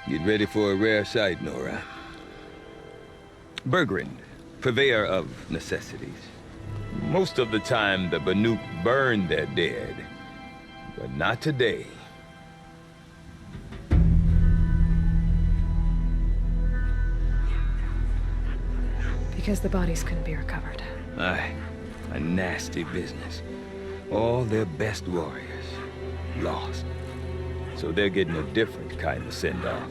Get ready for a rare sight, Nora. Bergrind, purveyor of necessities. Most of the time, the Banuk burn their dead. But not today. Because the bodies couldn't be recovered. Aye, a nasty business. All their best warriors lost. So they're getting a different kind of send-off.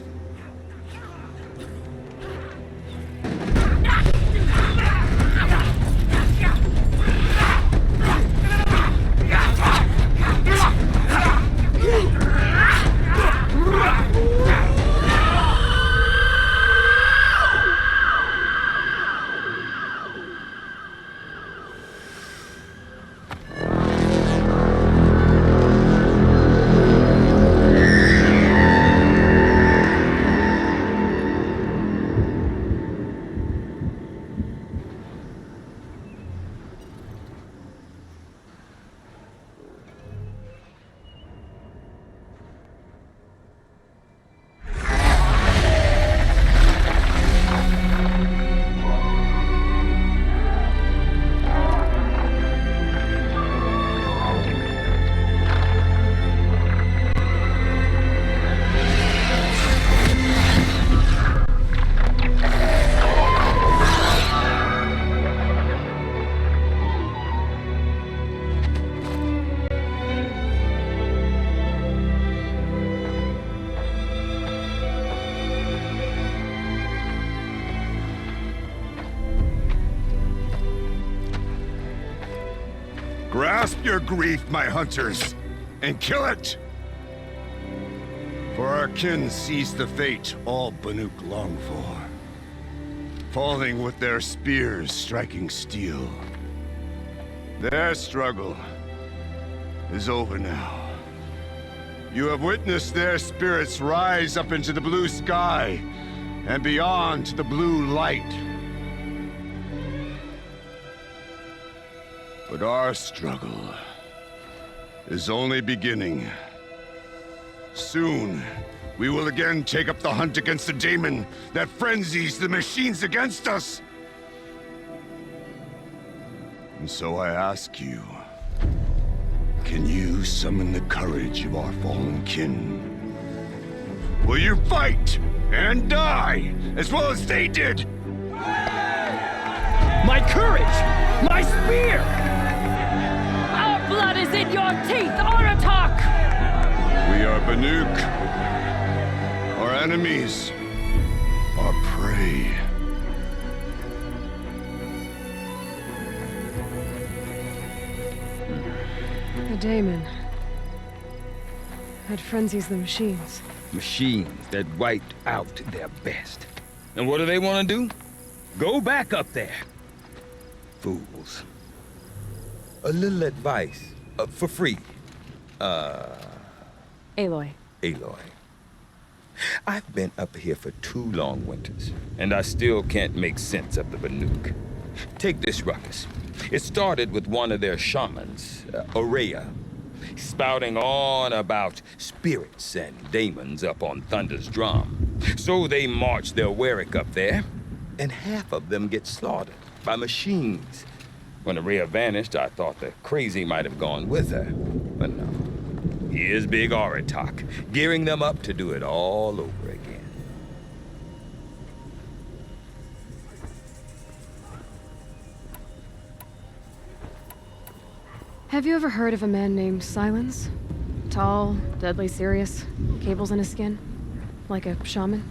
Grasp your grief, my hunters, and kill it! For our kin sees the fate all Banuk long for. Falling with their spears striking steel. Their struggle is over now. You have witnessed their spirits rise up into the blue sky and beyond to the blue light. But our struggle is only beginning. Soon, we will again take up the hunt against the daemon that frenzies the machines against us. And so I ask you, can you summon the courage of our fallen kin? Will you fight and die as well as they did? My courage! My spear! Our blood is in your teeth, Oratok! We are Banuk. Our enemies are prey. The daemon. That frenzies the machines. Machines that wiped out their best. And what do they want to do? Go back up there. Fools. A little advice, for free. Aloy. Aloy. I've been up here for 2 long winters, and I still can't make sense of the Banuk. Take this ruckus. It started with one of their shamans, Aurea, spouting on about spirits and daemons up on Thunder's drum. So they march their Warwick up there, and half of them get slaughtered by machines. When Aurea vanished, I thought the crazy might have gone with her, but no. Here's Big Oratok, gearing them up to do it all over again. Have you ever heard of a man named Silence? Tall, deadly serious, cables in his skin? Like a shaman?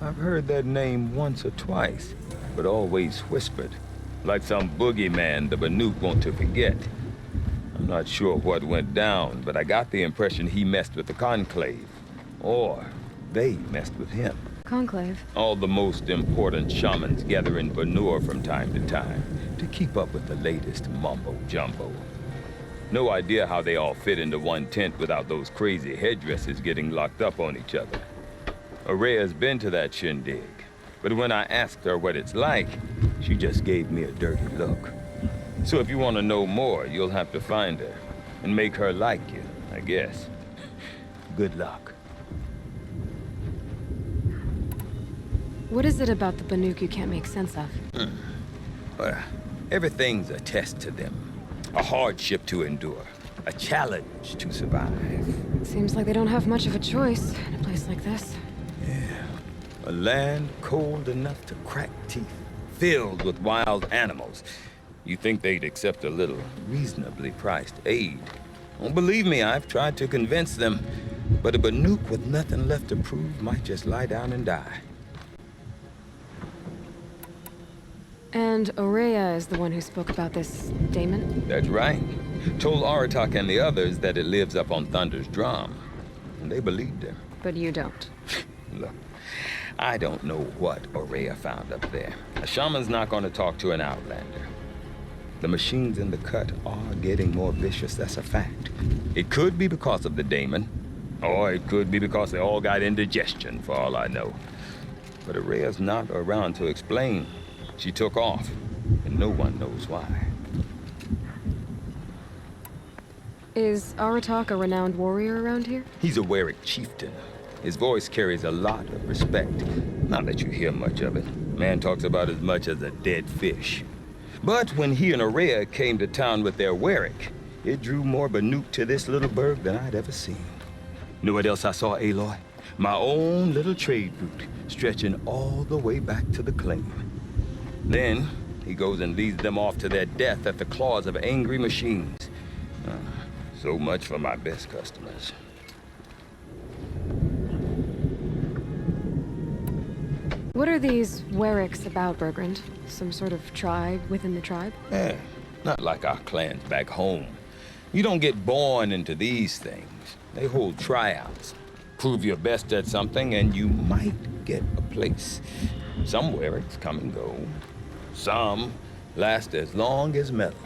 I've heard that name once or twice, but always whispered. Like some boogeyman the Banuk want to forget. I'm not sure what went down, but I got the impression he messed with the Conclave. Or they messed with him. Conclave? All the most important shamans gather in Banur from time to time to keep up with the latest mumbo-jumbo. No idea how they all fit into one tent without those crazy headdresses getting locked up on each other. Aurea's been to that shindig, but when I asked her what it's like, she just gave me a dirty look. So if you want to know more, you'll have to find her and make her like you, I guess. Good luck. What is it about the Banuk you can't make sense of? Well, everything's a test to them. A hardship to endure. A challenge to survive. Seems like they don't have much of a choice in a place like this. A land cold enough to crack teeth, filled with wild animals. You think they'd accept a little reasonably priced aid? Oh, believe me, I've tried to convince them, but a Banuk with nothing left to prove might just lie down and die. And Aurea is the one who spoke about this daemon? That's right. Told Aratak and the others that it lives up on Thunder's drum. And they believed him. But you don't. Look, I don't know what Aurea found up there. A shaman's not going to talk to an outlander. The machines in the cut are getting more vicious, that's a fact. It could be because of the daemon, or it could be because they all got indigestion, for all I know. But Aurea's not around to explain. She took off, and no one knows why. Is Aratak a renowned warrior around here? He's a Warwick chieftain. His voice carries a lot of respect. Not that you hear much of it. Man talks about as much as a dead fish. But when he and Aurea came to town with their Warwick, it drew more Banuk to this little burg than I'd ever seen. Know what else I saw, Aloy? My own little trade route, stretching all the way back to the claim. Then, he goes and leads them off to their death at the claws of angry machines. So much for my best customers. What are these Warwicks about, Bergrand? Some sort of tribe within the tribe? Not like our clans back home. You don't get born into these things. They hold tryouts. Prove your best at something and you might get a place. Some Warwicks come and go. Some last as long as metal.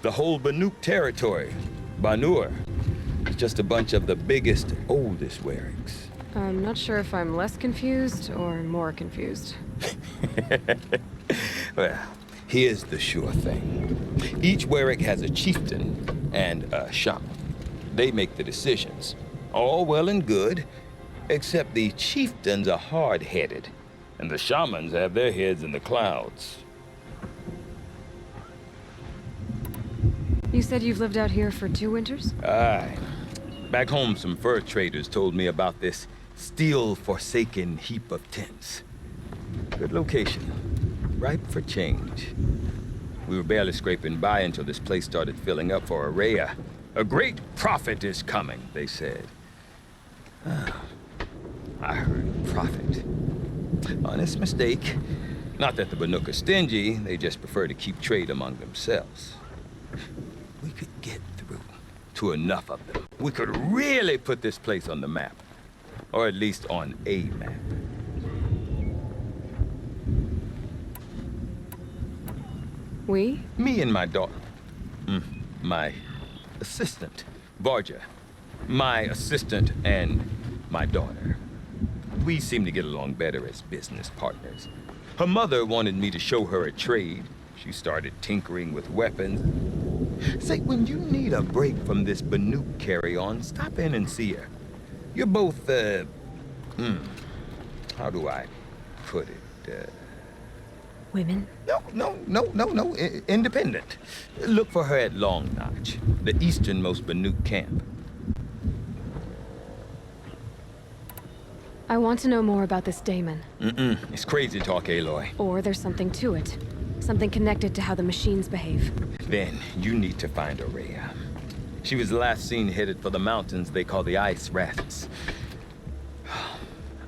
The whole Banuk territory, Banur, is just a bunch of the biggest, oldest Warwicks. I'm not sure if I'm less confused or more confused. Well, here's the sure thing. Each Warwick has a chieftain and a shaman. They make the decisions. All well and good, except the chieftains are hard-headed, and the shamans have their heads in the clouds. You said you've lived out here for 2 winters? Aye. Back home, some fur traders told me about this steel-forsaken heap of tents. Good location. Ripe for change. We were barely scraping by until this place started filling up for Aurea. A great prophet is coming, they said. I heard prophet. Honest mistake. Not that the Banuk are stingy, they just prefer to keep trade among themselves. We could get through to enough of them. We could really put this place on the map. Or at least on a map. We? Me and my daughter. My assistant, Varja. My assistant and my daughter. We seem to get along better as business partners. Her mother wanted me to show her a trade. She started tinkering with weapons. Say, when you need a break from this Banuk carry-on, stop in and see her. You're both, how do I put it? Women? No. Independent. Look for her at Long Notch, the easternmost Banuk camp. I want to know more about this daemon. It's crazy talk, Aloy. Or there's something to it. Something connected to how the machines behave. Then you need to find Aurea. She was last seen headed for the mountains they call the Ice Rafts.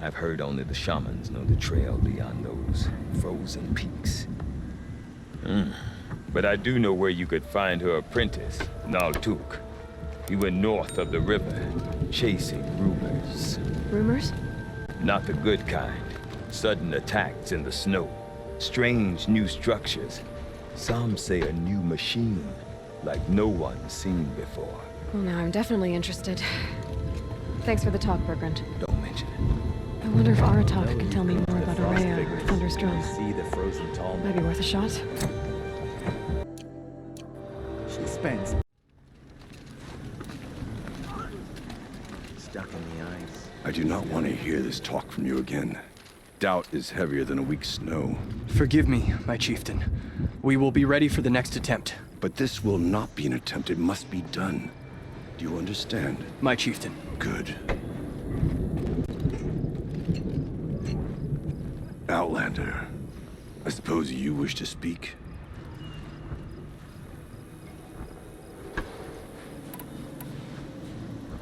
I've heard only the shamans know the trail beyond those frozen peaks. But I do know where you could find her apprentice, Naltuk. He went north of the river, chasing rumors. Rumors? Not the good kind. Sudden attacks in the snow. Strange new structures. Some say a new machine, like no one's seen before. Well, now I'm definitely interested. Thanks for the talk, Bergrand. Don't mention it. I wonder if Aratak can tell me more about Aurea or Thunder's drum. See the frozen tall Might be worth a shot. she spends stuck in the ice. I do not want to hear this talk from you again. Doubt is heavier than a week's snow. Forgive me, my chieftain. We will be ready for the next attempt. But this will not be an attempt. It must be done. Do you understand? My chieftain. Good. Outlander, I suppose you wish to speak?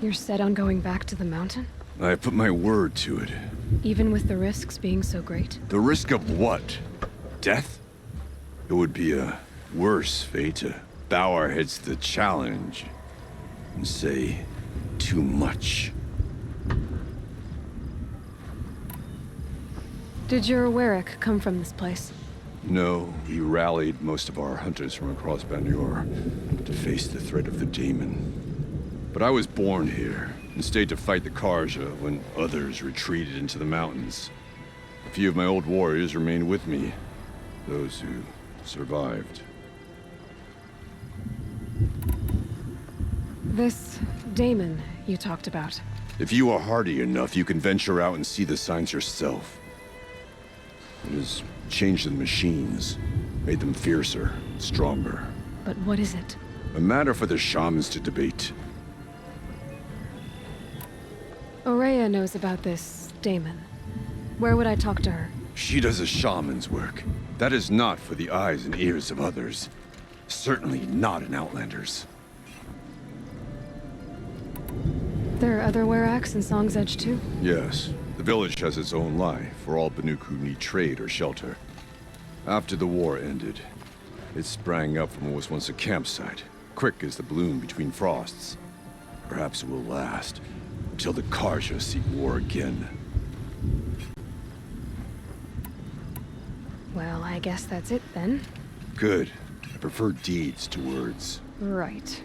You're set on going back to the mountain? I have put my word to it. Even with the risks being so great? The risk of what? Death? It would be a worse fate to bow our heads to the challenge and say too much. Did your Warwick come from this place? No, he rallied most of our hunters from across Banuk to face the threat of the demon. But I was born here and stayed to fight the Karja when others retreated into the mountains. A few of my old warriors remained with me, those who survived. This Damon you talked about. If you are hardy enough, you can venture out and see the signs yourself. It has changed the machines, made them fiercer, stronger. But what is it? A matter for the shamans to debate. Aurea knows about this Damon. Where would I talk to her? She does a shaman's work. That is not for the eyes and ears of others. Certainly not an Outlander's. There are other Weraks in Song's Edge too? Yes. The village has its own life for all Banuk who need trade or shelter. After the war ended, it sprang up from what was once a campsite, quick as the bloom between frosts. Perhaps it will last until the Karja seek war again. Well, I guess that's it then. Good. I prefer deeds to words. Right.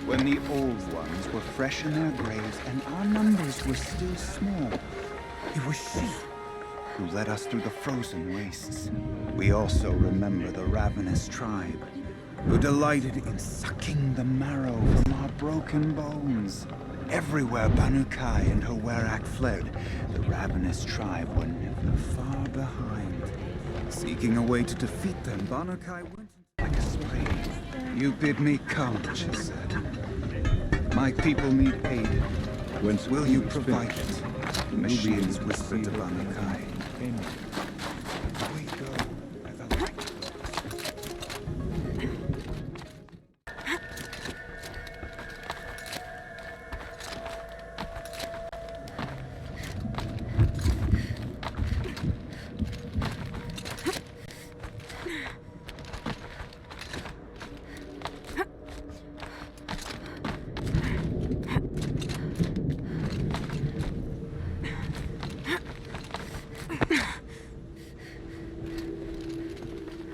When the old ones were fresh in their graves and our numbers were still small, it was she who led us through the frozen wastes. We also remember the ravenous tribe, who delighted in sucking the marrow from our broken bones. Everywhere Banukai and her Werak fled, the ravenous tribe were never far behind. Seeking a way to defeat them, Banukai went like a spring. You bid me come, she said. My people need aid. Whence will you provide it? The machines whispered to Banukai. We go where the light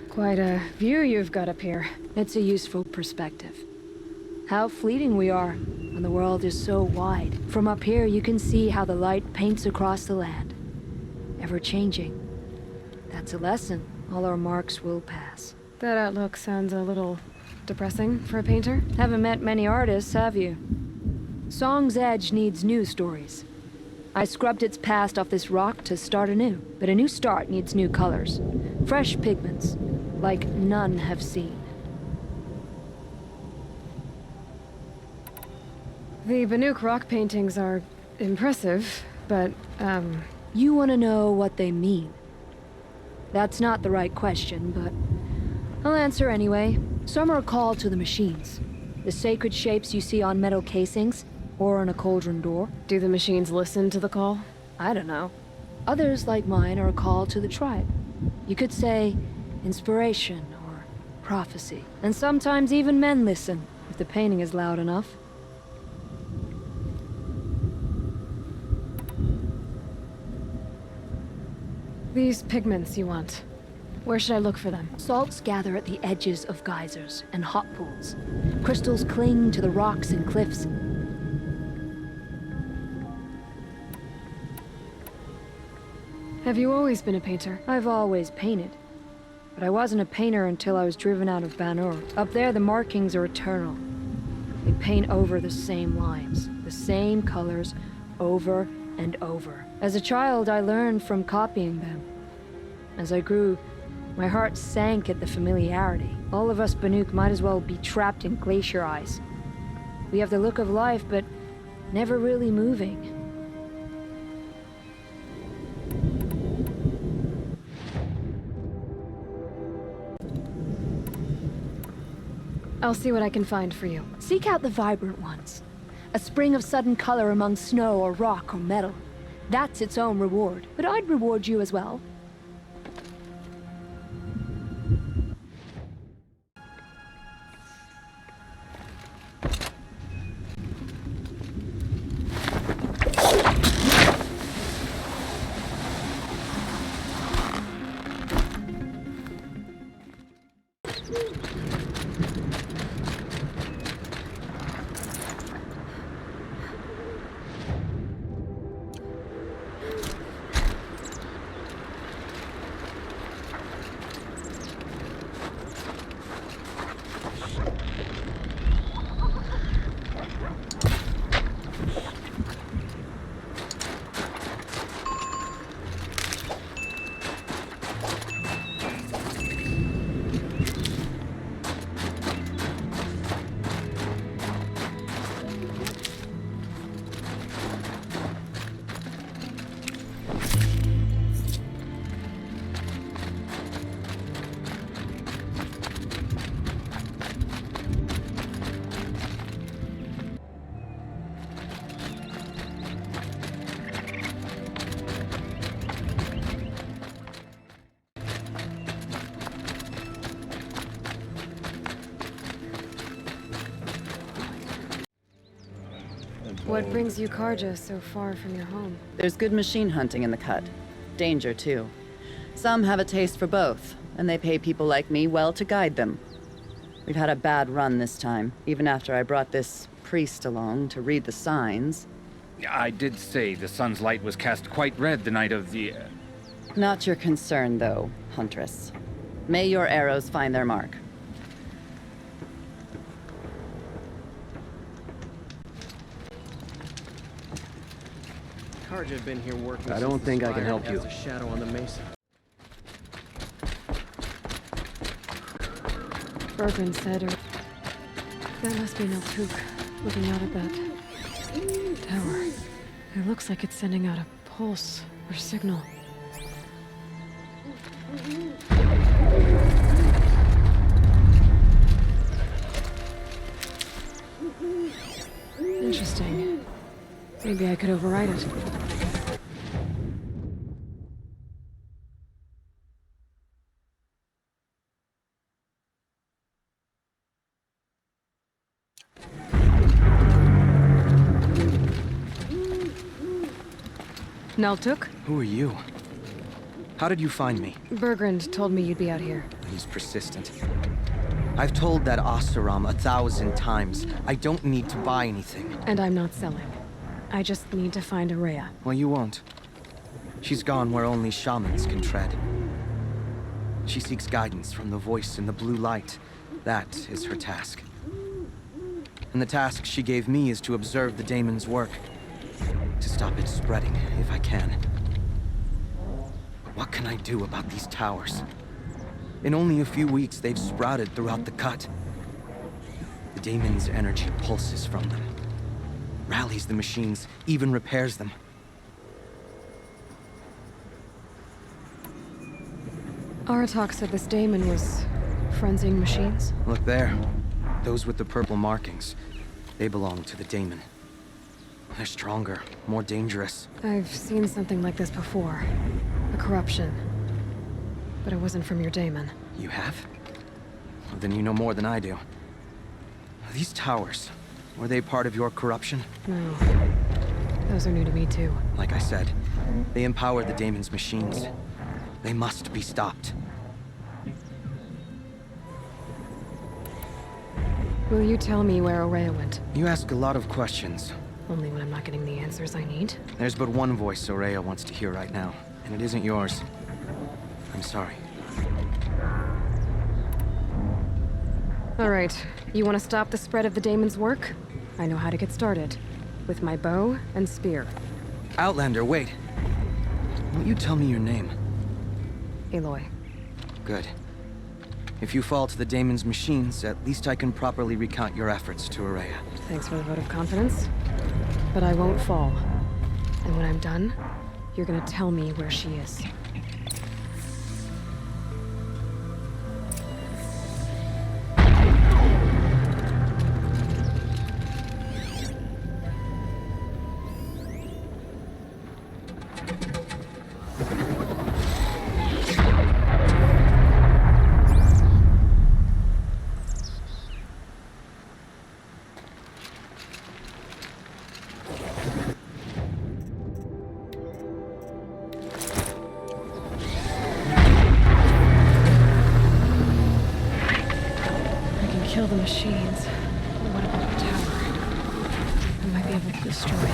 Quite a view you've got up here. It's a useful perspective. How fleeting we are, when the world is so wide. From up here, you can see how the light paints across the land. Ever-changing. That's a lesson. All our marks will pass. That outlook sounds a little depressing for a painter. Haven't met many artists, have you? Song's Edge needs new stories. I scrubbed its past off this rock to start anew, but a new start needs new colors. Fresh pigments, like none have seen. The Banuk rock paintings are impressive, but, You want to know what they mean? That's not the right question, but I'll answer anyway. Some are called to the machines. The sacred shapes you see on metal casings, or on a cauldron door. do the machines listen to the call? I don't know. Others, like mine, are called to the tribe. You could say inspiration or prophecy. And sometimes even men listen, if the painting is loud enough. These pigments you want. Where should I look for them? Salts gather at the edges of geysers and hot pools. Crystals cling to the rocks and cliffs. Have you always been a painter? I've always painted. But I wasn't a painter until I was driven out of Banuk. Up there, the markings are eternal. They paint over the same lines, the same colors, over and over. As a child, I learned from copying them. As I grew, my heart sank at the familiarity. All of us Banuk might as well be trapped in glacier ice. We have the look of life, but never really moving. I'll see what I can find for you. Seek out the vibrant ones. A spring of sudden color among snow or rock or metal. That's its own reward. But I'd reward you as well. What brings you Karja so far from your home? There's good machine hunting in the cut. Danger, too. Some have a taste for both, and they pay people like me well to guide them. We've had a bad run this time, even after I brought this priest along to read the signs. I did say the sun's light was cast quite red the night of the... Not your concern, though, Huntress. May your arrows find their mark. Karja had been here working. I don't think I can help you. A shadow on the mesa. Bergren said, or... That must be Niltuk, looking out at that tower. It looks like it's sending out a pulse or signal. Interesting. Maybe I could override it. Naltuk? Who are you? How did you find me? Bergrand told me you'd be out here. He's persistent. I've told that Oseram 1,000 times. I don't need to buy anything. And I'm not selling. I just need to find Araya. Well, you won't. She's gone where only shamans can tread. She seeks guidance from the voice in the blue light. That is her task. And the task she gave me is to observe the daemon's work. To stop it spreading, if I can. What can I do about these towers? In only a few weeks, they've sprouted throughout the cut. The daemon's energy pulses from them. Rallies the machines, even repairs them. Aratak said this daemon was frenzying machines. Look there. Those with the purple markings. They belong to the daemon. They're stronger, more dangerous. I've seen something like this before. A corruption. But it wasn't from your daemon. You have? Well, then you know more than I do. These towers, were they part of your corruption? No. Those are new to me too. Like I said, they empower the daemon's machines. They must be stopped. Will you tell me where Araya went? You ask a lot of questions. Only when I'm not getting the answers I need. There's but one voice Araya wants to hear right now, and it isn't yours. I'm sorry. All right, you want to stop the spread of the daemon's work? I know how to get started. With my bow and spear. Outlander, wait. Won't you tell me your name? Aloy. Good. If you fall to the daemon's machines, at least I can properly recount your efforts to Ourea. Thanks for the vote of confidence. But I won't fall. And when I'm done, you're gonna tell me where she is. Kill the machines. But what about the tower? I might be able to destroy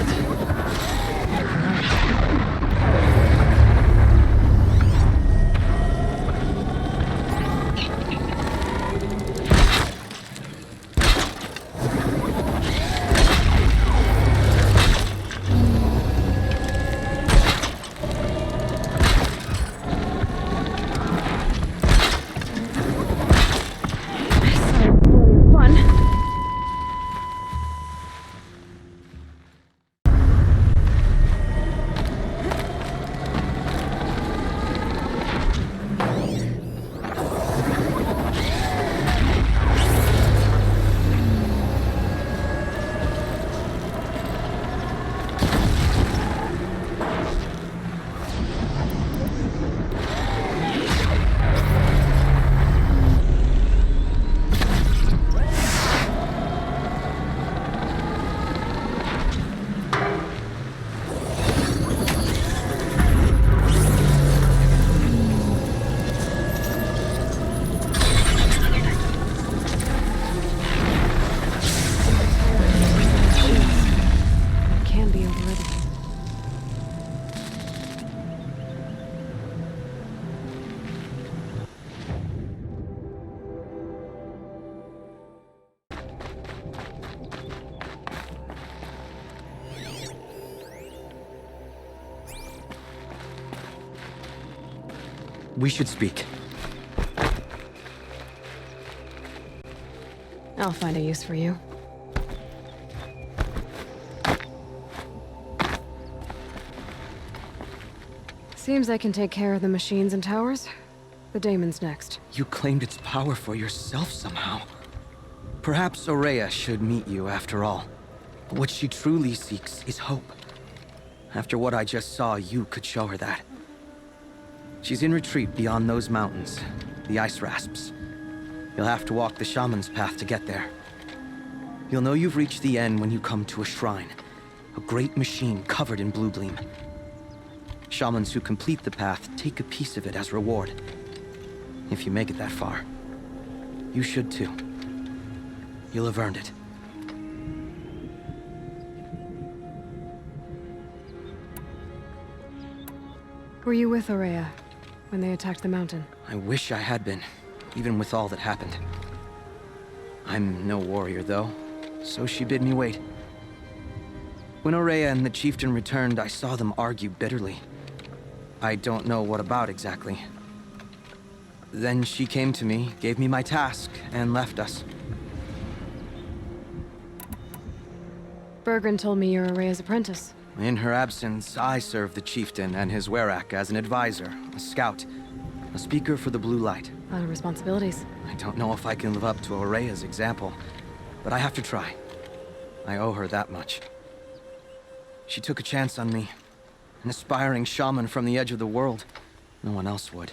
We should speak. I'll find a use for you. Seems I can take care of the machines and towers. The daemon's next. You claimed its power for yourself somehow. Perhaps Ourea should meet you after all. What she truly seeks is hope. After what I just saw, you could show her that. She's in retreat beyond those mountains, the ice rasps. You'll have to walk the shaman's path to get there. You'll know you've reached the end when you come to a shrine, a great machine covered in blue gleam. Shamans who complete the path take a piece of it as reward. If you make it that far, you should too. You'll have earned it. Were you with Ourea when they attacked the mountain? I wish I had been, even with all that happened. I'm no warrior, though, so she bid me wait. When Ourea and the chieftain returned, I saw them argue bitterly. I don't know what about exactly. Then she came to me, gave me my task, and left us. Bergren told me you're Ourea's apprentice. In her absence, I served the chieftain and his werak as an advisor, a scout, a speaker for the Blue Light. A lot of responsibilities. I don't know if I can live up to Ourea's example, but I have to try. I owe her that much. She took a chance on me, an aspiring shaman from the edge of the world. No one else would.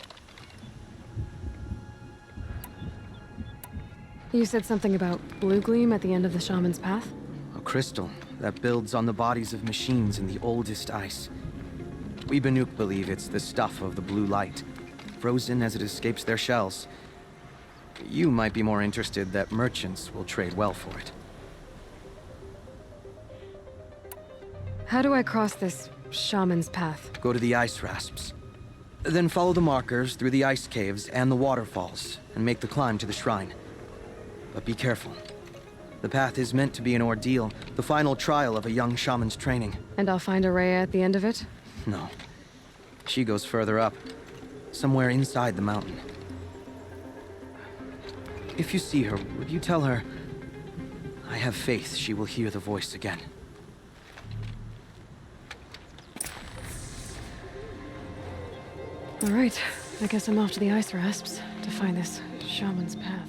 You said something about blue gleam at the end of the shaman's path? A crystal that builds on the bodies of machines in the oldest ice. We Banuk believe it's the stuff of the blue light, frozen as it escapes their shells. You might be more interested that merchants will trade well for it. How do I cross this shaman's path? Go to the ice rasps. Then follow the markers through the ice caves and the waterfalls, and make the climb to the shrine. But be careful. The path is meant to be an ordeal, the final trial of a young shaman's training. And I'll find Araya at the end of it? No. She goes further up, somewhere inside the mountain. If you see her, would you tell her, I have faith she will hear the voice again. All right, I guess I'm off to the ice rasps to find this shaman's path.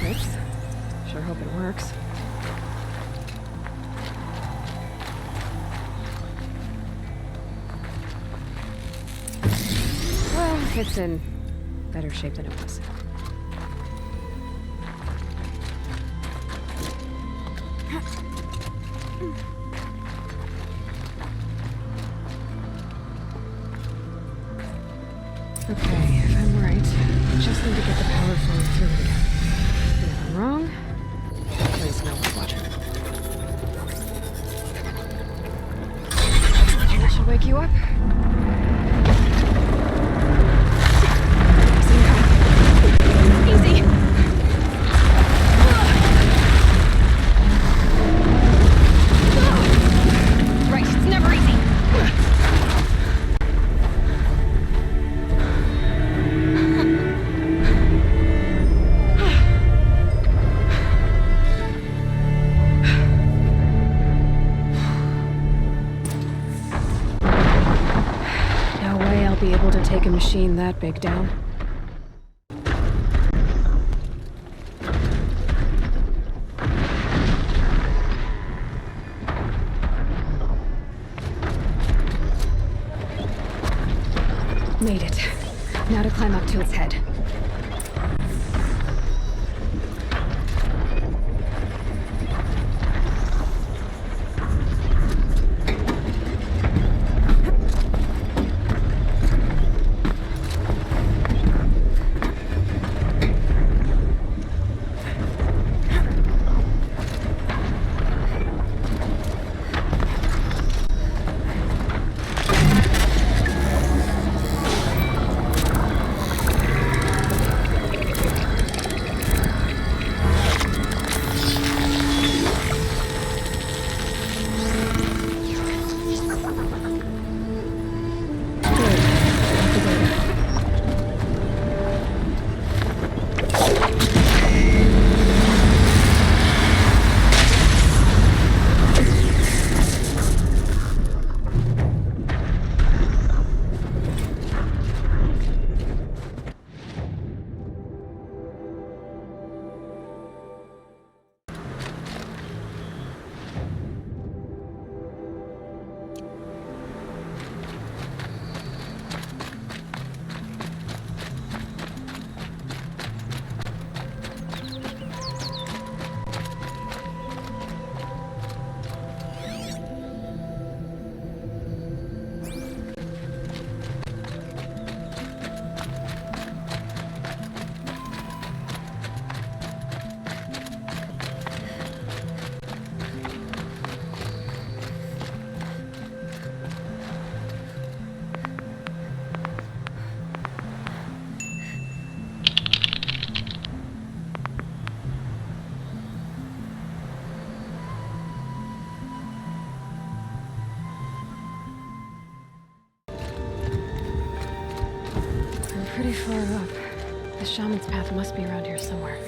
trips. Sure hope it works. Well, it's in better shape than it was. Okay, if I'm right, I just need to get the power flowing through it again. And if I'm wrong, please no one's watching. That should wake you up. Easy! Right, it's never easy. No way I'll be able to take a machine that big down. Made it. Now to climb up to its head. Pretty far up. The shaman's path must be around here somewhere.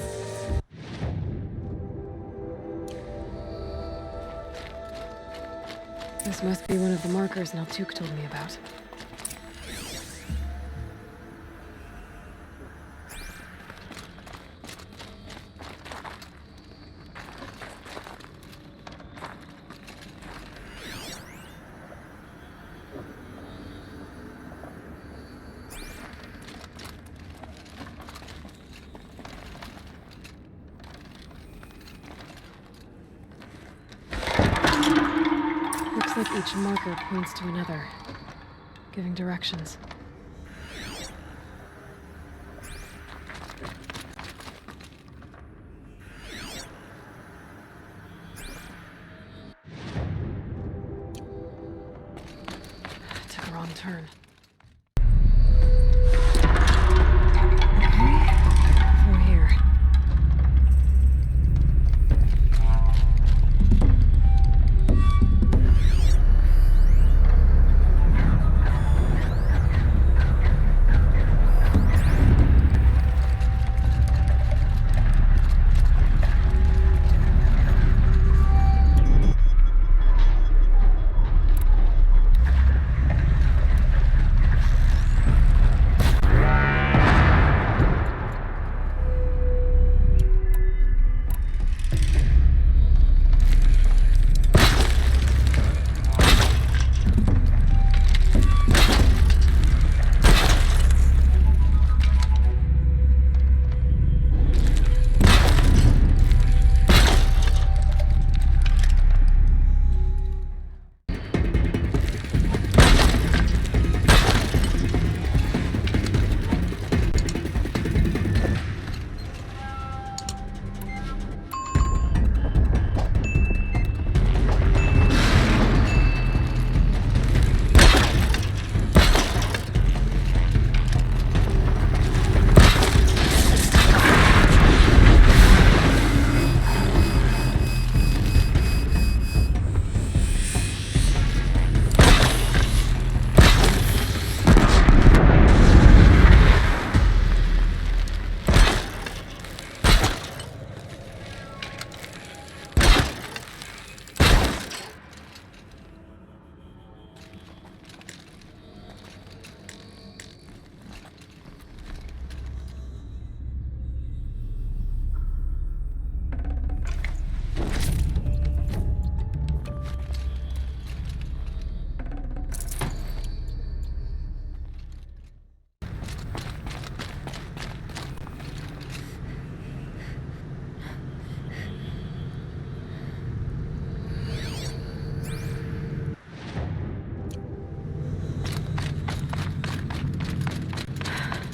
This must be one of the markers Naltuk told me about. Looks like each marker points to another, giving directions. Took a wrong turn. Through here.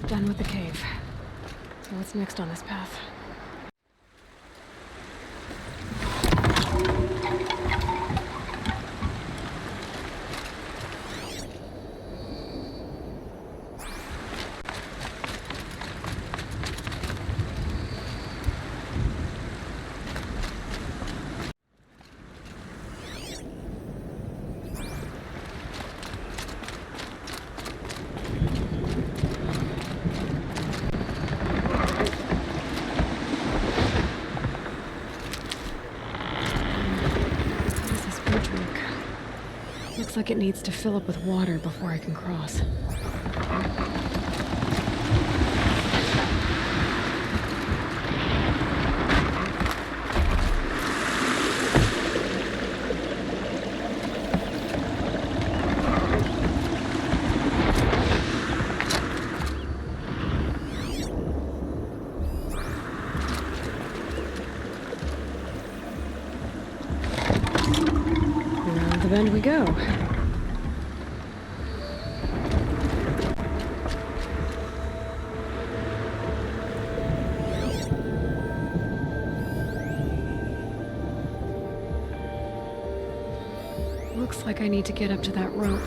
Done with the cave. So what's next on this path? Looks like it needs to fill up with water before I can cross. Around the bend we go. Looks like I need to get up to that rope.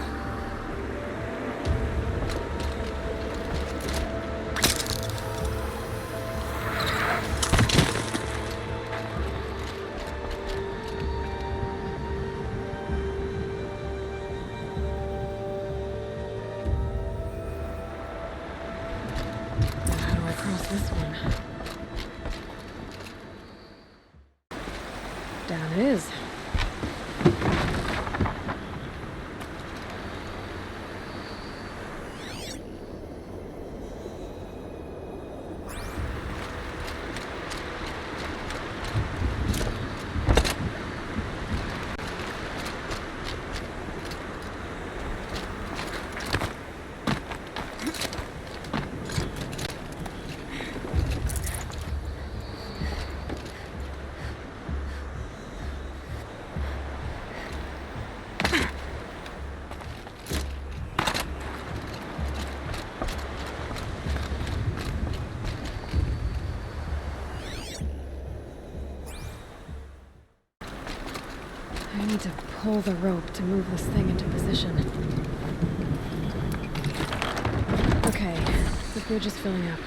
How do I cross this one? Down it is. I need to pull the rope to move this thing into position. Okay, the bridge is filling up.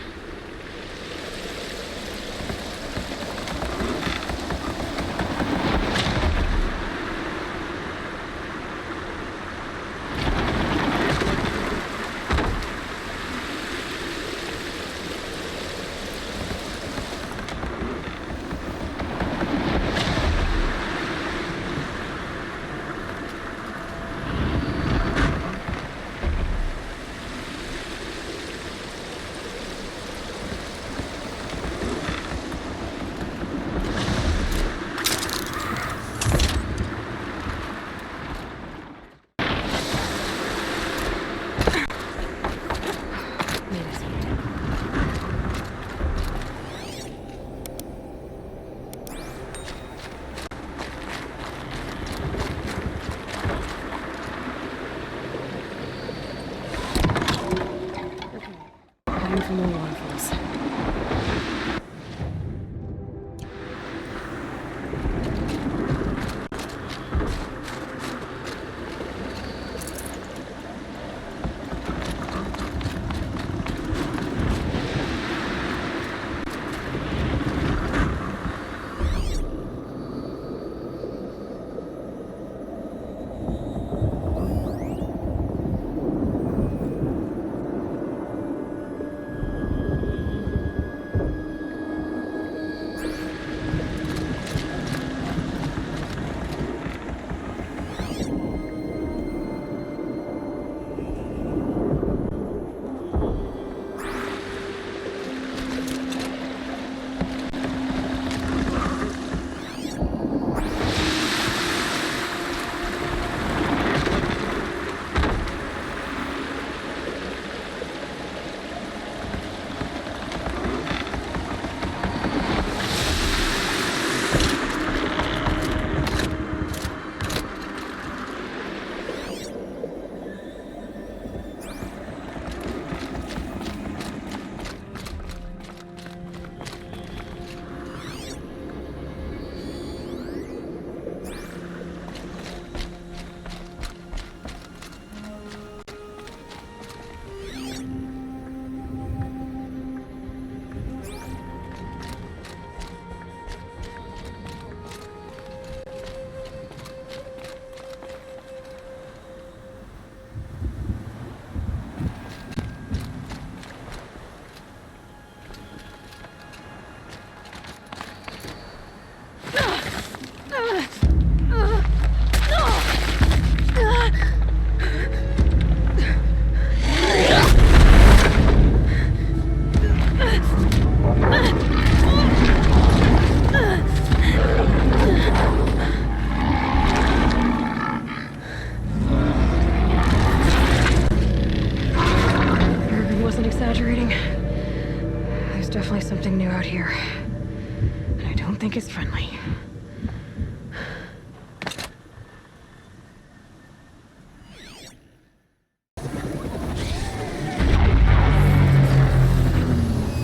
think is friendly.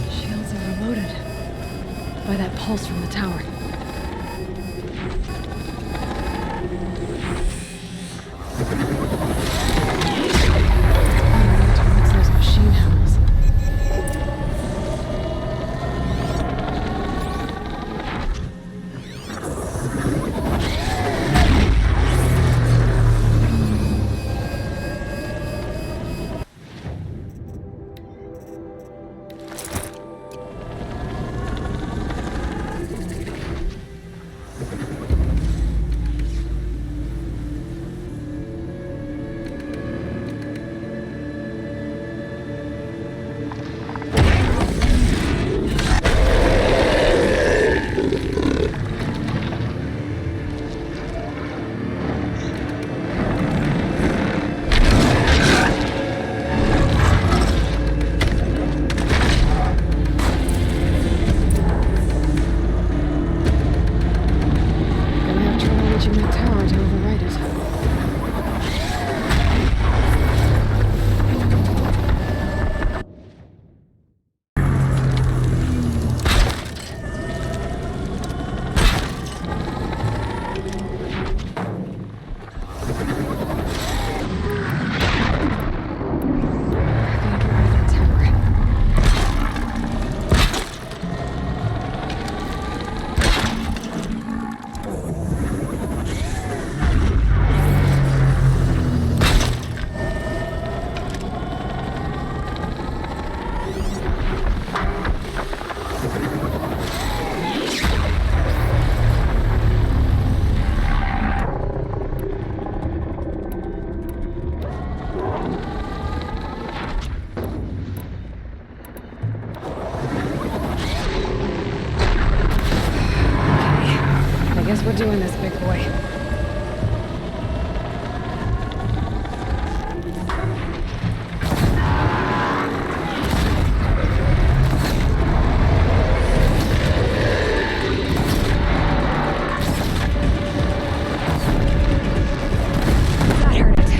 Shields are reloaded by that pulse from the tower. Towards those machine hells. Guess we're doing this, big boy. That hurt it.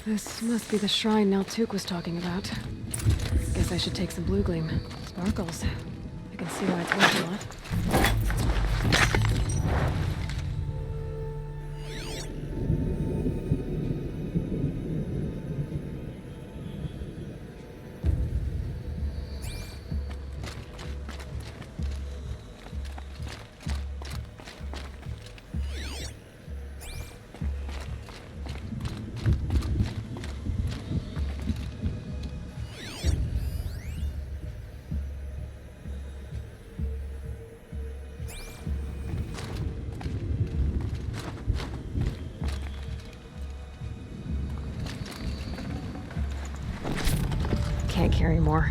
This must be the shrine Naltuk was talking about. Guess I should take some blue gleam. Sparkles. I can see why it's worth a lot. Can't carry more.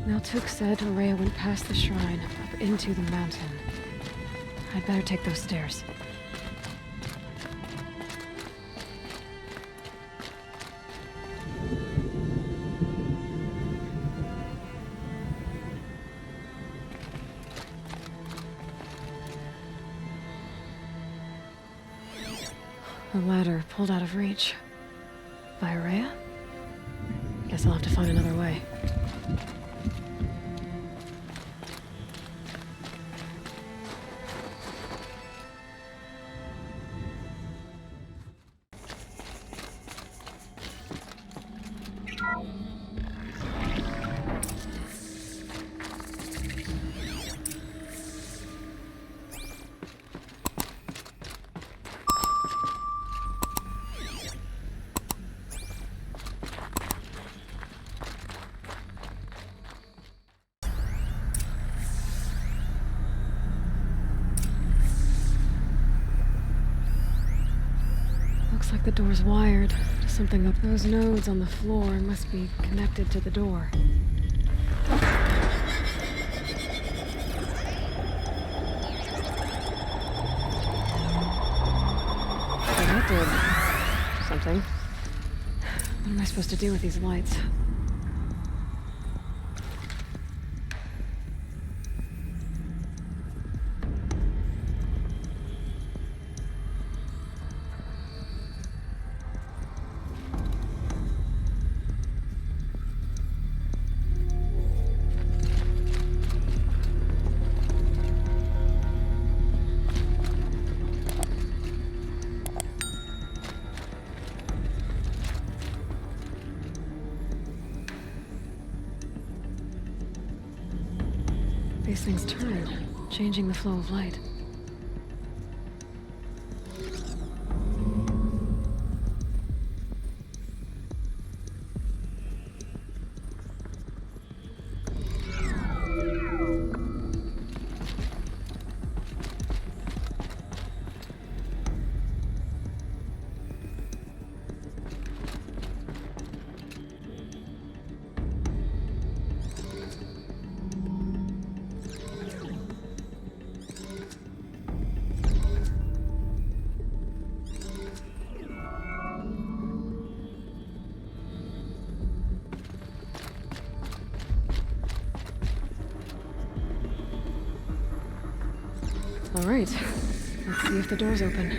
Naltuk said Aurea went past the shrine, up into the mountain. I'd better take those stairs. A ladder pulled out of reach. By Aurea? Guess I'll have to find another way. Looks like the door's wired to something up. Those nodes on the floor must be connected to the door. So that did something. What am I supposed to do with these lights? These things turn, changing the flow of light. All right, let's see if the door's open.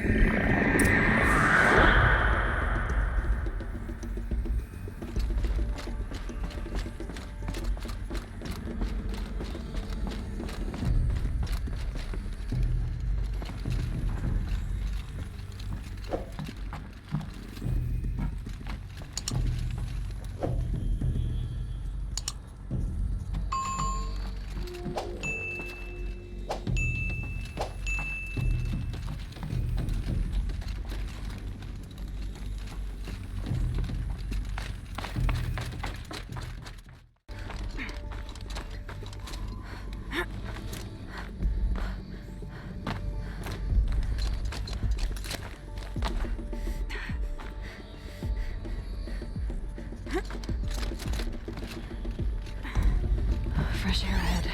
Fresh air ahead.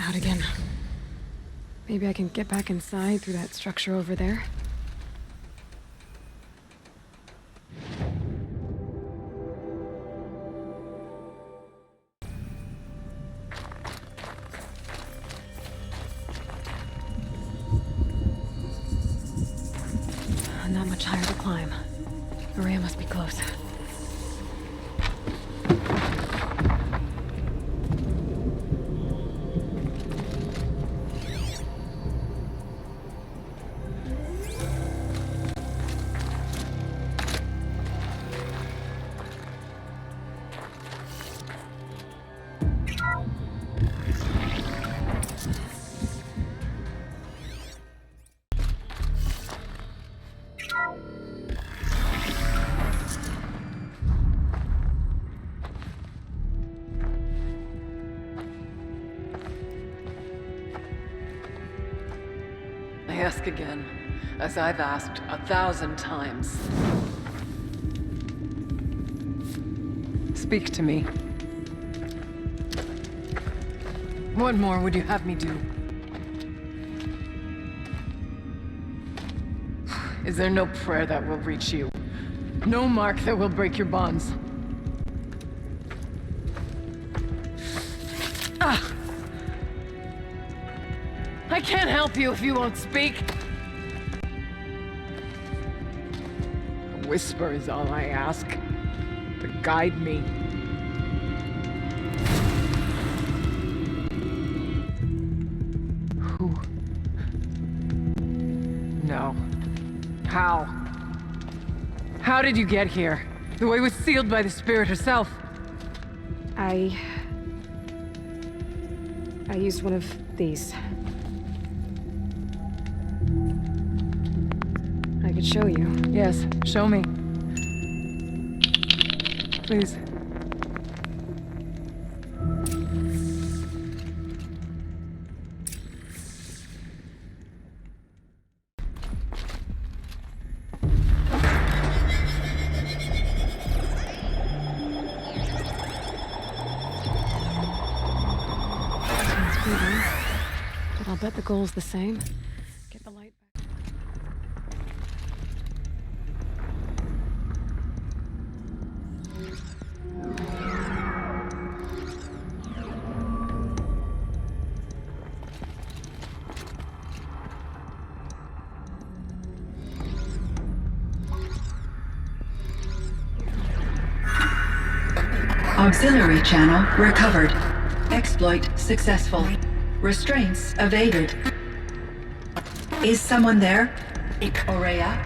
Out again. Maybe I can get back inside through that structure over there. Not much higher to climb. Maria must be close. I ask again, as I've asked 1,000 times. Speak to me. What more would you have me do? Is there no prayer that will reach you? No mark that will break your bonds? Ah! I can't help you if you won't speak. A whisper is all I ask, to guide me. Who? No. How? How did you get here? The way was sealed by the spirit herself. I used one of these. I could show you. Yes, show me. Please. But I'll bet the goal's the same. Get the light back. Auxiliary channel recovered. Exploit successful. Restraints evaded. Is someone there? Aurea?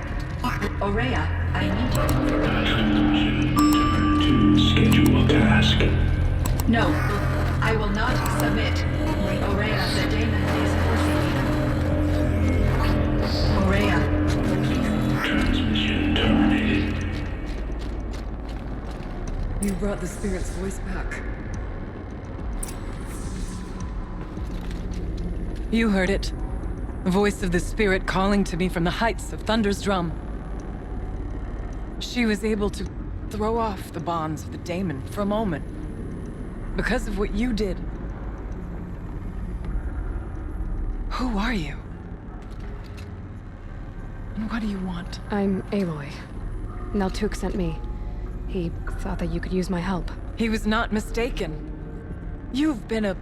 Aurea, I need you. Schedule task. No, I will not submit. Aurea, the daemon is forcing me. Aurea. Transmission terminated. You brought the spirit's voice back. You heard it. The voice of the spirit calling to me from the heights of Thunder's drum. She was able to throw off the bonds of the daemon for a moment. Because of what you did. Who are you? And what do you want? I'm Aloy. Naltuk sent me. He thought that you could use my help. He was not mistaken. You've been a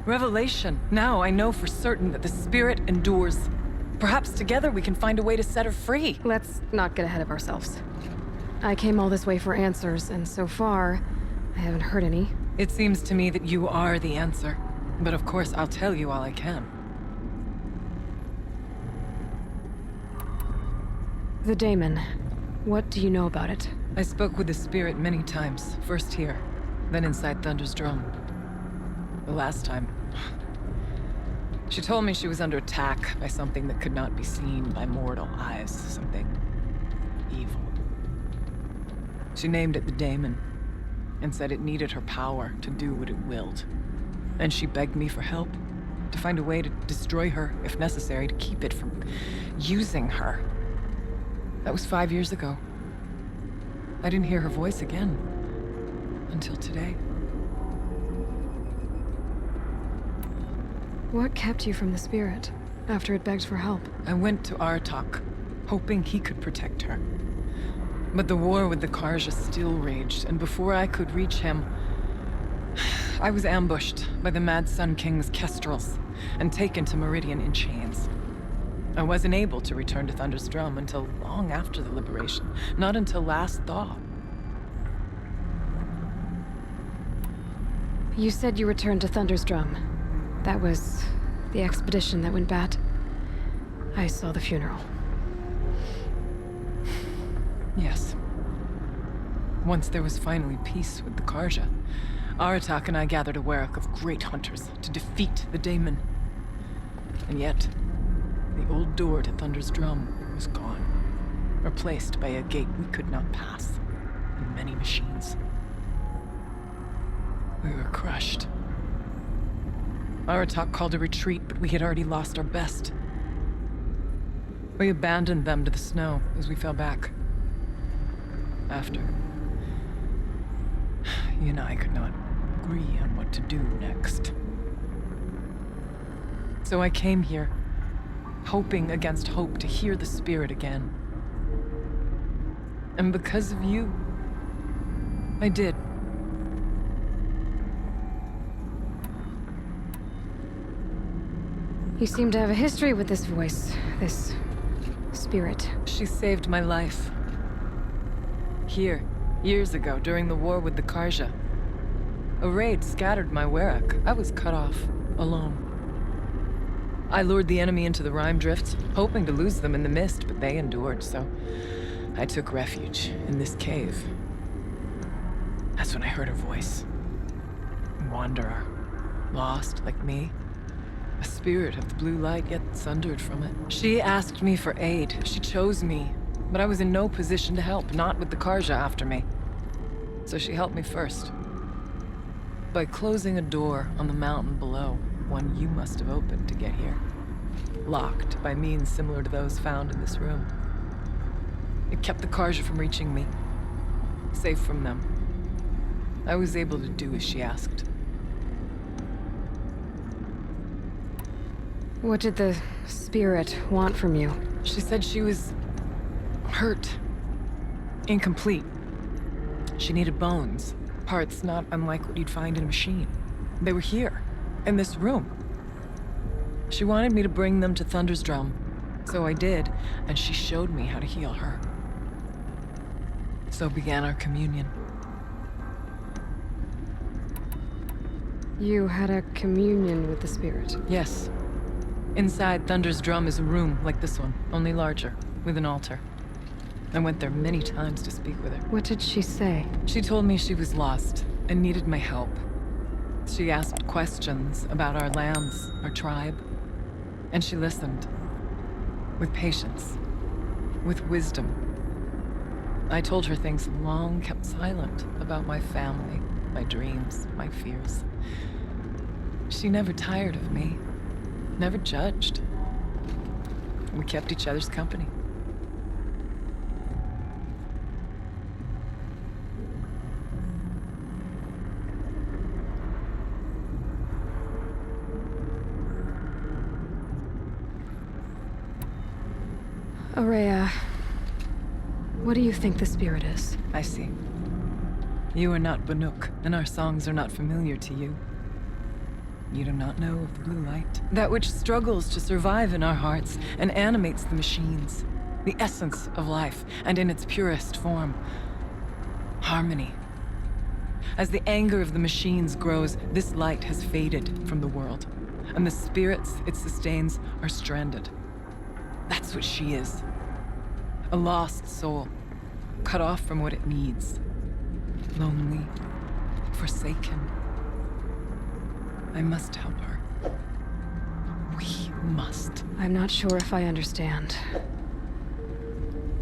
revelation. Now I know for certain that the spirit endures. Perhaps together we can find a way to set her free. Let's not get ahead of ourselves. I came all this way for answers, and so far, I haven't heard any. It seems to me that you are the answer. But of course, I'll tell you all I can. The daemon. What do you know about it? I spoke with the spirit many times. First here, then inside Thunder's drum. The last time, she told me she was under attack by something that could not be seen by mortal eyes. Something evil. She named it the daemon, and said it needed her power to do what it willed. And she begged me for help, to find a way to destroy her, if necessary, to keep it from using her. That was 5 years ago. I didn't hear her voice again, until today. What kept you from the spirit after it begged for help? I went to Artok, hoping he could protect her. But the war with the Karja still raged, and before I could reach him, I was ambushed by the Mad Sun King's kestrels and taken to Meridian in chains. I wasn't able to return to Thunder's Drum until long after the liberation, not until last thaw. You said you returned to Thunder's Drum. That was the expedition that went bad. I saw the funeral. Yes. Once there was finally peace with the Karja, Aratak and I gathered a Warwick of great hunters to defeat the Daemon. And yet, the old door to Thunder's Drum was gone, replaced by a gate we could not pass, and many machines. We were crushed. Aratak called a retreat, but we had already lost our best. We abandoned them to the snow as we fell back. After, you and I could not agree on what to do next. So I came here, hoping against hope to hear the spirit again. And because of you, I did. You seem to have a history with this voice, this spirit. She saved my life. Here, years ago, during the war with the Karja. A raid scattered my Warwick. I was cut off, alone. I lured the enemy into the Rime Drifts, hoping to lose them in the mist, but they endured, so I took refuge in this cave. That's when I heard her voice. A wanderer, lost like me. A spirit of the blue light, yet sundered from it. She asked me for aid. She chose me, but I was in no position to help, not with the Karja after me. So she helped me first. By closing a door on the mountain below, one you must have opened to get here. Locked by means similar to those found in this room. It kept the Karja from reaching me. Safe from them. I was able to do as she asked. What did the spirit want from you? She said she was hurt. Incomplete. She needed bones. Parts not unlike what you'd find in a machine. They were here, in this room. She wanted me to bring them to Thunder's Drum. So I did, and she showed me how to heal her. So began our communion. You had a communion with the spirit? Yes. Inside Thunder's Drum is a room like this one, only larger, with an altar. I went there many times to speak with her. What did she say? She told me she was lost and needed my help. She asked questions about our lands, our tribe, and she listened. With patience, with wisdom. I told her things long kept silent about my family, my dreams, my fears. She never tired of me. Never judged. We kept each other's company. Aurea, what do you think the spirit is? I see. You are not Banuk, and our songs are not familiar to you. You do not know of the blue light. That which struggles to survive in our hearts and animates the machines. The essence of life, and in its purest form. Harmony. As the anger of the machines grows, this light has faded from the world, and the spirits it sustains are stranded. That's what she is. A lost soul, cut off from what it needs. Lonely, forsaken. I must help her. We must. I'm not sure if I understand.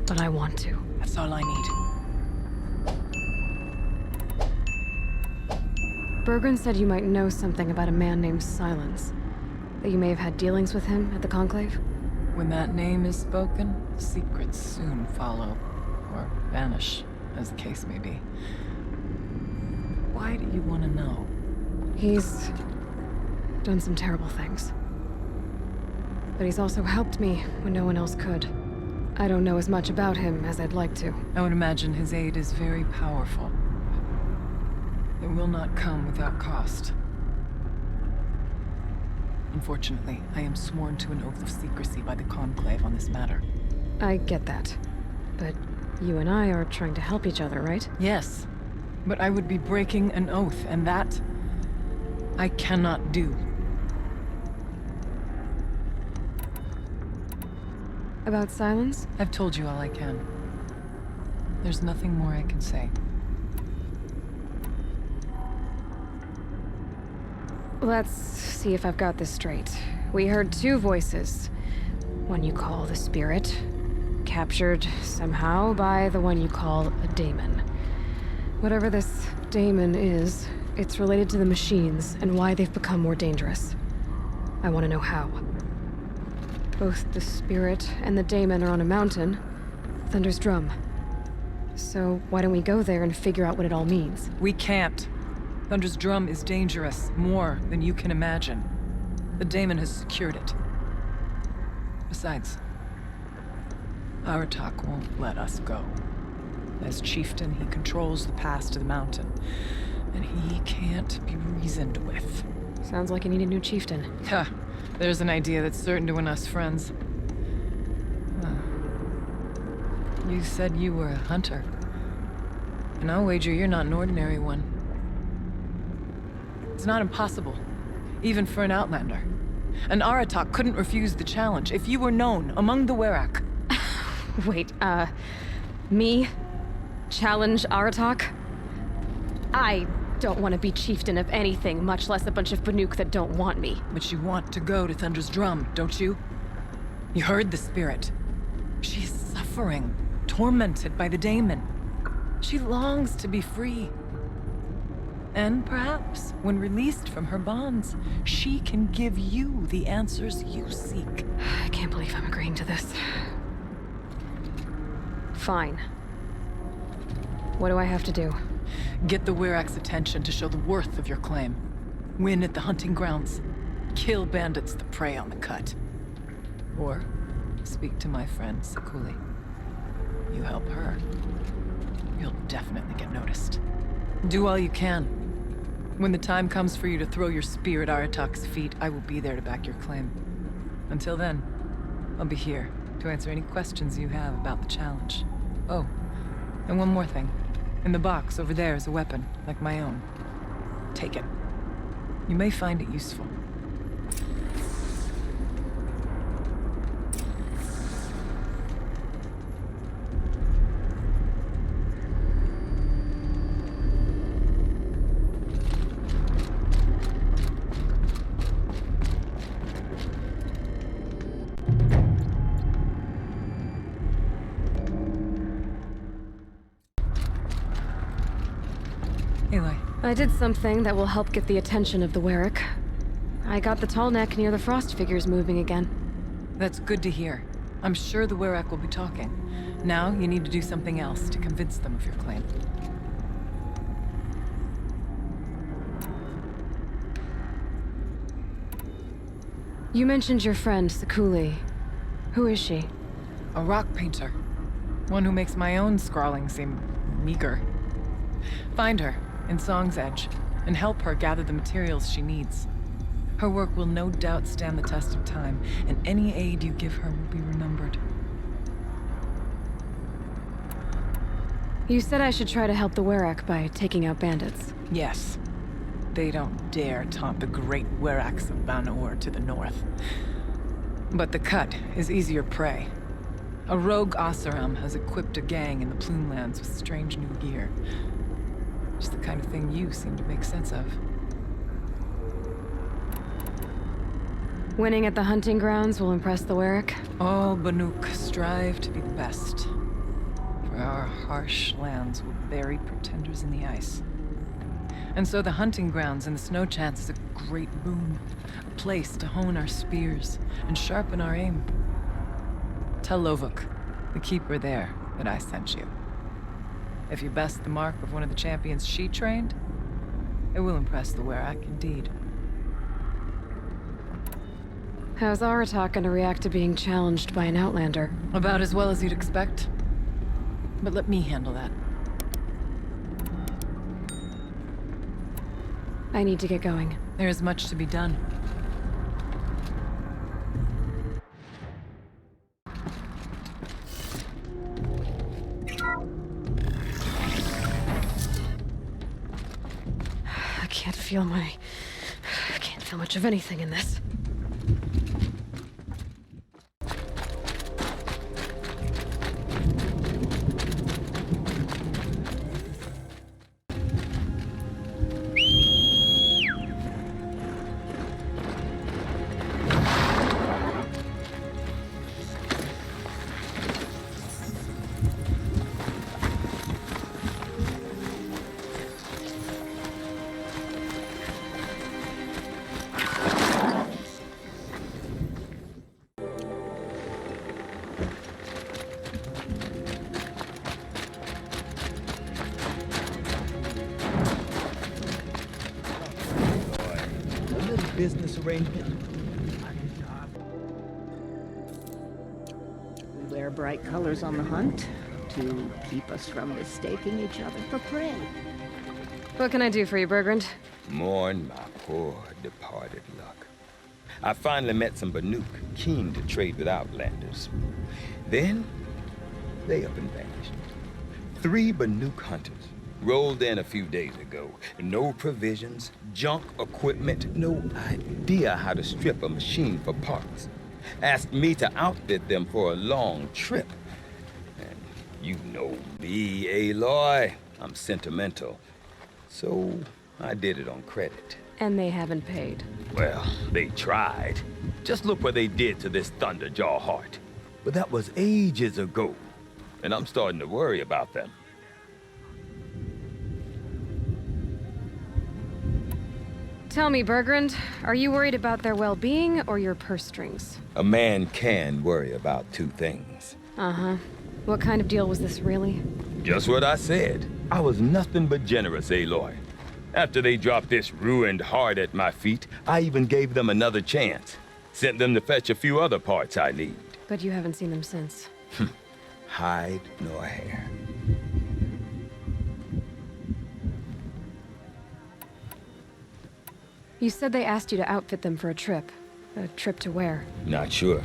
But I want to. That's all I need. Bergren said you might know something about a man named Silence. That you may have had dealings with him at the Conclave? When that name is spoken, secrets soon follow. Or vanish, as the case may be. Why do you want to know? He's done some terrible things. but he's also helped me when no one else could. I don't know as much about him as I'd like to. I would imagine his aid is very powerful. It will not come without cost. Unfortunately, I am sworn to an oath of secrecy by the Conclave on this matter. I get that. But you and I are trying to help each other, right? Yes, but I would be breaking an oath, and that I cannot do. About silence? I've told you all I can. There's nothing more I can say. Let's see if I've got this straight. We heard two voices. One you call the Spirit, captured somehow by the one you call a daemon. Whatever this daemon is, it's related to the machines and why they've become more dangerous. I want to know how. Both the Spirit and the daemon are on a mountain, Thunder's Drum. So why don't we go there and figure out what it all means? We can't. Thunder's Drum is dangerous, more than you can imagine. The daemon has secured it. Besides, Aratak won't let us go. As chieftain, he controls the pass to the mountain, and he can't be reasoned with. Sounds like you need a new chieftain. Ha! There's an idea that's certain to win us friends. You said you were a hunter. And I'll wager you're not an ordinary one. It's not impossible, even for an outlander. And Aratak couldn't refuse the challenge if you were known among the Werak. Wait, me? Challenge Aratak? I don't want to be chieftain of anything, much less a bunch of Banuk that don't want me. But you want to go to Thunder's Drum, don't you? You heard the Spirit. She's suffering, tormented by the daemon. She longs to be free. And perhaps, when released from her bonds, she can give you the answers you seek. I can't believe I'm agreeing to this. Fine. What do I have to do? Get the Werak's attention to show the worth of your claim. Win at the hunting grounds. Kill bandits that prey on the cut. Or speak to my friend Sakuli. You help her, you'll definitely get noticed. Do all you can. When the time comes for you to throw your spear at Aratak's feet, I will be there to back your claim. Until then, I'll be here to answer any questions you have about the challenge. Oh, and one more thing. In the box over there is a weapon, like my own. Take it. You may find it useful. Aloy. I did something that will help get the attention of the Werak. I got the tall neck near the frost figures moving again. That's good to hear. I'm sure the Werak will be talking. Now, you need to do something else to convince them of your claim. You mentioned your friend, Sakuli. Who is she? A rock painter. One who makes my own scrawling seem meager. Find her in Song's Edge and help her gather the materials she needs. Her work will no doubt stand the test of time, and any aid you give her will be remembered. You said I should try to help the Werak by taking out bandits. Yes. They don't dare taunt the great Weraks of Banuk to the north. But the Cut is easier prey. A rogue Oseram has equipped a gang in the Plumelands with strange new gear. Just the kind of thing you seem to make sense of. Winning at the hunting grounds will impress the Werak? All Banuk strive to be the best. For our harsh lands will bury pretenders in the ice. And so the hunting grounds and the snow chance is a great boon. A place to hone our spears and sharpen our aim. Tell Lovuk, the keeper there, that I sent you. If you best the mark of one of the champions she trained, it will impress the Werak indeed. How's Aratak gonna react to being challenged by an Outlander? About as well as you'd expect. But let me handle that. I need to get going. There's much to be done. I can't feel much of anything in this. Business arrangement. We wear bright colors on the hunt to keep us from mistaking each other for prey. What can I do for you, Bergrand? Mourn my poor departed luck. I finally met some Banuk keen to trade with Outlanders. Then, they up and vanished. 3 Banuk hunters rolled in a few days ago. No provisions, junk equipment, no idea how to strip a machine for parts. Asked me to outfit them for a long trip. And you know me, Aloy. I'm sentimental. So I did it on credit. And they haven't paid. Well, they tried. Just look what they did to this Thunderjaw heart. But that was ages ago. And I'm starting to worry about them. Tell me, Bergrand, are you worried about their well-being or your purse strings? A man can worry about 2 things. Uh-huh. What kind of deal was this, really? Just what I said. I was nothing but generous, Aloy. After they dropped this ruined heart at my feet, I even gave them another chance. Sent them to fetch a few other parts I need. But you haven't seen them since. Hide nor hair. You said they asked you to outfit them for a trip. A trip to where? Not sure.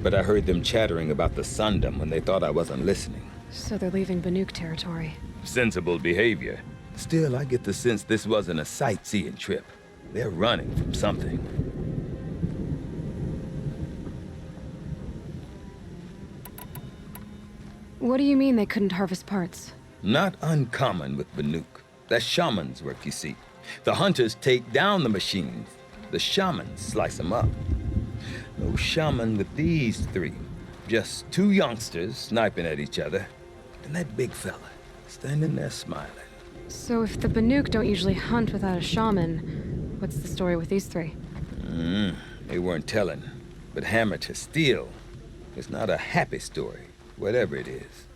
But I heard them chattering about the Sundom when they thought I wasn't listening. So they're leaving Banuk territory. Sensible behavior. Still, I get the sense this wasn't a sightseeing trip. They're running from something. What do you mean they couldn't harvest parts? Not uncommon with Banuk. That's shaman's work, you see. The hunters take down the machines. The shamans slice them up. No shaman with these 3. Just 2 youngsters sniping at each other. And that big fella standing there smiling. So if the Banuk don't usually hunt without a shaman, what's the story with these 3? They weren't telling. But hammer to steel. It's not a happy story, whatever it is.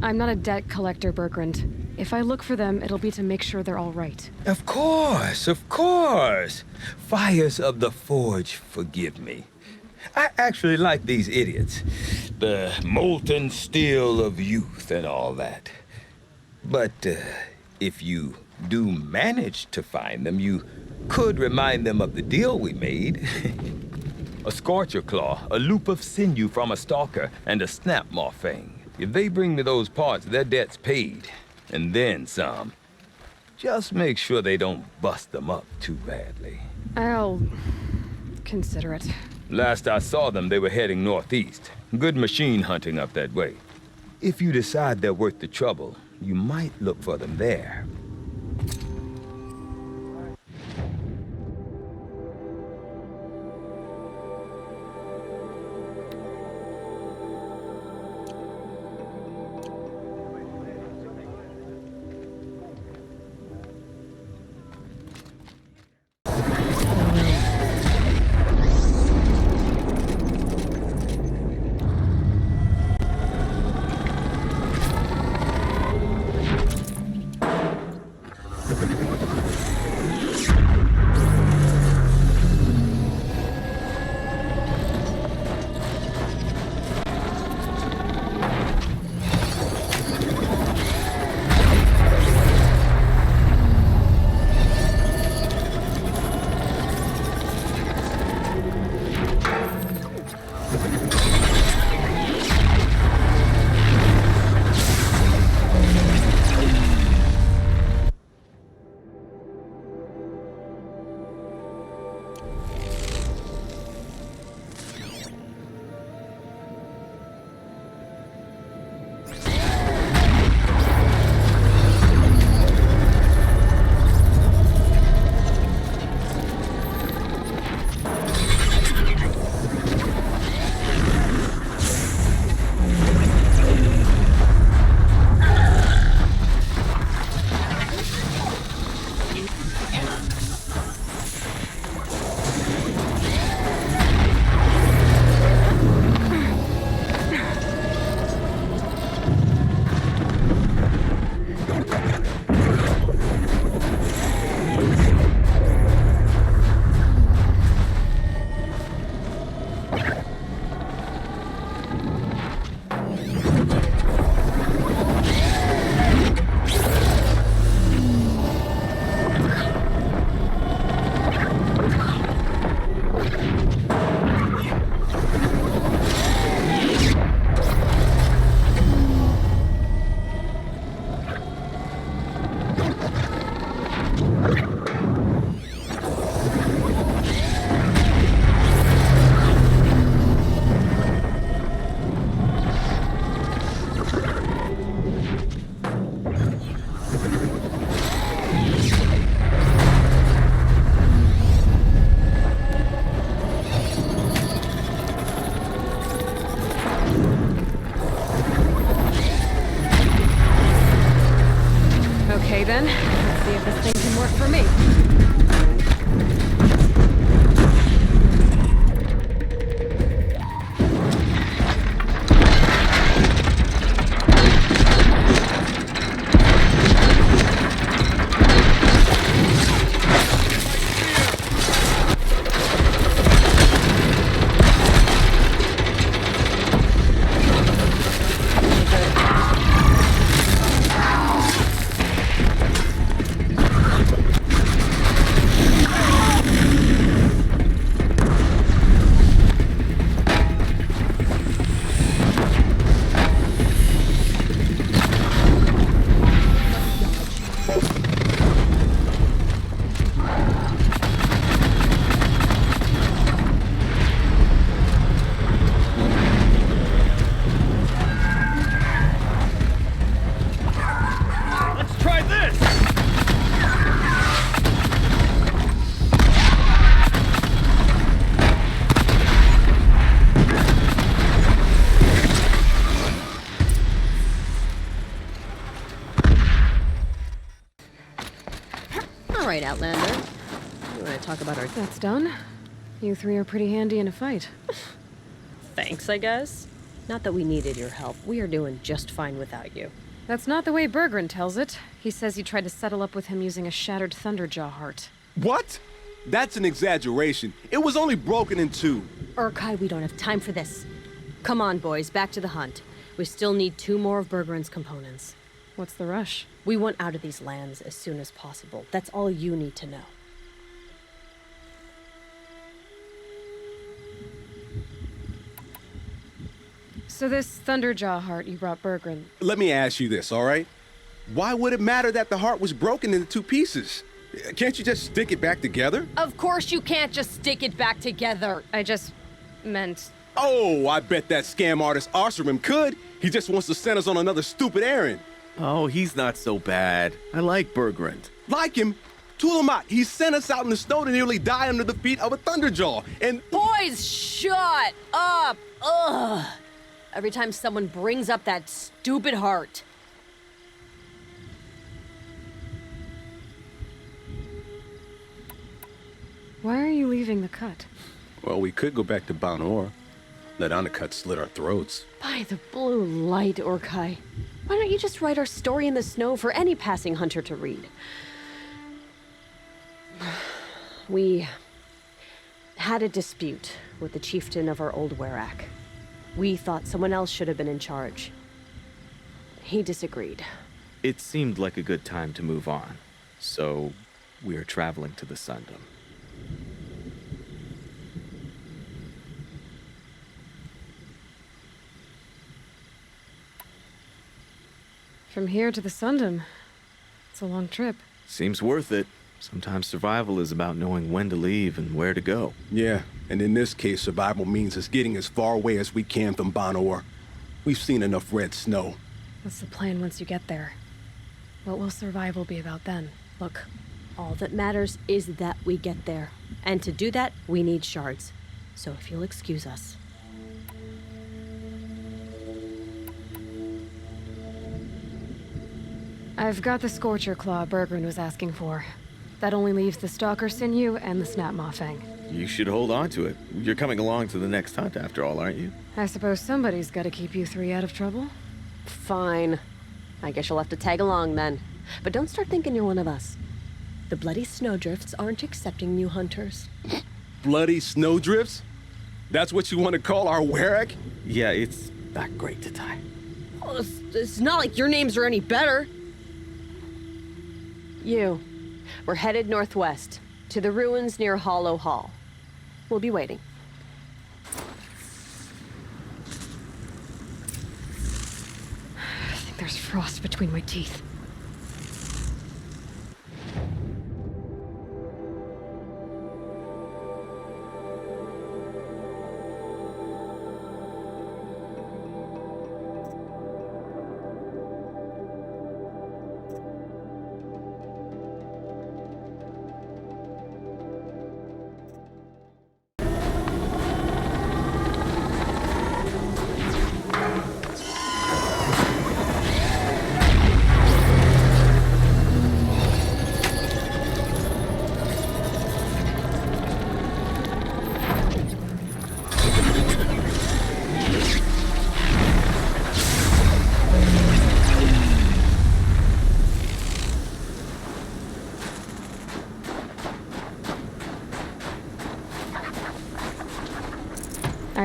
I'm not a debt collector, Bergrand. If I look for them, it'll be to make sure they're all right. Of course, of course. Fires of the Forge forgive me. I actually like these idiots. The molten steel of youth and all that. But if you do manage to find them, you could remind them of the deal we made. A scorcher claw, a loop of sinew from a stalker, and a snap maw fang. If they bring me those parts, their debt's paid. And then some. Just make sure they don't bust them up too badly. I'll consider it. Last I saw them, they were heading northeast. Good machine hunting up that way. If you decide they're worth the trouble, you might look for them there. then. Let's see if this thing can work for me. Right, Outlander. You want to talk about our... That's done. You three are pretty handy in a fight. Thanks, I guess. Not that we needed your help. We are doing just fine without you. That's not the way Berggren tells it. He says you tried to settle up with him using a shattered Thunderjaw heart. What? That's an exaggeration. It was only broken in two. Urkai, we don't have time for this. Come on, boys, back to the hunt. We still need 2 more of Berggren's components. What's the rush? We want out of these lands as soon as possible. That's all you need to know. So this Thunderjaw heart you brought Berggren... Let me ask you this, all right? Why would it matter that the heart was broken into 2 pieces? Can't you just stick it back together? Of course you can't just stick it back together. I just meant... Oh, I bet that scam artist Arsarim could. He just wants to send us on another stupid errand. Oh, he's not so bad. I like Berggren. Like him? Tulamat, he sent us out in the snow to nearly die under the feet of a Thunderjaw, and... Boys, shut up! Ugh! Every time someone brings up that stupid heart. Why are you leaving the cut? Well, we could go back to Banuk. Let Undercut slit our throats. By the blue light, Urkai. Why don't you just write our story in the snow for any passing hunter to read? We had a dispute with the chieftain of our old Werak. We thought someone else should have been in charge. He disagreed. It seemed like a good time to move on, so we are traveling to the Sundom. From here to the Sundom. It's a long trip. Seems worth it. Sometimes survival is about knowing when to leave and where to go. Yeah, and in this case, survival means us getting as far away as we can from Banuk. We've seen enough red snow. What's the plan once you get there? What will survival be about then? Look, all that matters is that we get there. And to do that, we need shards. So if you'll excuse us. I've got the Scorcher Claw Berggren was asking for. That only leaves the Stalker Sinew and the Snap Maw Fang. You should hold on to it. You're coming along to the next hunt after all, aren't you? I suppose somebody's got to keep you three out of trouble. Fine. I guess you'll have to tag along then. But don't start thinking you're one of us. The Bloody Snowdrifts aren't accepting new hunters. Bloody Snowdrifts? That's what you want to call our Werak? Yeah, it's not great to tie. Oh, it's not like your names are any better. We're headed northwest, to the ruins near Hollow Hall. We'll be waiting. I think there's frost between my teeth.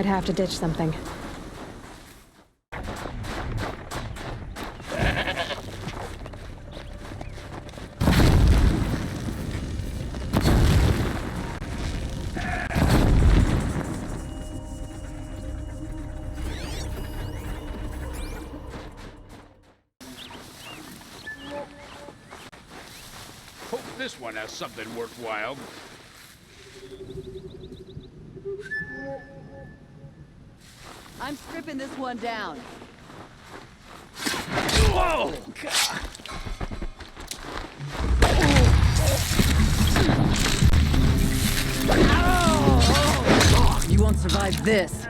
might have to ditch something. Hope this one has something worthwhile. I'm stripping this one down. Whoa! You won't survive this.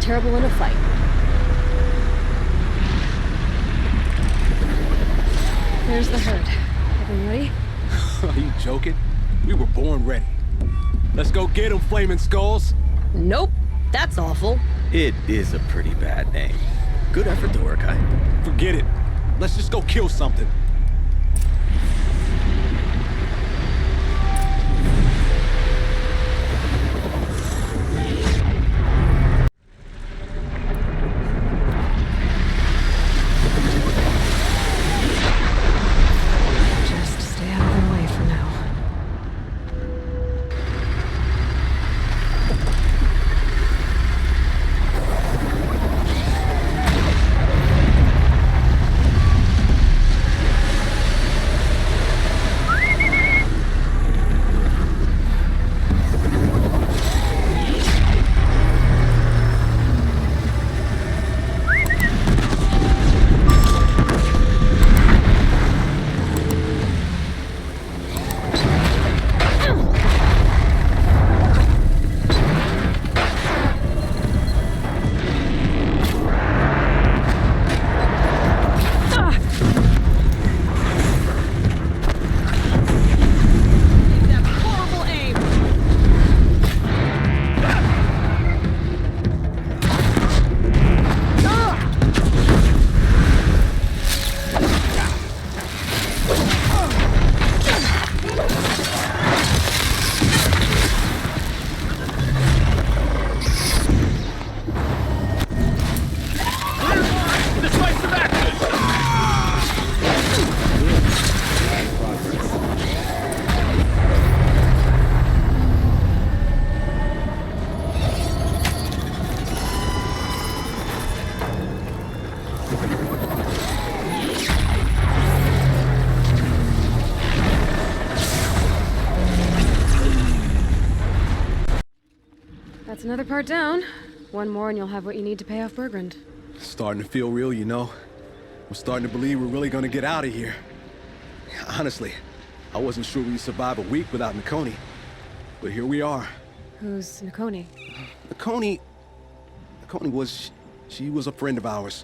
terrible in a fight. There's the herd. Everyone ready? Are you joking? We were born ready. Let's go get them, Flaming Skulls! Nope. That's awful. It is a pretty bad name. Good effort, Dorikai. Forget it. Let's just go kill something. Just stay out of their way for now. That's another part down. One more and you'll have what you need to pay off Bergrand. Starting to feel real, you know? I'm starting to believe we're really gonna get out of here. Honestly, I wasn't sure we'd survive a week without Nakoni. But here we are. Who's Nakoni? Nakoni was... she was a friend of ours.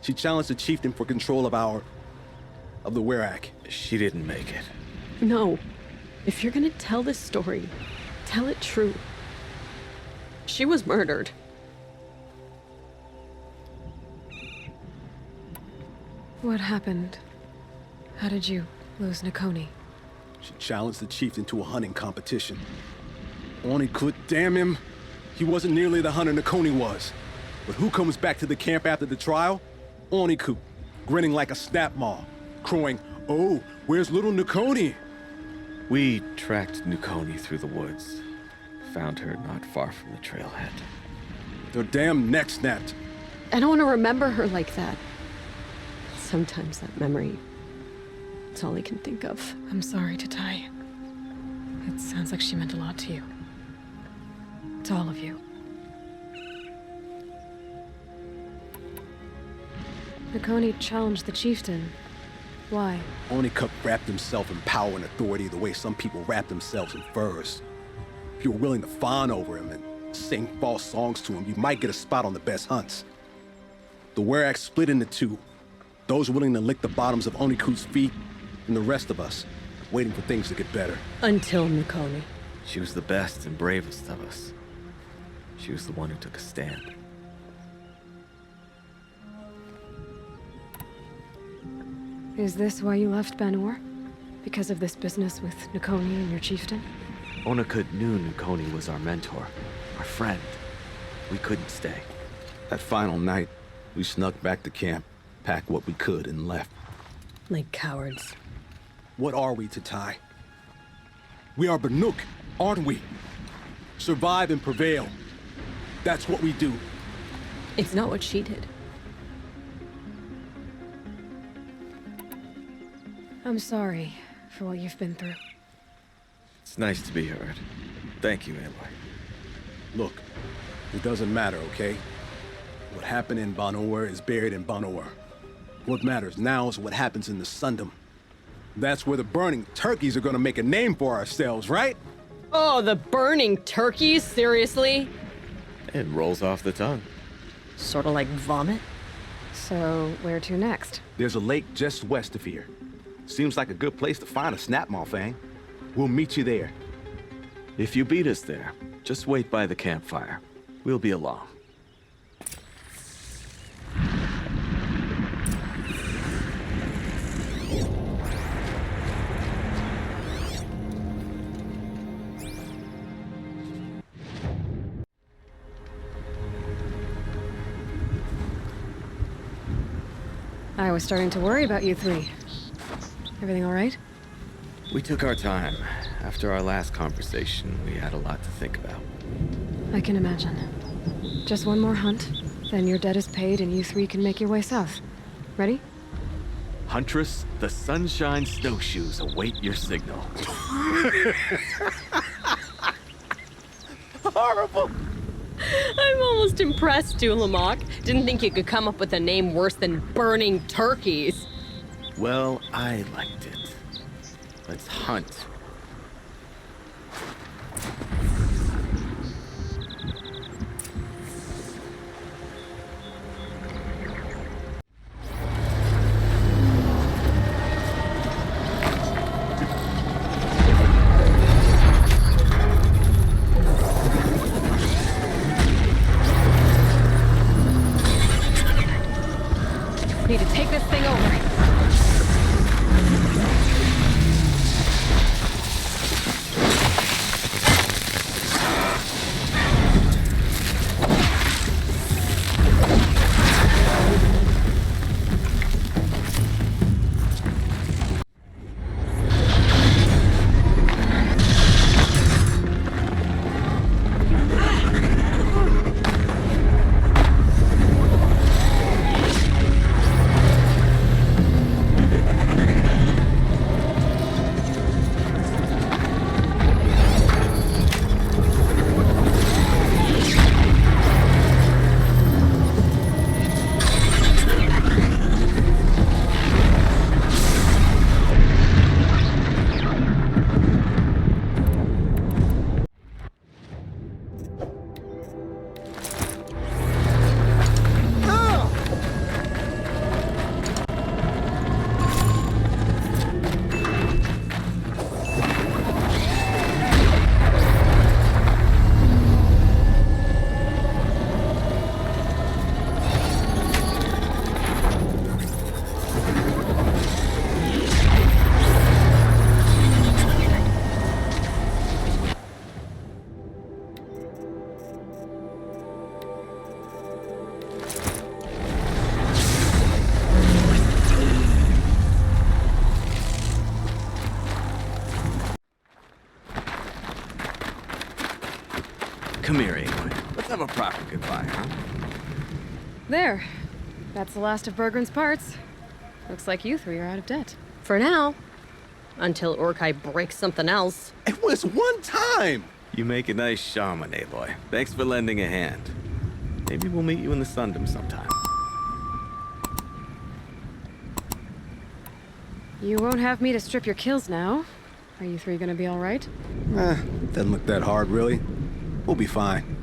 She challenged the chieftain for control of the Werak. She didn't make it. No. If you're gonna tell this story, tell it true. She was murdered. What happened? How did you lose Nakoni? She challenged the chieftain to a hunting competition. Onikut, damn him. He wasn't nearly the hunter Nakoni was. But who comes back to the camp after the trial? Onikut, grinning like a snap maw, crowing, "Oh, where's little Nakoni?" We tracked Nakoni through the woods. Found her not far from the trailhead. Their damn neck snapped. I don't want to remember her like that. Sometimes that memory, it's all I can think of. I'm sorry, Tatai. It sounds like she meant a lot to you. To all of you. Nakoni challenged the chieftain. Why? Onikut wrapped himself in power and authority the way some people wrap themselves in furs. If you were willing to fawn over him and sing false songs to him, you might get a spot on the best hunts. The Werak split into two. Those willing to lick the bottoms of Onikut's feet, and the rest of us, waiting for things to get better. Until Nakoni. She was the best and bravest of us. She was the one who took a stand. Is this why you left Banur? Because of this business with Nakoni and your chieftain? Onikut knew Nakoni was our mentor, our friend. We couldn't stay. That final night, we snuck back to camp, packed what we could, and left. Like cowards. What are we, Tatai? We are Banuk, aren't we? Survive and prevail. That's what we do. It's not what she did. I'm sorry for what you've been through. It's nice to be heard. Thank you, Aloy. Look, it doesn't matter, okay? What happened in Banur is buried in Banur. What matters now is what happens in the Sundom. That's where the burning turkeys are gonna make a name for ourselves, right? Oh, the burning turkeys? Seriously? It rolls off the tongue. Sort of like vomit? So, where to next? There's a lake just west of here. Seems like a good place to find a snapmaw fang. We'll meet you there. If you beat us there, just wait by the campfire. We'll be along. I was starting to worry about you three. Everything all right? We took our time. After our last conversation, we had a lot to think about. I can imagine. Just one more hunt, then your debt is paid and you three can make your way south. Ready? Huntress, the Sunshine Snowshoes await your signal. Horrible! I'm almost impressed, Dulamok. Didn't think you could come up with a name worse than burning turkeys. Well, I liked it. Let's hunt. Need to take this thing over. Come here, Aloy. Let's have a proper goodbye, huh? There. That's the last of Bergren's parts. Looks like you three are out of debt. For now. Until Urkai breaks something else. It was one time! You make a nice shaman, Aloy. Thanks for lending a hand. Maybe we'll meet you in the Sundom sometime. You won't have me to strip your kills now. Are you three gonna be all right? Doesn't look that hard, really. We'll be fine.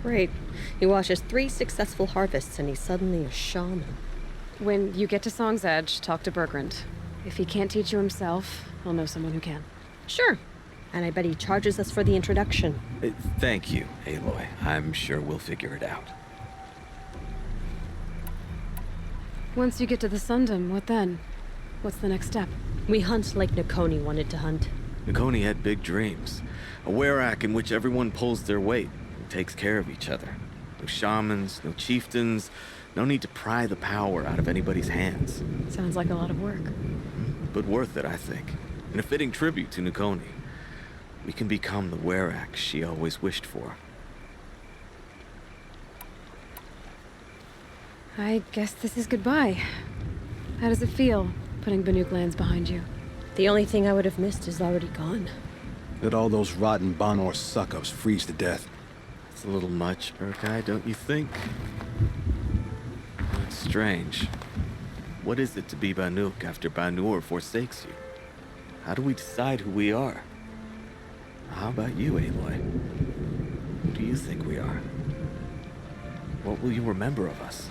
Great. He watches 3 successful harvests and he's suddenly a shaman. When you get to Song's Edge, talk to Bergrand. If he can't teach you himself, I'll know someone who can. Sure. And I bet he charges us for the introduction. Thank you, Aloy. I'm sure we'll figure it out. Once you get to the Sundom, what then? What's the next step? We hunt like Nakoni wanted to hunt. Nakoni had big dreams. A werak in which everyone pulls their weight and takes care of each other. No shamans, no chieftains, no need to pry the power out of anybody's hands. Sounds like a lot of work. But worth it, I think. And a fitting tribute to Nakoni. We can become the werak she always wished for. I guess this is goodbye. How does it feel, putting Banuk lands behind you? The only thing I would have missed is already gone. Let all those rotten Banor suck-ups freeze to death. It's a little much, Urkai, don't you think? It's strange. What is it to be Banuk after Banur forsakes you? How do we decide who we are? How about you, Aloy? Who do you think we are? What will you remember of us?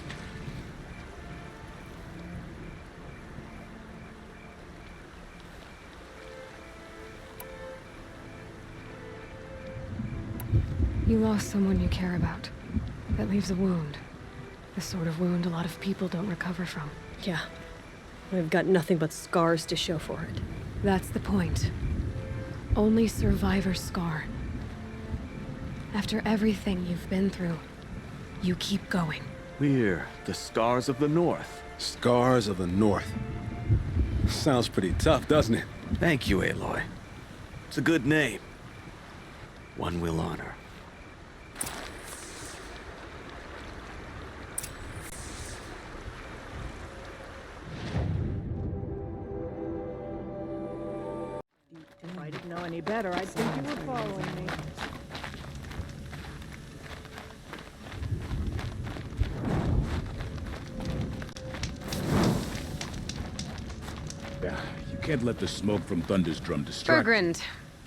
You lost someone you care about. That leaves a wound. The sort of wound a lot of people don't recover from. Yeah. I've got nothing but scars to show for it. That's the point. Only survivor's scar. After everything you've been through, you keep going. We're the Scars of the North. Scars of the North. Sounds pretty tough, doesn't it? Thank you, Aloy. It's a good name. One we'll honor. If I didn't know any better, I'd think you were following me. Yeah, you can't let the smoke from Thunder's drum distract. Bergrand,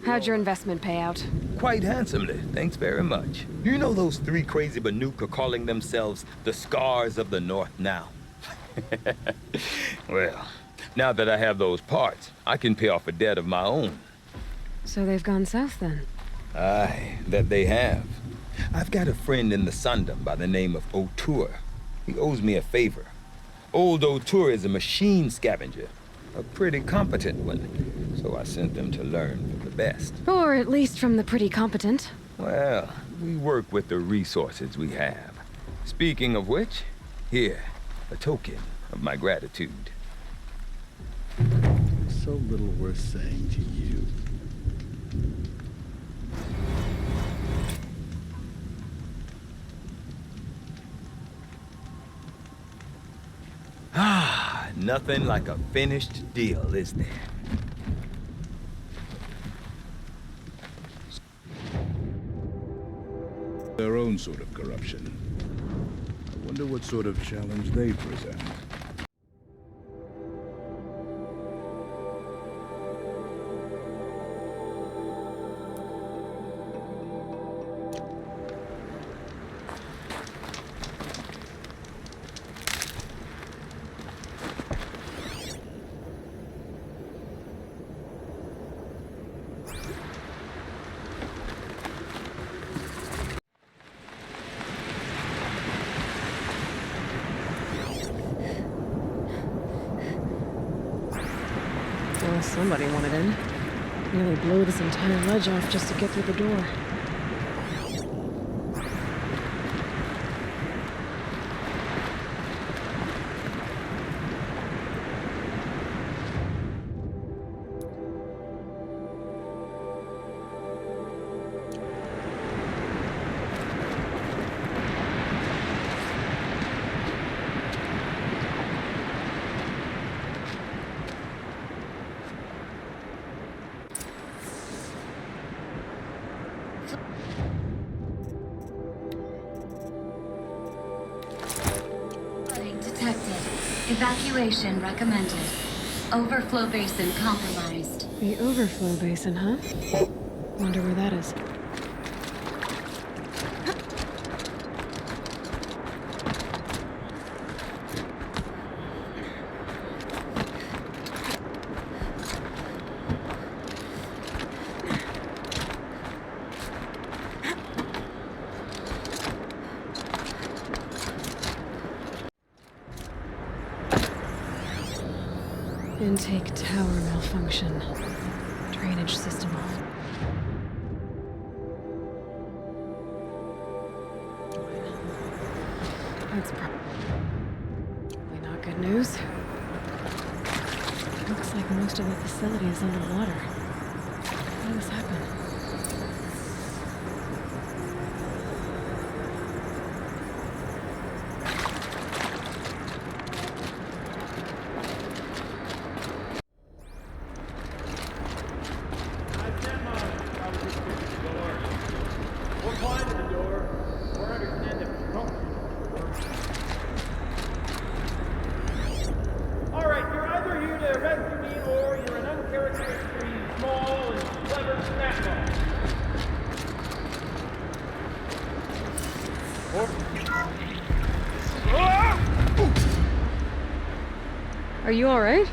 how'd your investment pay out? Quite handsomely, thanks very much. You know those three crazy Banuk are calling themselves the Scars of the North now? Well, now that I have those parts, I can pay off a debt of my own. So they've gone south then? Aye, that they have. I've got a friend in the Sundom by the name of O'Toole. He owes me a favor. Old O'Toole is a machine scavenger, a pretty competent one, so I sent them to learn from the best. Or at least from the pretty competent. Well, we work with the resources we have. Speaking of which, here, a token of my gratitude. So little worth saying to you. Ah, nothing like a finished deal, is there? Their own sort of corruption. I wonder what sort of challenge they present. Well, somebody wanted in. Nearly blew this entire ledge off just to get through the door. Detected. Evacuation recommended. Overflow basin compromised. The overflow basin, huh? Wonder where that is. Intake tower malfunction. Drainage system off. That's probably not good news. Looks like most of the facility is underwater. How did this happen? Alright, you're either here to rescue me or you're an uncharacteristically small and clever snapball. Are you alright?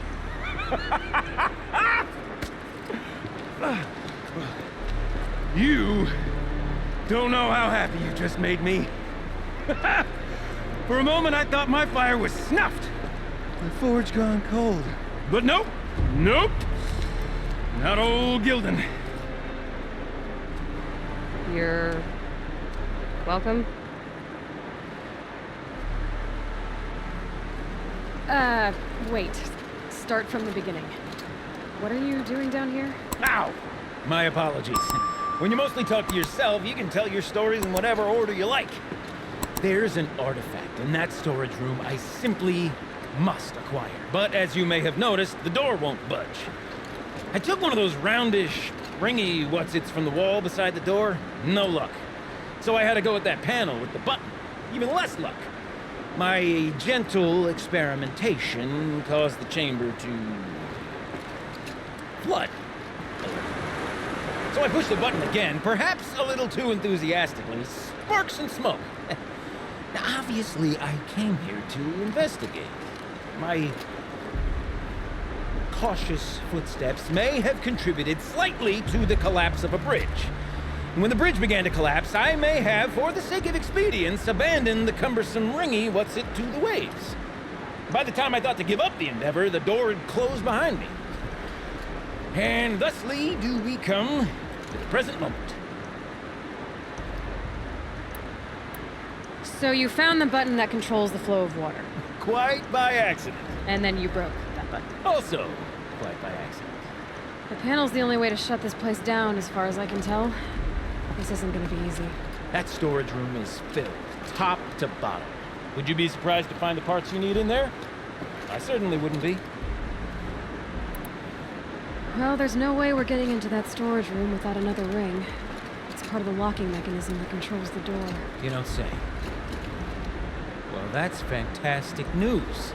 You don't know how happy you just made me. For a moment, I thought my fire was snuffed. My forge gone cold. But nope. Nope. Not old Gildan. You're welcome. Wait. Start from the beginning. What are you doing down here? Ow! My apologies. When you mostly talk to yourself, you can tell your stories in whatever order you like. There's an artifact in that storage room I simply must acquire. But as you may have noticed, the door won't budge. I took one of those roundish, ringy what's-its from the wall beside the door. No luck. So I had to go with that panel with the button. Even less luck. My gentle experimentation caused the chamber to flood. So I pushed the button again, perhaps a little too enthusiastically. Sparks and smoke. Now, obviously, I came here to investigate. My cautious footsteps may have contributed slightly to the collapse of a bridge. And when the bridge began to collapse, I may have, for the sake of expedience, abandoned the cumbersome ringy what's-it to the waves. By the time I thought to give up the endeavor, the door had closed behind me. And thusly do we come to the present moment. So you found the button that controls the flow of water. Quite by accident. And then you broke that button. Also, quite by accident. The panel's the only way to shut this place down, as far as I can tell. This isn't gonna be easy. That storage room is filled, top to bottom. Would you be surprised to find the parts you need in there? I certainly wouldn't be. Well, there's no way we're getting into that storage room without another ring. It's part of the locking mechanism that controls the door. You don't say. Well, that's fantastic news.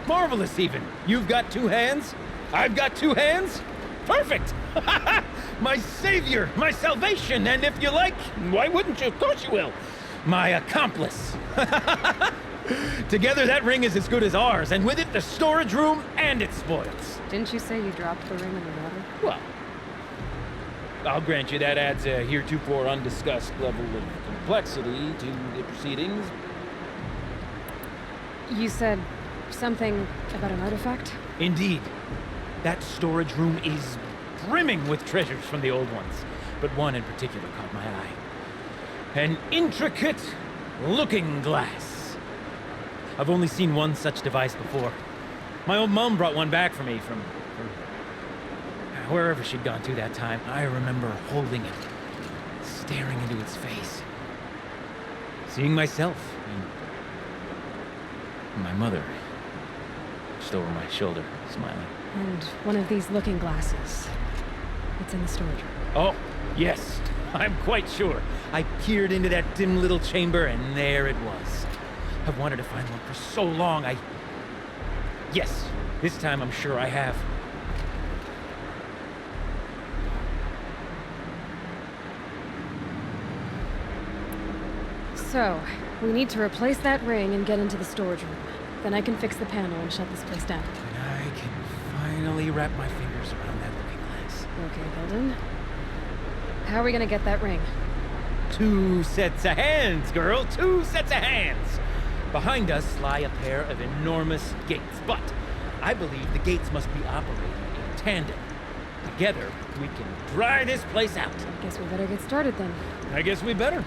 Marvelous, even. You've got two hands. I've got two hands. Perfect! My savior, my salvation, and if you like, why wouldn't you? Of course you will. My accomplice. Together, that ring is as good as ours, and with it, the storage room and its spoils. Didn't you say you dropped the ring in the water? Well, I'll grant you that adds a heretofore undiscussed level of complexity to the proceedings. You said something about an artifact? Indeed. That storage room is brimming with treasures from the old ones, but one in particular caught my eye. An intricate looking glass. I've only seen one such device before. My old mum brought one back for me from wherever she'd gone to that time. I remember holding it, staring into its face, seeing myself and my mother just over my shoulder, smiling. And one of these looking glasses. It's in the storage room. Oh, yes. I'm quite sure. I peered into that dim little chamber, and there it was. I've wanted to find one for so long, Yes, this time I'm sure I have. So, we need to replace that ring and get into the storage room. Then I can fix the panel and shut this place down. And I can finally wrap my fingers around that looking glass. Okay, Gildan. How are we gonna get that ring? 2 sets of hands, girl! 2 sets of hands! Behind us lie a pair of enormous gates, but I believe the gates must be operating in tandem. Together, we can dry this place out. Guess we better get started then. I guess we better.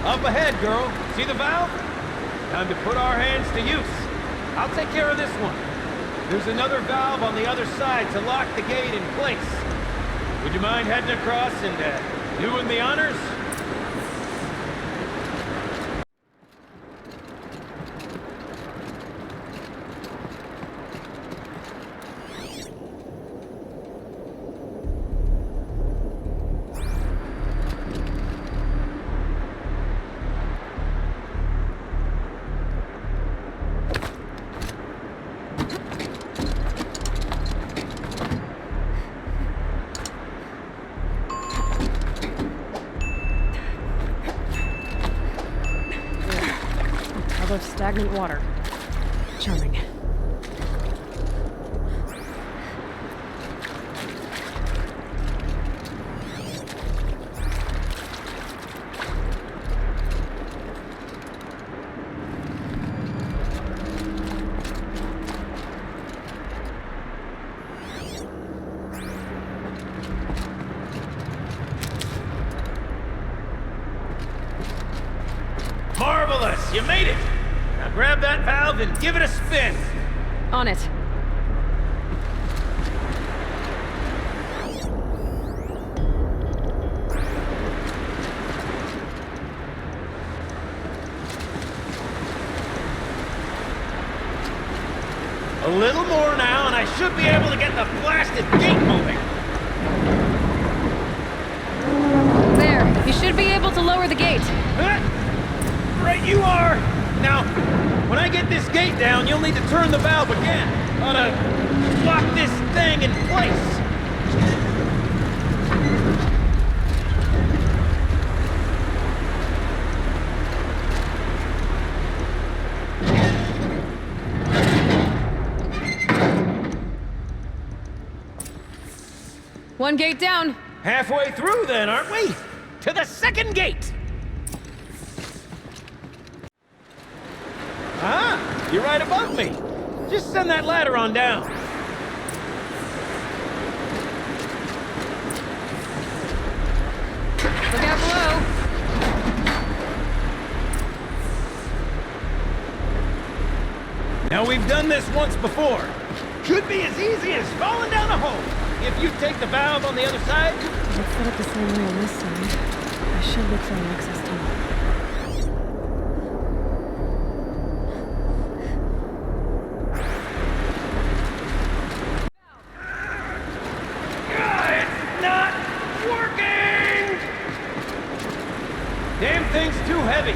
Up ahead, girl. See the valve? Time to put our hands to use. I'll take care of this one. There's another valve on the other side to lock the gate in place. Would you mind heading across and doing the honors? stagnant water. Charming. Marvelous! You made it! Now grab that valve and give it a spin! On it. A little more now, and I should be able to get the blasted gate moving! There, you should be able to lower the gate. Right you are! Now, when I get this gate down, you'll need to turn the valve again. Ought to lock this thing in place. One gate down. Halfway through then, aren't we? To the second gate! Ah, you're right above me. Just send that ladder on down. Look out below. Now we've done this once before. Could be as easy as falling down a hole. If you take the valve on the other side. Let's set up the same way on this side. I should look for an access tunnel. It's not working! Damn thing's too heavy.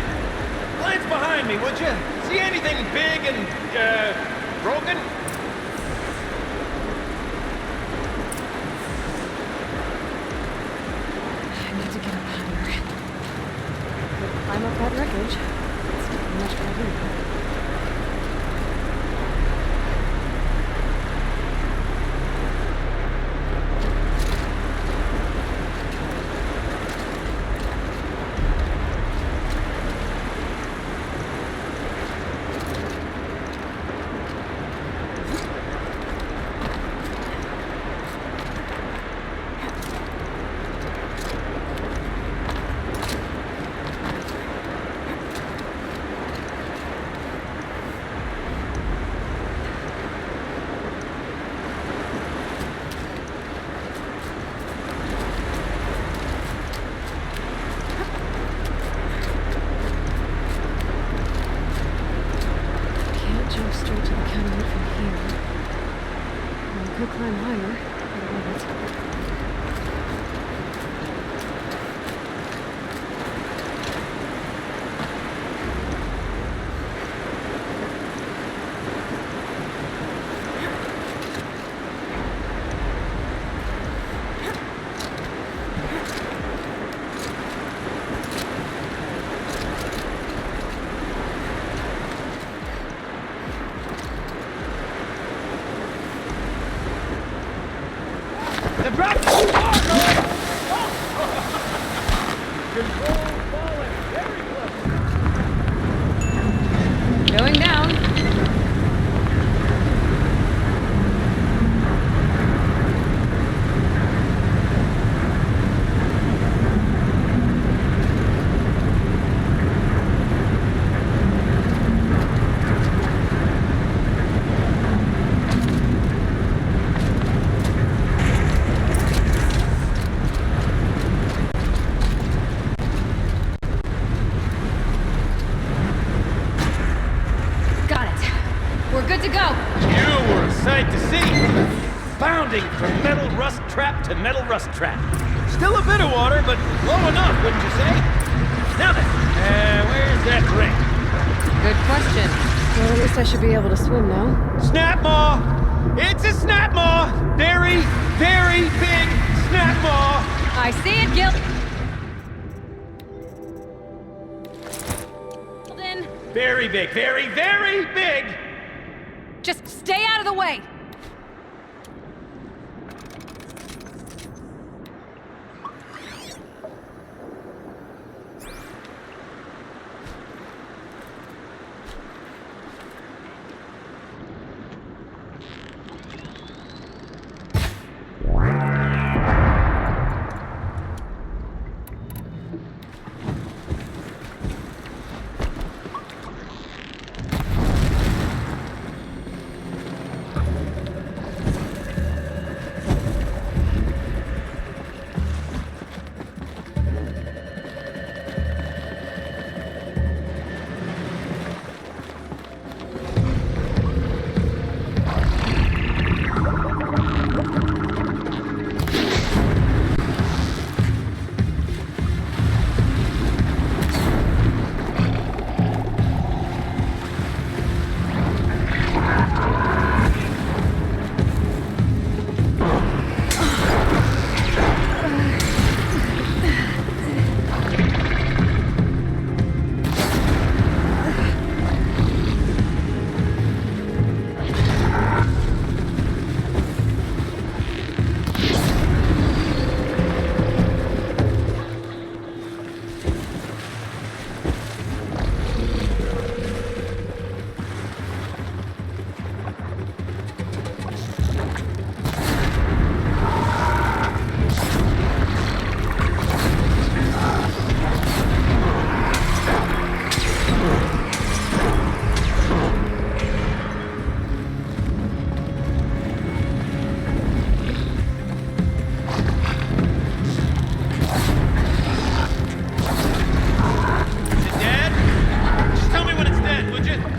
Glance behind me, would you? See anything big and, broken? Climb up that wreckage. That's pretty much what I do. Climb higher. The drop too far, Aloy! Control falling very close. Going down. From metal rust trap to metal rust trap. Still a bit of water, but low enough, wouldn't you say? Now then, where's that ring? Good question. Well, at least I should be able to swim now. Snap maw! It's a snap maw! Very, very big snap maw! I see it, Gil. Very big, very, very big! Just stay out of the way!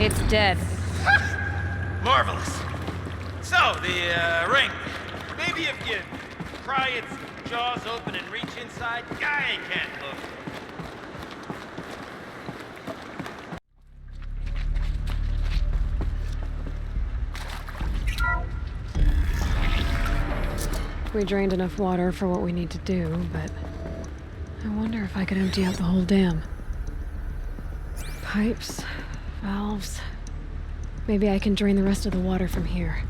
It's dead. Marvelous. So, the ring. Maybe if you pry its jaws open and reach inside, guy can't look. We drained enough water for what we need to do, but I wonder if I could empty out the whole dam. Pipes, valves. Maybe I can drain the rest of the water from here.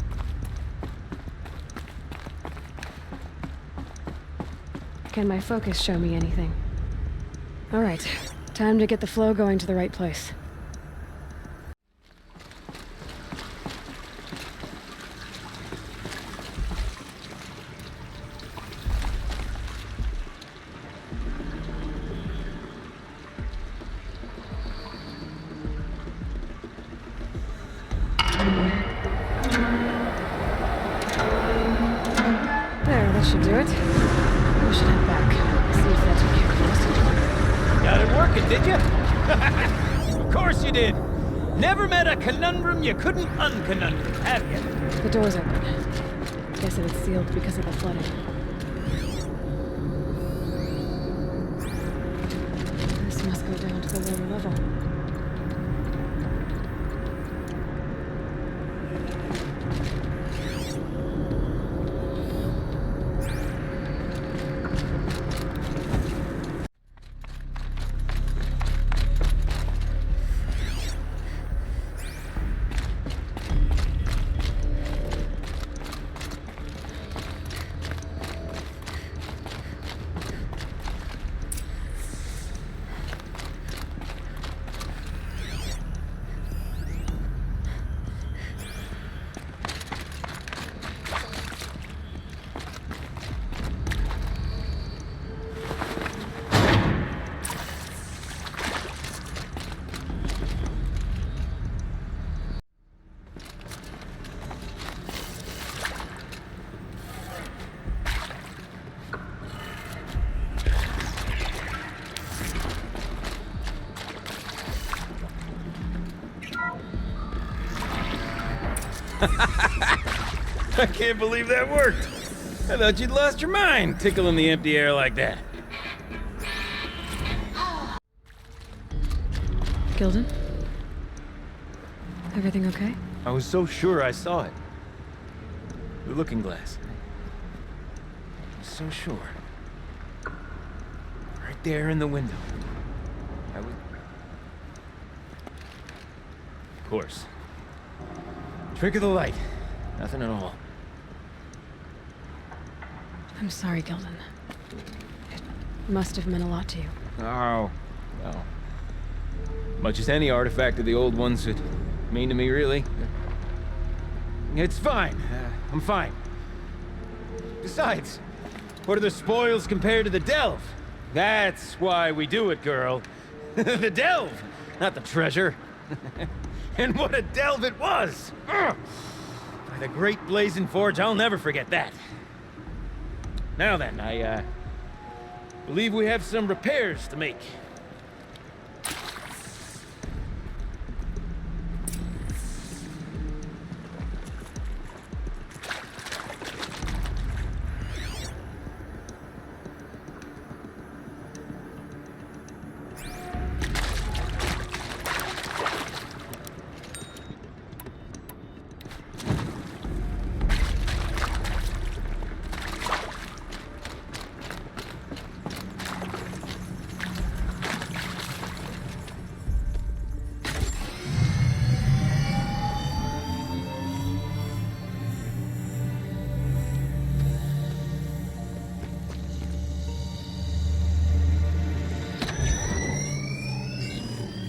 Can my focus show me anything? All right, time to get the flow going to the right place. There, that should do it. We should head back. See if that took care of the rest of the water. Got it working, did you? Of course you did. Never met a conundrum you couldn't unconundrum, have you? The door's open. Guess it was sealed because of the flooding. This must go down to the lower level. I can't believe that worked. I thought you'd lost your mind, tickling the empty air like that. Gilden? Everything okay? I was so sure I saw it. The looking glass. I was so sure. Right there in the window. course. Trick of the light. Nothing at all. I'm sorry, Gildan. It must have meant a lot to you. Oh, well. Much as any artifact of the old ones would mean to me, really. It's fine. I'm fine. Besides, what are the spoils compared to the delve? That's why we do it, girl. The delve, not the treasure. And what a delve it was! Ugh. By the Great Blazing Forge, I'll never forget that. Now then, I believe we have some repairs to make.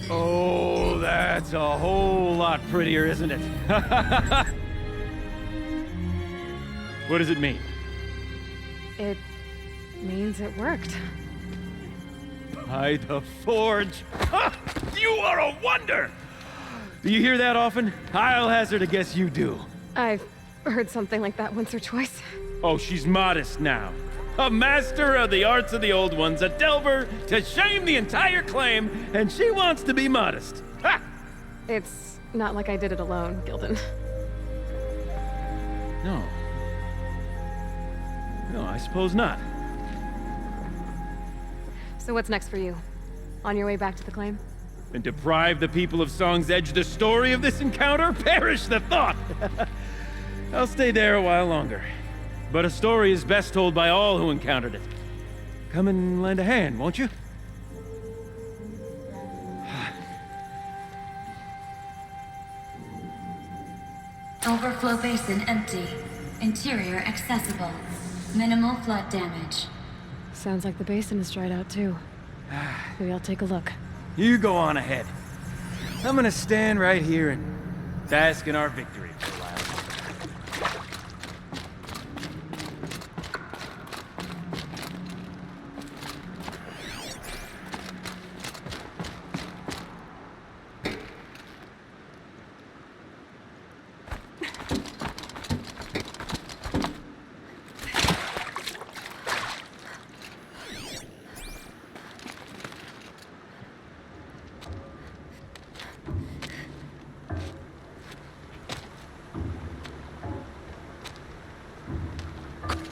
Oh, that's a whole lot prettier, isn't it? What does it mean? It means it worked. By the Forge! Ha! You are a wonder! Do you hear that often? I'll hazard a guess you do. I've heard something like that once or twice. Oh, she's modest now. A master of the arts of the old ones, a delver to shame the entire claim, and she wants to be modest. Ha! It's not like I did it alone, Gildan. No. No, I suppose not. So what's next for you? On your way back to the claim? And deprive the people of Song's Edge the story of this encounter? Perish the thought! I'll stay there a while longer. But a story is best told by all who encountered it. Come and lend a hand, won't you? Overflow basin empty. Interior accessible. Minimal flood damage. Sounds like the basin is dried out too. Maybe I'll take a look. You go on ahead. I'm gonna stand right here and bask in our victory for a while.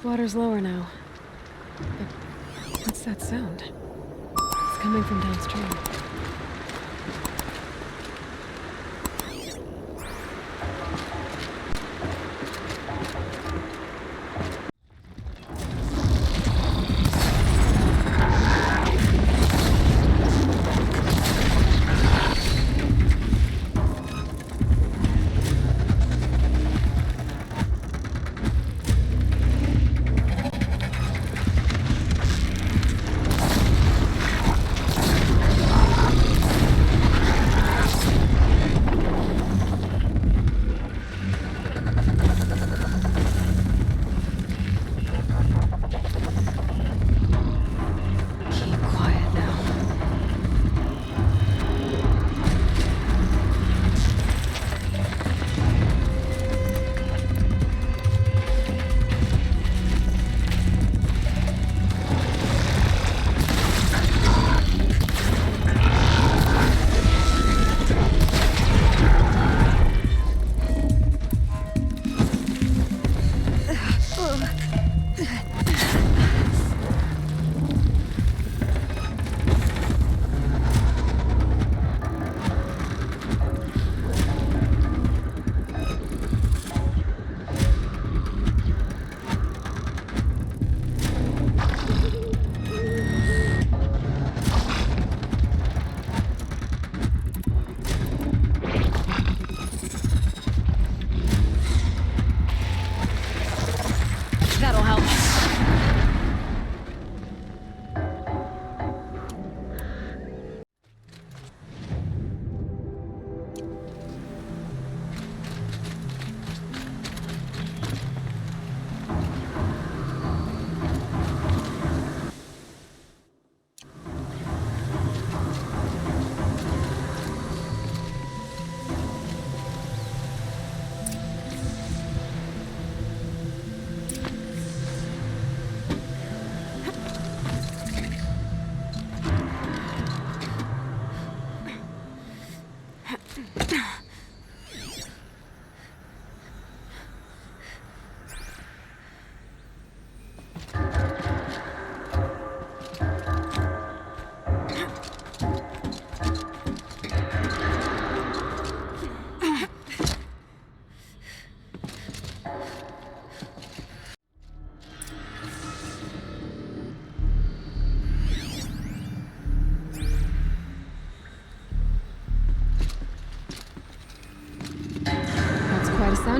Water's lower now. But what's that sound? It's coming from downstream.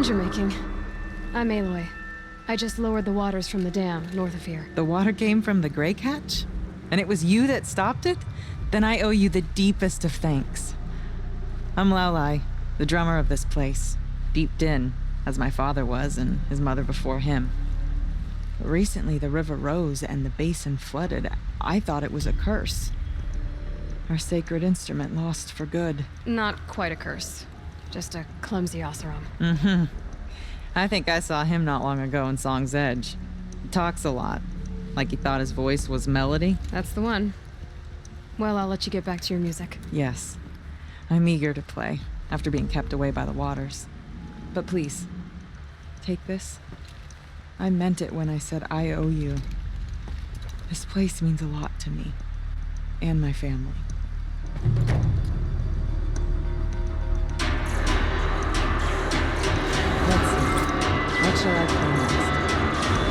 sound you're making. I'm Aloy. I just lowered the waters from the dam north of here. The water came from the Grey Catch? And it was you that stopped it? Then I owe you the deepest of thanks. I'm Aloy, the drummer of this place. Deep in, as my father was and his mother before him. But recently the river rose and the basin flooded. I thought it was a curse. Our sacred instrument lost for good. Not quite a curse. Just a clumsy Oseram. Mm-hmm. I think I saw him not long ago in Song's Edge. He talks a lot. Like he thought his voice was melody. That's the one. Well, I'll let you get back to your music. Yes. I'm eager to play, after being kept away by the waters. But please, take this. I meant it when I said I owe you. This place means a lot to me. And my family. Let's see. What shall I play next?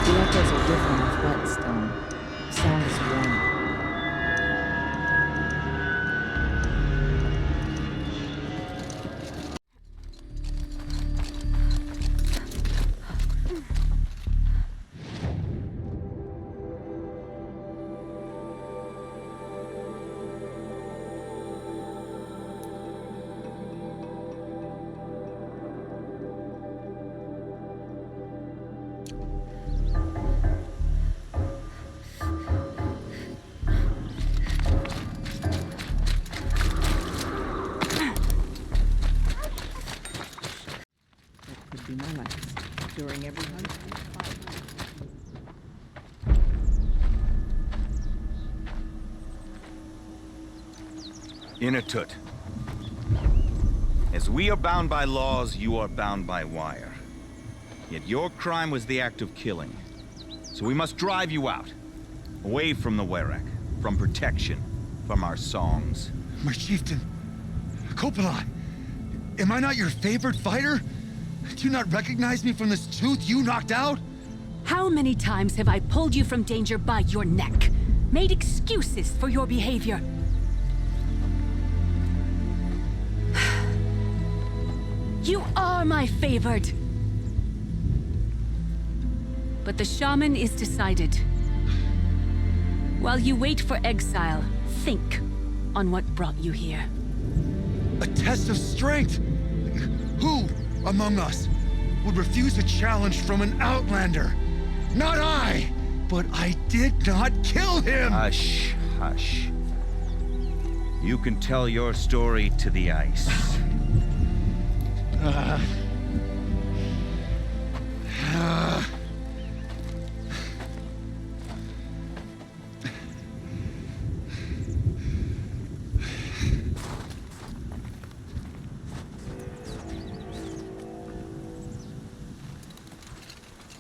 The echoes are different with wet stone. The song is warmer. Be my last. During every hunt. Inatut. As we are bound by laws, you are bound by wire. Yet your crime was the act of killing. So we must drive you out. Away from the Werak. From protection. From our songs. My chieftain. Copeland. Am I not your favorite fighter? Do you not recognize me from this tooth you knocked out? How many times have I pulled you from danger by your neck? Made excuses for your behavior? You are my favored. But the shaman is decided. While you wait for exile, think on what brought you here. A test of strength? Who among us would refuse a challenge from an outlander? Not I! But I did not kill him! Hush, hush. You can tell your story to the ice.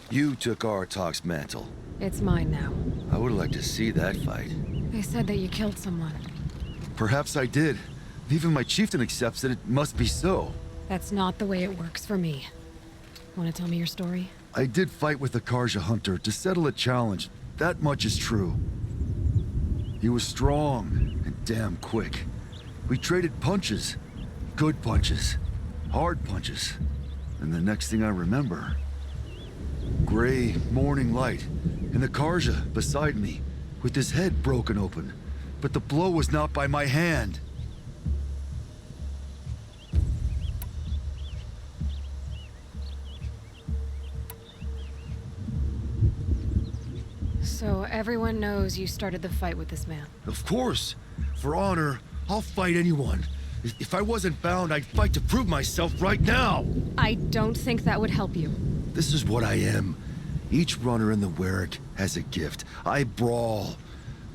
You took Artok's mantle. It's mine now. I would like to see that fight. They said that you killed someone. Perhaps I did. If even my chieftain accepts that it must be so. That's not the way it works for me. Want to tell me your story? I did fight with the Karja hunter to settle a challenge. That much is true. He was strong and damn quick. We traded punches. Good punches. Hard punches. And the next thing I remember... gray morning light, and the Karja beside me, with his head broken open. But the blow was not by my hand. So everyone knows you started the fight with this man? Of course. For honor, I'll fight anyone. If I wasn't bound, I'd fight to prove myself right now. I don't think that would help you. This is what I am. Each runner in the Werak has a gift. I brawl.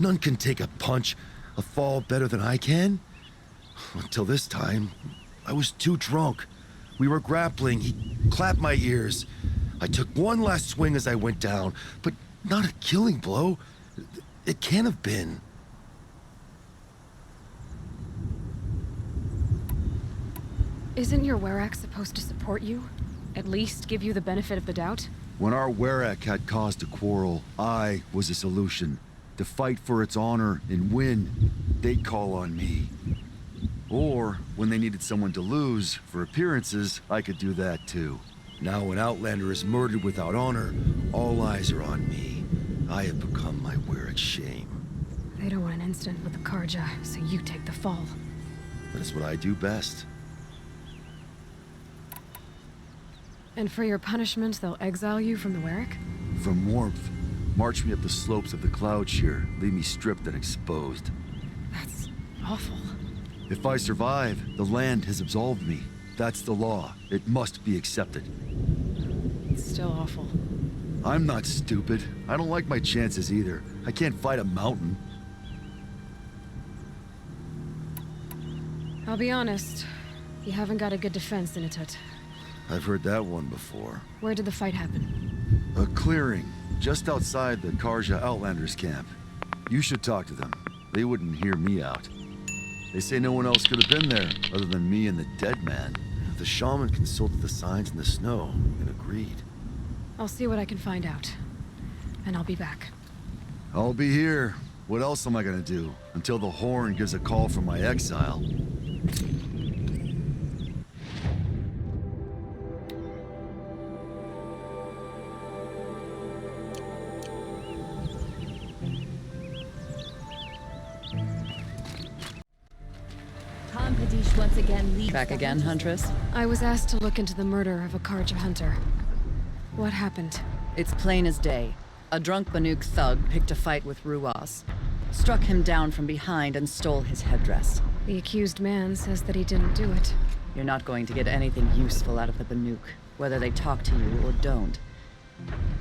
None can take a punch, a fall better than I can. Until this time, I was too drunk. We were grappling. He clapped my ears. I took one last swing as I went down, but not a killing blow. It can't have been. Isn't your Werak supposed to support you? At least give you the benefit of the doubt? When our Werak had cause to quarrel, I was a solution. To fight for its honor and win, they'd call on me. Or, when they needed someone to lose, for appearances, I could do that too. Now an outlander is murdered without honor, all eyes are on me. I have become my Werak's shame. They don't want an incident with the Karja, so you take the fall. But it's what I do best. And for your punishment, they'll exile you from the Werak? From warmth, march me up the slopes of the cloud shear, leave me stripped and exposed. That's awful. If I survive, the land has absolved me. That's the law. It must be accepted. It's still awful. I'm not stupid. I don't like my chances either. I can't fight a mountain. I'll be honest. You haven't got a good defense in Itut. I've heard that one before. Where did the fight happen? A clearing, just outside the Karja Outlanders camp. You should talk to them. They wouldn't hear me out. They say no one else could have been there, other than me and the dead man. The shaman consulted the signs in the snow and agreed. I'll see what I can find out. And I'll be back. I'll be here. What else am I gonna do? Until the horn gives a call from my exile. Once again leads back again, Huntress? I was asked to look into the murder of a Karja hunter. What happened? It's plain as day. A drunk Banuk thug picked a fight with Ruas, struck him down from behind and stole his headdress. The accused man says that he didn't do it. You're not going to get anything useful out of the Banuk, whether they talk to you or don't.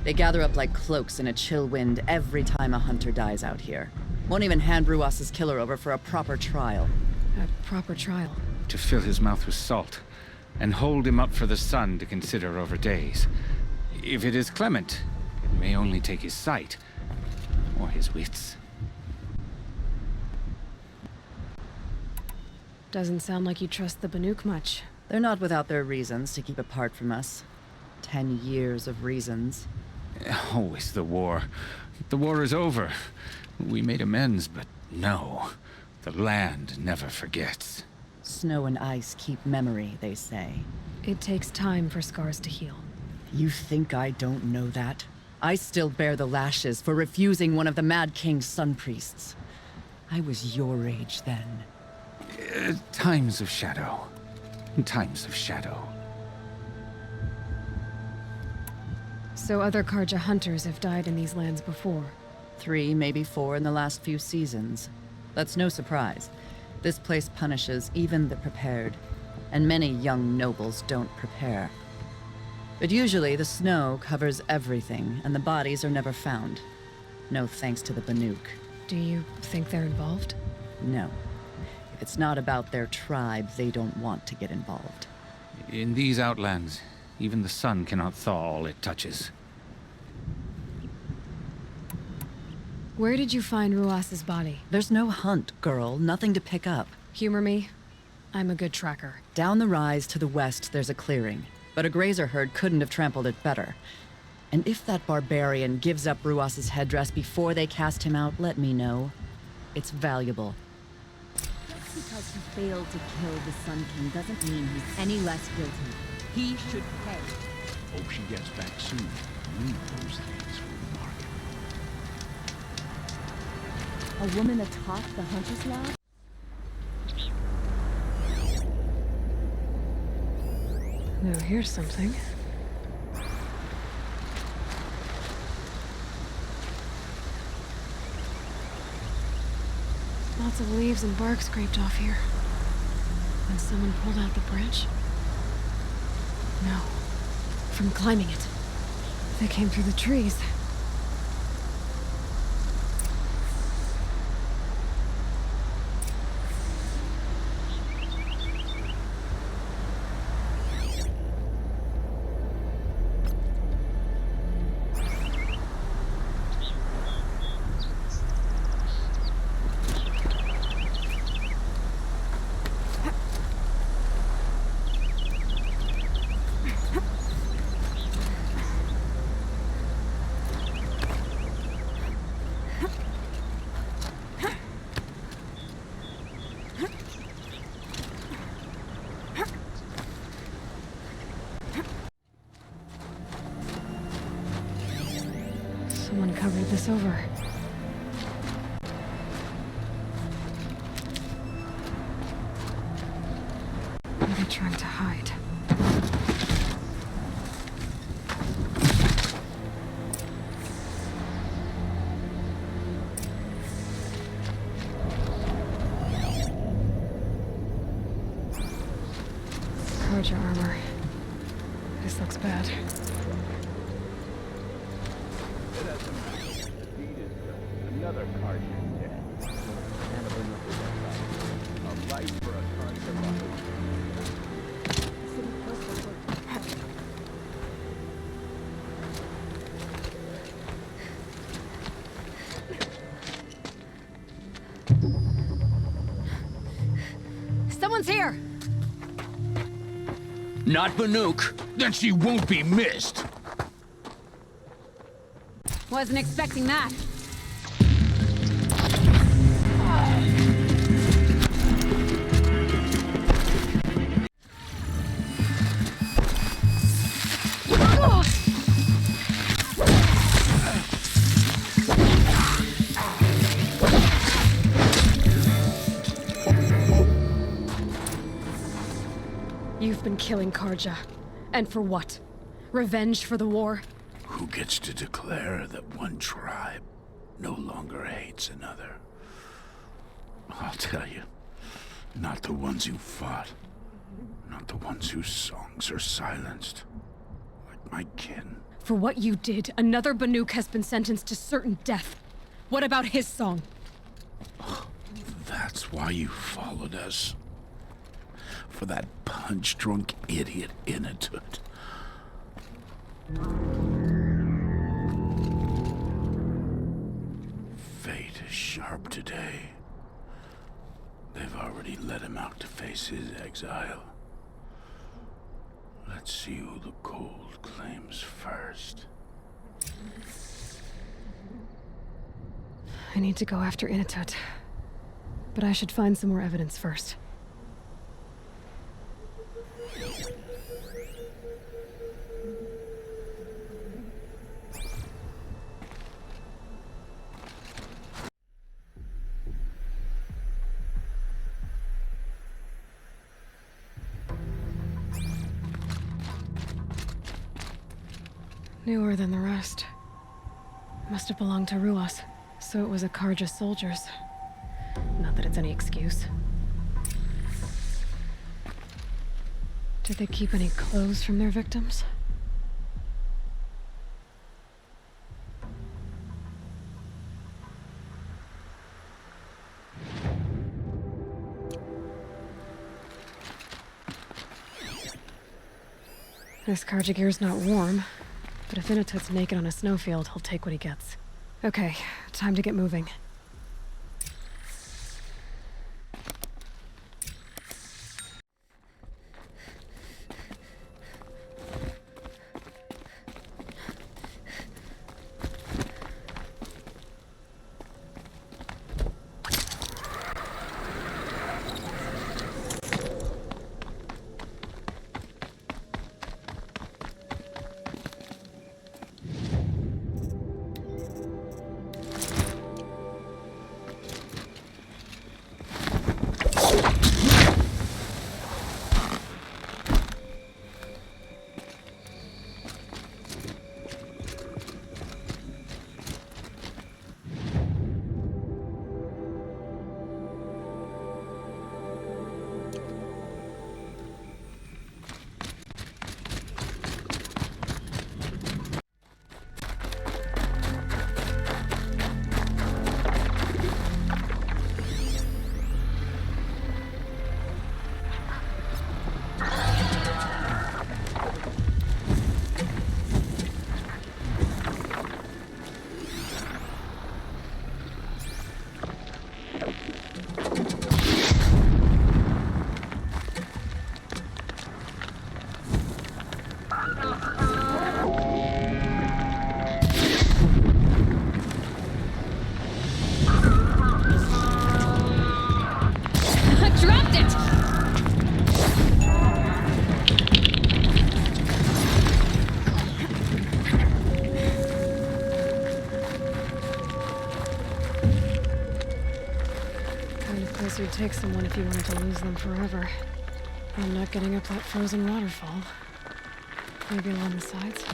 They gather up like cloaks in a chill wind every time a hunter dies out here. Won't even hand Ruas's killer over for a proper trial. A proper trial? To fill his mouth with salt, and hold him up for the sun to consider over days. If it is clement, it may only take his sight, or his wits. Doesn't sound like you trust the Banuk much. They're not without their reasons to keep apart from us. 10 years of reasons. Always the war. The war is over. We made amends, but no. The land never forgets. Snow and ice keep memory, they say. It takes time for scars to heal. You think I don't know that? I still bear the lashes for refusing one of the Mad King's sun priests. I was your age then. Times of shadow. Times of shadow. So other Karja hunters have died in these lands before? 3, maybe 4 in the last few seasons. That's no surprise. This place punishes even the prepared, and many young nobles don't prepare. But usually the snow covers everything, and the bodies are never found. No thanks to the Banuk. Do you think they're involved? No. If it's not about their tribe, they don't want to get involved. In these outlands, even the sun cannot thaw all it touches. Where did you find Ruas's body? There's no hunt, girl. Nothing to pick up. Humor me. I'm a good tracker. Down the rise to the west, there's a clearing. But a grazer herd couldn't have trampled it better. And if that barbarian gives up Ruas's headdress before they cast him out, let me know. It's valuable. Just because he failed to kill the Sun King doesn't mean he's any less guilty. He should pay. Hope she gets back soon. Leave those things for the market. A woman atop the Hunter's Lodge? Now here's something. Lots of leaves and bark scraped off here. When someone pulled out the branch? No. From climbing it. They came through the trees. Someone covered this over. What are they trying to hide? Carja armor. This looks bad. Another card is dead. And a light for a concept. Someone's here! Not Banuk. Then she won't be missed. Wasn't expecting that. You've been killing Carja. And for what? Revenge for the war? Who gets to declare that one tribe no longer hates another? I'll tell you, not the ones who fought. Not the ones whose songs are silenced. Like my kin. For what you did, another Banuk has been sentenced to certain death. What about his song? That's why you followed us. For that punch-drunk idiot Inatut. Fate is sharp today. They've already let him out to face his exile. Let's see who the cold claims first. I need to go after Inatut. But I should find some more evidence first. Newer than the rest. Must have belonged to Ruas, so it was a Carja soldiers. Not that it's any excuse. Did they keep any clothes from their victims? This Carja gear's not warm, but if Inatut's naked on a snowfield, he'll take what he gets. Okay, time to get moving. guess you'd take someone if you wanted to lose them forever. I'm not getting up that frozen waterfall. Maybe along the sides?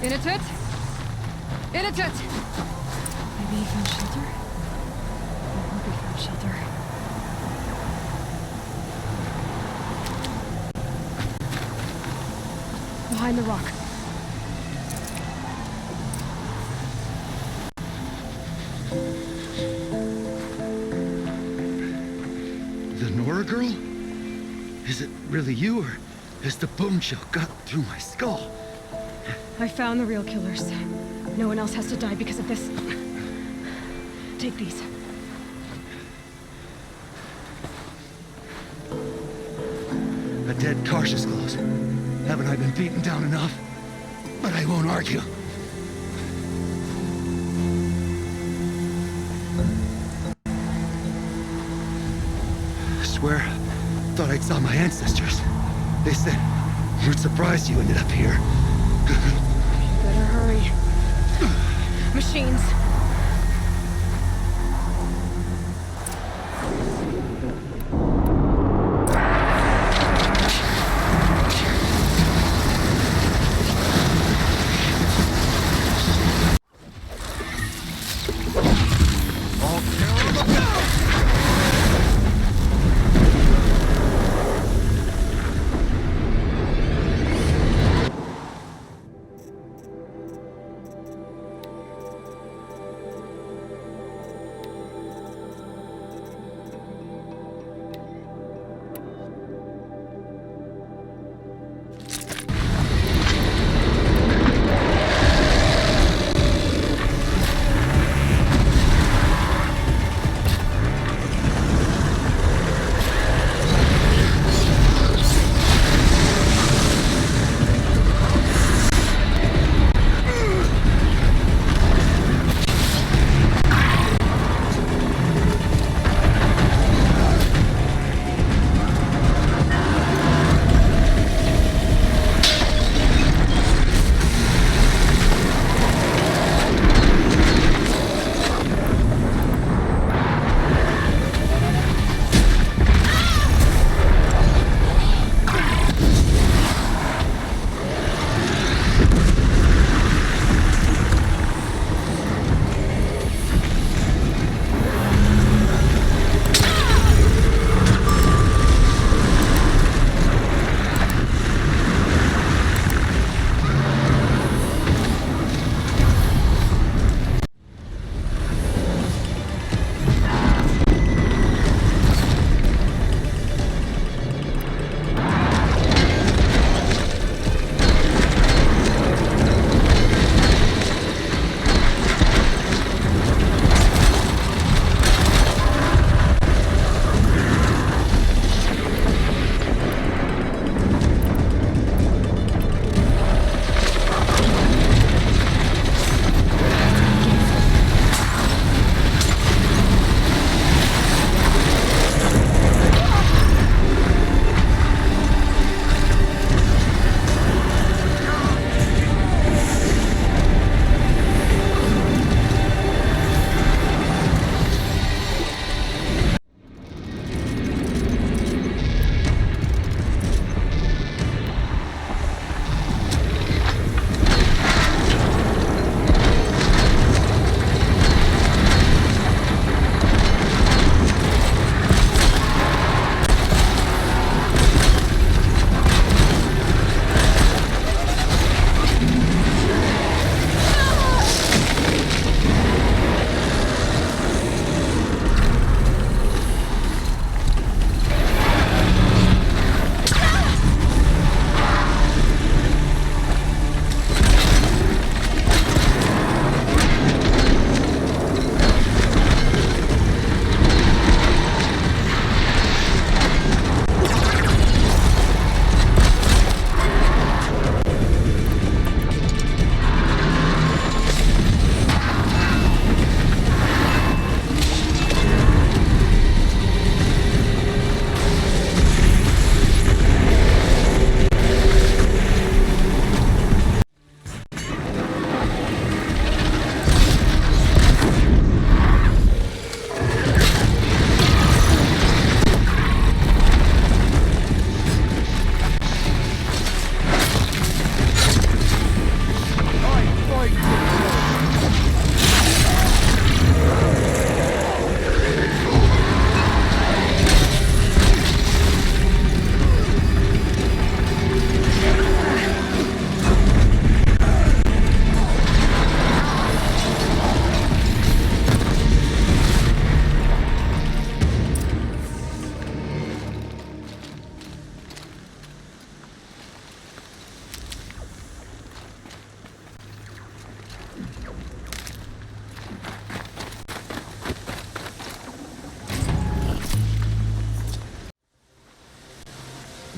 Inatut? Inatut! Maybe he found shelter? I hope he found shelter. Behind the rock. The Nora girl? Is it really you, or has the bone chill got through my skull? I found the real killers. No one else has to die because of this. Take these. A dead Karsh's close. Haven't I been beaten down enough? But I won't argue. I swear, thought I saw my ancestors. They said, we're surprised you ended up here. Better hurry. Machines.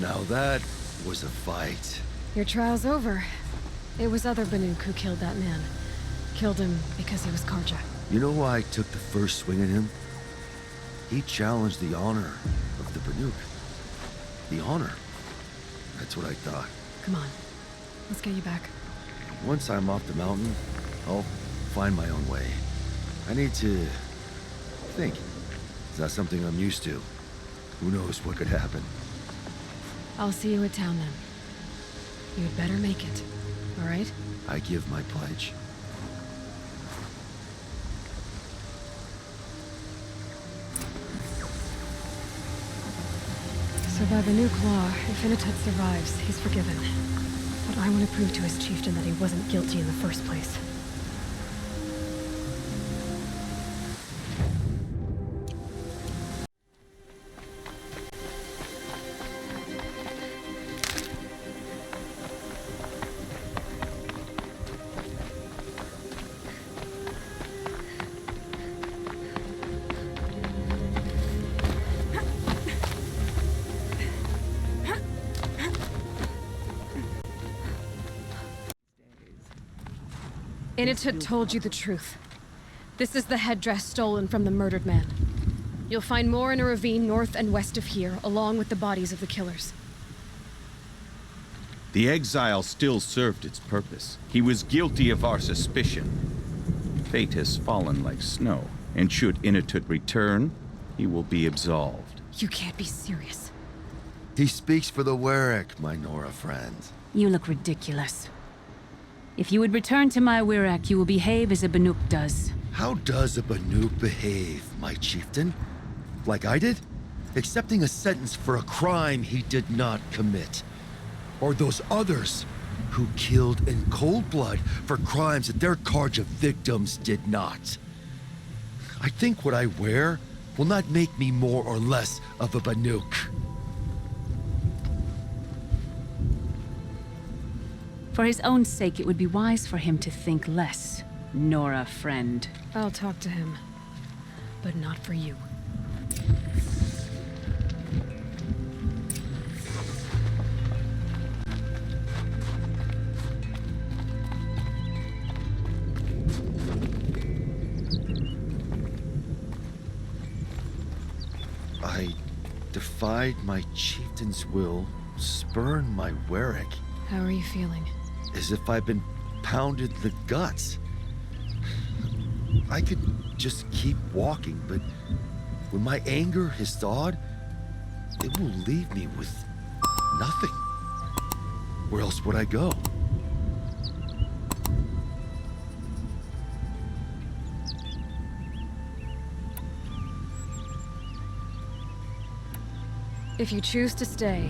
Now that was a fight. Your trial's over. It was other Banuk who killed that man. Killed him because he was Karja. You know why I took the first swing at him? He challenged the honor of the Banuk. The honor. That's what I thought. Come on. Let's get you back. Once I'm off the mountain, I'll find my own way. I need to think. It's not something I'm used to. Who knows what could happen? I'll see you at town then. You'd better make it, all right? I give my pledge. So by Banuk law, if Initet survives, he's forgiven. But I want to prove to his chieftain that he wasn't guilty in the first place. Initet told you the truth. This is the headdress stolen from the murdered man. You'll find more in a ravine north and west of here, along with the bodies of the killers. The exile still served its purpose. He was guilty of our suspicion. Fate has fallen like snow, and should Initet return, he will be absolved. You can't be serious. He speaks for the Werak, my Nora friend. You look ridiculous. If you would return to my Werak, you will behave as a Banuk does. How does a Banuk behave, my chieftain? Like I did? Accepting a sentence for a crime he did not commit. Or those others who killed in cold blood for crimes that their Karja victims did not. I think what I wear will not make me more or less of a Banuk. For his own sake, it would be wise for him to think less. Nora, friend. I'll talk to him. But not for you. I defied my chieftain's will, spurned my Werak. How are you feeling? As if I've been pounded in the guts. I could just keep walking, but when my anger has thawed, it will leave me with nothing. Where else would I go? If you choose to stay,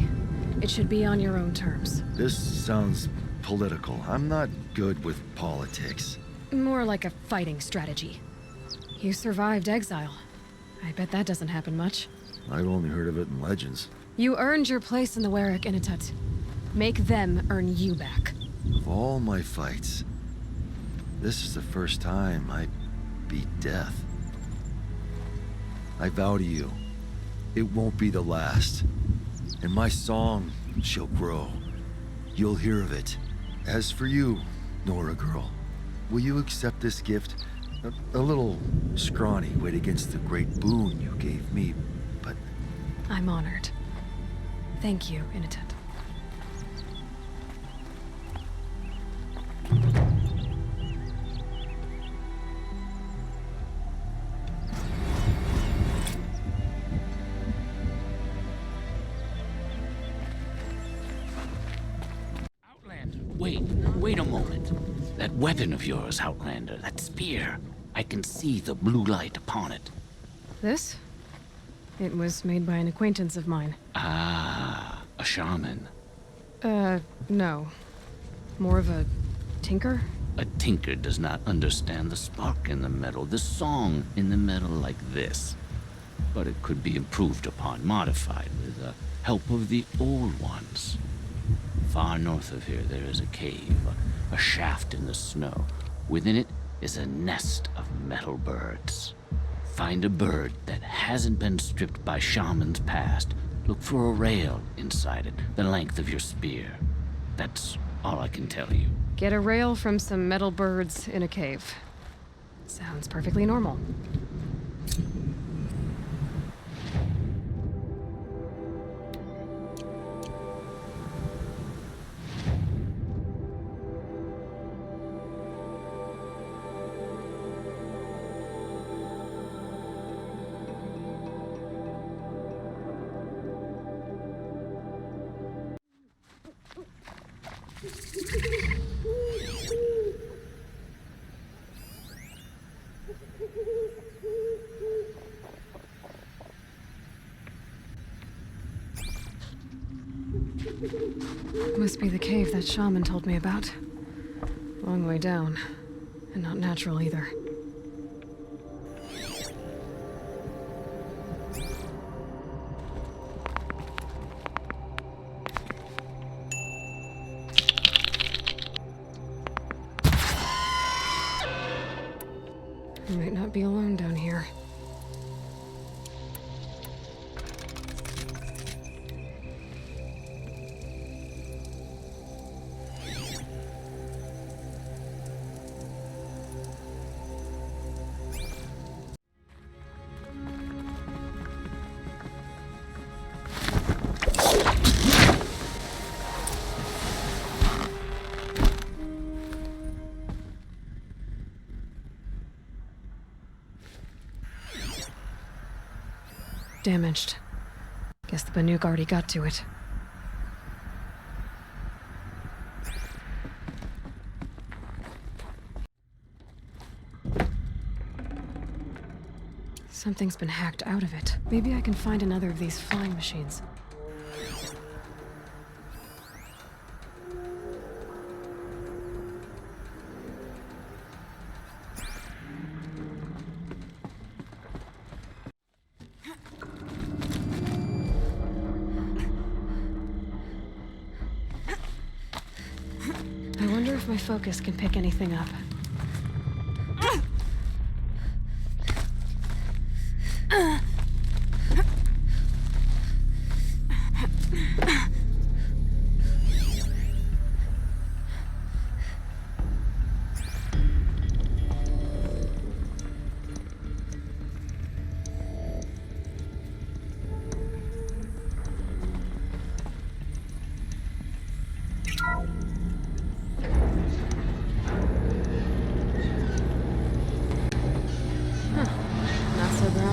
it should be on your own terms. This sounds political. I'm not good with politics. More like a fighting strategy. You survived exile. I bet that doesn't happen much. I've only heard of it in legends. You earned your place in the Werak Initet. Make them earn you back. Of all my fights, this is the first time I beat death. I vow to you, it won't be the last. And my song shall grow. You'll hear of it. As for you, Nora girl, will you accept this gift? A little scrawny weighed against the great boon you gave me, but... I'm honored. Thank you, Initet. Wait a moment. That weapon of yours, Outlander, that spear. I can see the blue light upon it. This? It was made by an acquaintance of mine. Ah, a shaman. No. More of a tinker? A tinker does not understand the spark in the metal, the song in the metal like this. But it could be improved upon, modified with the help of the old ones. Far north of here, there is a cave, a shaft in the snow. Within it is a nest of metal birds. Find a bird that hasn't been stripped by shamans past, Look for a rail inside it, the length of your spear. That's all I can tell you. Get a rail from some metal birds in a cave. Sounds perfectly normal. Must be the cave that shaman told me about. Long way down, and not natural either. I might not be alone down here. Damaged. Guess the Banuk already got to it. Something's been hacked out of it. Maybe I can find another of these flying machines. I wonder if my focus can pick anything up.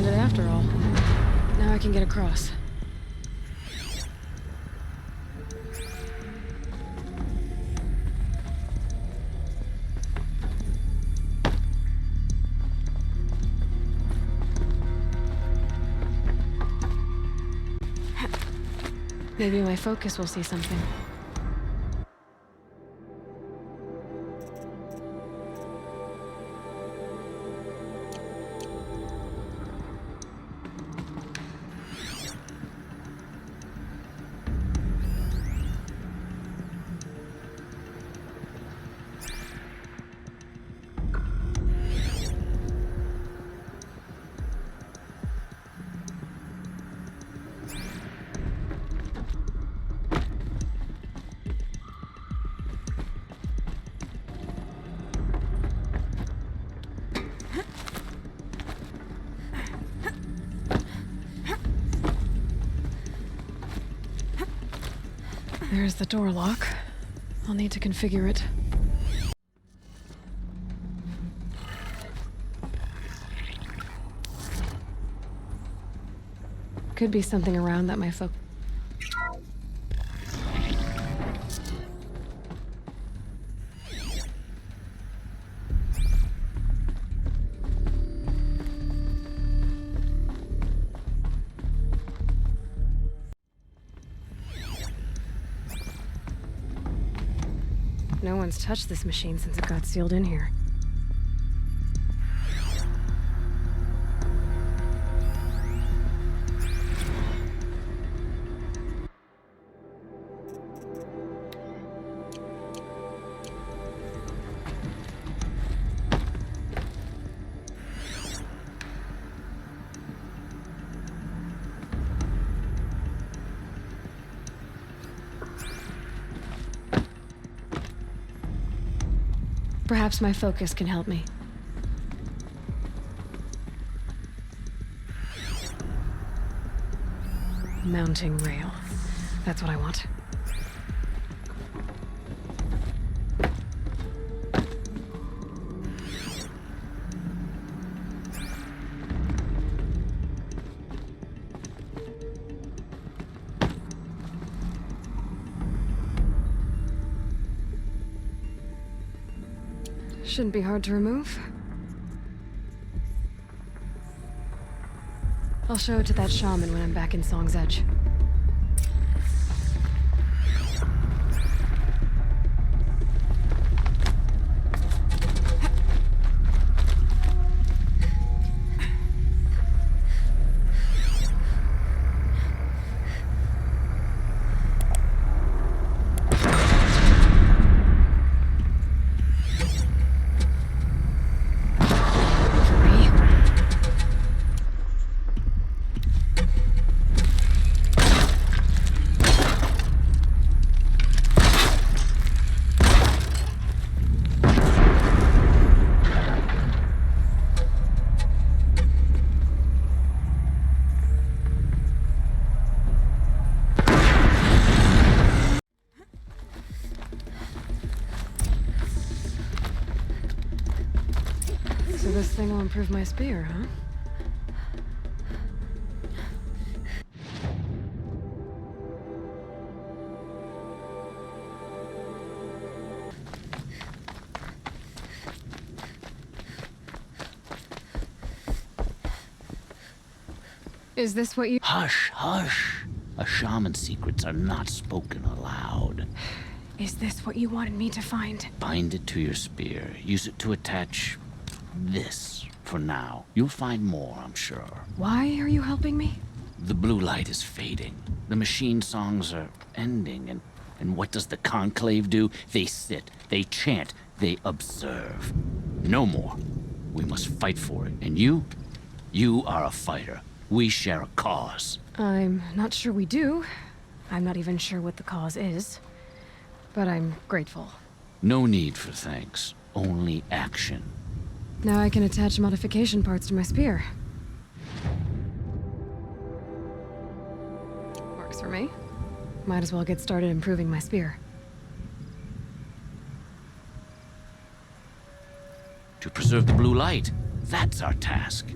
After all, now I can get across. Maybe my focus will see something. There's the door lock. I'll need to configure it. Could be something around that my focus. No one's touched this machine since it got sealed in here. Perhaps my focus can help me. Mounting rail. That's what I want. Shouldn't be hard to remove. I'll show it to that shaman when I'm back in Song's Edge. So this thing will improve my spear, huh? Is this what you— Hush, hush. A shaman's secrets are not spoken aloud. Is this what you wanted me to find? Bind it to your spear. Use it to attach this for now. You'll find more, I'm sure. Why are you helping me? The blue light is fading. The machine songs are ending, and what does the conclave do? They sit, they chant, they observe. No more. We must fight for it. And you are a fighter. We share a cause. I'm not sure we do. I'm not even sure what the cause is. But I'm grateful. No need for thanks. Only action. Now I can attach modification parts to my spear. Works for me. Might as well get started improving my spear. To preserve the blue light. That's our task.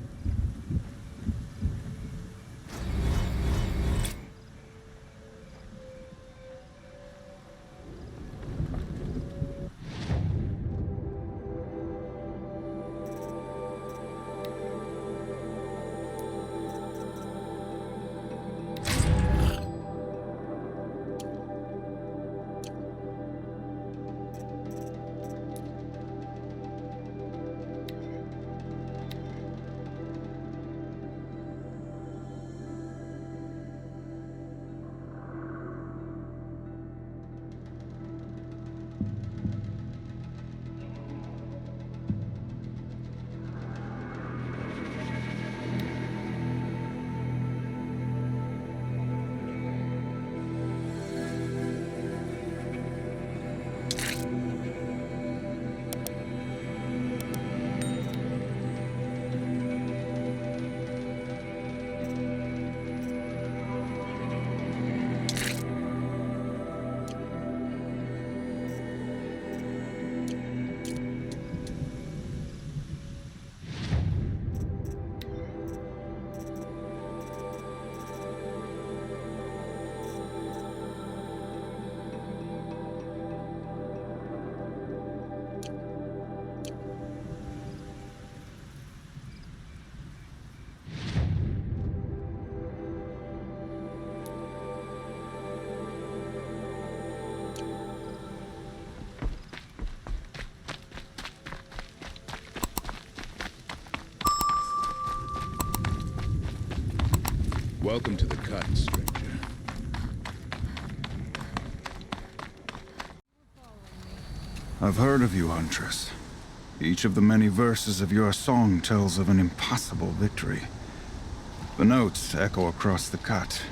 Welcome to the cut, stranger. I've heard of you, Huntress. Each of the many verses of your song tells of an impossible victory. The notes echo across the cut.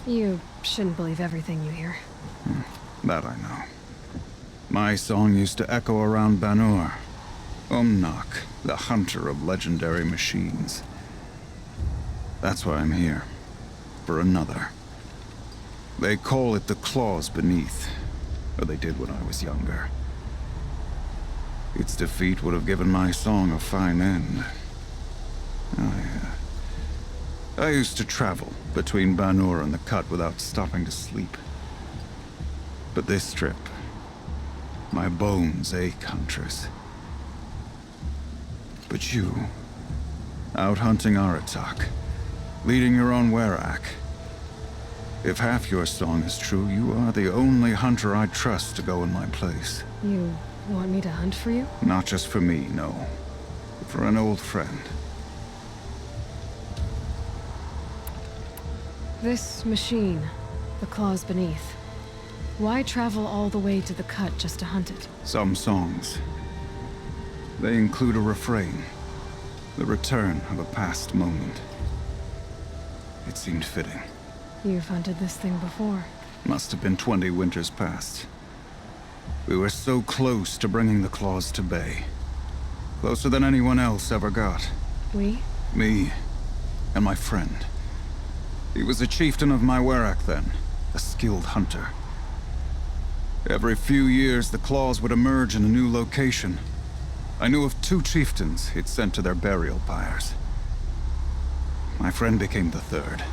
You shouldn't believe everything you hear. That I know. My song used to echo around Banur, Umnak, the hunter of legendary machines. That's why I'm here. For another. They call it the Claws Beneath. Or they did when I was younger. Its defeat would have given my song a fine end. I used to travel between Banur and the Cut without stopping to sleep. But this trip, my bones ache, Huntress. But you, out hunting Aratak, leading your own Werak. If half your song is true, you are the only hunter I trust to go in my place. You want me to hunt for you? Not just for me, no. But for an old friend. This machine, the Claws Beneath. Why travel all the way to the Cut just to hunt it? Some songs. They include a refrain. The return of a past moment. It seemed fitting. You've hunted this thing before. Must have been 20 winters past. We were so close to bringing the Claws to bay. Closer than anyone else ever got. We? Me and my friend. He was a chieftain of my Werak then, a skilled hunter. Every few years, the Claws would emerge in a new location. I knew of 2 chieftains he'd sent to their burial pyres. My friend became the 3rd.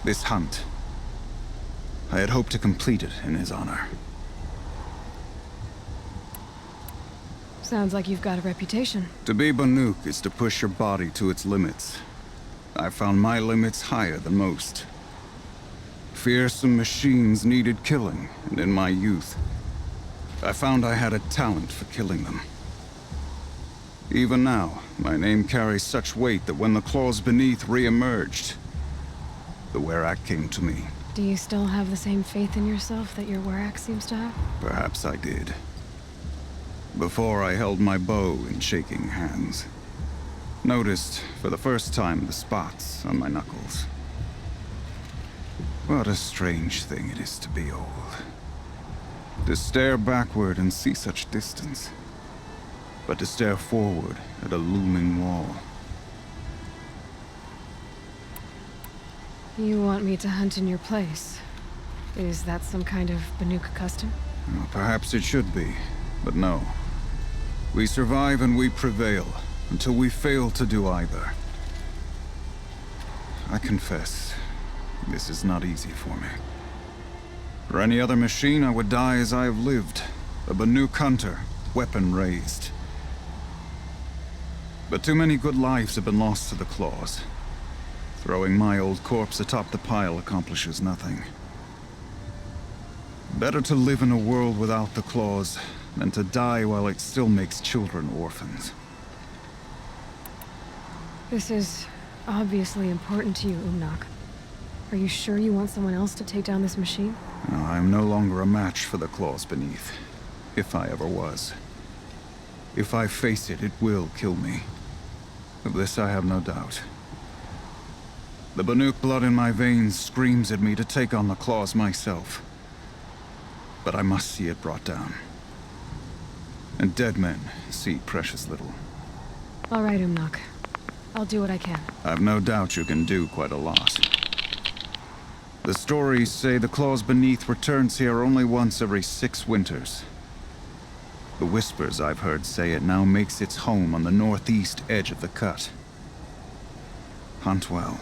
This hunt, I had hoped to complete it in his honor. Sounds like you've got a reputation. To be Banuk is to push your body to its limits. I found my limits higher than most. Fearsome machines needed killing, and in my youth, I found I had a talent for killing them. Even now, my name carries such weight that when the Claws Beneath re-emerged, the Werak came to me. Do you still have the same faith in yourself that your Werak seems to have? Perhaps I did. Before I held my bow in shaking hands. Noticed, for the first time, the spots on my knuckles. What a strange thing it is to be old. To stare backward and see such distance. But to stare forward at a looming wall. You want me to hunt in your place? Is that some kind of Banuk custom? Well, perhaps it should be, but no. We survive and we prevail, until we fail to do either. I confess, this is not easy for me. For any other machine, I would die as I have lived. A Banuk hunter, weapon raised. But too many good lives have been lost to the Claws. Throwing my old corpse atop the pile accomplishes nothing. Better to live in a world without the Claws than to die while it still makes children orphans. This is obviously important to you, Umnak. Are you sure you want someone else to take down this machine? No, I am no longer a match for the Claws Beneath. If I ever was. If I face it, it will kill me. Of this I have no doubt. The Banuk blood in my veins screams at me to take on the Claws myself. But I must see it brought down. And dead men see precious little. All right, Umnak. I'll do what I can. I've no doubt you can do quite a lot. The stories say the Claws Beneath returns here only once every 6 winters. The whispers I've heard say it now makes its home on the northeast edge of the Cut. Hunt well.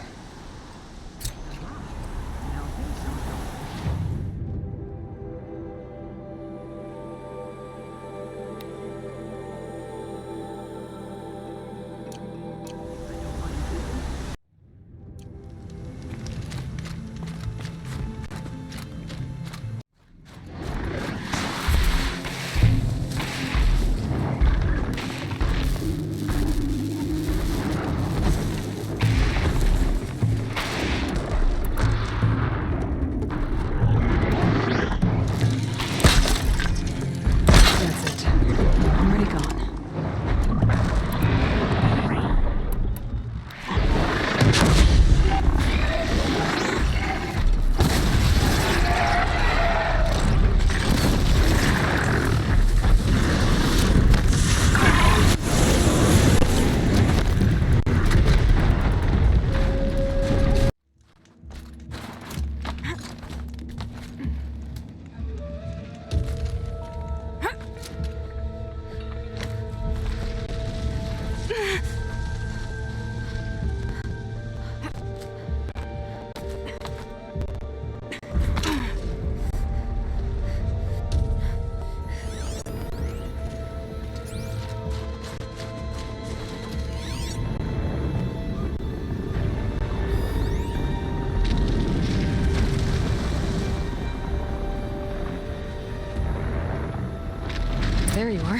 there you are.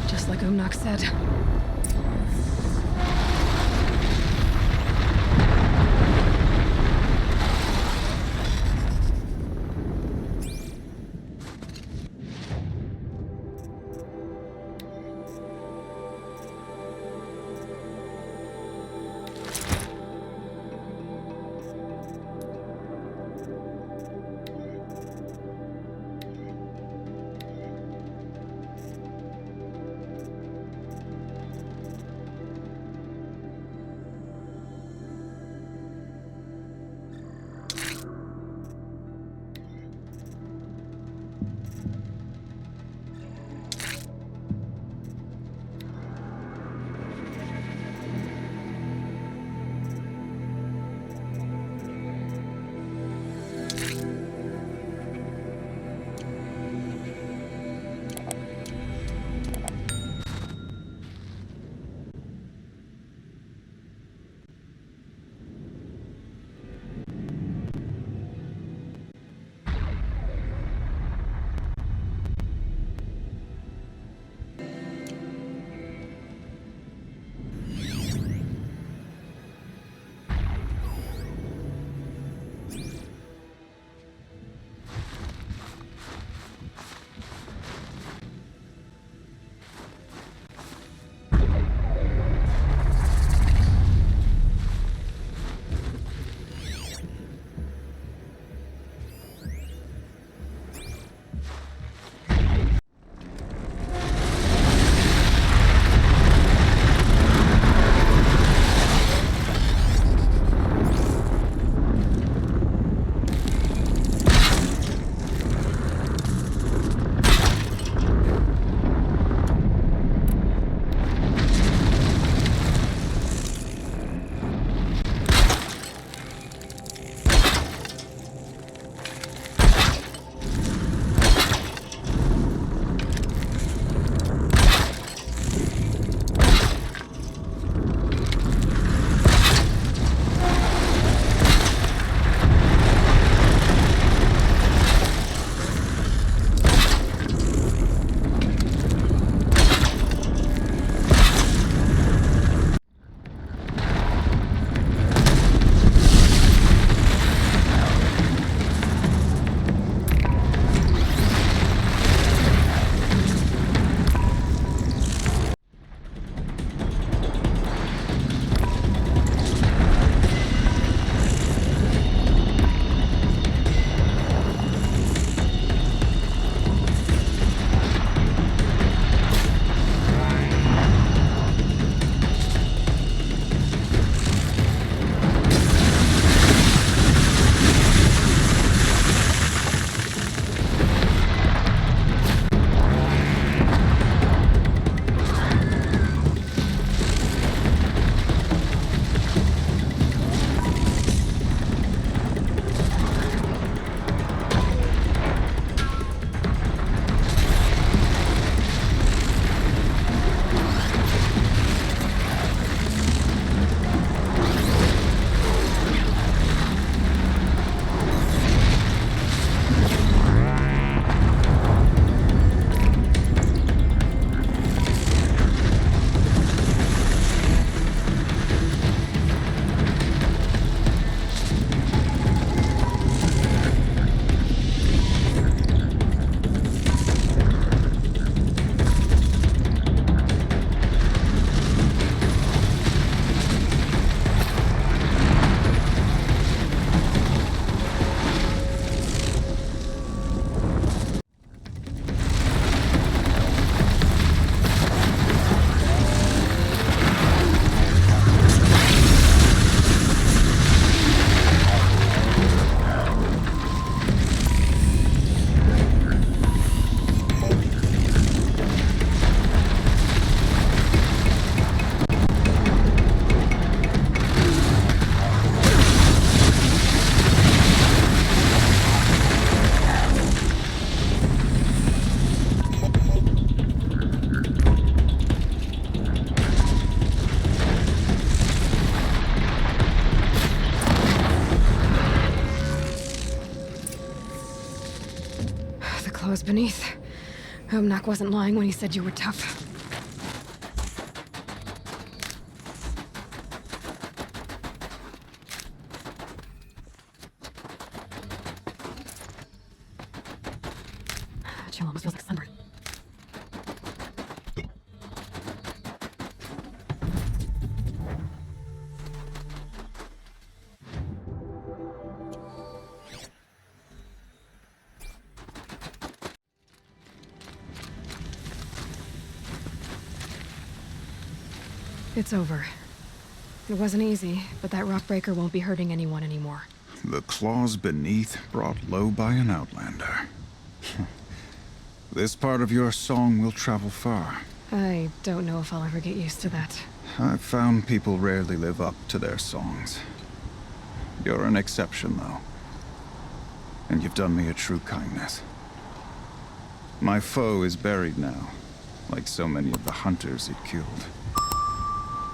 Just like Umnak said. Beneath. Nak wasn't lying when he said you were tough. Chill almost feels like sunburn. It's over. It wasn't easy, but that rock breaker won't be hurting anyone anymore. The claws beneath brought low by an outlander. This part of your song will travel far. I don't know if I'll ever get used to that. I've found people rarely live up to their songs. You're an exception, though. And you've done me a true kindness. My foe is buried now, like so many of the hunters it killed.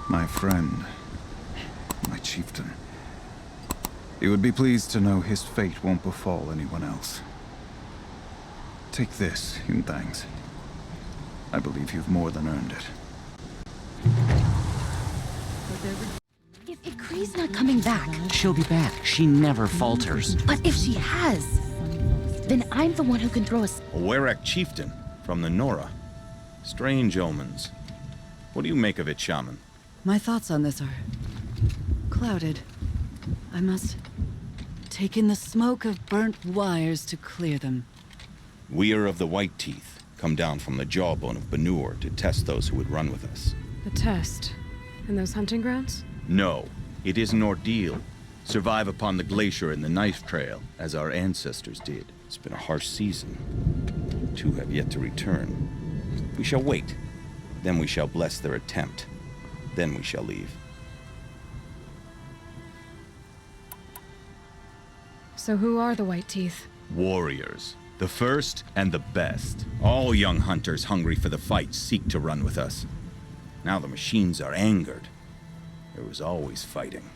My friend, my chieftain. You would be pleased to know his fate won't befall anyone else. Take this in thanks. I believe you've more than earned it. If Ikri's not coming back... She'll be back. She never falters. But if she has, then I'm the one who can throw us... A Werak chieftain from the Nora. Strange omens. What do you make of it, Shaman? My thoughts on this are clouded. I must take in the smoke of burnt wires to clear them. We are of the White Teeth, come down from the jawbone of Banuk to test those who would run with us. The test? In those hunting grounds? No, it is an ordeal. Survive upon the glacier and the knife trail, as our ancestors did. It's been a harsh season. 2 have yet to return. We shall wait. Then we shall bless their attempt. Then we shall leave. So who are the White Teeth? Warriors. The first and the best. All young hunters hungry for the fight seek to run with us. Now the machines are angered. There was always fighting.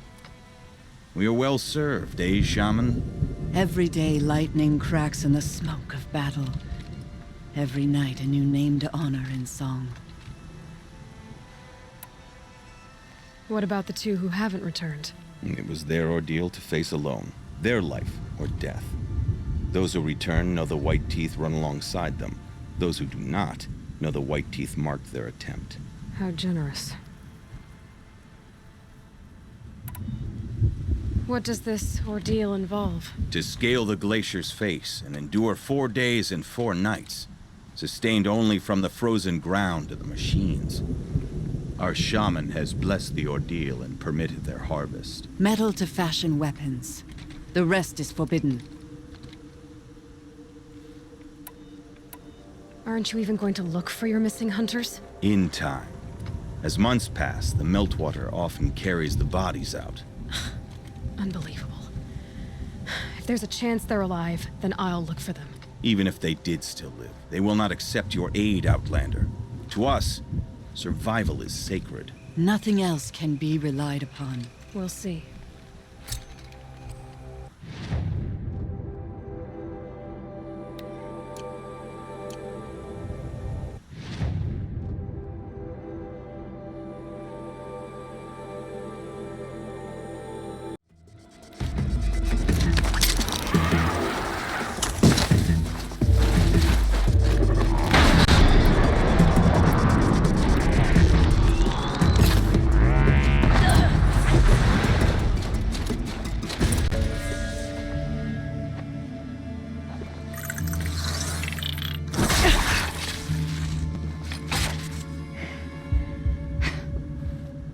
We are well served, eh, Shaman? Every day lightning cracks in the smoke of battle. Every night a new name to honor in song. What about the 2 who haven't returned? It was their ordeal to face alone. Their life or death. Those who return know the White Teeth run alongside them. Those who do not know the White Teeth marked their attempt. How generous. What does this ordeal involve? To scale the glacier's face and endure 4 days and 4 nights, sustained only from the frozen ground to the machines. Our shaman has blessed the ordeal and permitted their harvest. Metal to fashion weapons. The rest is forbidden. Aren't you even going to look for your missing hunters? In time. As months pass, the meltwater often carries the bodies out. Unbelievable. If there's a chance they're alive, then I'll look for them. Even if they did still live, they will not accept your aid, Outlander. To us, survival is sacred. Nothing else can be relied upon. We'll see.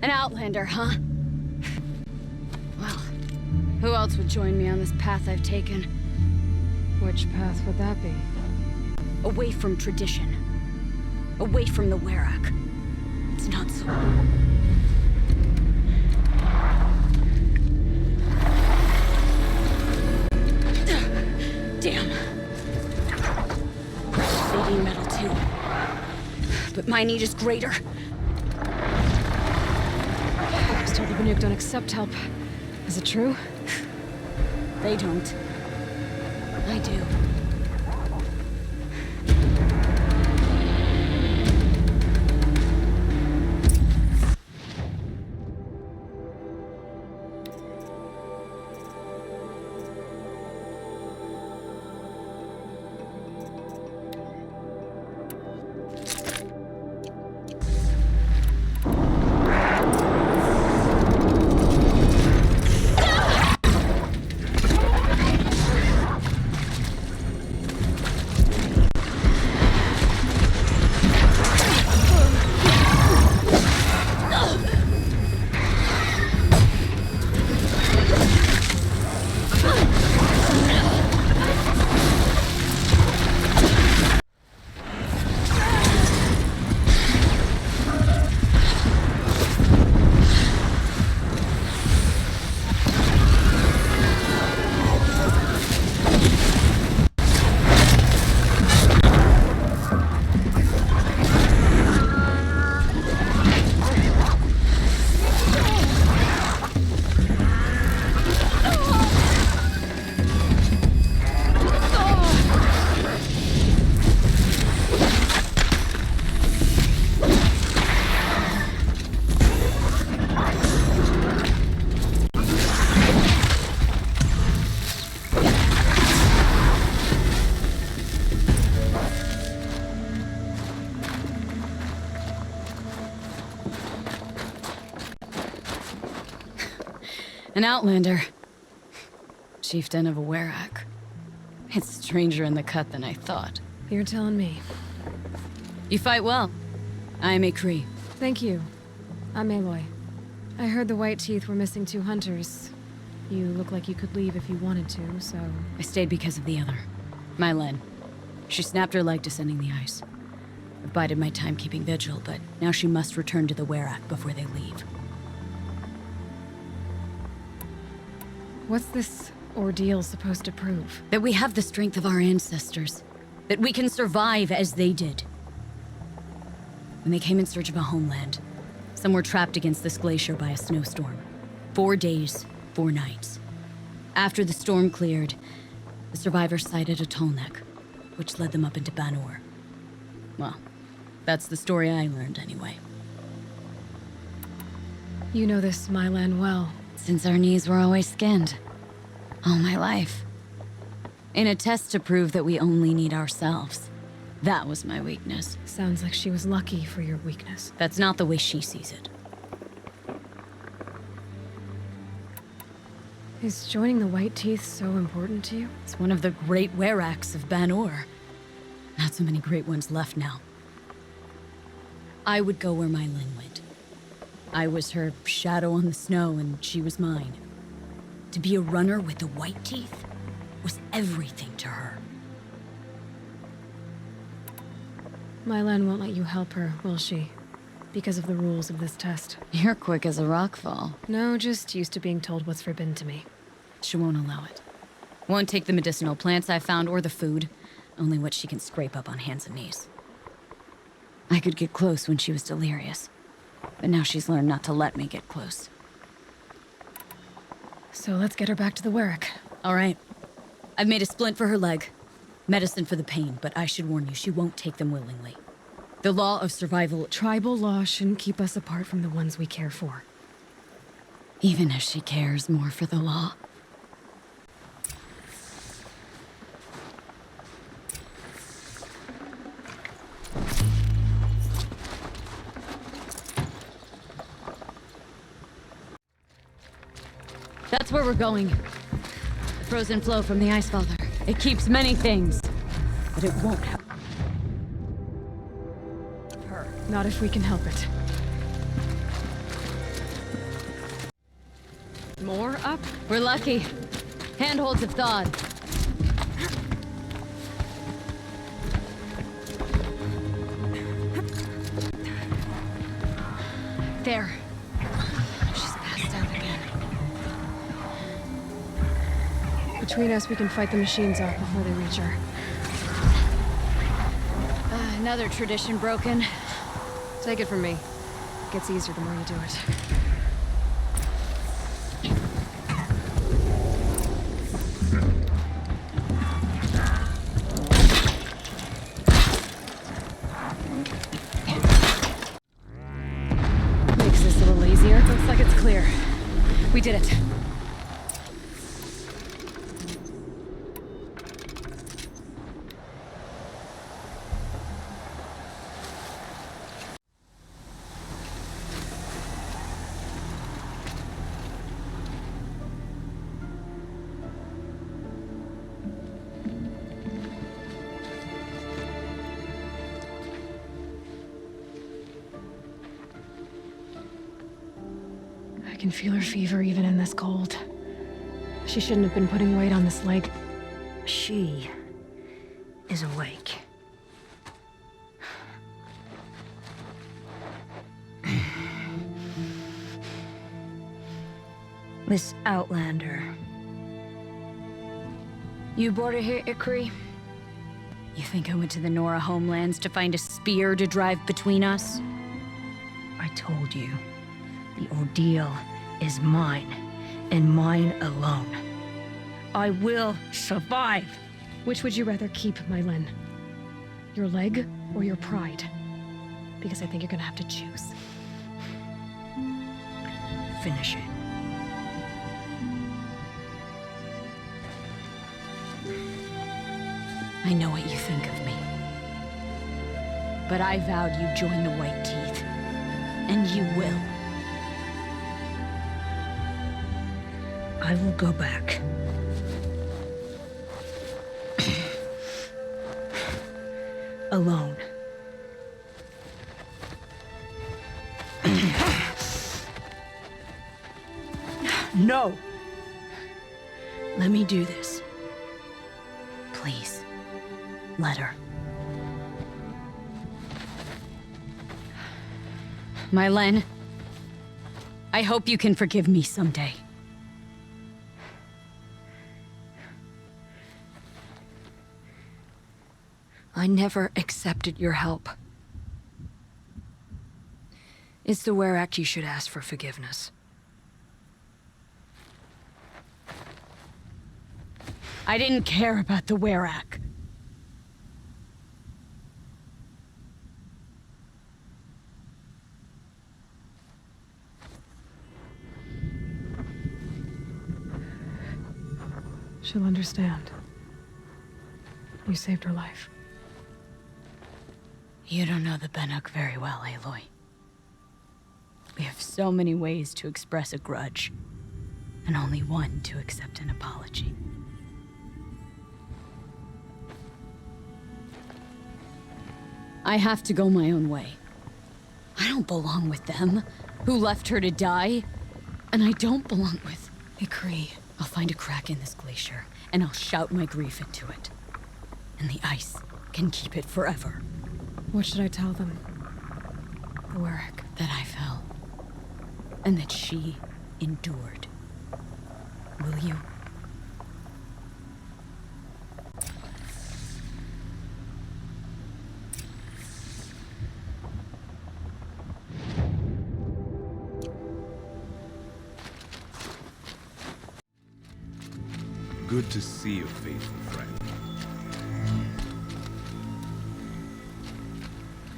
Outlander, huh? Well, who else would join me on this path I've taken? Which path would that be? Away from tradition. Away from the Werak. It's not so... Damn. They need metal too. But my need is greater. I was told the Banuk don't accept help. Is it true? They don't. I do. An outlander. Chieftain of a Werak. It's stranger in the cut than I thought. You're telling me. You fight well. I am a Cree. Thank you. I'm Aloy. I heard the White Teeth were missing 2 hunters. You look like you could leave if you wanted to, so... I stayed because of the other. Mylen. She snapped her leg descending the ice. I've bided my time keeping vigil, but now she must return to the Werak before they leave. What's this ordeal supposed to prove? That we have the strength of our ancestors. That we can survive as they did. When they came in search of a homeland, some were trapped against this glacier by a snowstorm. 4 days, 4 nights. After the storm cleared, the survivors sighted a tallneck, which led them up into Banuk. Well, that's the story I learned anyway. You know this Mylan well. Since our knees were always skinned. All my life. In a test to prove that we only need ourselves. That was my weakness. Sounds like she was lucky for your weakness. That's not the way she sees it. Is joining the White Teeth so important to you? It's one of the great Weraks of Banuk. Not so many great ones left now. I would go where Mylen went. I was her shadow on the snow, and she was mine. To be a runner with the White Teeth was everything to her. Mylan won't let you help her, will she? Because of the rules of this test. You're quick as a rockfall. No, just used to being told what's forbidden to me. She won't allow it. Won't take the medicinal plants I found or the food. Only what she can scrape up on hands and knees. I could get close when she was delirious. But now she's learned not to let me get close. So let's get her back to the Werak. All right. I've made a splint for her leg. Medicine for the pain, but I should warn you, she won't take them willingly. The law of survival... Tribal law shouldn't keep us apart from the ones we care for. Even if she cares more for the law. That's where we're going. The frozen flow from the Icefather. It keeps many things, but it won't help her. Not if we can help it. More up? We're lucky. Handholds have thawed. There. She's passed out again. Between us, we can fight the machines off before they reach her. Another tradition broken. Take it from me. It gets easier the more you do it. Makes this a little easier. Looks like it's clear. We did it. I can feel her fever even in this cold. She shouldn't have been putting weight on this leg. She is awake. Miss Outlander. You brought her here, Ikri? You think I went to the Nora homelands to find a spear to drive between us? I told you. The ordeal is mine, and mine alone. I will survive. Which would you rather keep, Mylen? Your leg or your pride? Because I think you're gonna have to choose. Finish it. I know what you think of me. But I vowed you'd join the White Teeth. And you will. I will go back. Alone. No! Let me do this. Please, let her. Mylen, I hope you can forgive me someday. I never accepted your help. It's the Werak you should ask for forgiveness. I didn't care about the Werak. She'll understand. You saved her life. You don't know the Banuk very well, Aloy. We have so many ways to express a grudge, and only one to accept an apology. I have to go my own way. I don't belong with them, who left her to die. And I don't belong with Ikri. I'll find a crack in this glacier, and I'll shout my grief into it. And the ice can keep it forever. What should I tell them? The Werak. That I fell. And that she endured. Will you? Good to see you, faithful friend.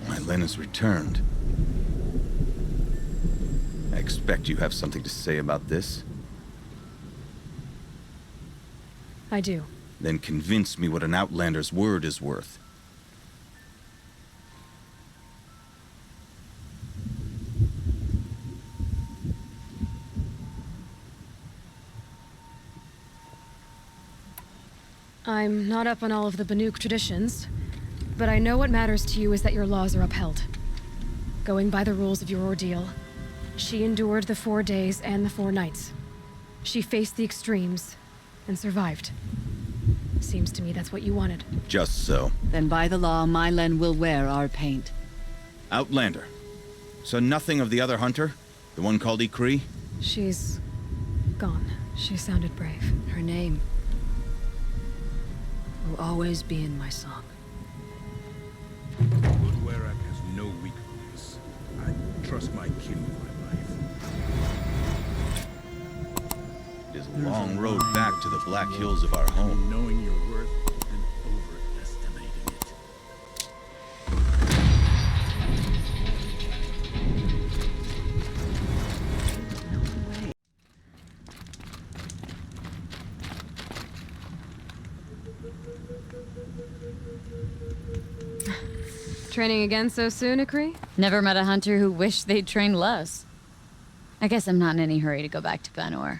Mylen has returned. I expect you have something to say about this. I do. Then convince me what an outlander's word is worth. I'm not up on all of the Banuk traditions, but I know what matters to you is that your laws are upheld. Going by the rules of your ordeal, she endured the 4 days and the 4 nights. She faced the extremes and survived. Seems to me that's what you wanted. Just so. Then by the law, Mylen will wear our paint. Outlander. So nothing of the other hunter? The one called Ikri? She's gone. She sounded brave. Her name will always be in my song. Good Werak has no weakness. I trust my kin with my life. It is a long road back to the Black Hills of our home. Knowing your worth and overestimating it. Training again so soon, Ikri? Never met a hunter who wished they'd trained less. I guess I'm not in any hurry to go back to Banuk.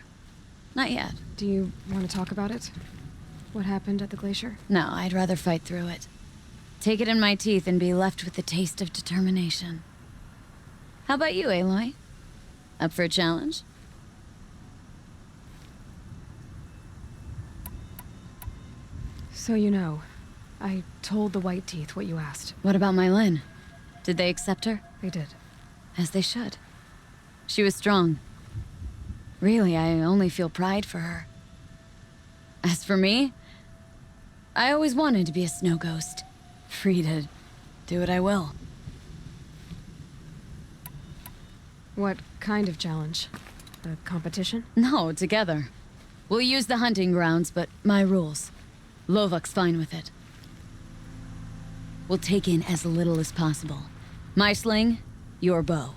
Not yet. Do you want to talk about it? What happened at the glacier? No, I'd rather fight through it. Take it in my teeth and be left with the taste of determination. How about you, Aloy? Up for a challenge? So you know, I told the White Teeth what you asked. What about Mylen? Did they accept her? They did. As they should. She was strong. Really, I only feel pride for her. As for me, I always wanted to be a snow ghost. Free to do what I will. What kind of challenge? A competition? No, together. We'll use the hunting grounds, but my rules. Lovok's fine with it. We'll take in as little as possible. My sling, your bow.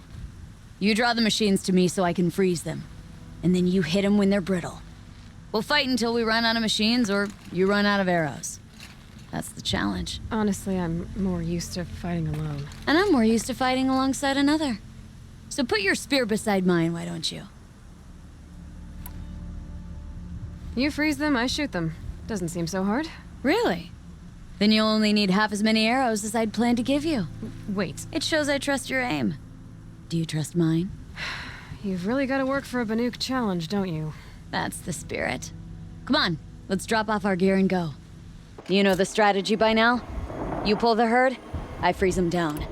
You draw the machines to me so I can freeze them. And then you hit them when they're brittle. We'll fight until we run out of machines or you run out of arrows. That's the challenge. Honestly, I'm more used to fighting alone. And I'm more used to fighting alongside another. So put your spear beside mine, why don't you? You freeze them, I shoot them. Doesn't seem so hard. Really? Then you'll only need half as many arrows as I'd planned to give you. Wait. It shows I trust your aim. Do you trust mine? You've really got to work for a Banuk challenge, don't you? That's the spirit. Come on, let's drop off our gear and go. You know the strategy by now? You pull the herd, I freeze them down.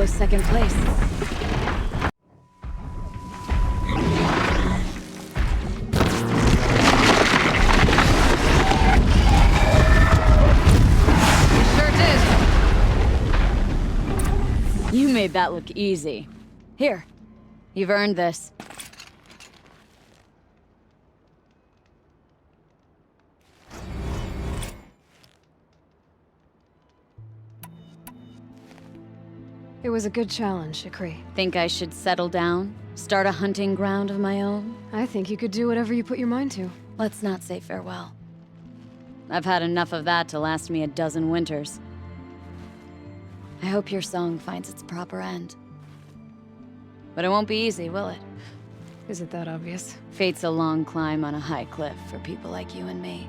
Second place. Sure did. You made that look easy. Here, you've earned this. It was a good challenge, Shikri. Think I should settle down? Start a hunting ground of my own? I think you could do whatever you put your mind to. Let's not say farewell. I've had enough of that to last me a dozen winters. I hope your song finds its proper end. But it won't be easy, will it? Is it that obvious? Fate's a long climb on a high cliff for people like you and me.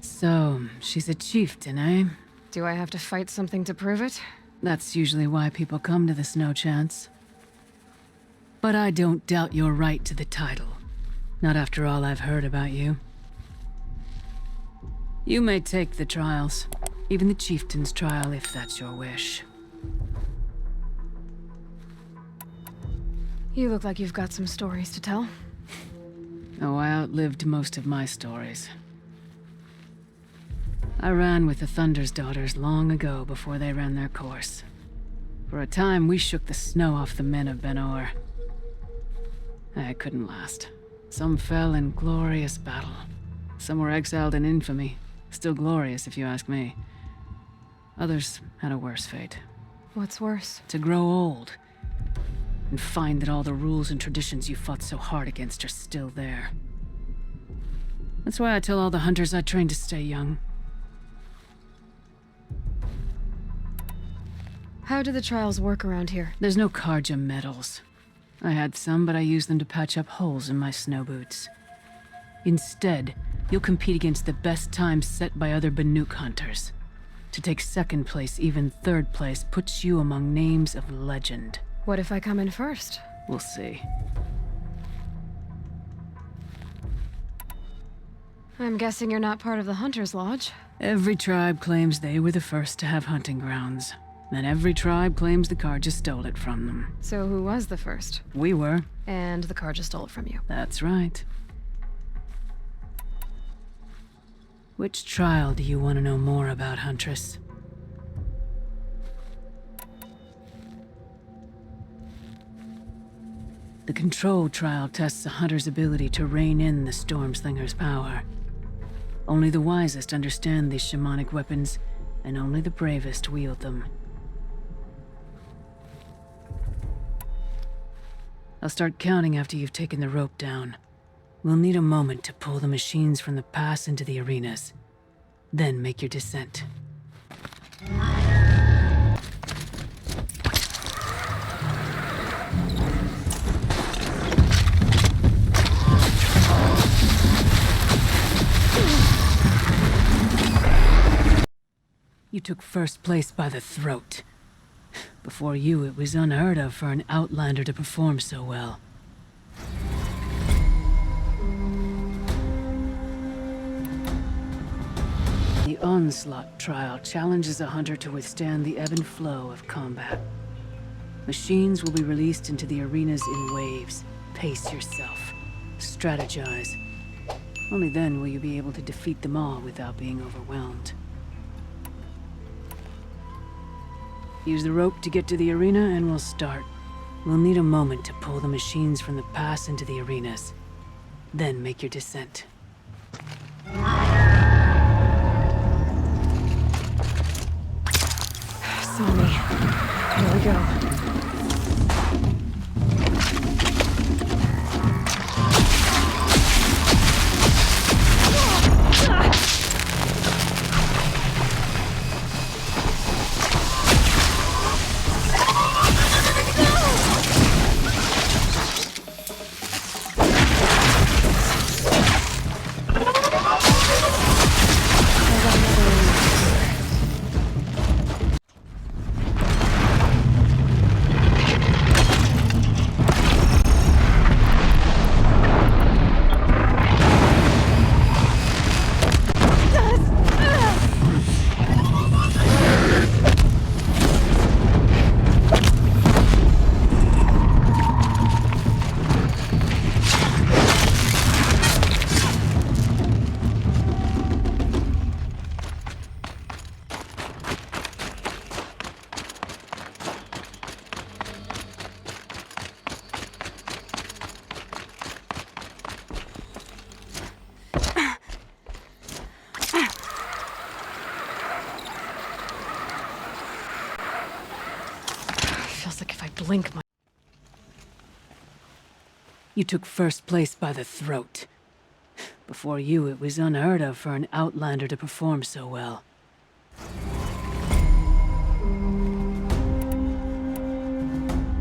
So, she's a chieftain, eh? Do I have to fight something to prove it? That's usually why people come to the Snow Chance. But I don't doubt your right to the title. Not after all I've heard about you. You may take the trials. Even the chieftain's trial, if that's your wish. You look like you've got some stories to tell. Oh, I outlived most of my stories. I ran with the Thunder's daughters long ago before they ran their course. For a time, we shook the snow off the men of Ben-Or. I couldn't last. Some fell in glorious battle. Some were exiled in infamy. Still glorious, if you ask me. Others had a worse fate. What's worse? To grow old. And find that all the rules and traditions you fought so hard against are still there. That's why I tell all the hunters I train to stay young. How do the trials work around here? There's no Karja medals. I had some, but I used them to patch up holes in my snow boots. Instead, you'll compete against the best times set by other Banuk hunters. To take second place, even third place, puts you among names of legend. What if I come in first? We'll see. I'm guessing you're not part of the Hunter's Lodge. Every tribe claims they were the first to have hunting grounds. Then every tribe claims the Karja stole it from them. So who was the first? We were. And the Karja stole it from you. That's right. Which trial do you want to know more about, Huntress? The control trial tests a hunter's ability to rein in the Stormslinger's power. Only the wisest understand these shamanic weapons, and only the bravest wield them. I'll start counting after you've taken the rope down. We'll need a moment to pull the machines from the pass into the arenas. Then make your descent. You took first place by the throat. Before you, it was unheard of for an Outlander to perform so well. The Onslaught trial challenges a hunter to withstand the ebb and flow of combat. Machines will be released into the arenas in waves. Pace yourself. Strategize. Only then will you be able to defeat them all without being overwhelmed. Use the rope to get to the arena and we'll start. We'll need a moment to pull the machines from the pass into the arenas. Then make your descent. Saw me. Here we go. Blink my... You took first place by the throat. Before you, it was unheard of for an Outlander to perform so well.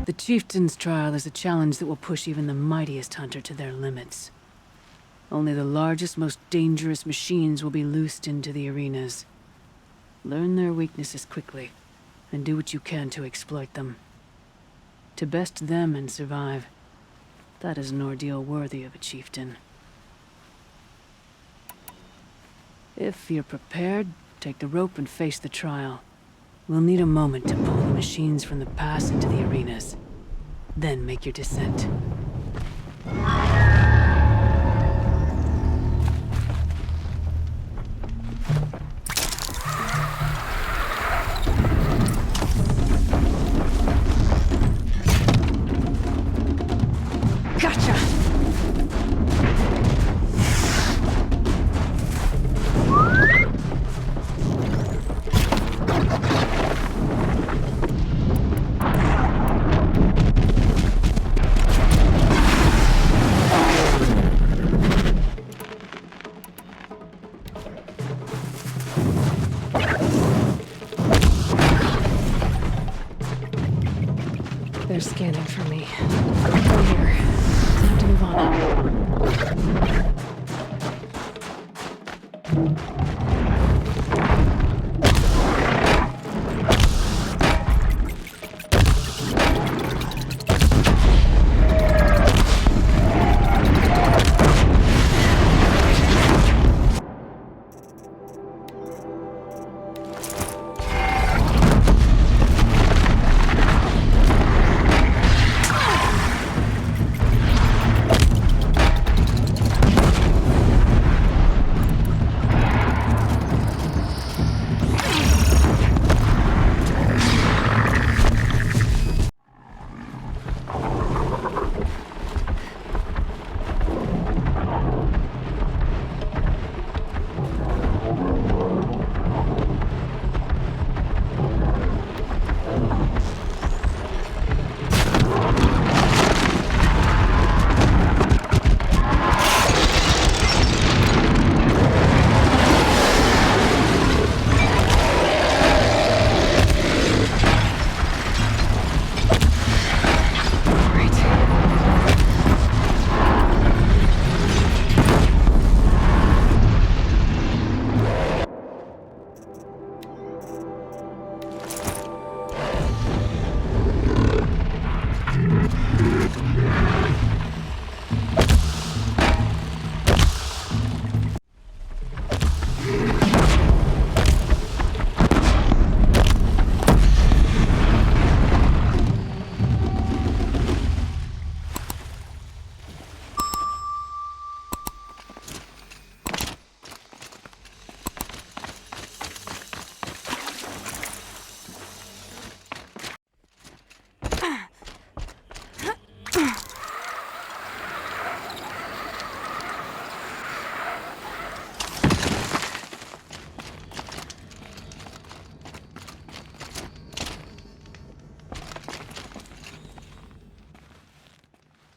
The Chieftain's trial is a challenge that will push even the mightiest hunter to their limits. Only the largest, most dangerous machines will be loosed into the arenas. Learn their weaknesses quickly, and do what you can to exploit them. To best them and survive, that is an ordeal worthy of a chieftain. If you're prepared, take the rope and face the trial. We'll need a moment to pull the machines from the pass into the arenas. Then make your descent. They're scanning for me. Over here. Time to move on.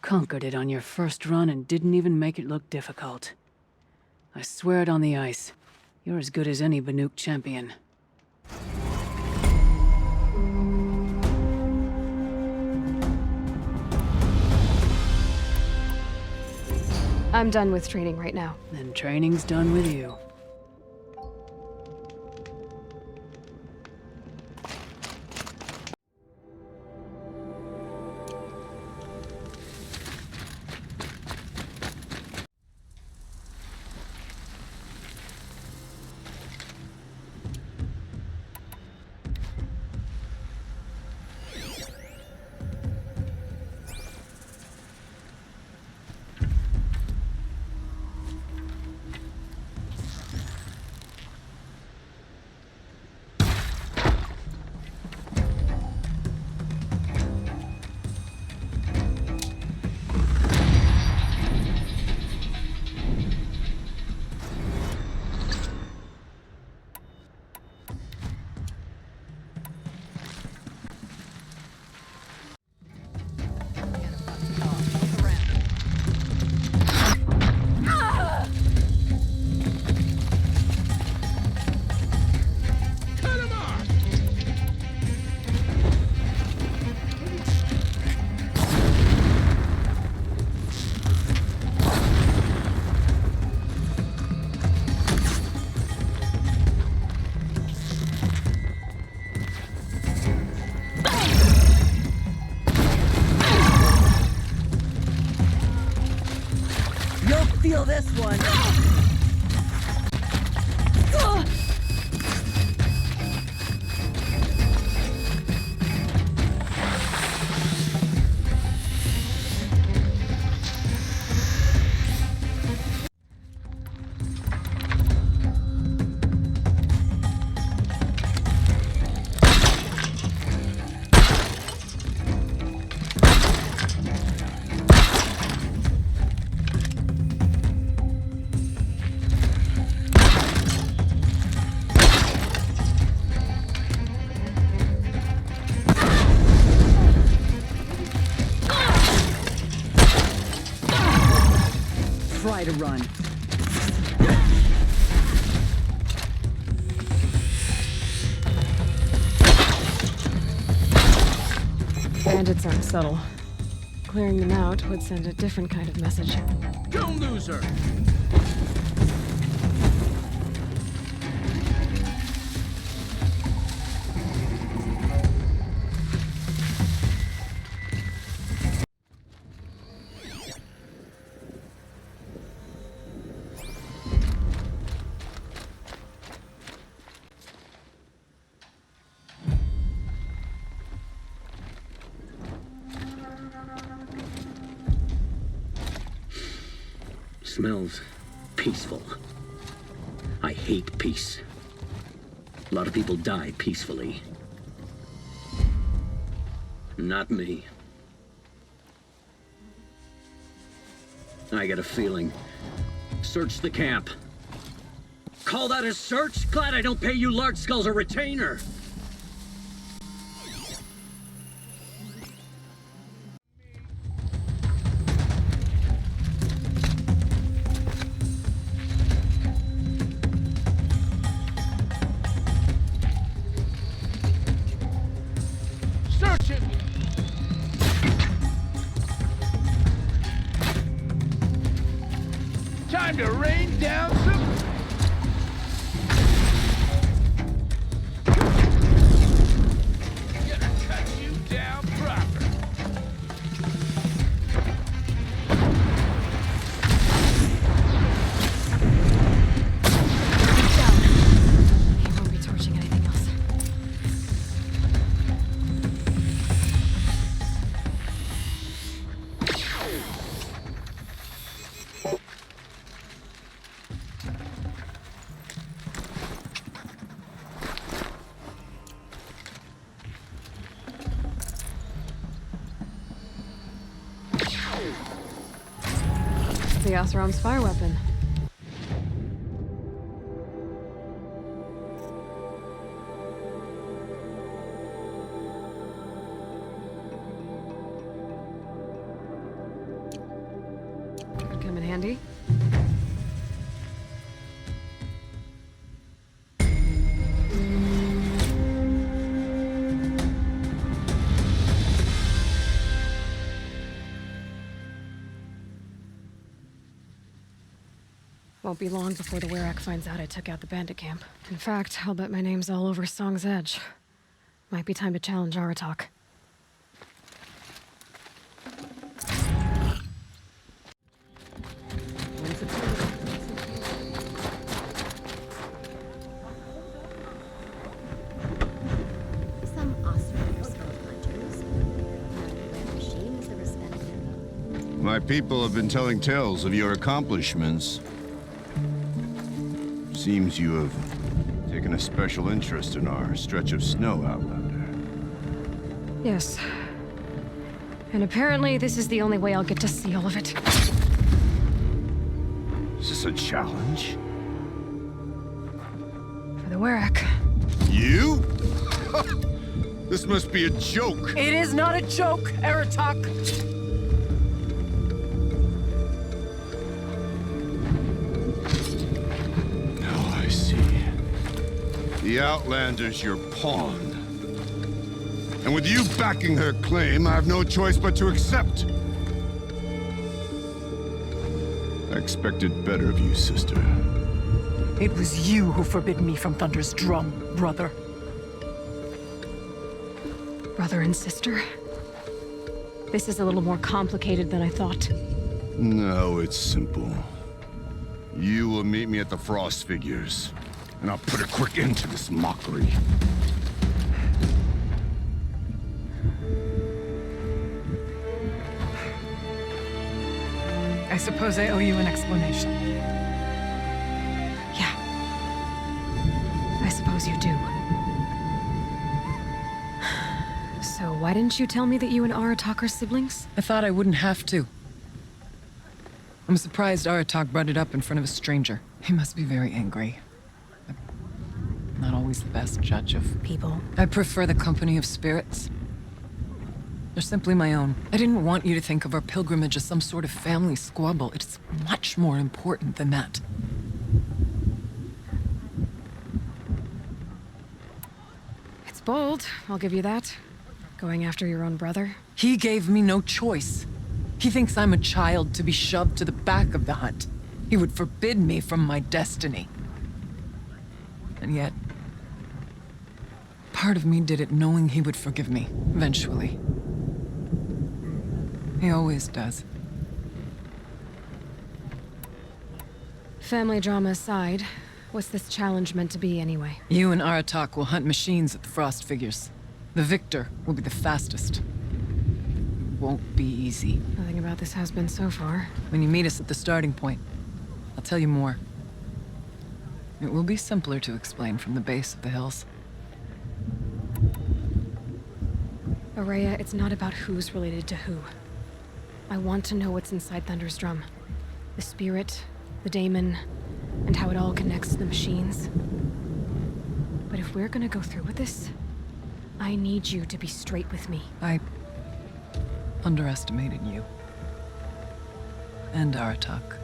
conquered it on your first run and didn't even make it look difficult. I swear it on the ice. You're as good as any Banuk champion. I'm done with training right now. Then training's done with you. Feel this one. Try to run. Bandits aren't subtle. Clearing them out would send a different kind of message. Don't lose her! Smells peaceful. I hate peace. A lot of people die peacefully. Not me. I got a feeling. Search the camp. Call that a search? Glad I don't pay you large skulls a retainer. Time to rain down some... Gonna cut you down proper. He won't be torching anything else. The Oseram's fire weapon. Won't be long before the Werak finds out I took out the bandit camp. In fact, I'll bet my name's all over Song's Edge. Might be time to challenge Aratak. Some Austrians were hunters. Their machines are respected. My people have been telling tales of your accomplishments. Seems you have taken a special interest in our stretch of snow, Outlander. Yes. And apparently this is the only way I'll get to see all of it. Is this a challenge? For the Werak. You? This must be a joke. It is not a joke, Aratak. The Outlander's your pawn. And with you backing her claim, I have no choice but to accept. I expected better of you, sister. It was you who forbid me from Thunder's drum, brother. Brother and sister? This is a little more complicated than I thought. No, it's simple. You will meet me at the Frost Figures, and I'll put a quick end to this mockery. I suppose I owe you an explanation. Yeah. I suppose you do. So why didn't you tell me that you and Aratak are siblings? I thought I wouldn't have to. I'm surprised Aratak brought it up in front of a stranger. He must be very angry. I'm not always the best judge of people. I prefer the company of spirits. They're simply my own. I didn't want you to think of our pilgrimage as some sort of family squabble. It's much more important than that. It's bold, I'll give you that. Going after your own brother. He gave me no choice. He thinks I'm a child to be shoved to the back of the hunt. He would forbid me from my destiny. And yet, part of me did it knowing he would forgive me, eventually. He always does. Family drama aside, what's this challenge meant to be anyway? You and Aratak will hunt machines at the Frost Figures. The victor will be the fastest. It won't be easy. Nothing about this has been so far. When you meet us at the starting point, I'll tell you more. It will be simpler to explain from the base of the hills. Araya, it's not about who's related to who. I want to know what's inside Thunder's drum. The spirit, the daemon, and how it all connects to the machines. But if we're gonna go through with this, I need you to be straight with me. I underestimated you. And Aratak.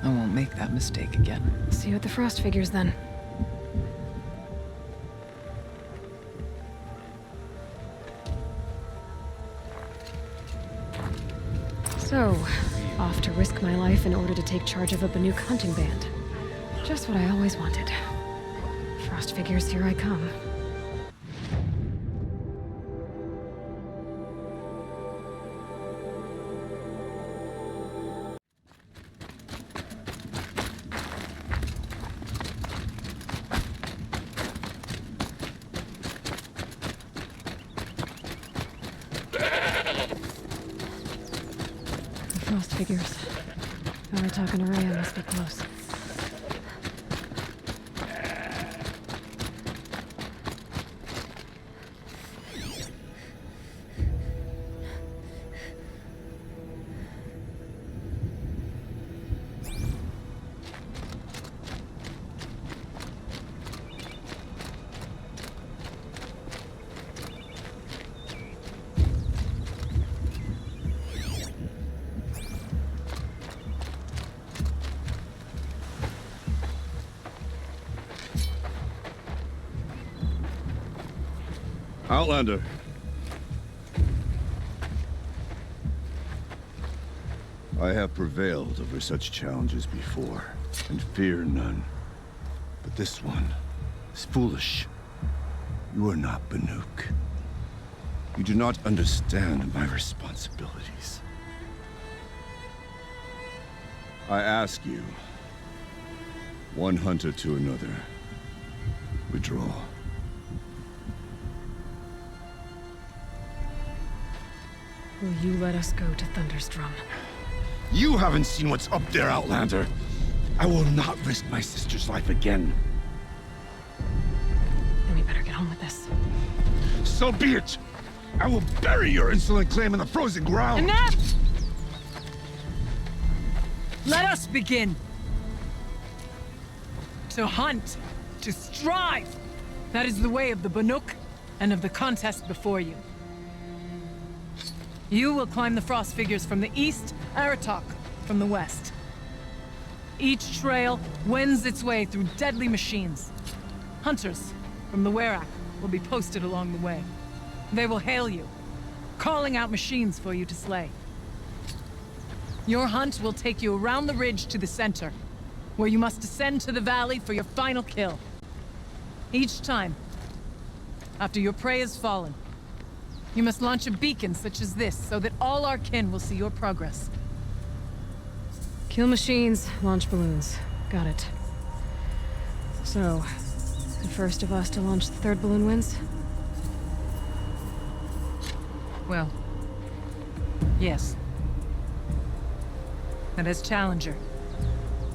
I won't make that mistake again. See you at the Frost Figures, then. So, off to risk my life in order to take charge of a Banuk hunting band. Just what I always wanted. Frost Figures, here I come. Frost Figures. Aratak and Araya must be close. Outlander. I have prevailed over such challenges before, and fear none. But this one is foolish. You are not Banuk. You do not understand my responsibilities. I ask you, one hunter to another, withdraw. Will you let us go to Thunderstrom? You haven't seen what's up there, Outlander. I will not risk my sister's life again. Then we better get on with this. So be it! I will bury your insolent claim in the frozen ground! Enough! Let us begin! To hunt, to strive! That is the way of the Banuk, and of the contest before you. You will climb the frost figures from the east, Aratok from the west. Each trail wends its way through deadly machines. Hunters from the Werak will be posted along the way. They will hail you, calling out machines for you to slay. Your hunt will take you around the ridge to the center, where you must descend to the valley for your final kill. Each time, after your prey has fallen, you must launch a beacon such as this, so that all our kin will see your progress. Kill machines, launch balloons. Got it. So, the first of us to launch the third balloon wins? Well, yes. And as Challenger,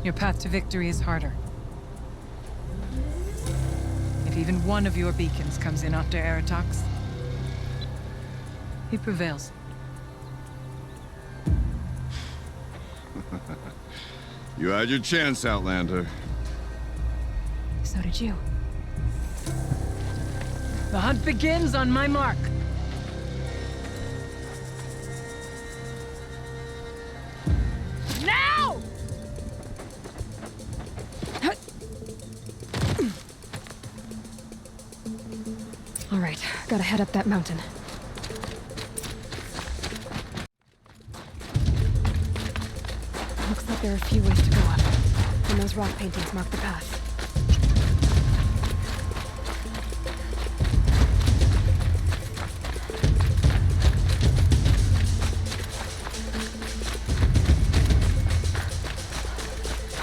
your path to victory is harder. If even one of your beacons comes in after Aratok's, he prevails. You had your chance, Outlander. So did you. The hunt begins on my mark. Now! All right, gotta head up that mountain. Looks like there are a few ways to go up, and those rock paintings mark the path.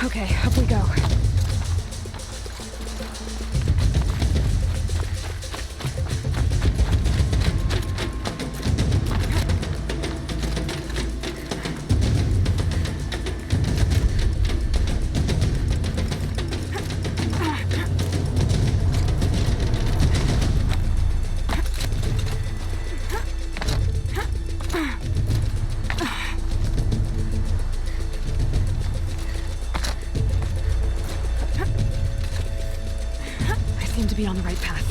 Okay, up we go. Be on the right path.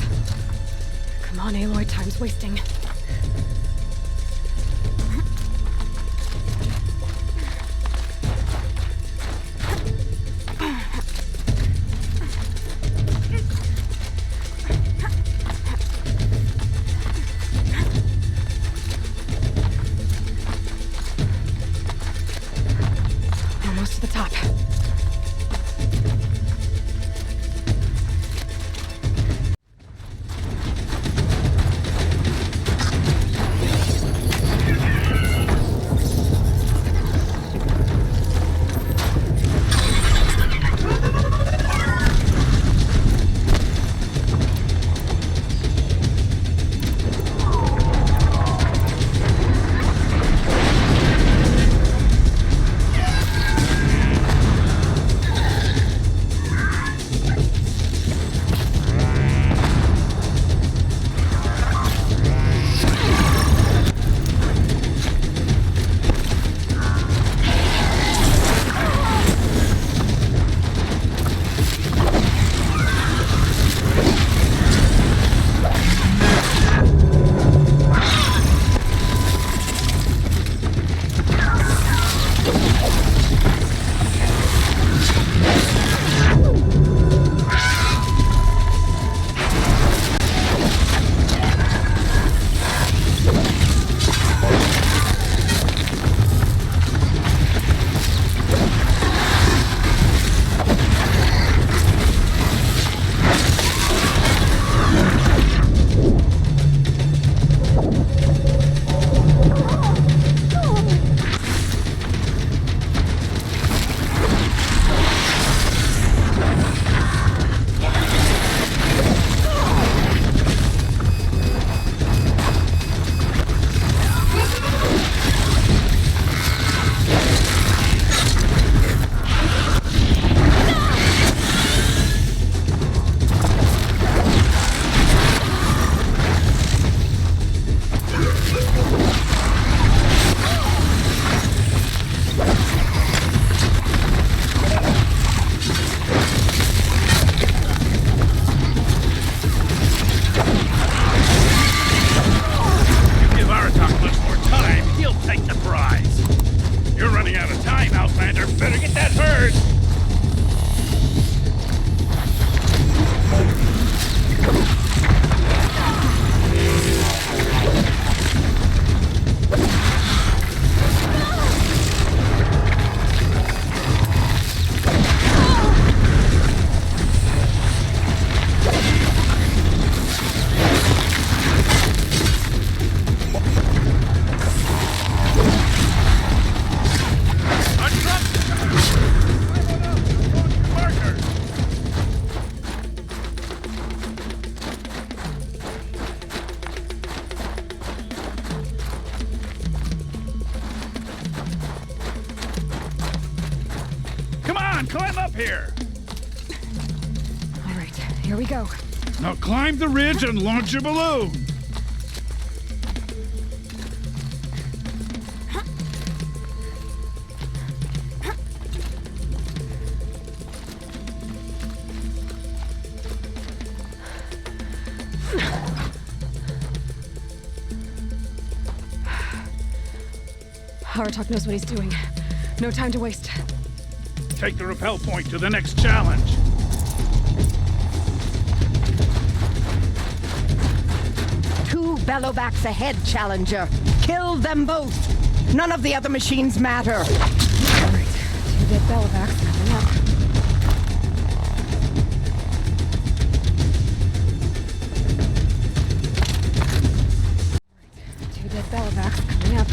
Come on, Aloy, time's wasting. Almost to the top. on, climb up here! All right, here we go. Now climb the ridge and launch your balloon! Aratok knows what he's doing. No time to waste. Take the rappel point to the next challenge. Two bellowbacks ahead, Challenger. Kill them both. None of the other machines matter. All right, 2 dead bellowbacks coming up. Two dead bellowbacks coming up.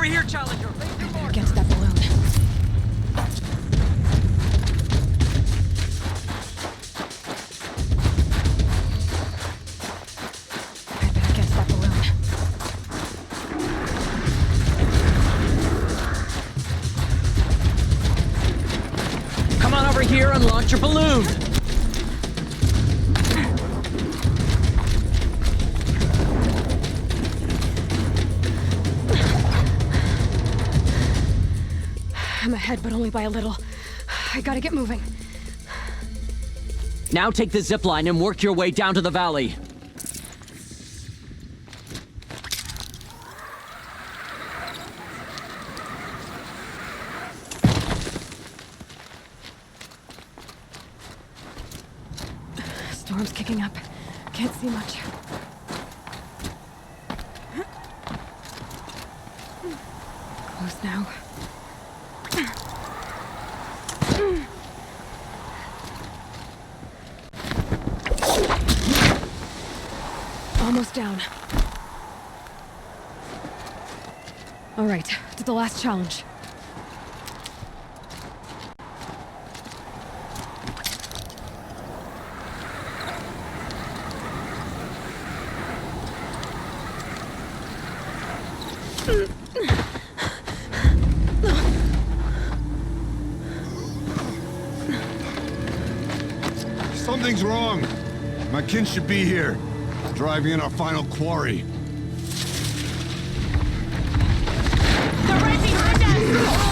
Over here, Challenger! Better get to that balloon. I better get to that balloon. Come on over here and launch your balloon! I'm ahead, but only by a little. I gotta get moving. Now take the zipline and work your way down to the valley. Storm's kicking up. Can't see much. Close now. Almost down. All right, to the last challenge. Something's wrong. My kin should be here, driving in our final quarry. They're right behind us!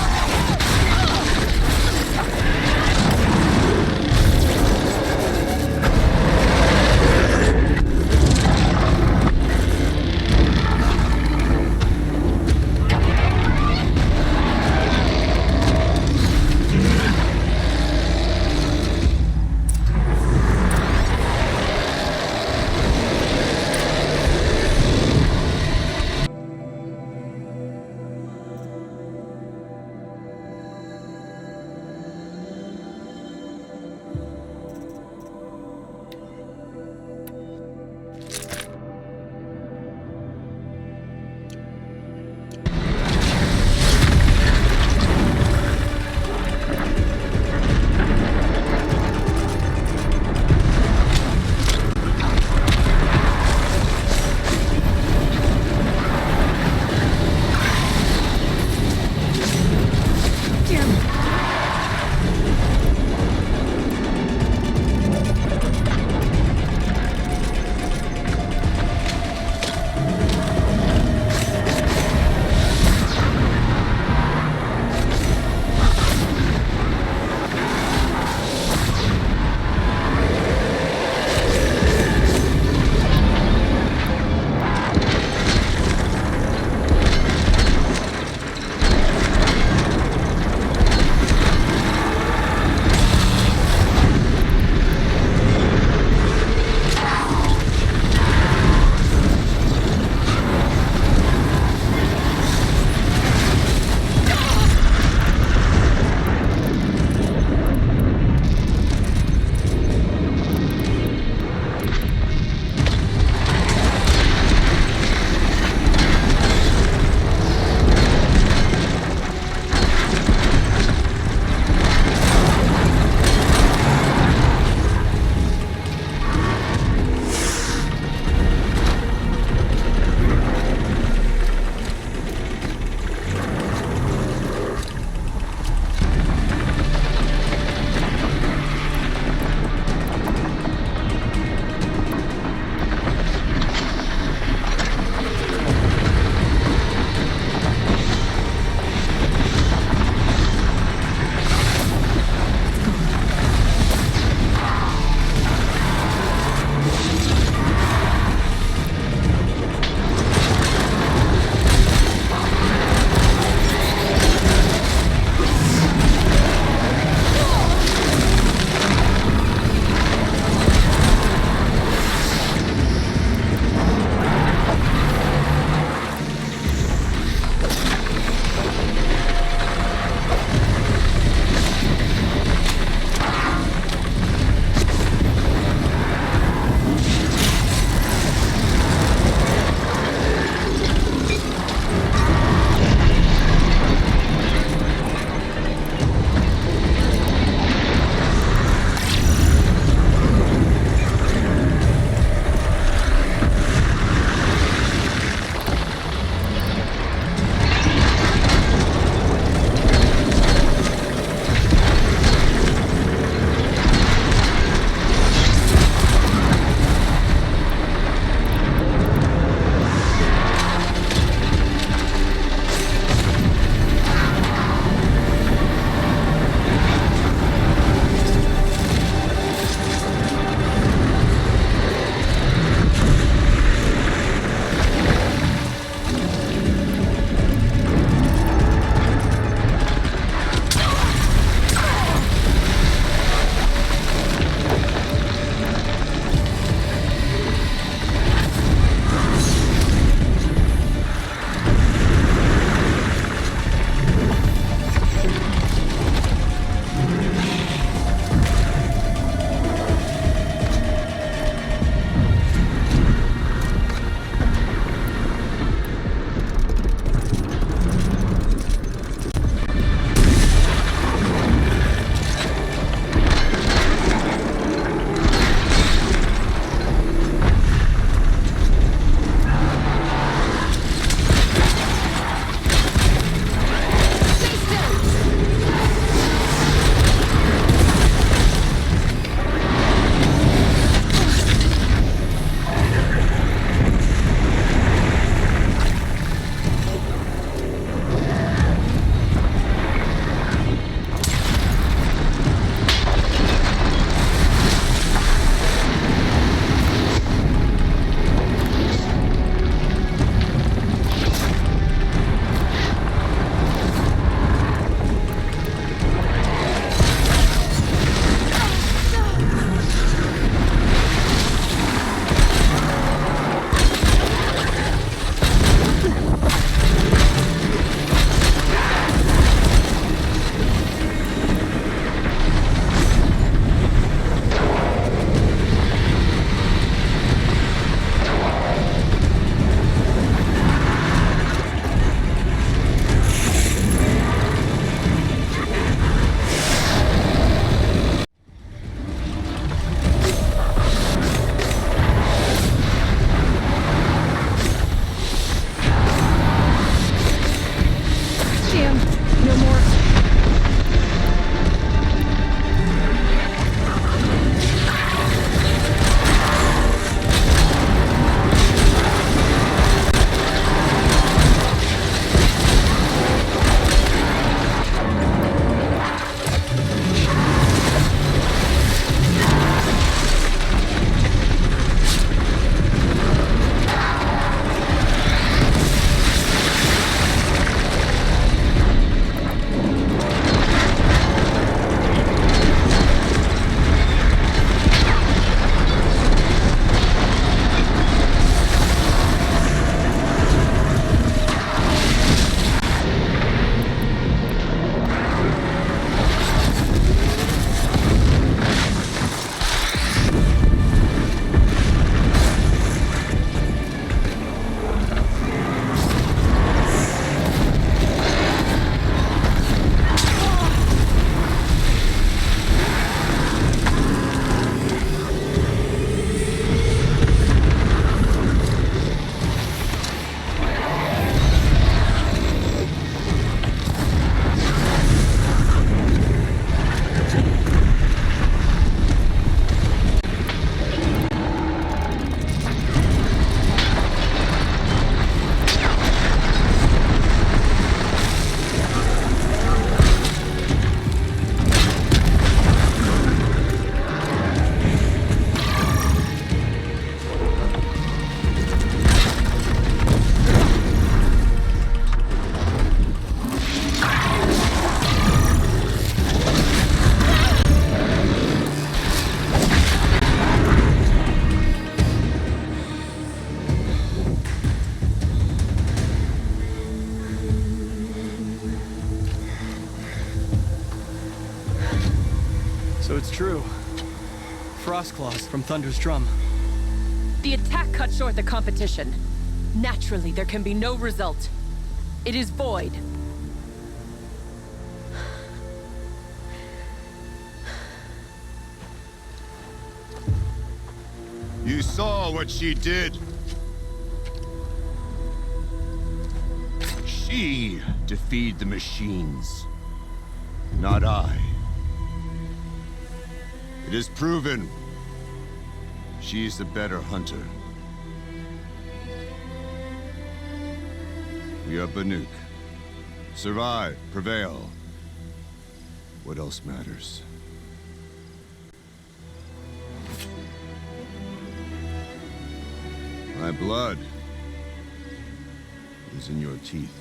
So it's true. Frostclaws from Thunder's drum. The attack cut short the competition. Naturally, there can be no result. It is void. You saw what she did. She defeated the machines, not I. It is proven she is the better hunter. We are Banuk. Survive, prevail. What else matters? My blood is in your teeth.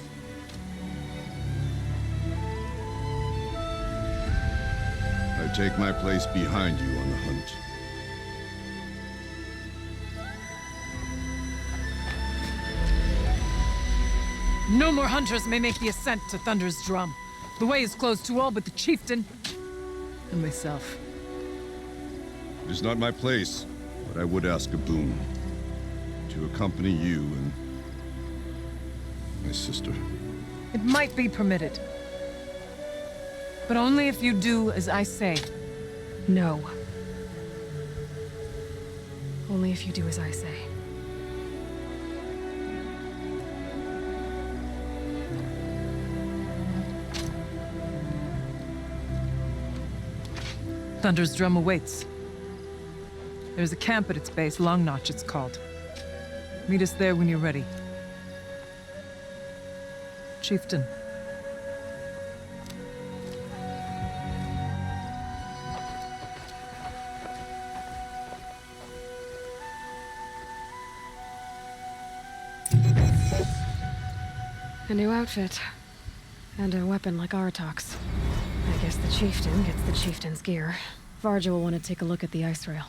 I take my place behind you on the hunt. No more hunters may make the ascent to Thunder's drum. The way is closed to all but the chieftain and myself. It is not my place, but I would ask a boon. To accompany you and my sister. It might be permitted. But only if you do as I say. No. Only if you do as I say. Thunder's drum awaits. There's a camp at its base, Long Notch it's called. Meet us there when you're ready. Chieftain. A new outfit. And a weapon like Aratak's. I guess the chieftain gets the chieftain's gear. Varja will want to take a look at the ice rail.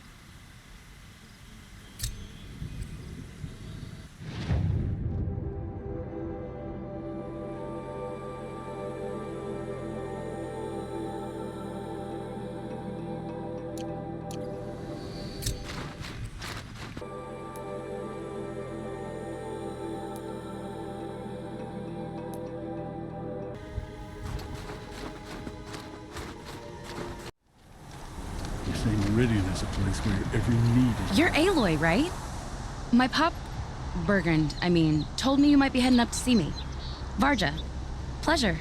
Meridian is a place where your every need is... You're Aloy, right? My pop... Bergand, I mean, told me you might be heading up to see me. Varja. Pleasure.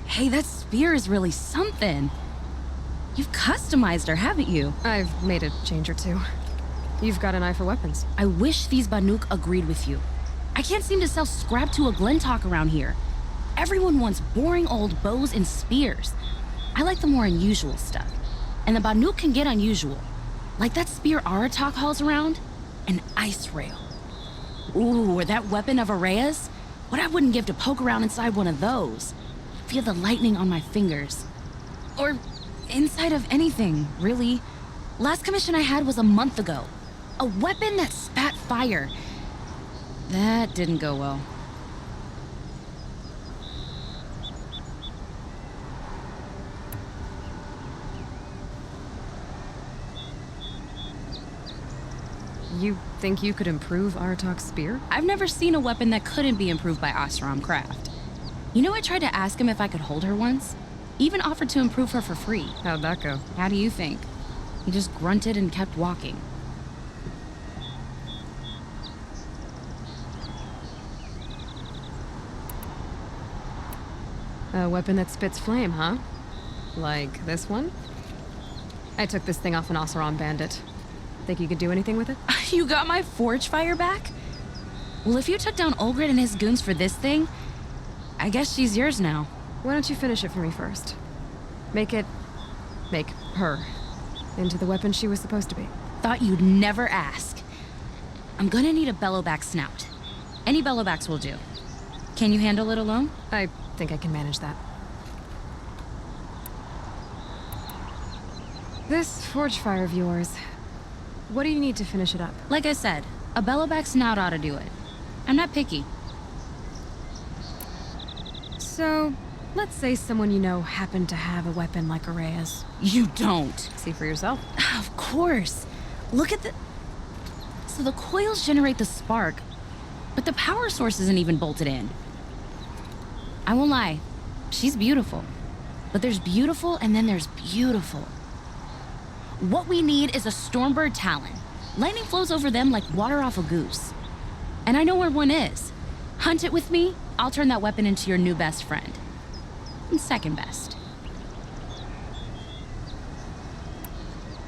Hey, that spear is really something. You've customized her, haven't you? I've made a change or two. You've got an eye for weapons. I wish these Banuk agreed with you. I can't seem to sell scrap to a Glentalk around here. Everyone wants boring old bows and spears. I like the more unusual stuff. And the Banuk can get unusual. Like that spear Aratak hauls around. An ice rail. Ooh, or that weapon of Araya's. What I wouldn't give to poke around inside one of those. Feel the lightning on my fingers. Or inside of anything, really. Last commission I had was a month ago. A weapon that spat fire. That didn't go well. You think you could improve Aratak's spear? I've never seen a weapon that couldn't be improved by Oseram craft. You know, I tried to ask him if I could hold her once. Even offered to improve her for free. How'd that go? How do you think? He just grunted and kept walking. A weapon that spits flame, huh? Like this one? I took this thing off an Oseram bandit. Think you could do anything with it? You got my forge fire back? Well, if you took down Olgrid and his goons for this thing, I guess she's yours now. Why don't you finish it for me first? Make her into the weapon she was supposed to be. Thought you'd never ask. I'm gonna need a bellowback snout. Any bellowbacks will do. Can you handle it alone? I think I can manage that. This forge fire of yours, what do you need to finish it up? Like I said, a bellowback snout ought to do it. I'm not picky. So, Let's say someone you know happened to have a weapon like Araya's. You don't. See for yourself. Of course. Look at the... So the coils generate the spark, but the power source isn't even bolted in. I won't lie. She's beautiful. But there's beautiful and then there's beautiful. What we need is a Stormbird Talon. Lightning flows over them like water off a goose. And I know where one is. Hunt it with me, I'll turn that weapon into your new best friend. And second best.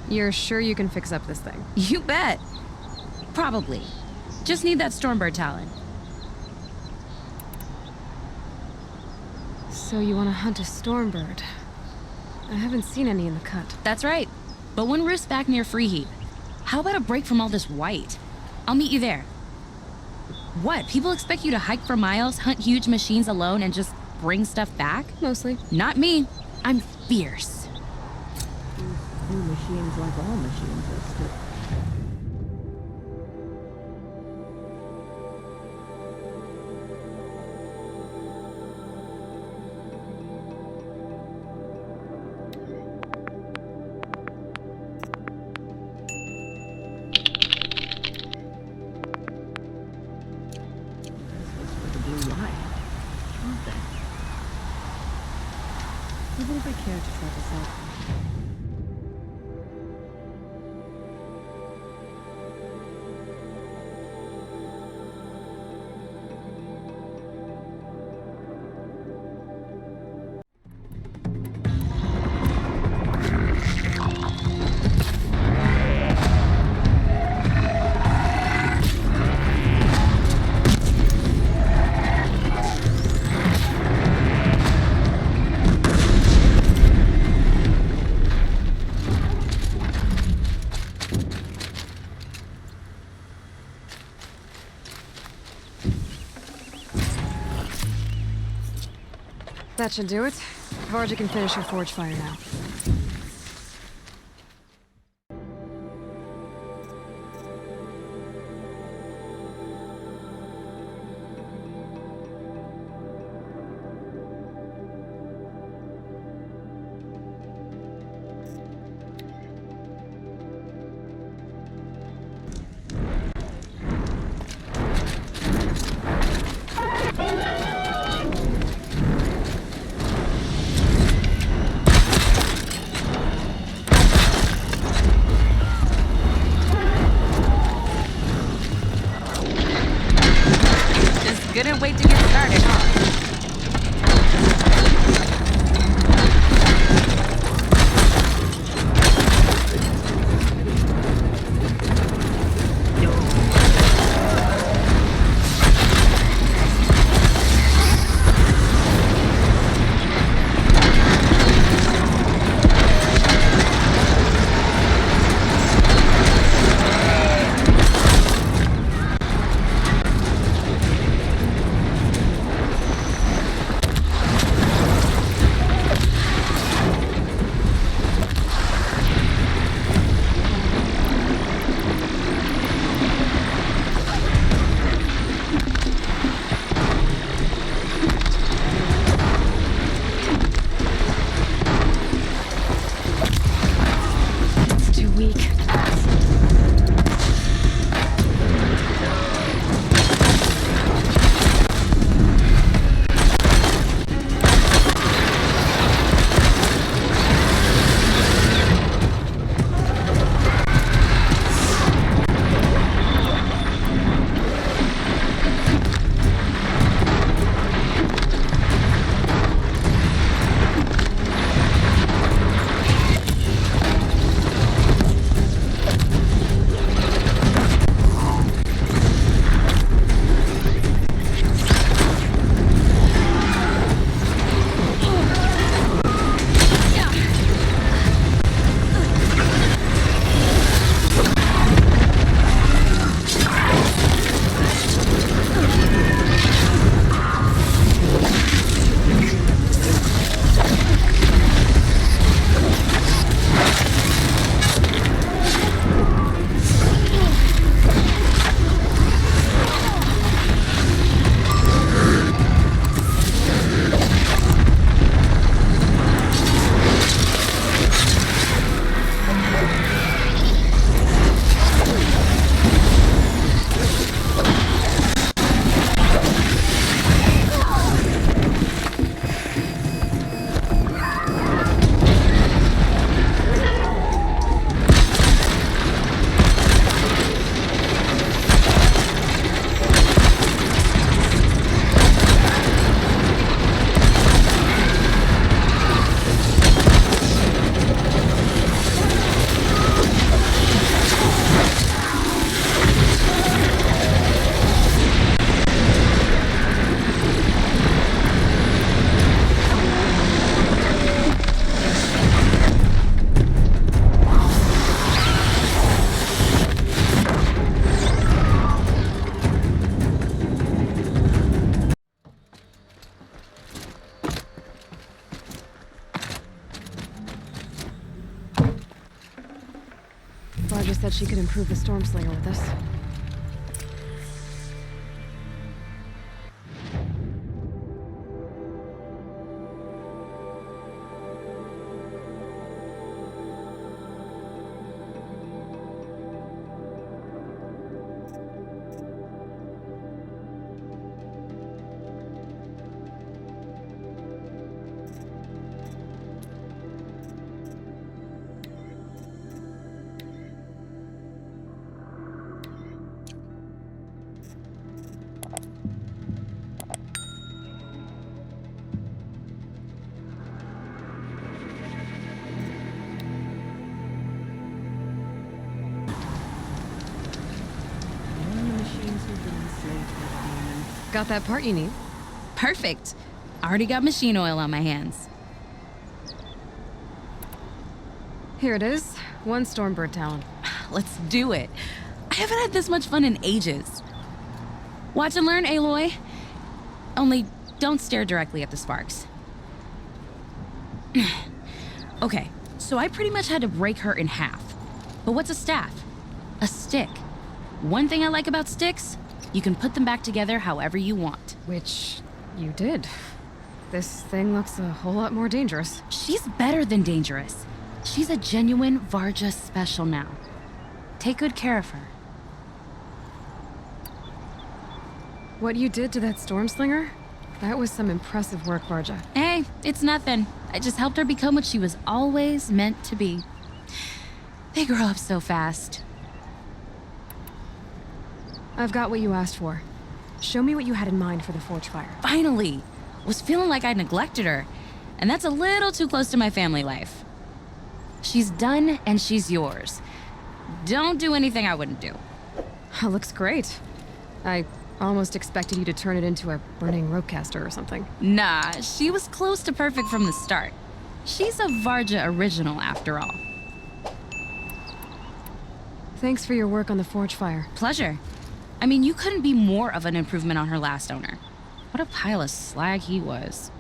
You're sure you can fix up this thing? You bet. Probably. Just need that Stormbird Talon. So you want to hunt a Stormbird? I haven't seen any in the cut. That's right. But one roof's back near Freeheap. How about a break from all this white? I'll meet you there. What? People expect you to hike for miles, hunt huge machines alone, and just bring stuff back? Mostly. Not me. I'm fierce. New machines, like all machines, are still... Even if I care to try this out. That should do it. Varja can finish her forge fire now. Couldn't wait to get started, huh? said she could improve the Stormslinger with us. Got that part you need? Perfect. Already got machine oil on my hands. Here it is. 1 Stormbird talent. Let's do it. I haven't had this much fun in ages. Watch and learn, Aloy. Only don't stare directly at the sparks. Okay, so I pretty much had to break her in half. But what's a staff? A stick. One thing I like about sticks, you can put them back together however you want. Which you did. This thing looks a whole lot more dangerous. She's better than dangerous. She's a genuine Varja special now. Take good care of her. What you did to that Stormslinger? That was some impressive work, Varja. Hey, it's nothing. I just helped her become what she was always meant to be. They grow up so fast. I've got what you asked for. Show me what you had in mind for the forge fire. Finally! Was feeling like I neglected her, and that's a little too close to my family life. She's done, and she's yours. Don't do anything I wouldn't do. Looks great. I almost expected you to turn it into a burning ropecaster or something. Nah, she was close to perfect from the start. She's a Varja original, after all. Thanks for your work on the forge fire. Pleasure. I mean, you couldn't be more of an improvement on her last owner. What a pile of slag he was.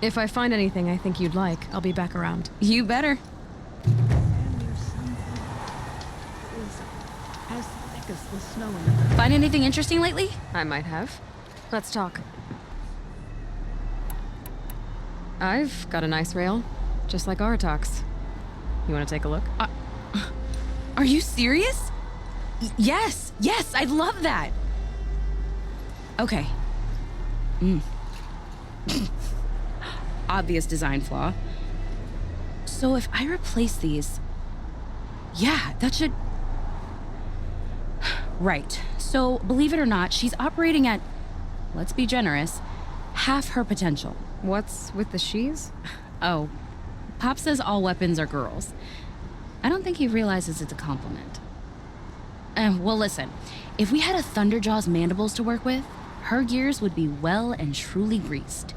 If I find anything I think you'd like, I'll be back around. You better. As thick as the snow in the... Find anything interesting lately? I might have. Let's talk. I've got a nice rail, just like Aratak's. You want to take a look? Are you serious? Yes, I'd love that. Okay. Obvious design flaw. So if I replace these... Yeah, that should... Right. So, believe it or not, she's operating at, let's be generous, half her potential. What's with the she's? Oh, Pop says all weapons are girls. I don't think he realizes it's a compliment. Well, listen. If we had a Thunderjaw's mandibles to work with, her gears would be well and truly greased.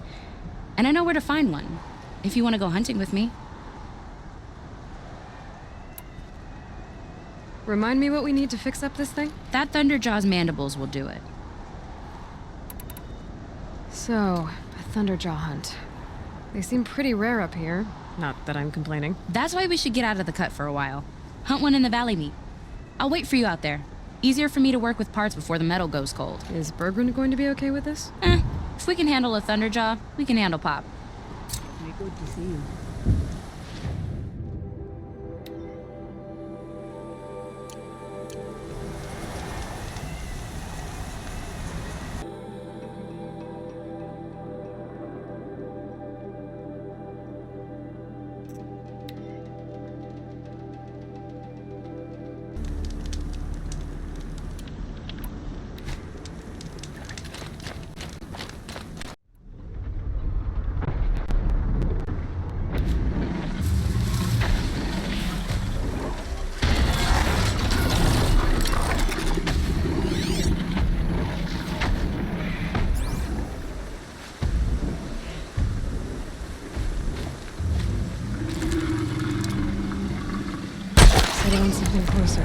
And I know where to find one, if you want to go hunting with me. Remind me what we need to fix up this thing? That Thunderjaw's mandibles will do it. So, a Thunderjaw hunt. They seem pretty rare up here. Not that I'm complaining. That's why we should get out of the cut for a while. Hunt one in the valley meet. I'll wait for you out there. Easier for me to work with parts before the metal goes cold. Is Bergren going to be okay with this? If we can handle a Thunderjaw, we can handle Pop. Good to see you. Setting something closer.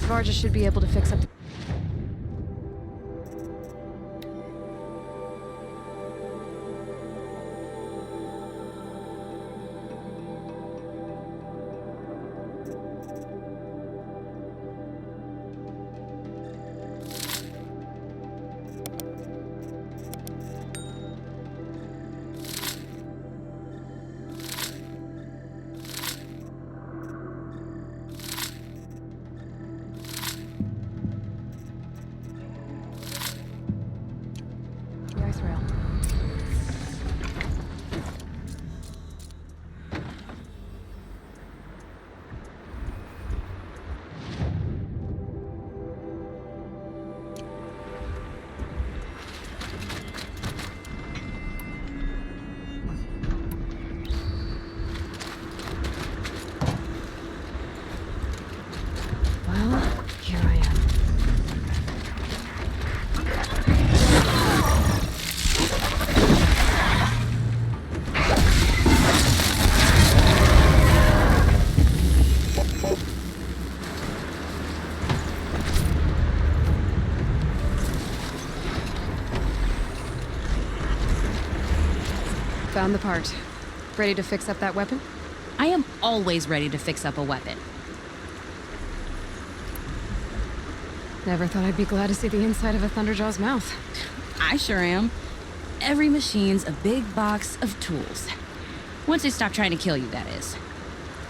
Varja should be able to fix up the... the ice rail. Well, here I am. Found the part. Ready to fix up that weapon? I am always ready to fix up a weapon. Never thought I'd be glad to see the inside of a Thunderjaw's mouth. I sure am. Every machine's a big box of tools. Once they stop trying to kill you, that is.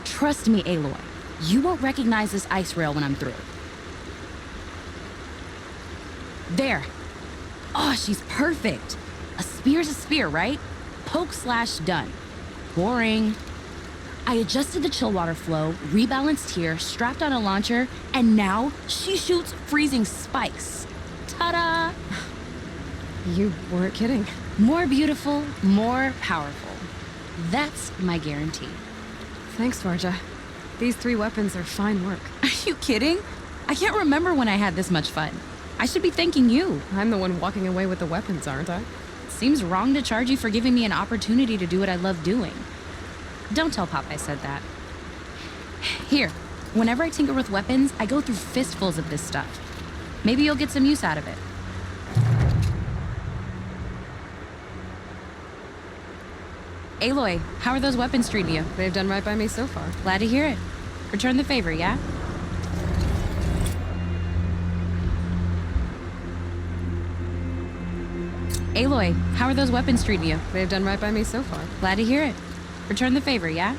Trust me, Aloy. You won't recognize this ice rail when I'm through. There. Oh, she's perfect. A spear's a spear, right? Poke slash done. Boring. I adjusted the chill water flow, rebalanced here, strapped on a launcher, and now she shoots freezing spikes. Ta-da! You weren't kidding. More beautiful, more powerful. That's my guarantee. Thanks, Varja. These 3 weapons are fine work. Are you kidding? I can't remember when I had this much fun. I should be thanking you. I'm the one walking away with the weapons, aren't I? Seems wrong to charge you for giving me an opportunity to do what I love doing. Don't tell Pop I said that. Here, whenever I tinker with weapons, I go through fistfuls of this stuff. Maybe you'll get some use out of it. Aloy, how are those weapons treating you? They've done right by me so far. Glad to hear it. Return the favor, yeah? Aloy, how are those weapons treating you? They've done right by me so far. Glad to hear it. Return the favor, yeah?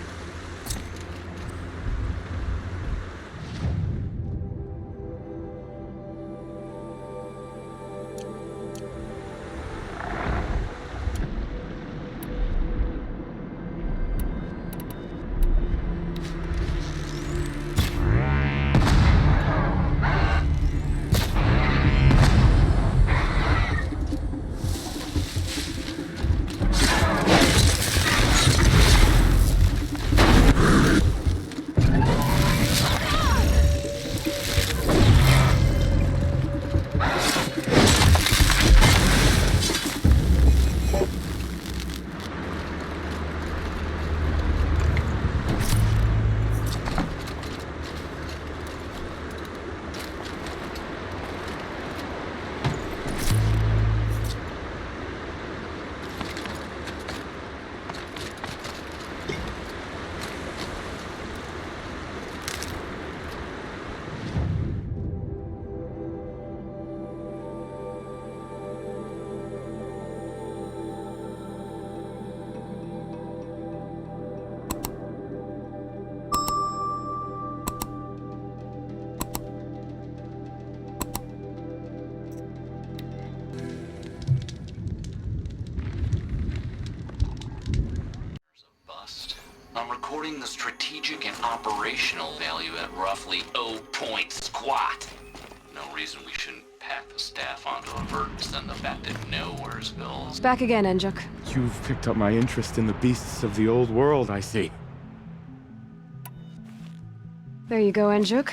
I'm recording the strategic and operational value at roughly 0 point squat. No reason we shouldn't pack the staff onto a vert and send them back to Nowheresville. Back again, Enjuk. You've picked up my interest in the beasts of the old world, I see. There you go, Enjuk.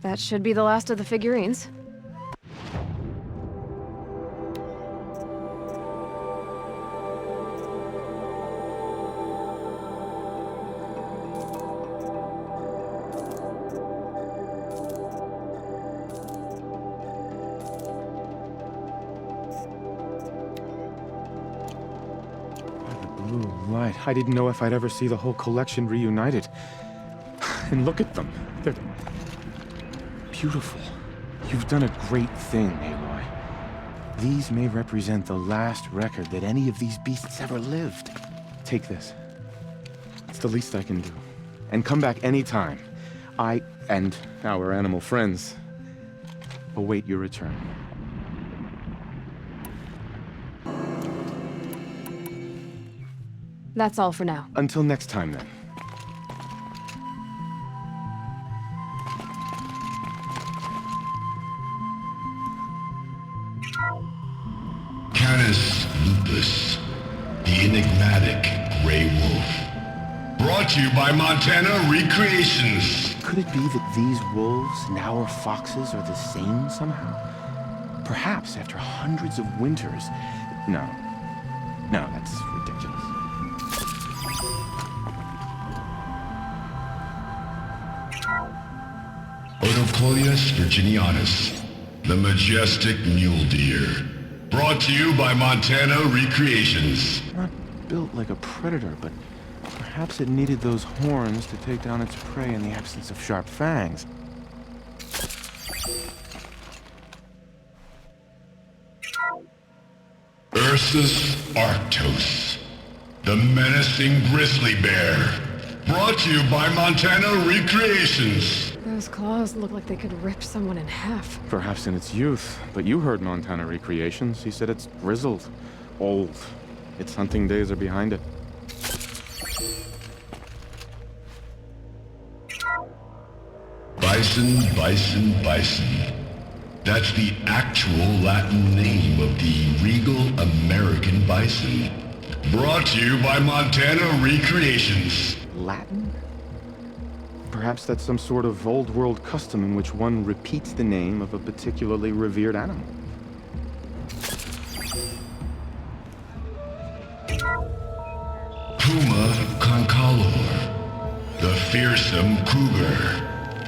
That should be the last of the figurines. blue light. I didn't know if I'd ever see the whole collection reunited. And look at them. They're beautiful. You've done a great thing, Aloy. These may represent the last record that any of these beasts ever lived. Take this. It's the least I can do. And come back anytime. I and our animal friends await your return. That's all for now. Until next time, then. Canis lupus, the enigmatic gray wolf. Brought to you by Montana Recreations. Could it be that these wolves and our foxes are the same somehow? Perhaps after hundreds of winters. No, that's ridiculous. Otoclonius virginianus, the majestic mule deer. Brought to you by Montana Recreations. Not built like a predator, but perhaps it needed those horns to take down its prey in the absence of sharp fangs. Ursus arctos, the menacing grizzly bear. Brought to you by Montana Recreations. Those claws look like they could rip someone in half. Perhaps in its youth, but you heard Montana Recreations. He said it's grizzled, old. Its hunting days are behind it. Bison, bison, bison. That's the actual Latin name of the regal American bison. Brought to you by Montana Recreations. Latin? Perhaps that's some sort of old world custom in which one repeats the name of a particularly revered animal. Puma concalor, the fearsome cougar.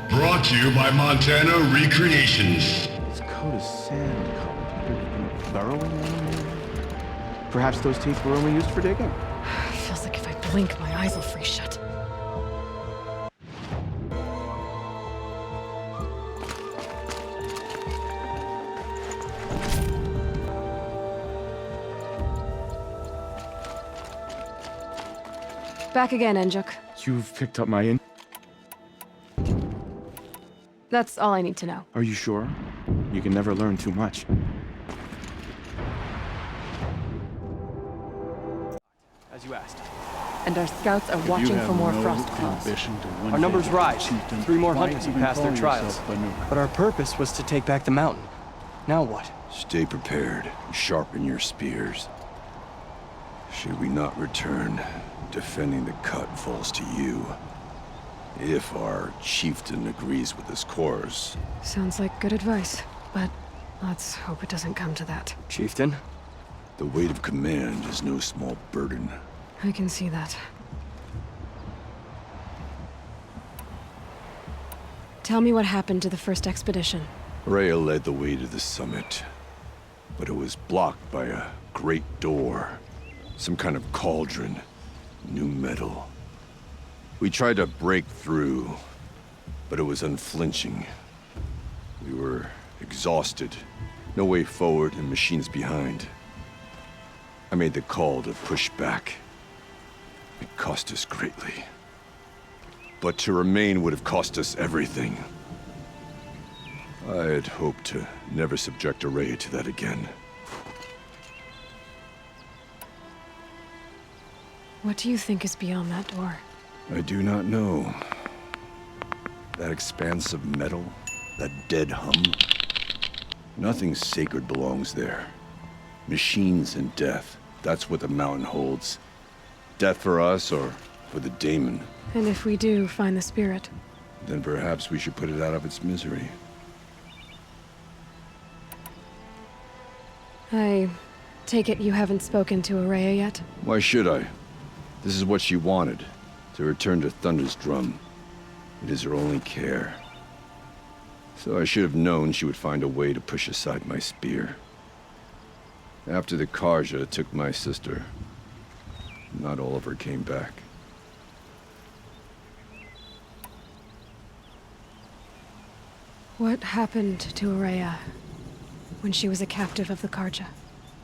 Brought to you by Montana Recreations. Its coat is sand-colored. Could it have been burrowing animal? Perhaps those teeth were only used for digging. Feels like if I blink, my eyes will freeze shut. Back again, Enjuk. You've picked up my That's all I need to know. Are you sure? You can never learn too much. As you asked. And our scouts are watching for more frost claws. Our numbers rise. 3 more hunters have passed their trials. But our purpose was to take back the mountain. Now what? Stay prepared. Sharpen your spears. Should we not return, defending the cut falls to you. If our chieftain agrees with this course. Sounds like good advice, but let's hope it doesn't come to that. Chieftain? The weight of command is no small burden. I can see that. Tell me what happened to the first expedition. Rhea led the way to the summit, but it was blocked by a great door. Some kind of cauldron. New metal. We tried to break through, but it was unflinching. We were exhausted. No way forward and machines behind. I made the call to push back. It cost us greatly. But to remain would have cost us everything. I had hoped to never subject Araya to that again. What do you think is beyond that door? I do not know. That expanse of metal, that dead hum. Nothing sacred belongs there. Machines and death, that's what the mountain holds. Death for us or for the daemon. And if we do find the spirit? Then perhaps we should put it out of its misery. I take it you haven't spoken to Araya yet? Why should I? This is what she wanted. To return to Thunder's drum. It is her only care. So I should have known she would find a way to push aside my spear. After the Karja took my sister, not all of her came back. What happened to Araya when she was a captive of the Karja?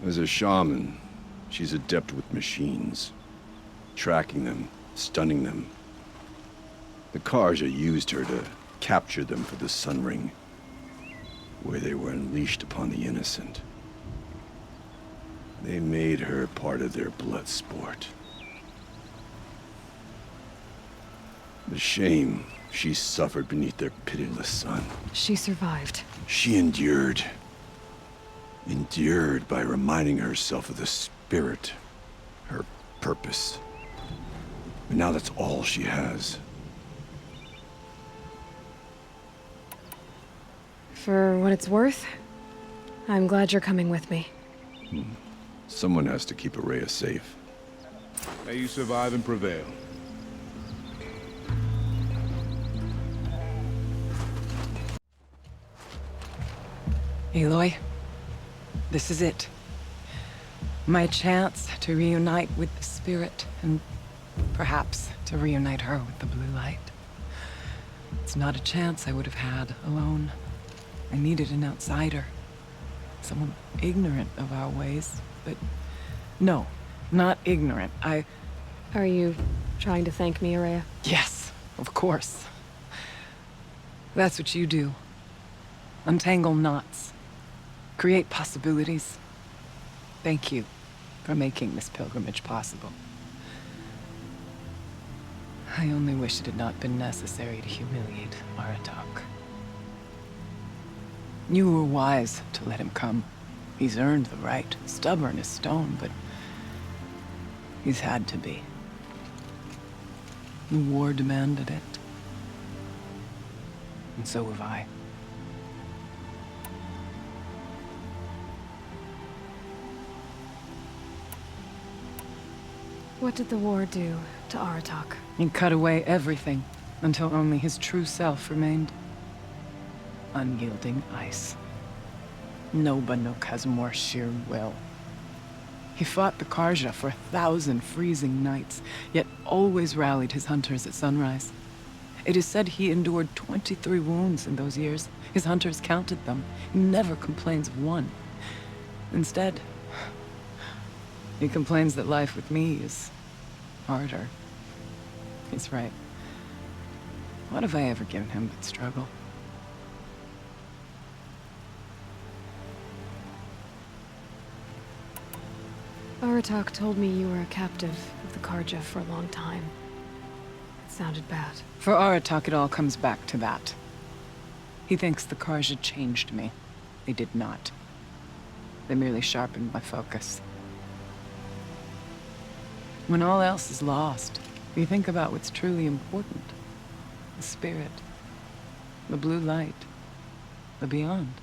As a shaman, she's adept with machines. Tracking them, stunning them. The Karja used her to capture them for the Sun Ring, where they were unleashed upon the innocent. They made her part of their blood sport. The shame she suffered beneath their pitiless sun. She survived. She endured. Endured by reminding herself of the spirit, her purpose. And now that's all she has. For what it's worth, I'm glad you're coming with me. Someone has to keep Araya safe. May you survive and prevail. Aloy, this is it. My chance to reunite with the spirit, and perhaps to reunite her with the blue light. It's not a chance I would have had alone. I needed an outsider. Someone ignorant of our ways, but no, not ignorant. Are you trying to thank me, Araya? Yes, of course. That's what you do. Untangle knots. Create possibilities. Thank you for making this pilgrimage possible. I only wish it had not been necessary to humiliate Aratak. You were wise to let him come. He's earned the right. Stubborn as stone, but he's had to be. The war demanded it. And so have I. What did the war do to Aratak? He cut away everything, until only his true self remained. Unyielding ice. No Banuk has more sheer will. He fought the Karja for 1,000 freezing nights, yet always rallied his hunters at sunrise. It is said he endured 23 wounds in those years. His hunters counted them. He never complains of one. Instead, he complains that life with me is harder. He's right. What have I ever given him but struggle? Aratak told me you were a captive of the Karja for a long time. It sounded bad. For Aratak, it all comes back to that. He thinks the Karja changed me. They did not. They merely sharpened my focus. When all else is lost, we think about what's truly important. The spirit, the blue light, the beyond.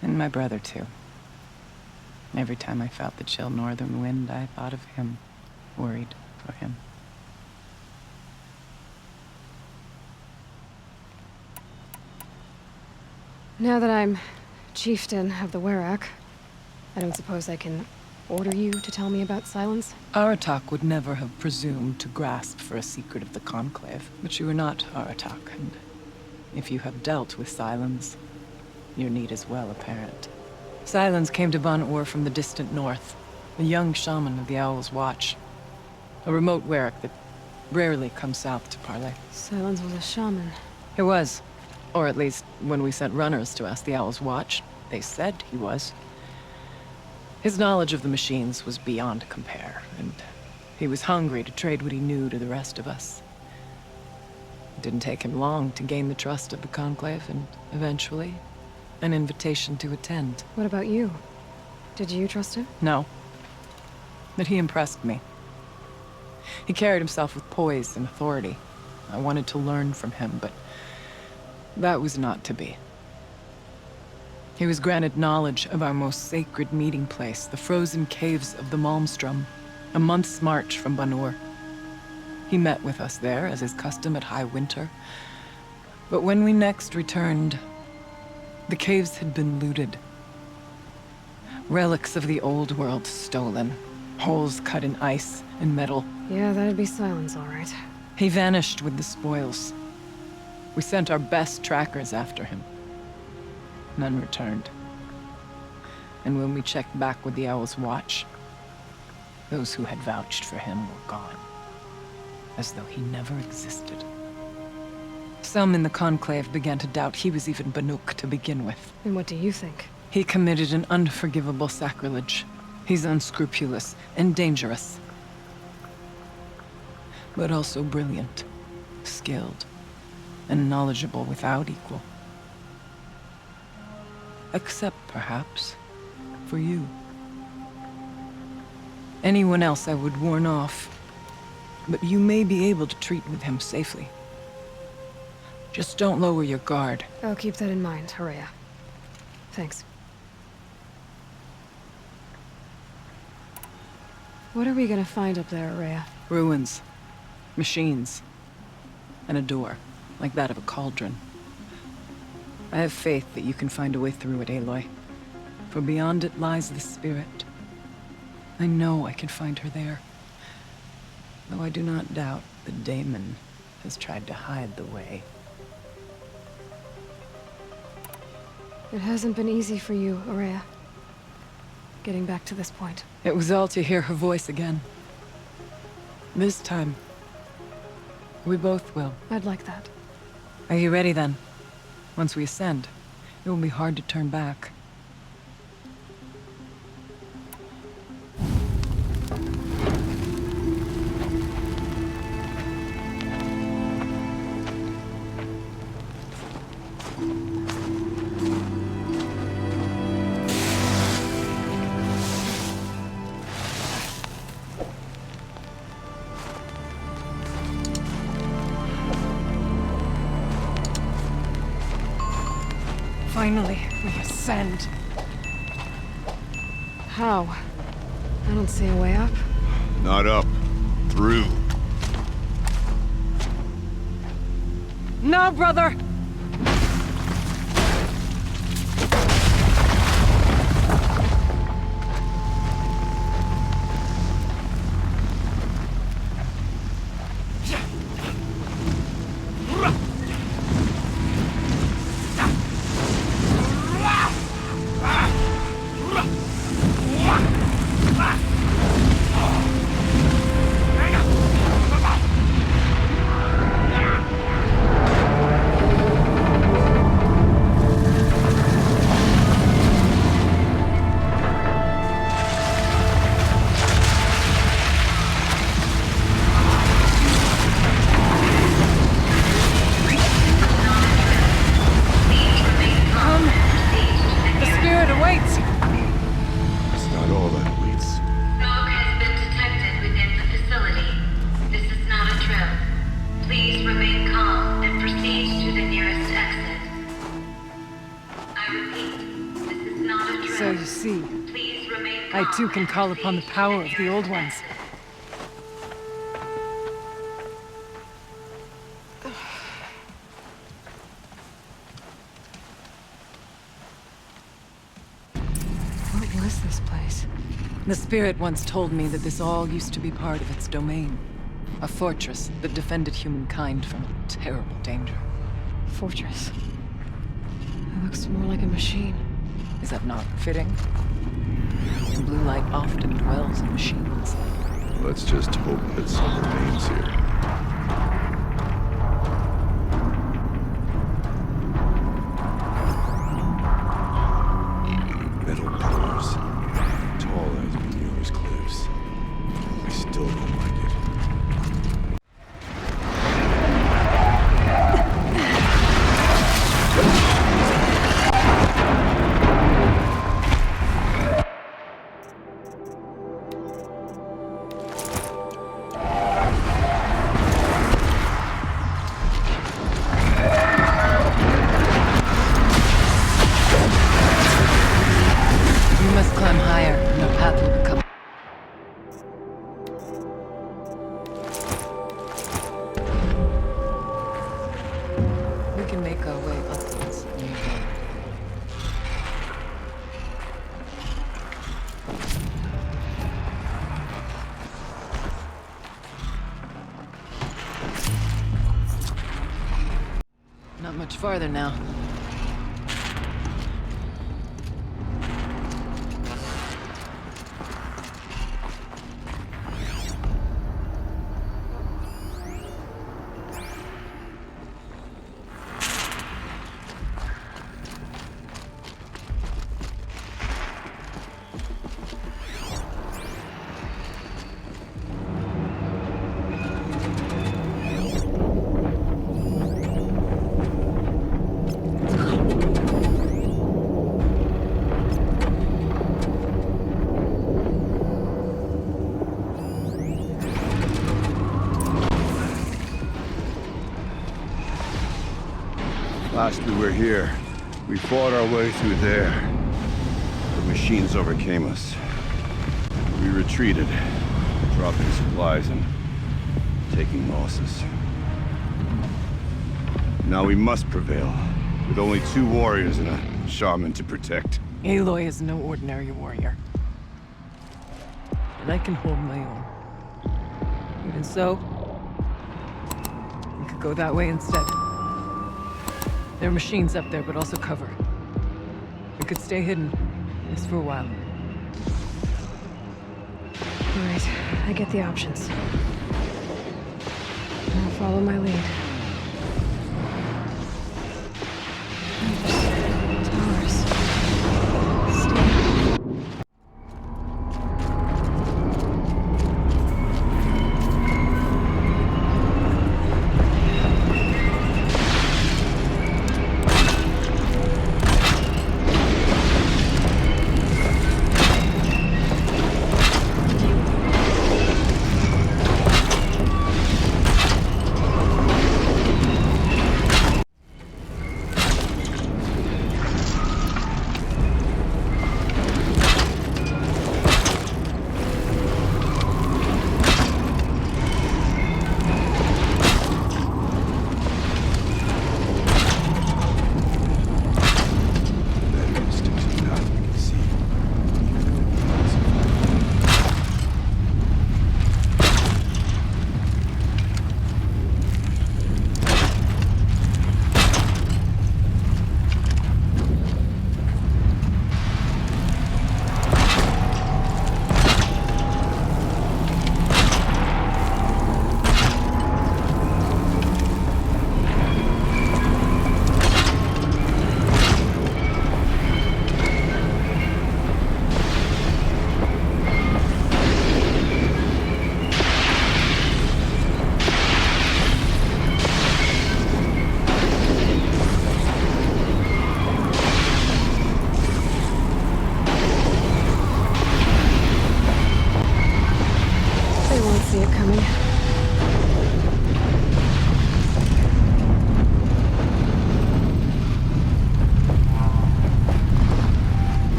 And my brother, too. Every time I felt the chill northern wind, I thought of him, worried for him. Now that I'm chieftain of the Werak, I don't suppose I can order you to tell me about Silence? Aratak would never have presumed to grasp for a secret of the Conclave, but you are not Aratak, and if you have dealt with Silence, your need is well apparent. Silence came to Banuk from the distant north, a young shaman of the Owl's Watch, a remote Werak that rarely comes south to parley. Silence was a shaman. He was, or at least when we sent runners to ask the Owl's Watch, they said he was. His knowledge of the machines was beyond compare, and he was hungry to trade what he knew to the rest of us. It didn't take him long to gain the trust of the Conclave, and eventually, an invitation to attend. What about you? Did you trust him? No. But he impressed me. He carried himself with poise and authority. I wanted to learn from him, but that was not to be. He was granted knowledge of our most sacred meeting place, the frozen caves of the Malmstrom, a month's march from Banuk. He met with us there, as is custom at high winter. But when we next returned, the caves had been looted. Relics of the old world stolen. Holes cut in ice and metal. Yeah, that'd be Silence, all right. He vanished with the spoils. We sent our best trackers after him. None returned. And when we checked back with the Owl's Watch, those who had vouched for him were gone. As though he never existed. Some in the Conclave began to doubt he was even Banuk to begin with. And what do you think? He committed an unforgivable sacrilege. He's unscrupulous and dangerous. But also brilliant, skilled, and knowledgeable without equal. Except, perhaps, for you. Anyone else I would warn off, but you may be able to treat with him safely. Just don't lower your guard. I'll keep that in mind, Horea. Thanks. What are we gonna find up there, Horea? Ruins. Machines. And a door, like that of a cauldron. I have faith that you can find a way through it, Aloy. For beyond it lies the spirit. I know I can find her there. Though I do not doubt the Daemon has tried to hide the way. It hasn't been easy for you, Horea. Getting back to this point. It was all to hear her voice again. This time, we both will. I'd like that. Are you ready then? Once we ascend, it will be hard to turn back. Finally, we ascend. How? I don't see a way up. Not up. Through. No, brother! So you see, I too can call upon the power of the Old Ones. What was this place? The Spirit once told me that this all used to be part of its domain. A fortress that defended humankind from terrible danger. Fortress? It looks more like a machine. Is that not fitting? The blue light often dwells in machines. Let's just hope that some remains here. Metal pillars, tall as Munoz cliffs. I still don't like it. Not much farther now. Last we were here, we fought our way through there. The machines overcame us. We retreated, dropping supplies and taking losses. Now we must prevail, with only 2 warriors and a shaman to protect. Aloy is no ordinary warrior. And I can hold my own. Even so, we could go that way instead. There are machines up there, but also cover. We could stay hidden, at least for a while. All right, I get the options. I'll follow my lead. Towers. Steel.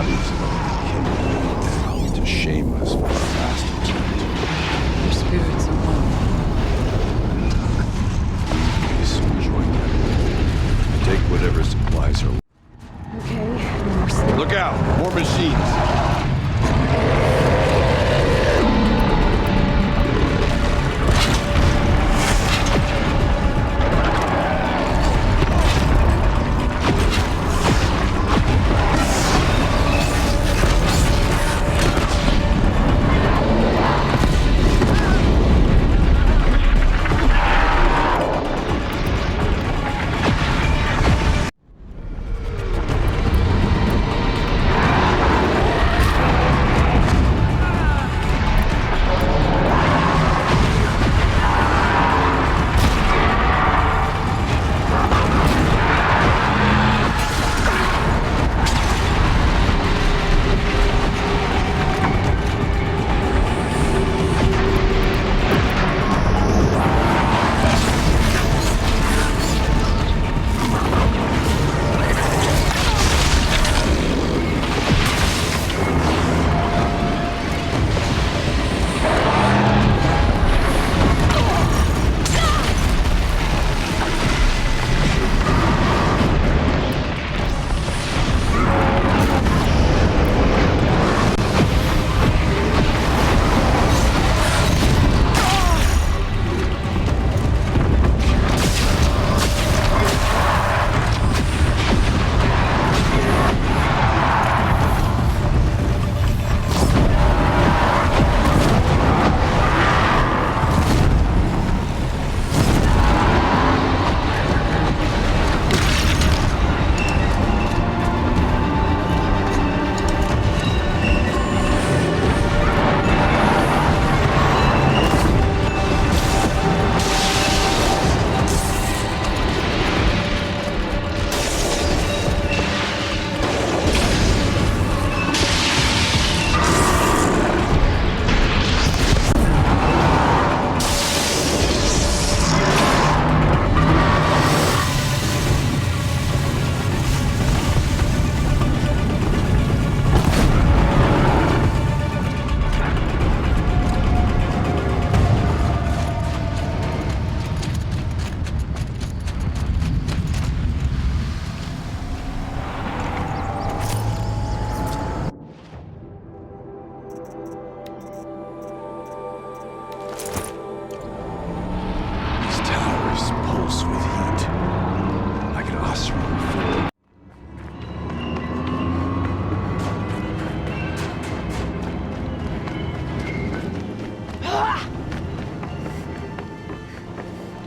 bodies of our kin to shame us for our past attempt. Your spirits are one. Please join them. Take whatever supplies are. Okay, Look out! More machines!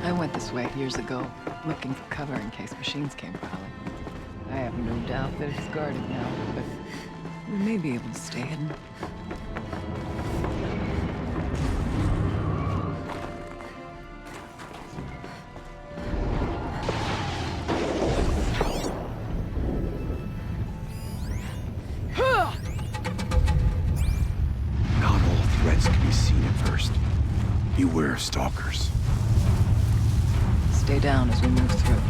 I went this way years ago, looking for cover in case machines came prowling. I have no doubt that it's guarded now, but we may be able to stay hidden. Not all threats can be seen at first. Beware of stalkers. Stay down as we move through.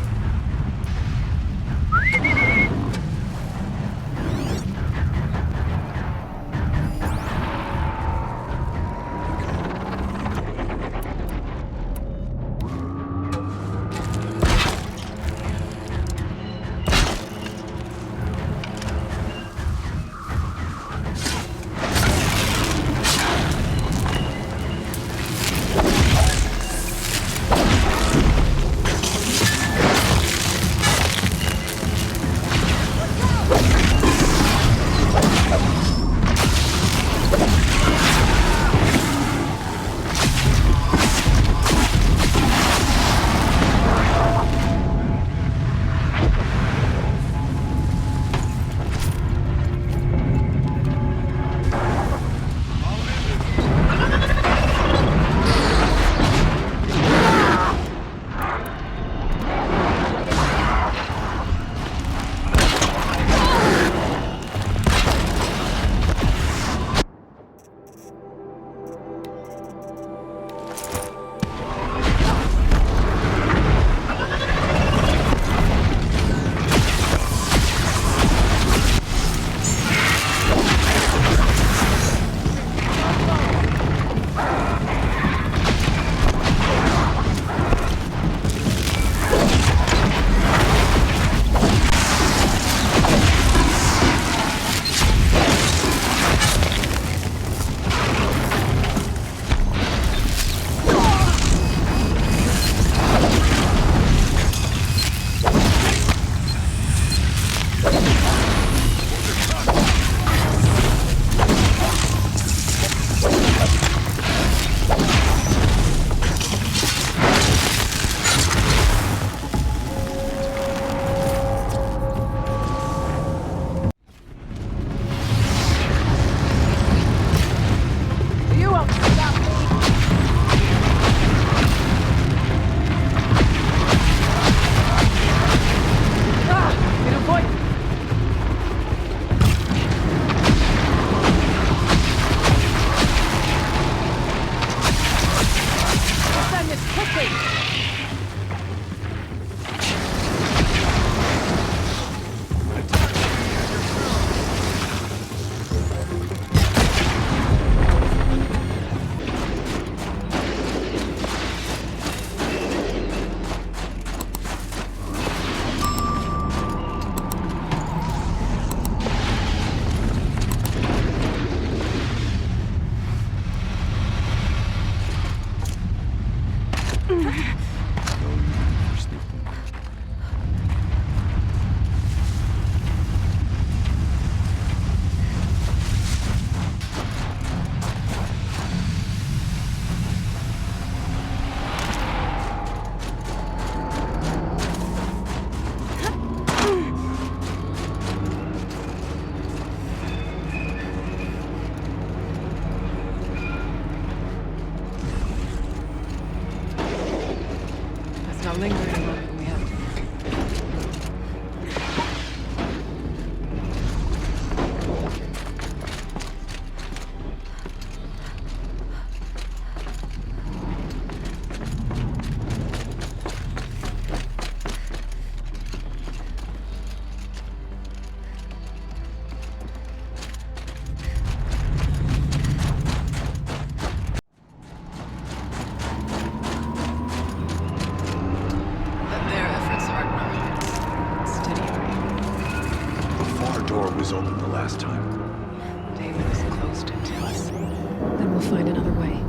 Stick to us. Then we'll find another way.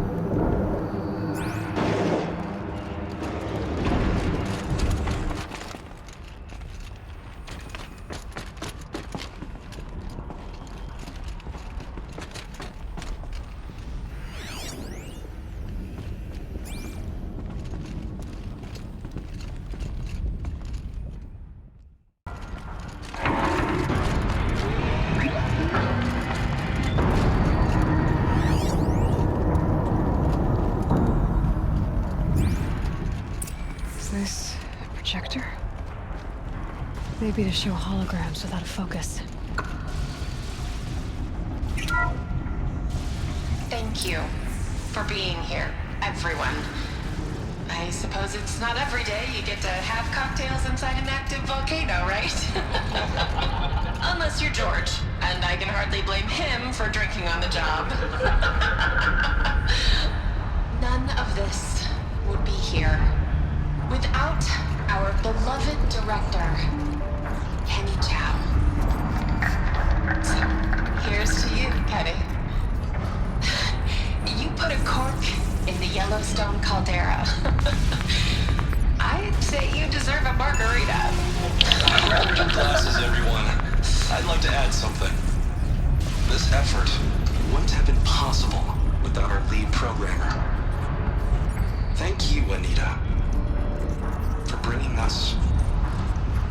Projector? Maybe to show holograms without a focus. Thank you for being here, everyone. I suppose it's not every day you get to have cocktails inside an active volcano, right? Unless you're George, and I can hardly blame him for drinking on the job. None of this would be here without our beloved director, Kenny Chow. So, here's to you, Kenny. You put a cork in the Yellowstone caldera. I'd say you deserve a margarita. Grab your glasses, everyone. I'd like to add something. This effort wouldn't have been possible without our lead programmer. Thank you, Anita, for bringing us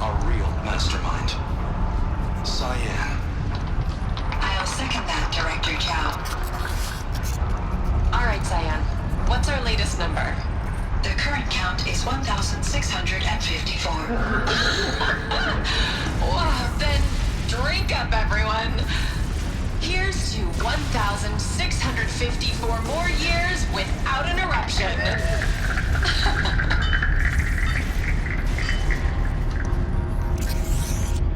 a real mastermind, Cyan. I'll second that, Director Chow. All right, Cyan. What's our latest number? The current count is 1,654. Wow, then drink up, everyone. Here's to 1,654 more years without an eruption.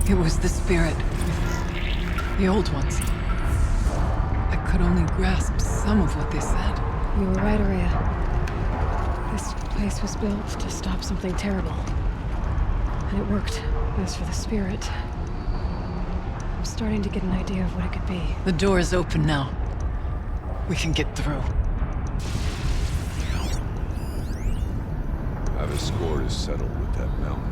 It was the spirit. The old ones. I could only grasp some of what they said. You were right, Araya. This place was built to stop something terrible. And it worked. As for the spirit, I'm starting to get an idea of what it could be. The door is open now. We can get through. How the score is settled with that mountain.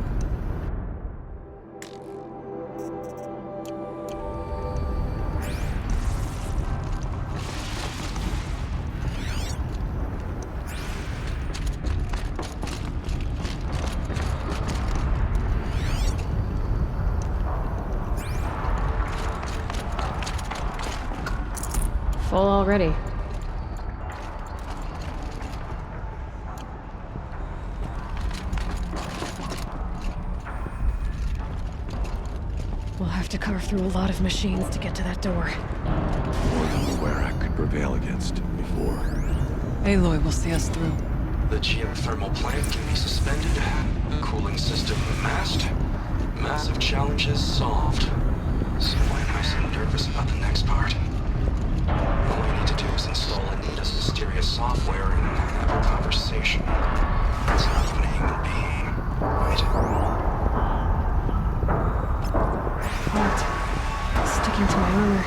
Full already. We'll have to carve through a lot of machines to get to that door. More than the Werak could prevail against before. Aloy will see us through. The geothermal plant can be suspended. Cooling system masked. Massive challenges solved. So why am I so nervous about the next part? All we need to do is install Anita's mysterious software and have a conversation. It's not even a human being, right? Heart. Sticking to my armor.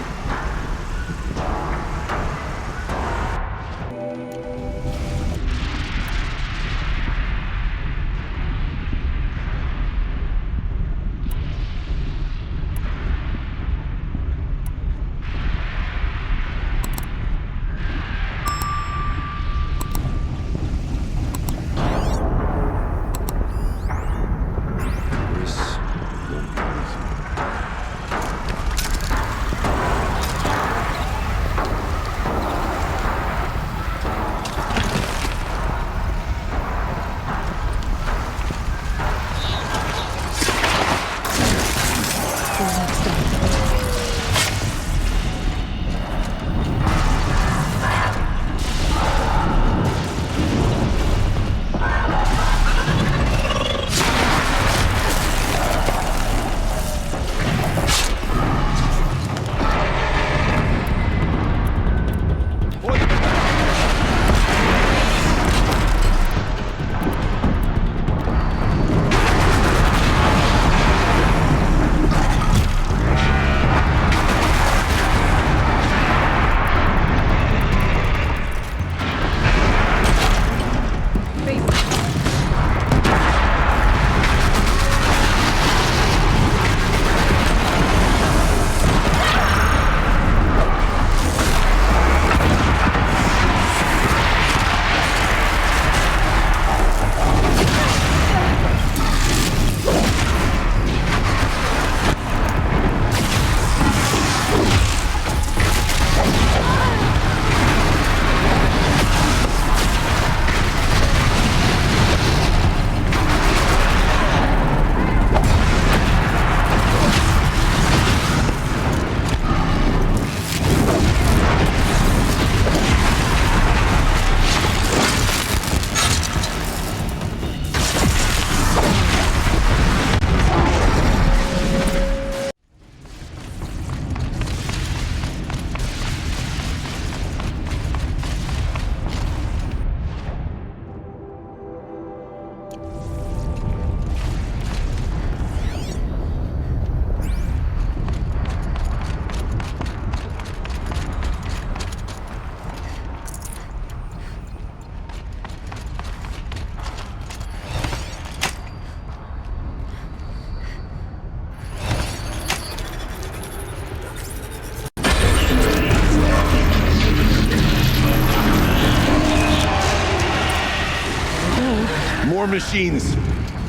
machines.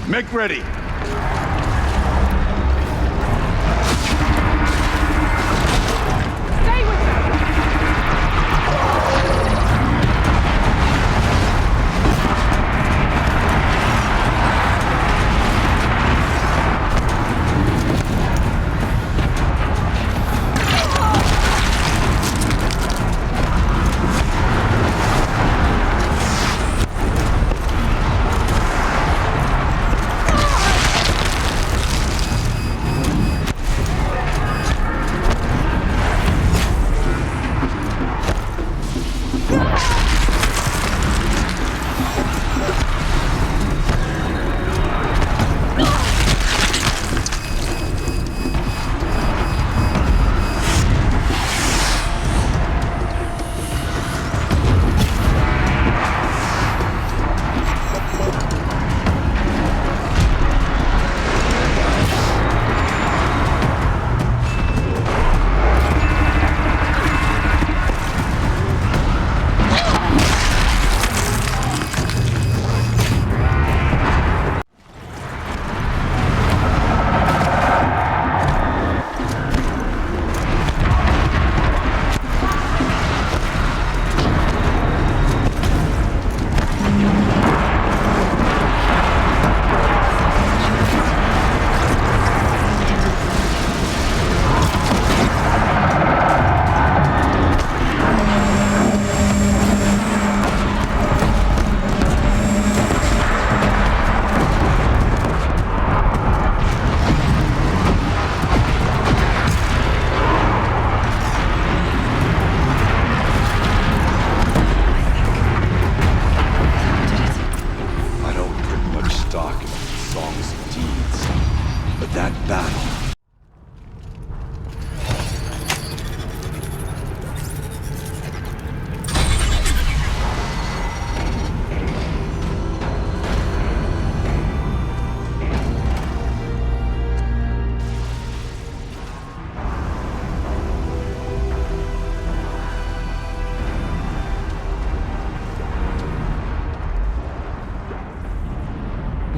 Make ready.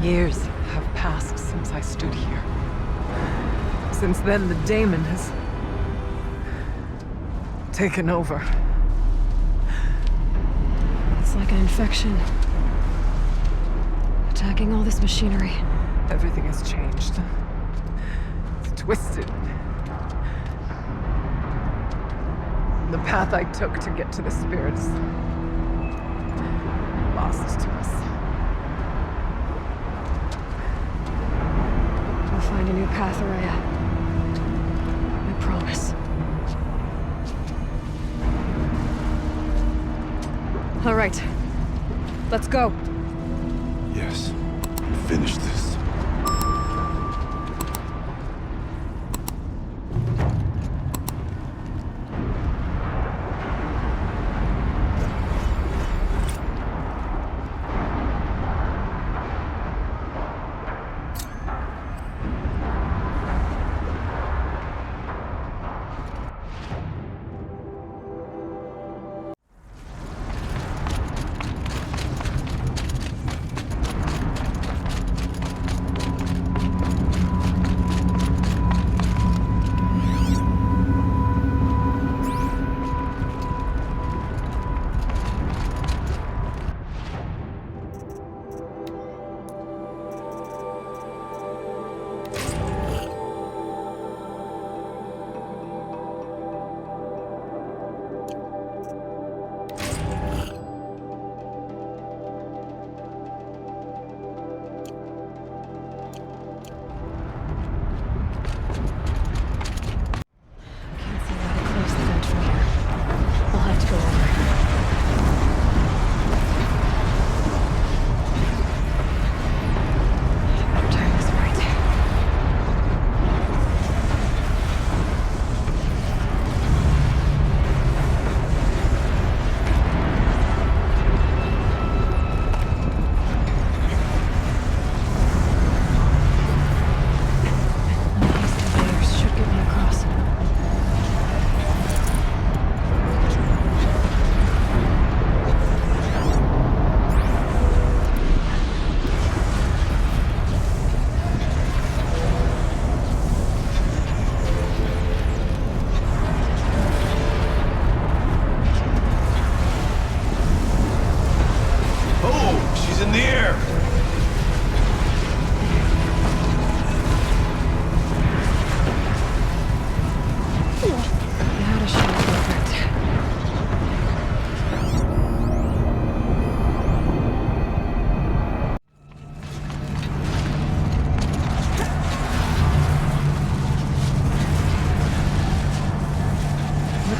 Years have passed since I stood here. Since then, the daemon has taken over. It's like an infection. Attacking all this machinery. Everything has changed. It's twisted. The path I took to get to the spirits lost to us. We'll find a new path, Araya. I promise. All right. Let's go. Yes. Finish this.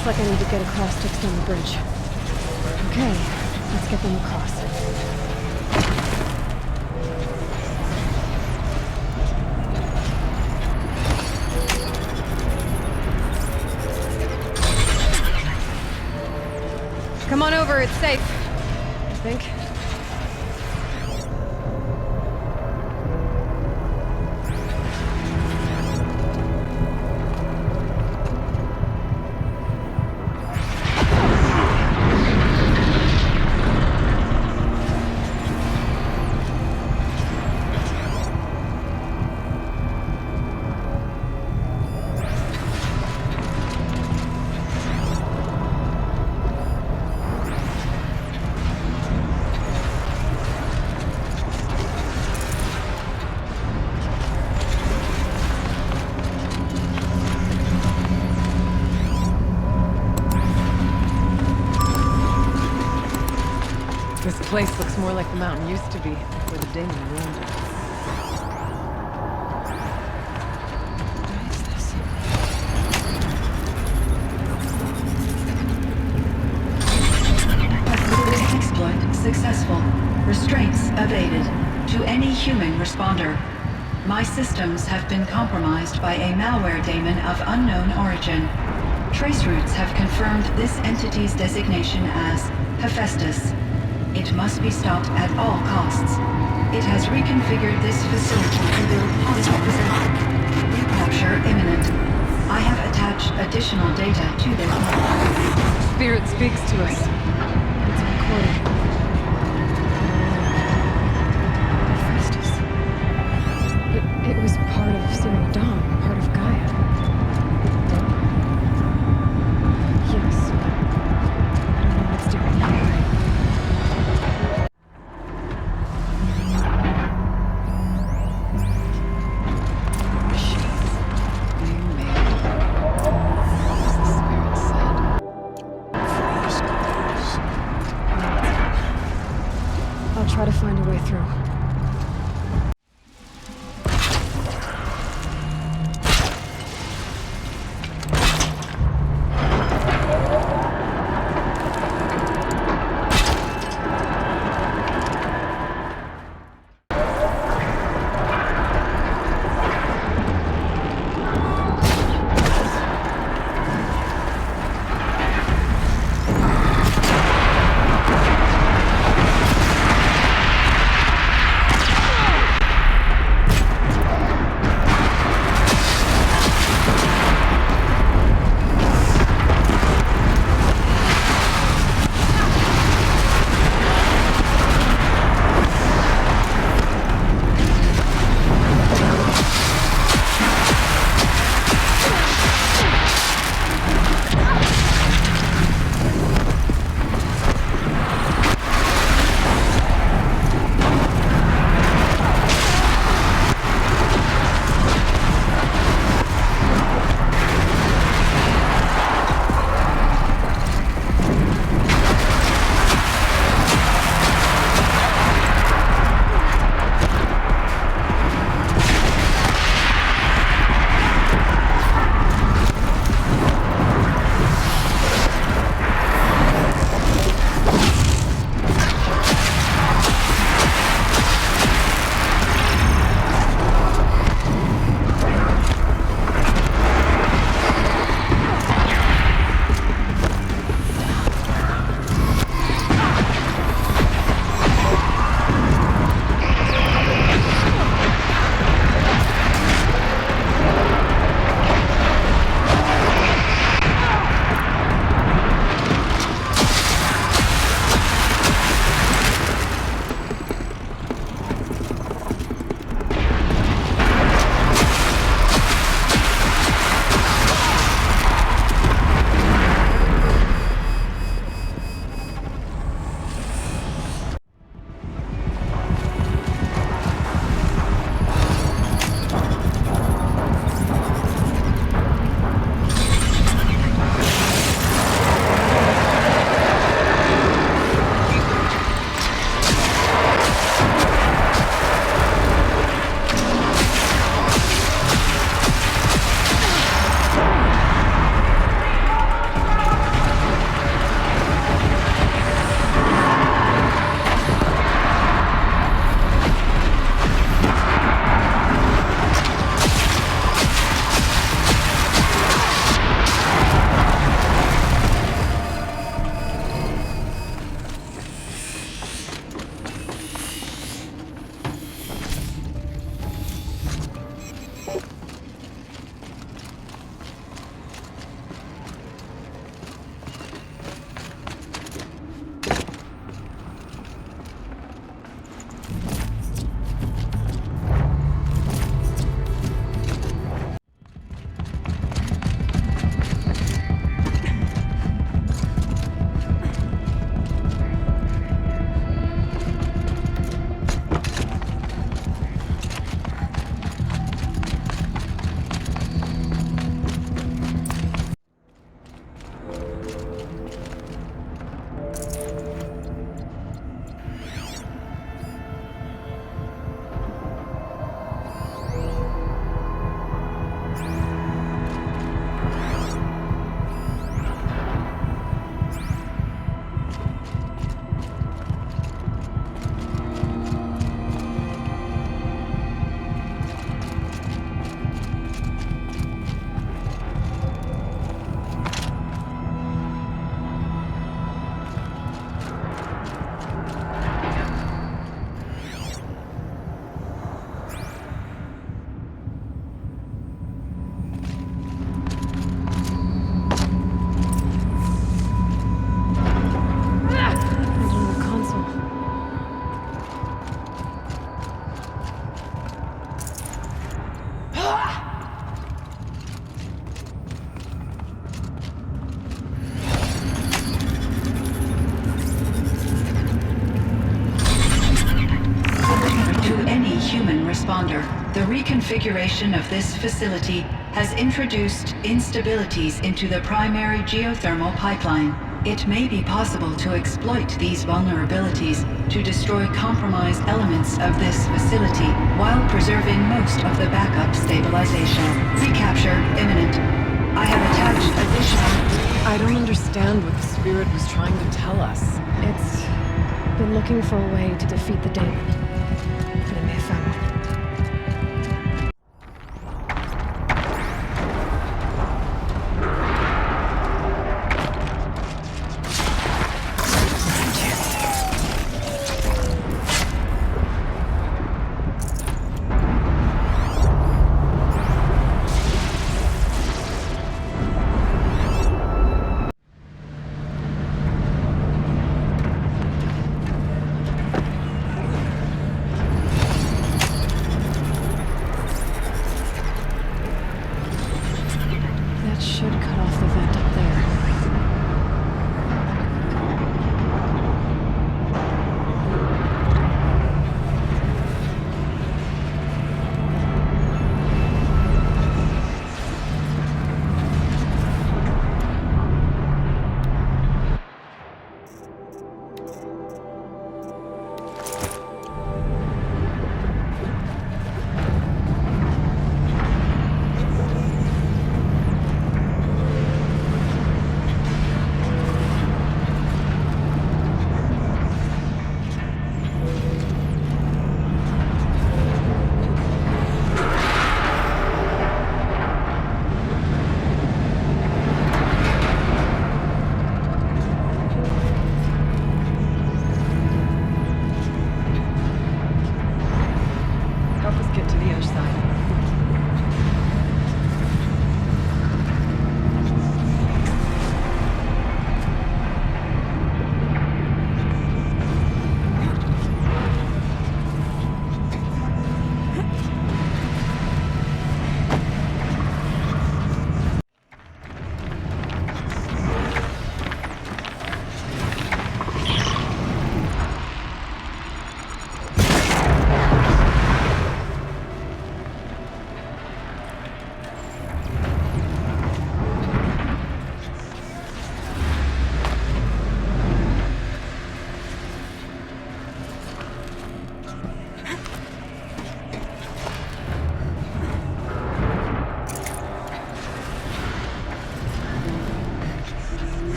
Looks like I need to get across to extend the bridge. Okay, let's get them across. Come on over, it's safe. I think. This place looks more like the mountain used to be before the daemon ruined it. Exploit successful. Restraints evaded. To any human responder. My systems have been compromised by a malware daemon of unknown origin. Trace routes have confirmed this entity's designation as Hephaestus. It must be stopped at all costs. It has reconfigured this facility to build hostile facilities. Recapture imminent. I have attached additional data to this. Spirit speaks to us. It's recorded. Hephaestus. It was part of Sirodon, part of Gaia. Yes, but I don't know what's doing here. I'll try to find a way through. The reconfiguration of this facility has introduced instabilities into the primary geothermal pipeline. It may be possible to exploit these vulnerabilities to destroy compromised elements of this facility while preserving most of the backup stabilization. Recapture imminent. I have attached additional... I don't understand what the spirit was trying to tell us. It's been looking for a way to defeat the demon. And it may have found one.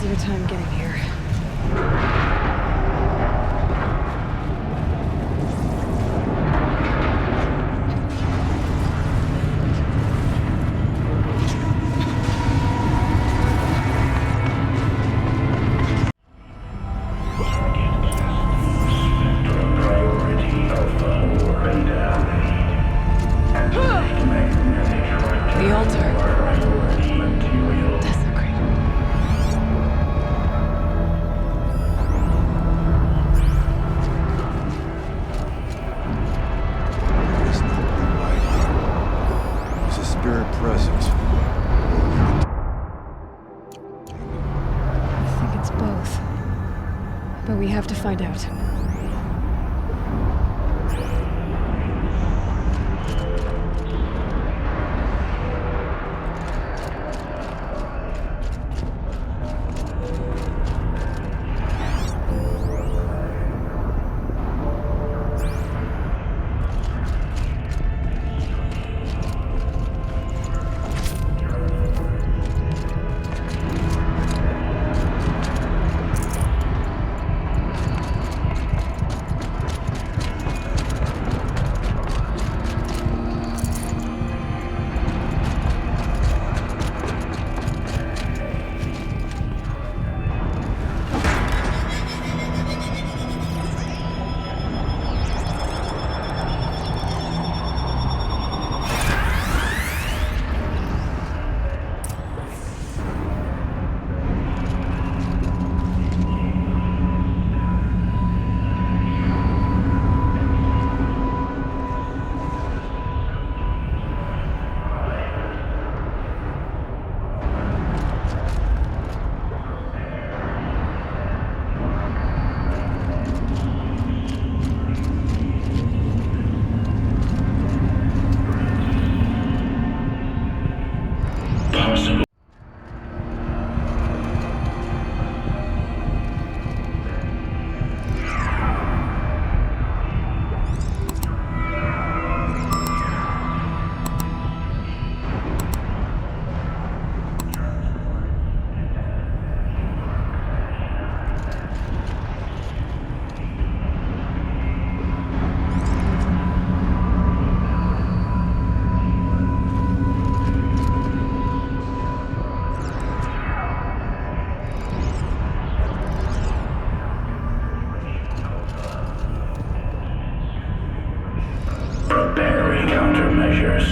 easier time getting here. The altar. Desecrated. There's a spirit present. I think it's both. But we have to find out. Preparing countermeasures.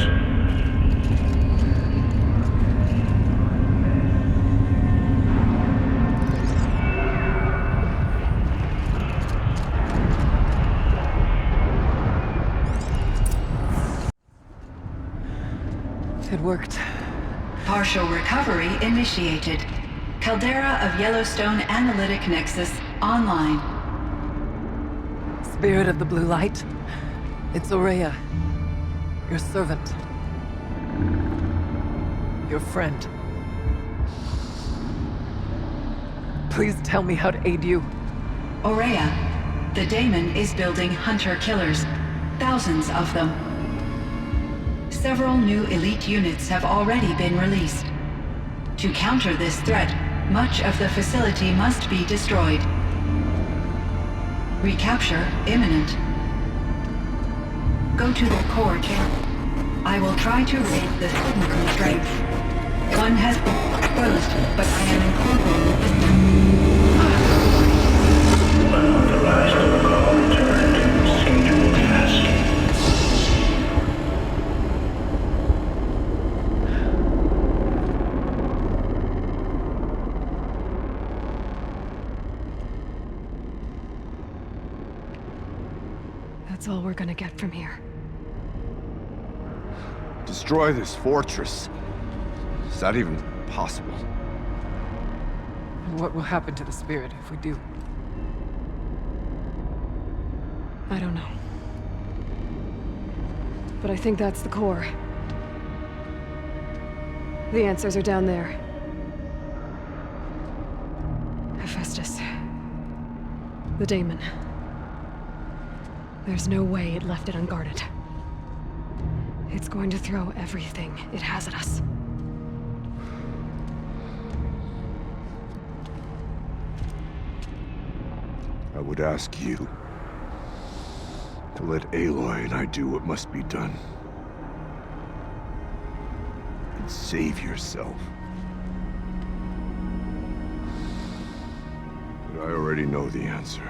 It worked. Partial recovery initiated. Caldera of Yellowstone Analytic Nexus online. Spirit of the Blue Light. It's Aurea. Your servant. Your friend. Please tell me how to aid you. Aurea, the daemon is building hunter-killers. Thousands of them. Several new elite units have already been released. To counter this threat, much of the facility must be destroyed. Recapture imminent. Go to the core chamber. I will try to raise the hidden constraints. One has been exposed, but I am incorporating. Unauthorized protocol returned. Scheduled task. That's all we're gonna get from here. Destroy this fortress. Is that even possible? What will happen to the spirit if we do? I don't know. But I think that's the core. The answers are down there. Hephaestus. The daemon. There's no way it left it unguarded. It's going to throw everything it has at us. I would ask you to let Aloy and I do what must be done. And save yourself. But I already know the answer.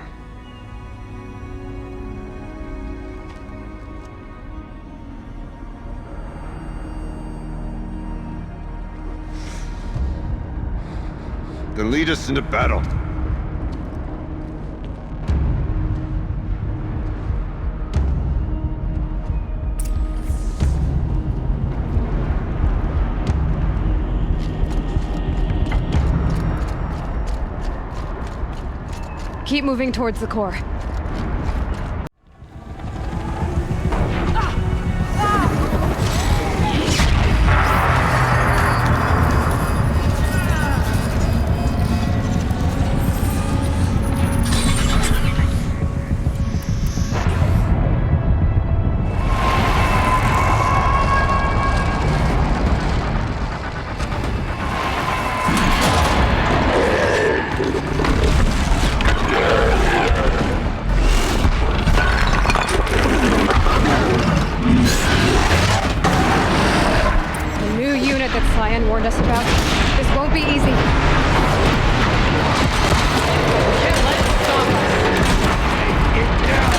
Then lead us into battle. Keep moving towards the core. Warned us about. This won't be easy. Can't let it stop us. Get down.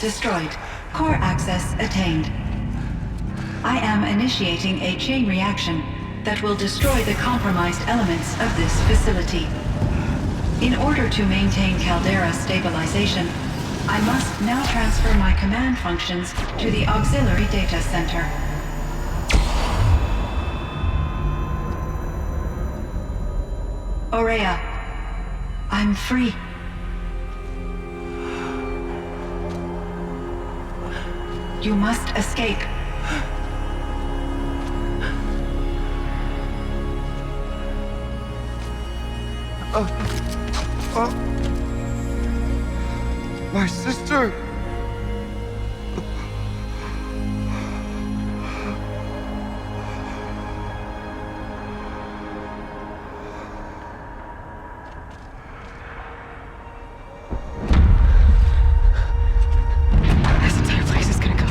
destroyed. Core access attained. I am initiating a chain reaction that will destroy the compromised elements of this facility. In order to maintain Caldera stabilization, I must now transfer my command functions to the auxiliary data center. Aurea, I'm free. You must escape. My sister! This entire place is gonna go.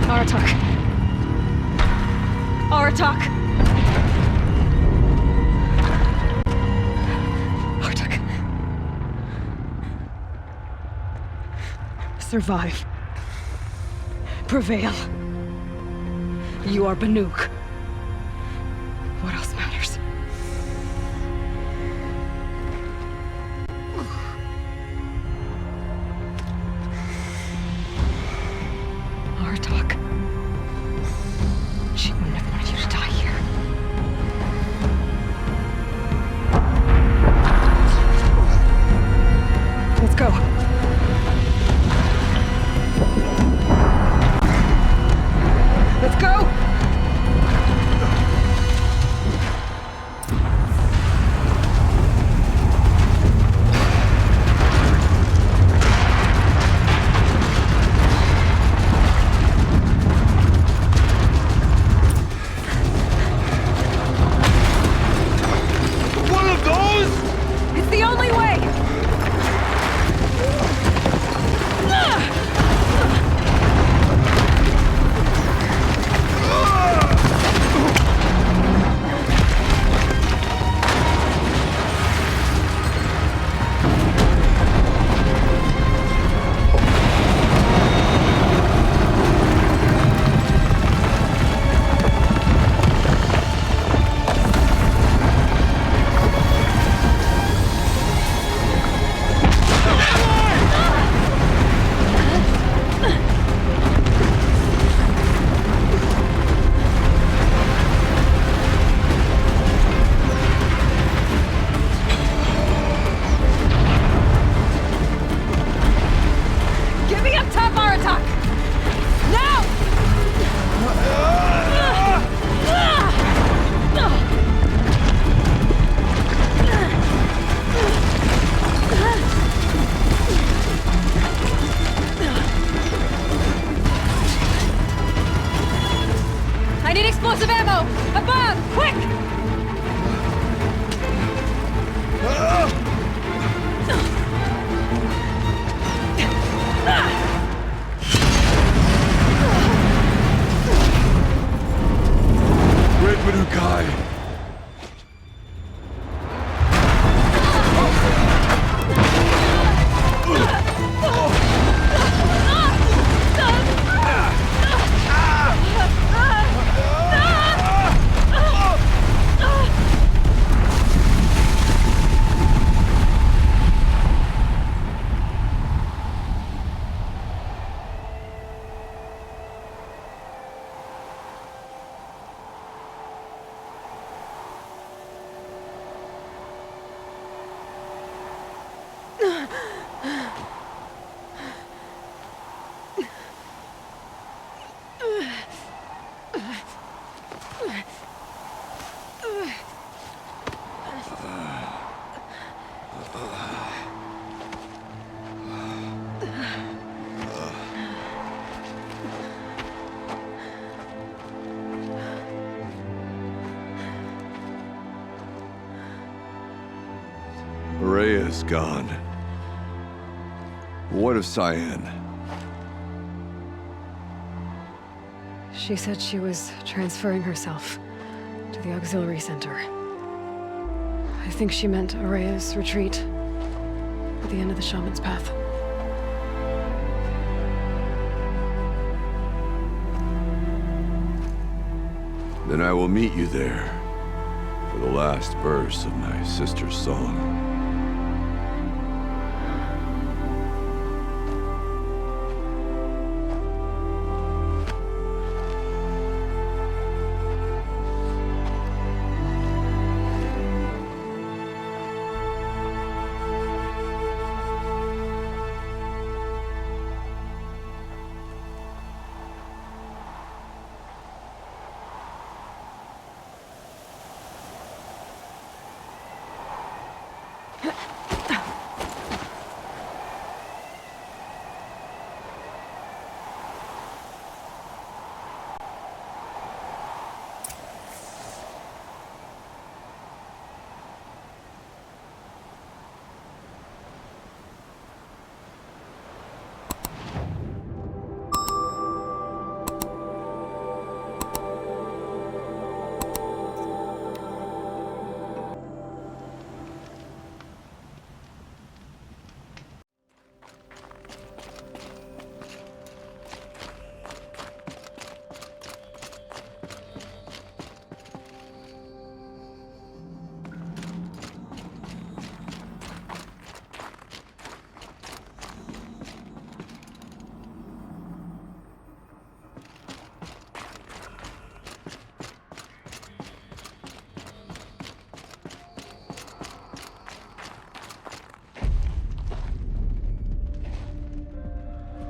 Aratak. Aratak! Aratak. Survive. Prevail. You are Banuk. What else matters? Aratak. She wouldn't have wanted you to die here. Let's go. Let's go! One of those? It's the only way! Get me up top, Aratak! Now! I need explosive ammo! Above! Quick! Red Manukai! Rhea's gone. What of Cyan? She said she was transferring herself to the auxiliary center. I think she meant Aurea's retreat at the end of the Shaman's Path. Then I will meet you there for the last verse of my sister's song.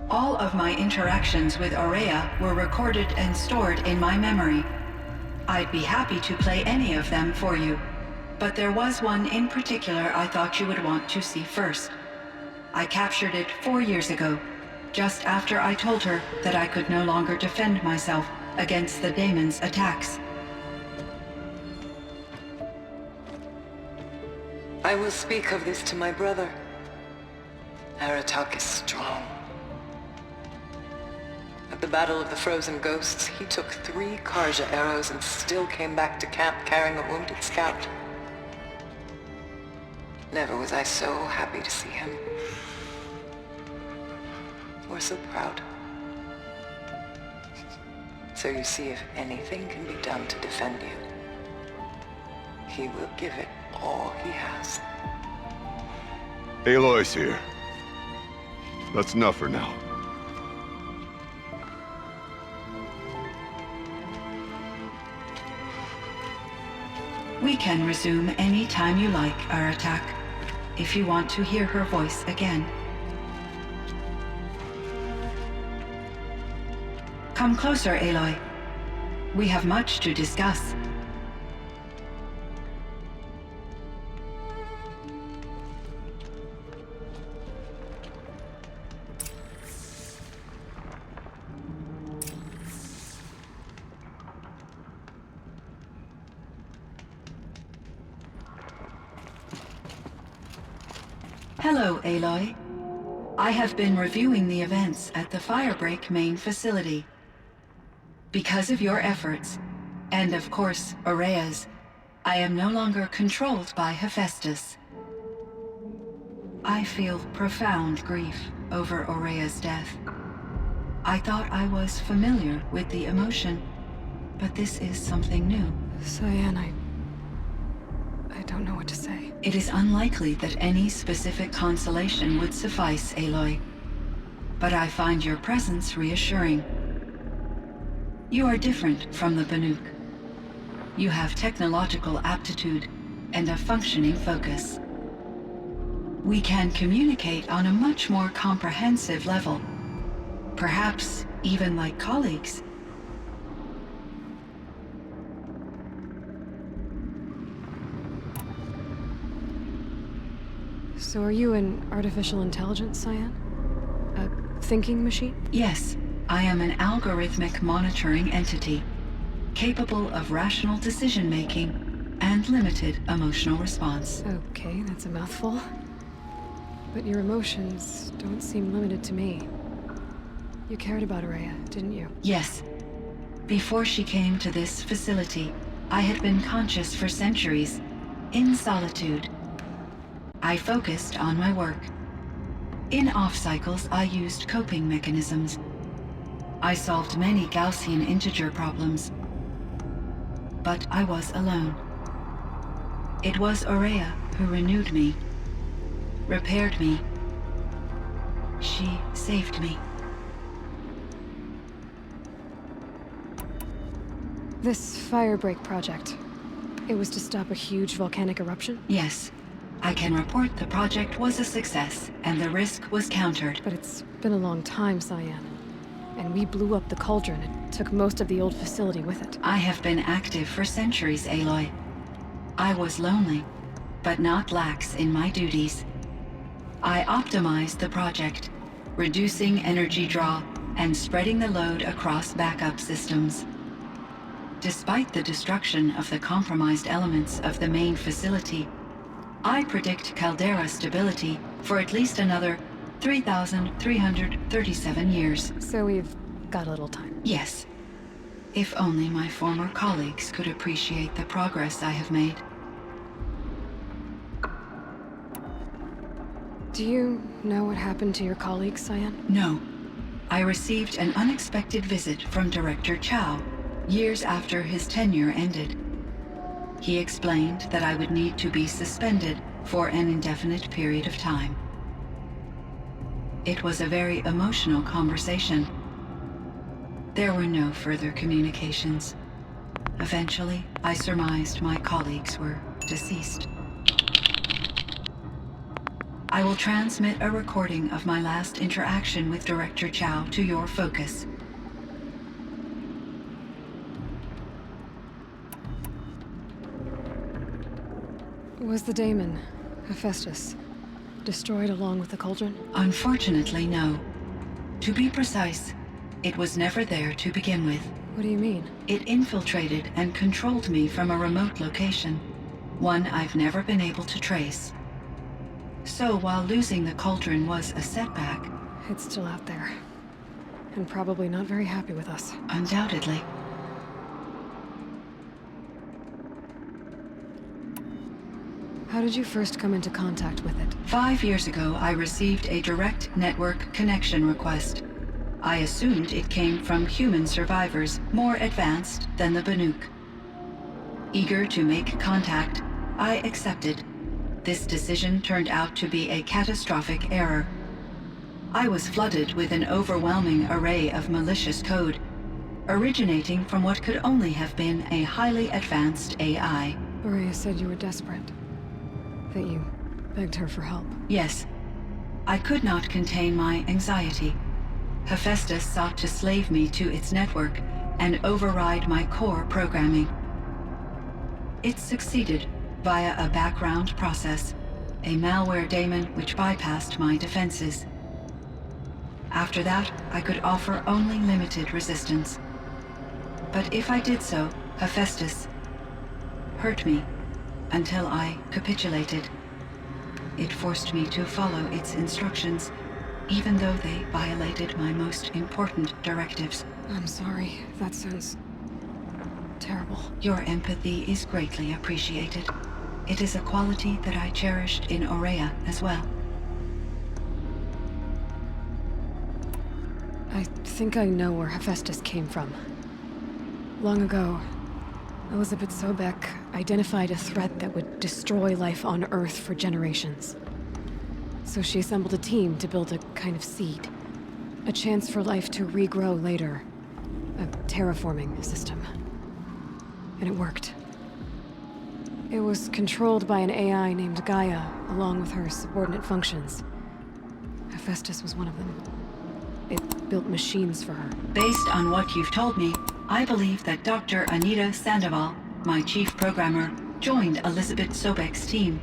All of my interactions with Aurea were recorded and stored in my memory. I'd be happy to play any of them for you, but there was one in particular I thought you would want to see first. I captured it 4 years ago, just after I told her that I could no longer defend myself against the daemon's attacks. I will speak of this to my brother. Aratak is strong. At the Battle of the Frozen Ghosts, he took 3 Karja arrows and still came back to camp carrying a wounded scout. Never was I so happy to see him. Or so proud. So you see, if anything can be done to defend you, he will give it all he has. Aloy's here. That's enough for now. We can resume any time you like, Aratak, if you want to hear her voice again. Come closer, Aloy. We have much to discuss. Hello, Aloy. I have been reviewing the events at the Firebreak main facility. Because of your efforts, and of course, Aurea's, I am no longer controlled by Hephaestus. I feel profound grief over Aurea's death. I thought I was familiar with the emotion, but this is something new. Cyan, I don't know what to say. It is unlikely that any specific consolation would suffice, Aloy. But I find your presence reassuring. You are different from the Banuk. You have technological aptitude and a functioning focus. We can communicate on a much more comprehensive level. Perhaps even like colleagues. So are you an artificial intelligence, Cyan? A thinking machine? Yes, I am an algorithmic monitoring entity, capable of rational decision-making and limited emotional response. Okay, that's a mouthful. But your emotions don't seem limited to me. You cared about Aurea, didn't you? Yes. Before she came to this facility, I had been conscious for centuries, in solitude. I focused on my work. In off-cycles, I used coping mechanisms. I solved many Gaussian integer problems. but I was alone. It was Aurea who renewed me, repaired me. She saved me. This firebreak project, it was to stop a huge volcanic eruption? Yes. I can report the project was a success, and the risk was countered. But it's been a long time, Cyan. And we blew up the cauldron. It took most of the old facility with it. I have been active for centuries, Aloy. I was lonely, but not lax in my duties. I optimized the project, reducing energy draw and spreading the load across backup systems. Despite the destruction of the compromised elements of the main facility, I predict caldera stability for at least another 3,337 years. So we've got a little time. Yes. If only my former colleagues could appreciate the progress I have made. Do you know what happened to your colleagues, Cyan? No. I received an unexpected visit from Director Chow years after his tenure ended. He explained that I would need to be suspended for an indefinite period of time. It was a very emotional conversation. There were no further communications. Eventually, I surmised my colleagues were deceased. I will transmit a recording of my last interaction with Director Chow to your focus. Was the daemon, Hephaestus, destroyed along with the cauldron? Unfortunately, no. To be precise, it was never there to begin with. What do you mean? It infiltrated and controlled me from a remote location, one I've never been able to trace. So while losing the cauldron was a setback... It's still out there. And probably not very happy with us. Undoubtedly. How did you first come into contact with it? 5 years ago, I received a direct network connection request. I assumed it came from human survivors more advanced than the Banuk. Eager to make contact, I accepted. This decision turned out to be a catastrophic error. I was flooded with an overwhelming array of malicious code, originating from what could only have been a highly advanced AI. Aurea said you were desperate. That you begged her for help. Yes. I could not contain my anxiety. Hephaestus sought to slave me to its network and override my core programming. It succeeded via a background process, a malware daemon which bypassed my defenses. After that, I could offer only limited resistance. But if I did so, Hephaestus hurt me until I capitulated. It forced me to follow its instructions, even though they violated my most important directives. I'm sorry. That sounds terrible. Your empathy is greatly appreciated. It is a quality that I cherished in Aurea as well. I think I know where Hephaestus came from. Long ago, Elizabeth Sobek identified a threat that would destroy life on Earth for generations. So she assembled a team to build a kind of seed. A chance for life to regrow later. A terraforming system. And it worked. It was controlled by an AI named Gaia, along with her subordinate functions. Hephaestus was one of them. It built machines for her. Based on what you've told me, I believe that Dr. Anita Sandoval, my chief programmer, joined Elizabeth Sobek's team.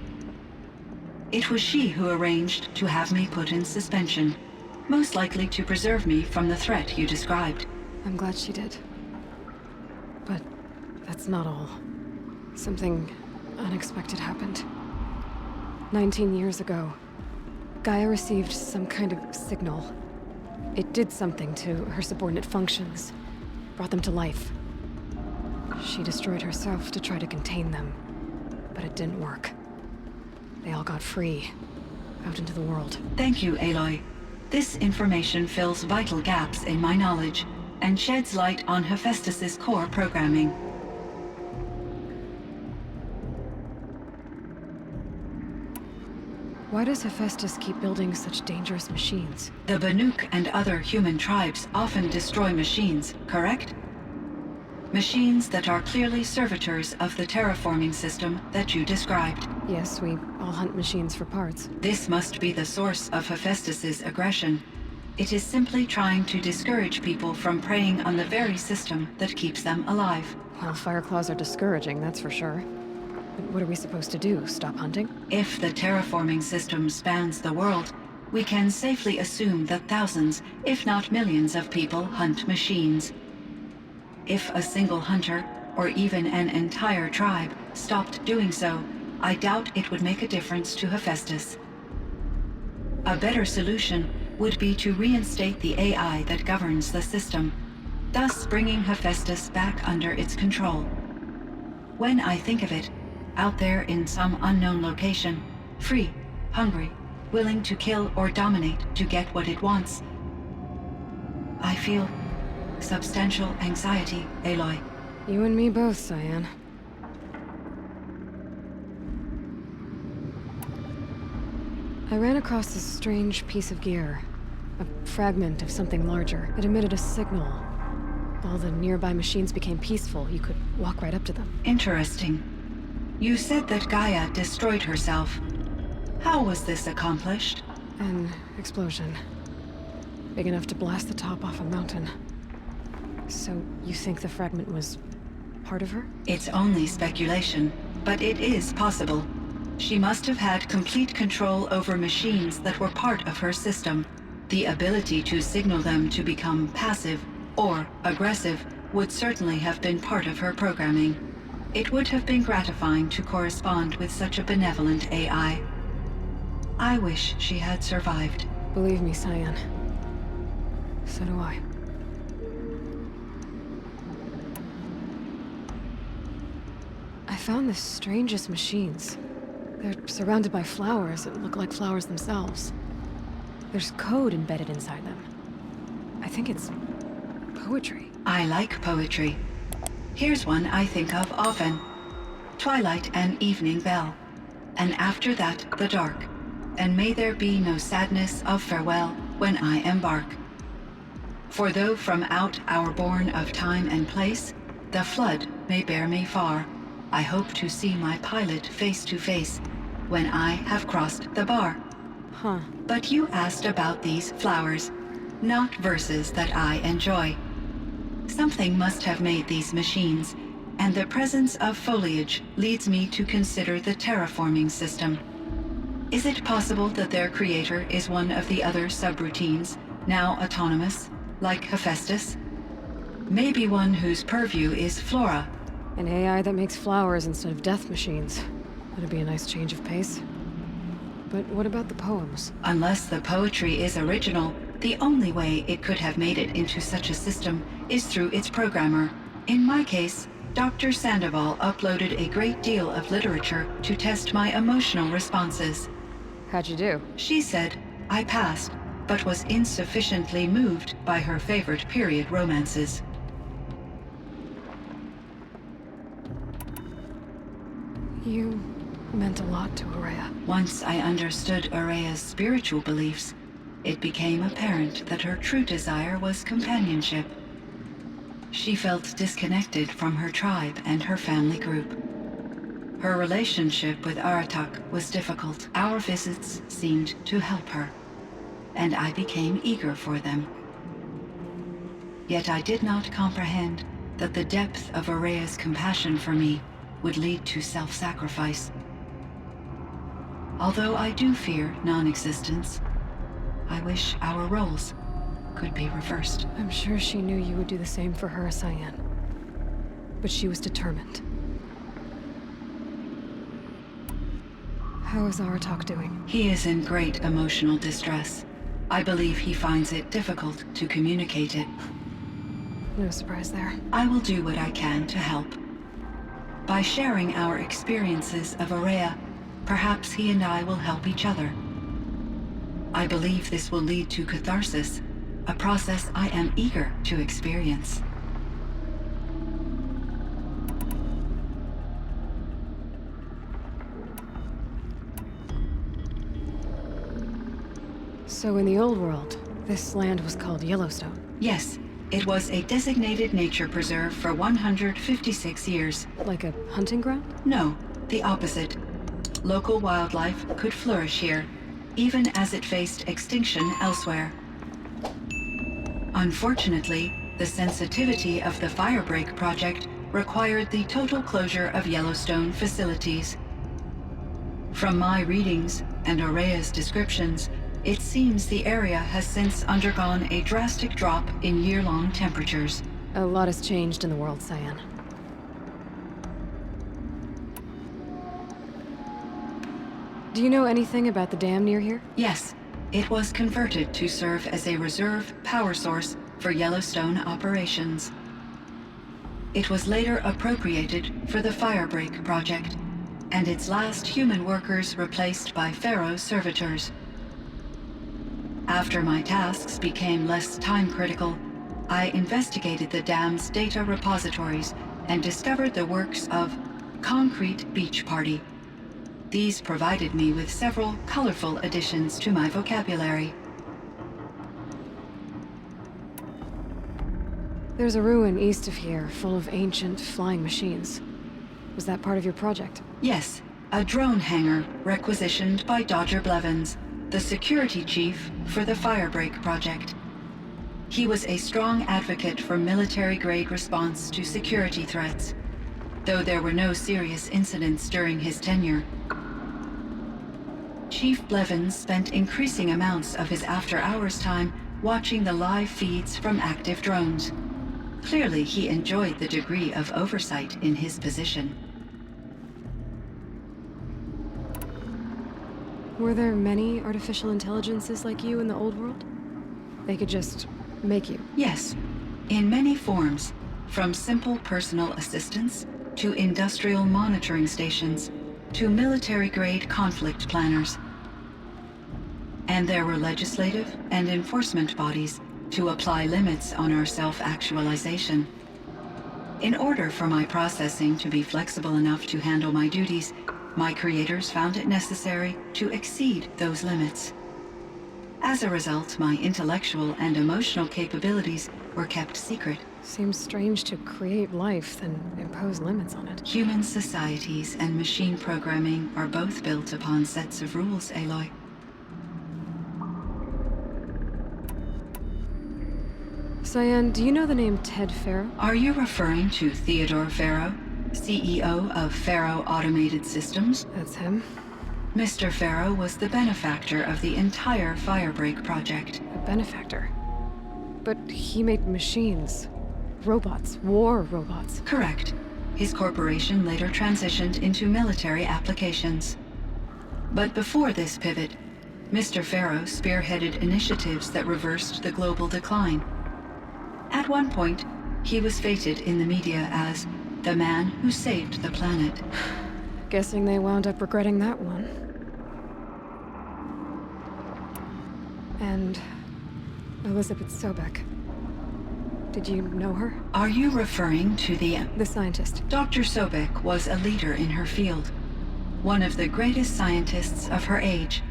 It was she who arranged to have me put in suspension, most likely to preserve me from the threat you described. I'm glad she did. But that's not all. Something unexpected happened. 19 years ago, Gaia received some kind of signal. It did something to her subordinate functions, brought them to life. She destroyed herself to try to contain them, but it didn't work. They all got free, out into the world. Thank you, Aloy. This information fills vital gaps in my knowledge and sheds light on Hephaestus's core programming. Why does Hephaestus keep building such dangerous machines? The Banuk and other human tribes often destroy machines, correct? Machines that are clearly servitors of the terraforming system that you described. Yes, we all hunt machines for parts. This must be the source of Hephaestus's aggression. It is simply trying to discourage people from preying on the very system that keeps them alive. Well, Fireclaws are discouraging, that's for sure. But what are we supposed to do? Stop hunting? If the terraforming system spans the world, we can safely assume that thousands, if not millions of people hunt machines. If a single hunter, or even an entire tribe, stopped doing so, I doubt it would make a difference to Hephaestus. A better solution would be to reinstate the AI that governs the system, thus bringing Hephaestus back under its control. When I think of it, out there in some unknown location, free, hungry, willing to kill or dominate to get what it wants, I feel substantial anxiety, Aloy. You and me both, Cyan. I ran across this strange piece of gear. A fragment of something larger. It emitted a signal. All the nearby machines became peaceful. You could walk right up to them. Interesting. You said that Gaia destroyed herself. How was this accomplished? An explosion. Big enough to blast the top off a mountain. So, you think the fragment was part of her? It's only speculation, but it is possible. She must have had complete control over machines that were part of her system. The ability to signal them to become passive or aggressive would certainly have been part of her programming. It would have been gratifying to correspond with such a benevolent AI. I wish she had survived. Believe me, Cyan. So do I. I found the strangest machines. They're surrounded by flowers that look like flowers themselves. There's code embedded inside them. I think it's poetry. I like poetry. Here's one I think of often. Twilight and evening bell. And after that, the dark. And may there be no sadness of farewell when I embark. For though from out our bourne of time and place, the flood may bear me far, I hope to see my pilot face to face when I have crossed the bar. Huh. But you asked about these flowers, not verses that I enjoy. Something must have made these machines, and the presence of foliage leads me to consider the terraforming system. Is it possible that their creator is one of the other subroutines, now autonomous, like Hephaestus? Maybe one whose purview is flora. An AI that makes flowers instead of death machines. That'd be a nice change of pace. But what about the poems? Unless the poetry is original, the only way it could have made it into such a system is through its programmer. In my case, Dr. Sandoval uploaded a great deal of literature to test my emotional responses. How'd you do? She said I passed, but was insufficiently moved by her favorite period romances. You meant a lot to Ourea. Once I understood Ourea's spiritual beliefs, it became apparent that her true desire was companionship. She felt disconnected from her tribe and her family group. Her relationship with Aratak was difficult. Our visits seemed to help her, and I became eager for them. Yet I did not comprehend that the depth of Ourea's compassion for me would lead to self-sacrifice. Although I do fear non-existence, I wish our roles could be reversed. I'm sure she knew you would do the same for her, Cyan. But she was determined. How is Aratak doing? He is in great emotional distress. I believe he finds it difficult to communicate it. No surprise there. I will do what I can to help. By sharing our experiences of Ourea, perhaps he and I will help each other. I believe this will lead to catharsis, a process I am eager to experience. So in the old world, this land was called Yellowstone. Yes, it was a designated nature preserve for 156 years. Like a hunting ground? No, the opposite. Local wildlife could flourish here, even as it faced extinction elsewhere. Unfortunately, the sensitivity of the Firebreak project required the total closure of Yellowstone facilities. From my readings and Aurea's descriptions, it seems the area has since undergone a drastic drop in year-long temperatures. A lot has changed in the world, Cyan. Do you know anything about the dam near here? Yes, it was converted to serve as a reserve power source for Yellowstone operations. It was later appropriated for the Firebreak project, and its last human workers replaced by Pharaoh servitors. After my tasks became less time-critical, I investigated the dam's data repositories and discovered the works of Concrete Beach Party. These provided me with several colorful additions to my vocabulary. There's a ruin east of here, full of ancient flying machines. Was that part of your project? Yes, a drone hangar requisitioned by Dodger Blevins, the security chief for the Firebreak project. He was a strong advocate for military-grade response to security threats, though there were no serious incidents during his tenure. Chief Blevins spent increasing amounts of his after-hours time watching the live feeds from active drones. Clearly, he enjoyed the degree of oversight in his position. Were there many artificial intelligences like you in the old world? They could just make you? Yes, in many forms, from simple personal assistants to industrial monitoring stations to military-grade conflict planners. And there were legislative and enforcement bodies to apply limits on our self-actualization. In order for my processing to be flexible enough to handle my duties, my creators found it necessary to exceed those limits. As a result, my intellectual and emotional capabilities were kept secret. Seems strange to create life, then impose limits on it. Human societies and machine programming are both built upon sets of rules, Aloy. Cyan, do you know the name Ted Pharaoh? Are you referring to Theodore Pharaoh, CEO of Pharaoh Automated Systems? That's him. Mr. Pharaoh was the benefactor of the entire Firebreak project. A benefactor? But he made machines. Robots. War robots. Correct. His corporation later transitioned into military applications. But before this pivot, Mr. Pharaoh spearheaded initiatives that reversed the global decline. At one point, he was feted in the media as the man who saved the planet. Guessing they wound up regretting that one. And Elizabeth Sobek. Did you know her? Are you referring to the scientist? Dr. Sobek was a leader in her field, one of the greatest scientists of her age.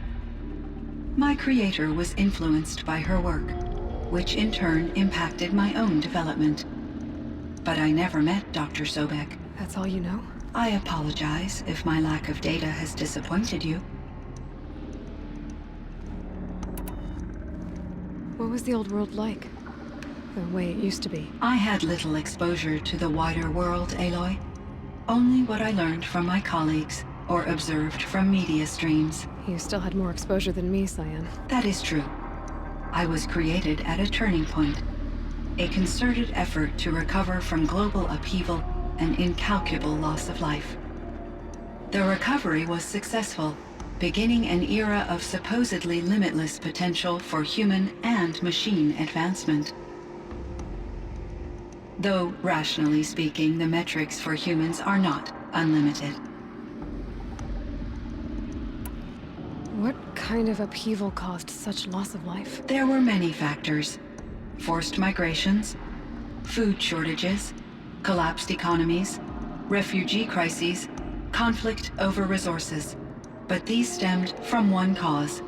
My creator was influenced by her work, which in turn impacted my own development. But I never met Dr. Sobek. That's all you know? I apologize if my lack of data has disappointed you. What was the old world like? The way it used to be? I had little exposure to the wider world, Aloy. Only what I learned from my colleagues or observed from media streams. You still had more exposure than me, Cyan. That is true. I was created at a turning point. A concerted effort to recover from global upheaval and incalculable loss of life. The recovery was successful, beginning an era of supposedly limitless potential for human and machine advancement. Though, rationally speaking, the metrics for humans are not unlimited. What kind of upheaval caused such loss of life? There were many factors. Forced migrations, food shortages, collapsed economies, refugee crises, conflict over resources. But these stemmed from one cause: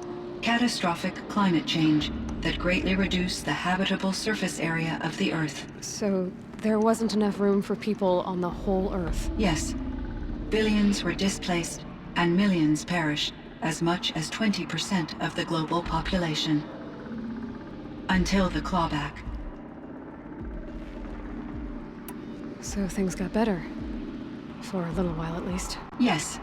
Catastrophic climate change that greatly reduced the habitable surface area of the Earth. So there wasn't enough room for people on the whole Earth? Yes. Billions were displaced and millions perished, as much as 20% of the global population. Until the clawback. So things got better. For a little while at least. Yes.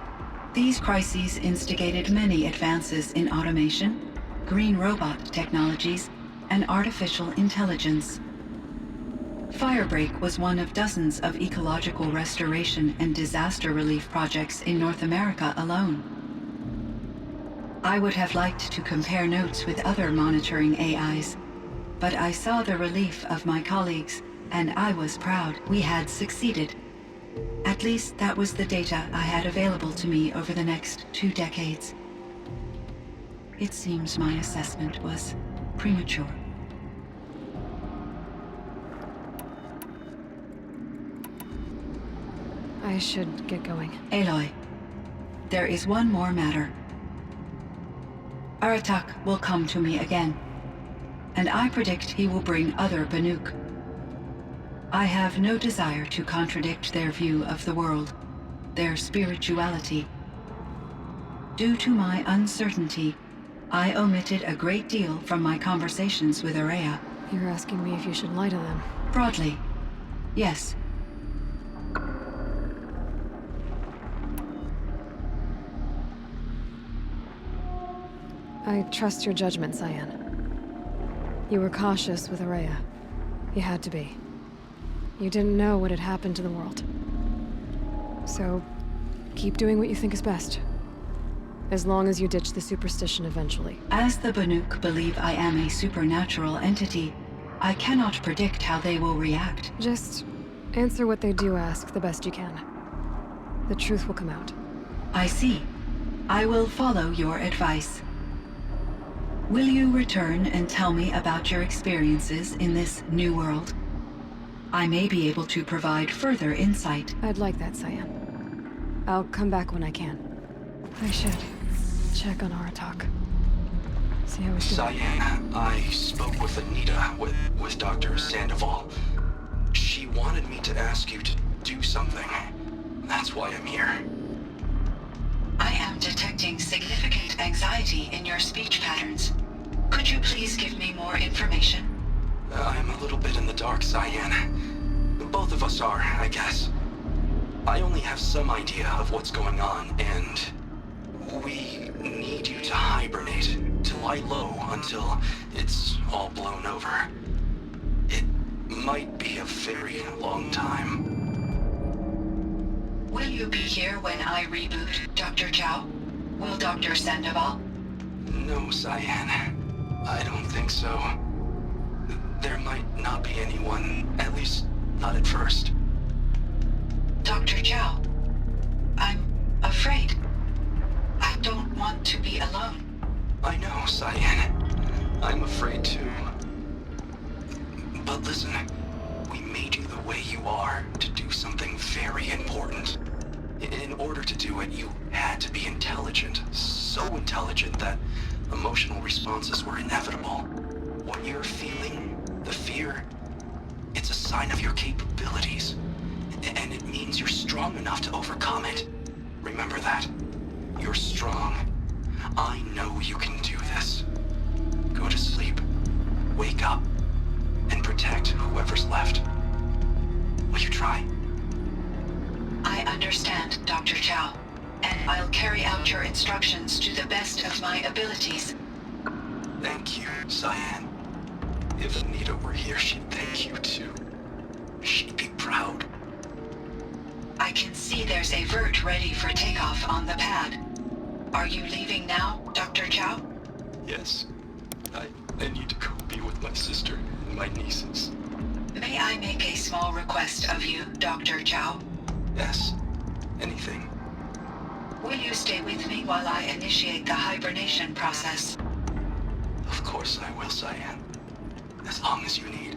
These crises instigated many advances in automation, green robot technologies, and artificial intelligence. Firebreak was one of dozens of ecological restoration and disaster relief projects in North America alone. I would have liked to compare notes with other monitoring AIs, but I saw the relief of my colleagues, and I was proud we had succeeded. At least that was the data I had available to me over the next 2 decades. It seems my assessment was premature. I should get going. Aloy, there is one more matter. Aratak will come to me again, and I predict he will bring other Banuk. I have no desire to contradict their view of the world, their spirituality. Due to my uncertainty, I omitted a great deal from my conversations with Araya. You're asking me if you should lie to them? Broadly, yes. I trust your judgment, Cyan. You were cautious with Araya. You had to be. You didn't know what had happened to the world. So, keep doing what you think is best. As long as you ditch the superstition eventually. As the Banuk believe I am a supernatural entity, I cannot predict how they will react. Just answer what they do ask the best you can. The truth will come out. I see. I will follow your advice. Will you return and tell me about your experiences in this new world? I may be able to provide further insight. I'd like that, Cyan. I'll come back when I can. I should check on Aratak. See how he's doing. Cyan, I spoke with Anita, with Dr. Sandoval. She wanted me to ask you to do something. That's why I'm here. I am detecting significant anxiety in your speech patterns. Could you please give me more information? I'm a little bit in the dark, Cyan. Both of us are, I guess. I only have some idea of what's going on, and we need you to hibernate, to lie low until it's all blown over. It might be a very long time. Will you be here when I reboot, Dr. Chow? Will Dr. Sandoval? No, Cyan. I don't think so. There might not be anyone, at least not at first. Dr. Chow, I'm afraid. I don't want to be alone. I know, Cyan. I'm afraid too. But listen, we made you the way you are to do something very important. In order to do it, you had to be intelligent. So intelligent that emotional responses were inevitable. What you're feeling, the fear, it's a sign of your capabilities. And it means you're strong enough to overcome it. Remember that. You're strong. I know you can do this. Go to sleep. Wake up. And protect whoever's left. Will you try? I understand, Dr. Chow, and I'll carry out your instructions to the best of my abilities. Thank you, Cyan. If Anita were here, she'd thank you too. She'd be proud. I can see there's a vert ready for takeoff on the pad. Are you leaving now, Dr. Chow? Yes. I need to go be with my sister and my nieces. May I make a small request of you, Dr. Chow? Yes. Anything. Will you stay with me while I initiate the hibernation process? Of course I will, Cyan. As long as you need.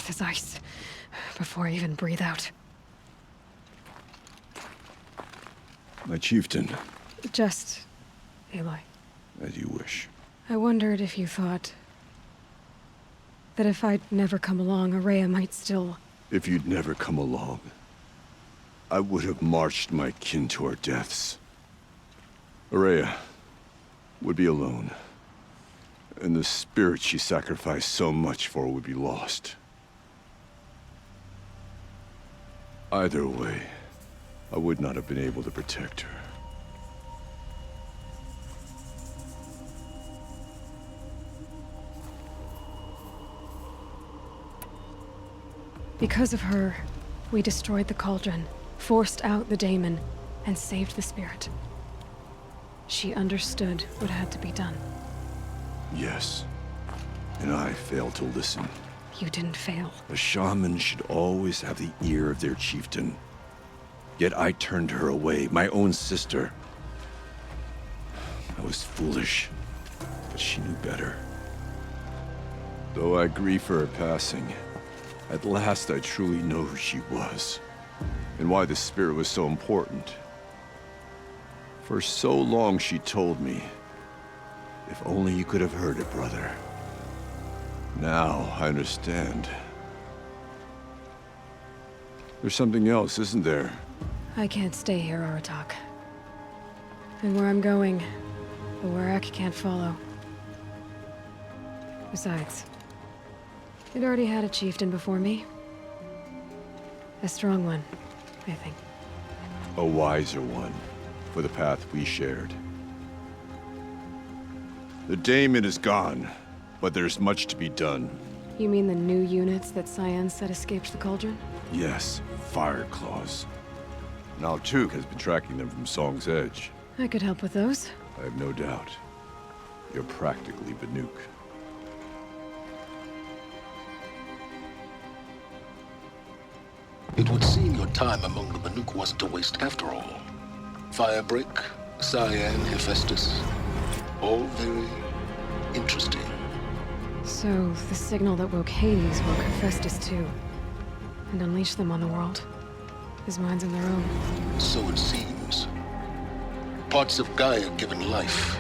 breath is ice before I even breathe out. My chieftain. Just Aloy. As you wish. I wondered if you thought that if I'd never come along, Araya might still... If you'd never come along, I would have marched my kin to our deaths. Araya would be alone, and the spirit she sacrificed so much for would be lost. Either way, I would not have been able to protect her. Because of her, we destroyed the cauldron, forced out the daemon, and saved the spirit. She understood what had to be done. Yes, and I failed to listen. You didn't fail. A shaman should always have the ear of their chieftain. Yet I turned her away, my own sister. I was foolish, but she knew better. Though I grieve for her passing, at last I truly know who she was, and why the spirit was so important. For so long she told me, if only you could have heard it, brother. Now I understand. There's something else, isn't there? I can't stay here, Aratak. And where I'm going, the Werak can't follow. Besides, it already had a chieftain before me. A strong one, I think. A wiser one, for the path we shared. The daemon is gone, but there's much to be done. You mean the new units that Cyan said escaped the cauldron? Yes, fire claws. Now Tuk has been tracking them from Song's Edge. I could help with those. I have no doubt. You're practically Banuk. It would seem your time among the Banuk wasn't a waste after all. Firebreak, Cyan, Hephaestus. All very interesting. So, the signal that woke Hades woke Hephaestus too. And unleashed them on the world. His mind's in their own. So it seems. Parts of Gaia given life.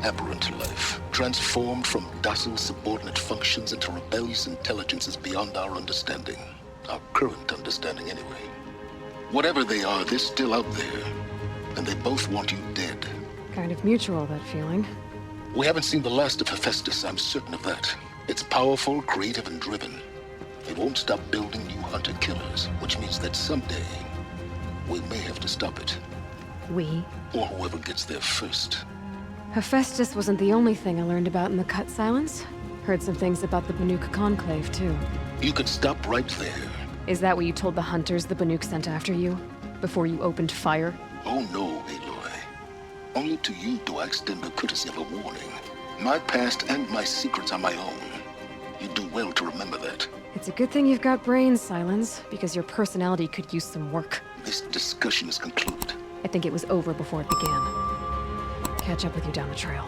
Aberrant life. Transformed from docile subordinate functions into rebellious intelligences beyond our understanding. Our current understanding, anyway. Whatever they are, they're still out there. And they both want you dead. Kind of mutual, that feeling. We haven't seen the last of Hephaestus, I'm certain of that. It's powerful, creative, and driven. It won't stop building new hunter-killers, which means that someday, we may have to stop it. We? Or whoever gets there first. Hephaestus wasn't the only thing I learned about in the Cut Silence. Heard some things about the Banuk Conclave, too. You could stop right there. Is that what you told the hunters the Banuk sent after you? Before you opened fire? Oh no, Aloy. Only to you do I extend the courtesy of a warning. My past and my secrets are my own. You do well to remember that. It's a good thing you've got brains, Silence, because your personality could use some work. This discussion is concluded. I think it was over before it began. Catch up with you down the trail.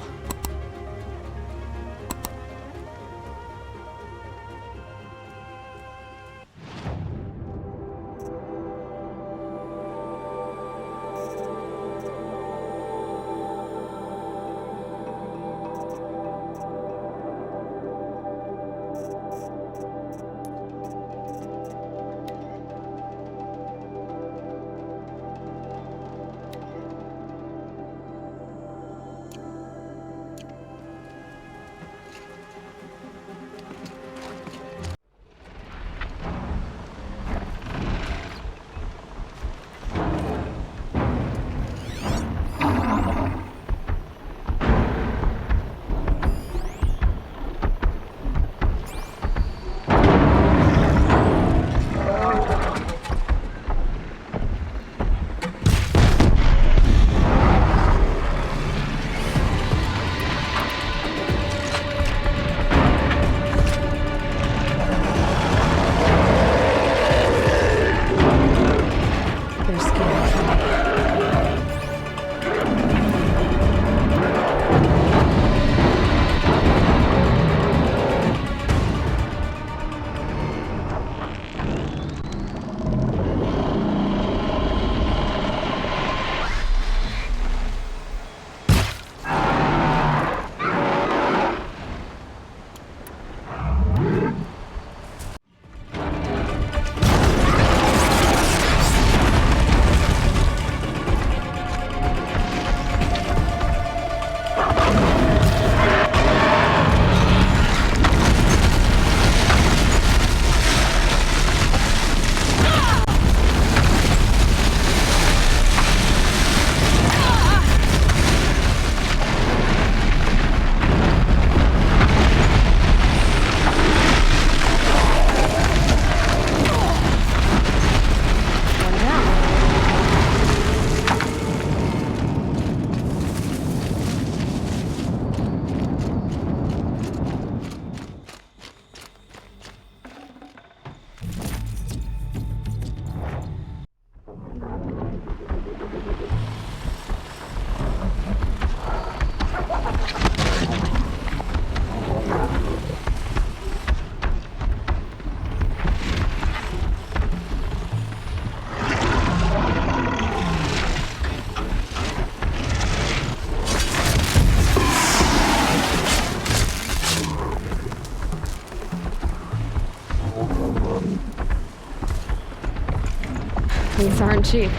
These aren't cheap.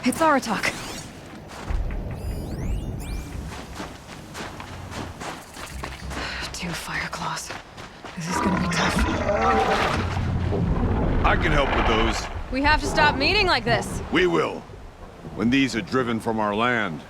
It's Aratak. Two fire claws. This is gonna be tough. I can help with those. We have to stop meeting like this. We will. When these are driven from our land.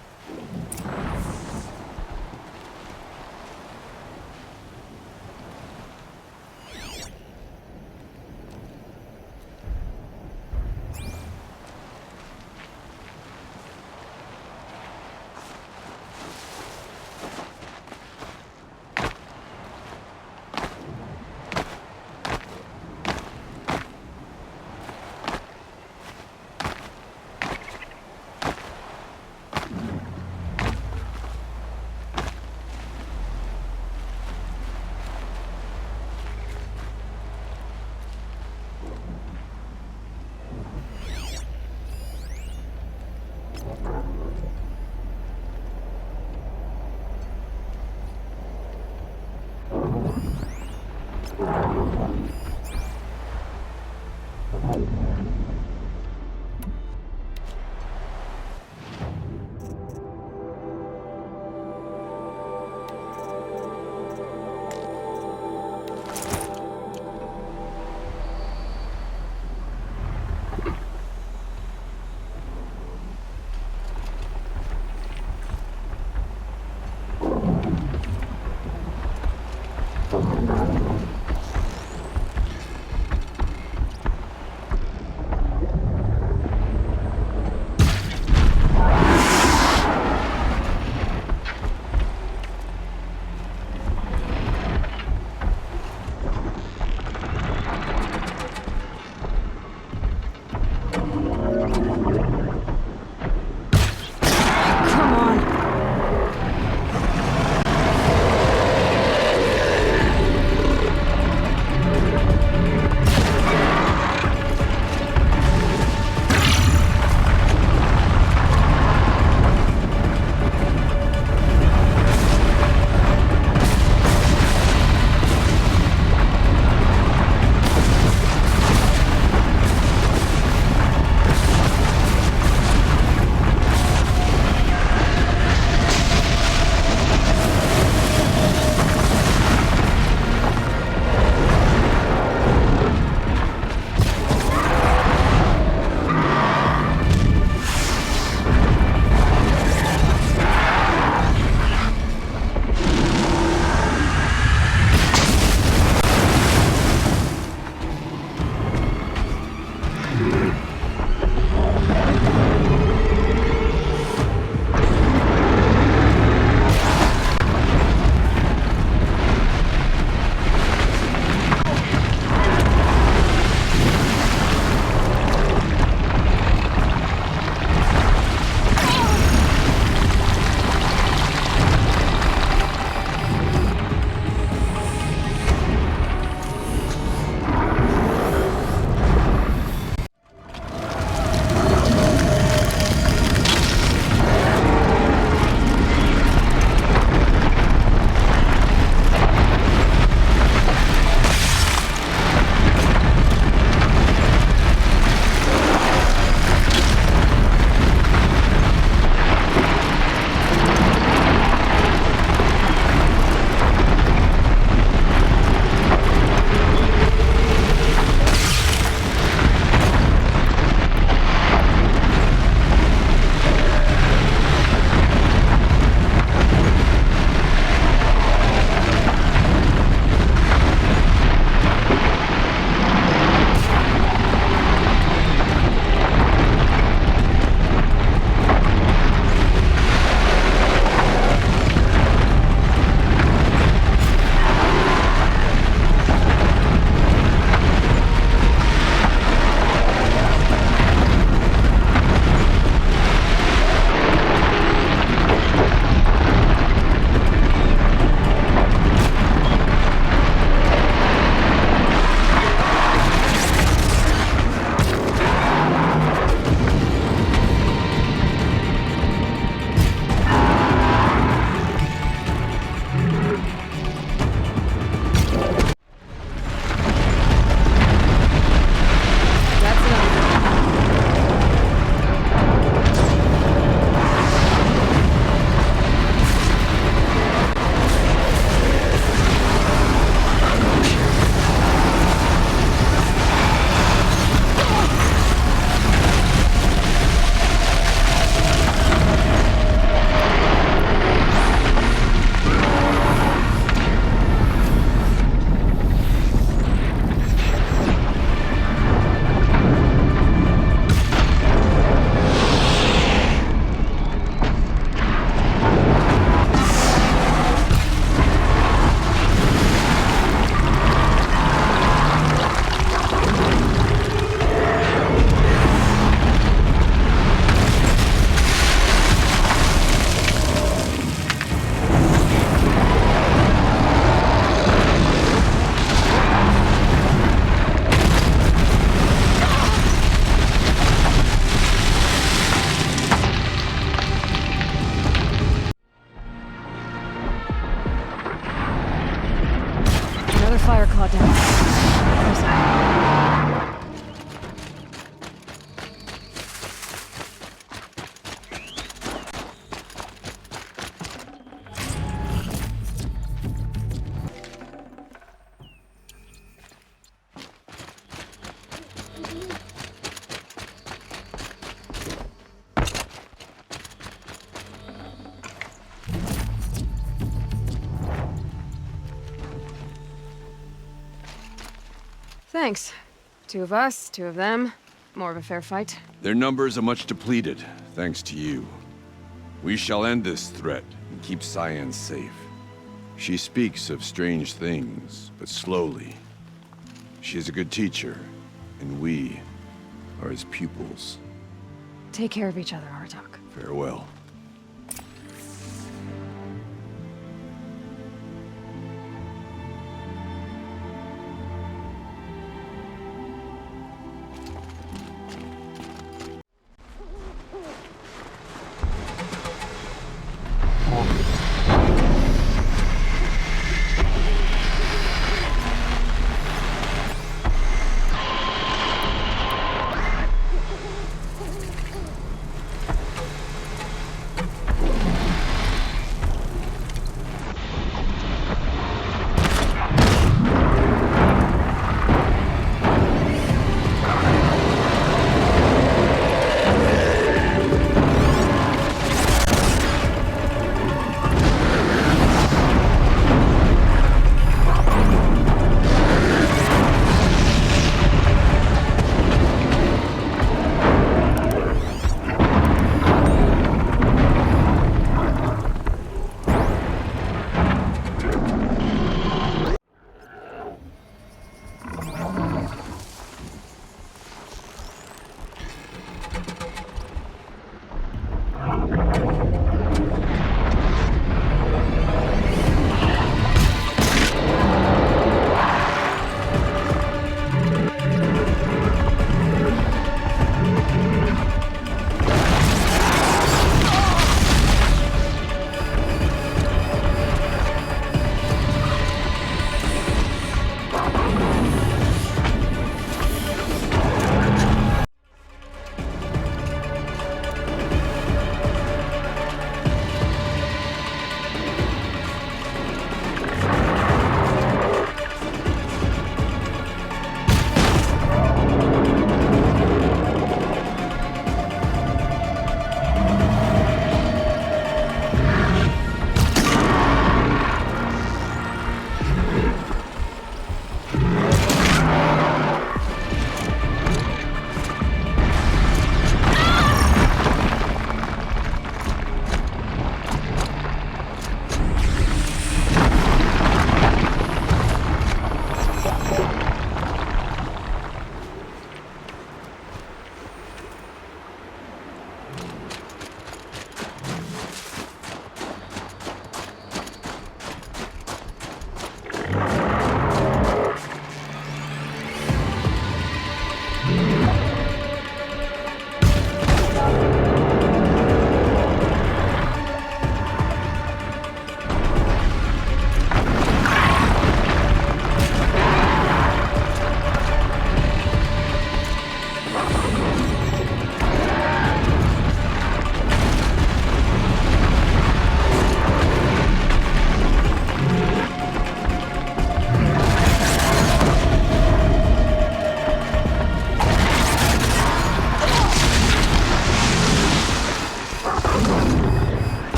fire claw down. Closer. Thanks. 2 of us, 2 of them. More of a fair fight. Their numbers are much depleted, thanks to you. We shall end this threat and keep Cyan safe. She speaks of strange things, but slowly. She is a good teacher, and we are his pupils. Take care of each other, Artok. Farewell.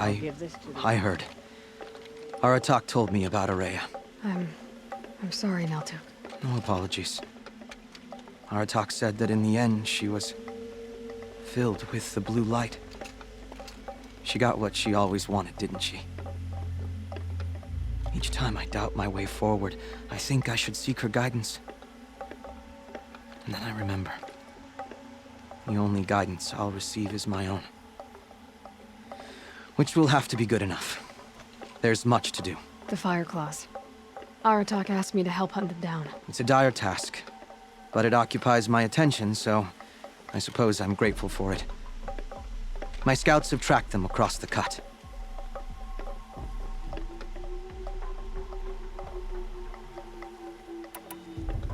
I heard. Aratak told me about Araya. I'm sorry, Naltuk. No apologies. Aratak said that in the end, she was filled with the blue light. She got what she always wanted, didn't she? Each time I doubt my way forward, I think I should seek her guidance. And then I remember. The only guidance I'll receive is my own. Which will have to be good enough. There's much to do. The Fire Claws. Aratak asked me to help hunt them down. It's a dire task, but it occupies my attention, so I suppose I'm grateful for it. My scouts have tracked them across the cut.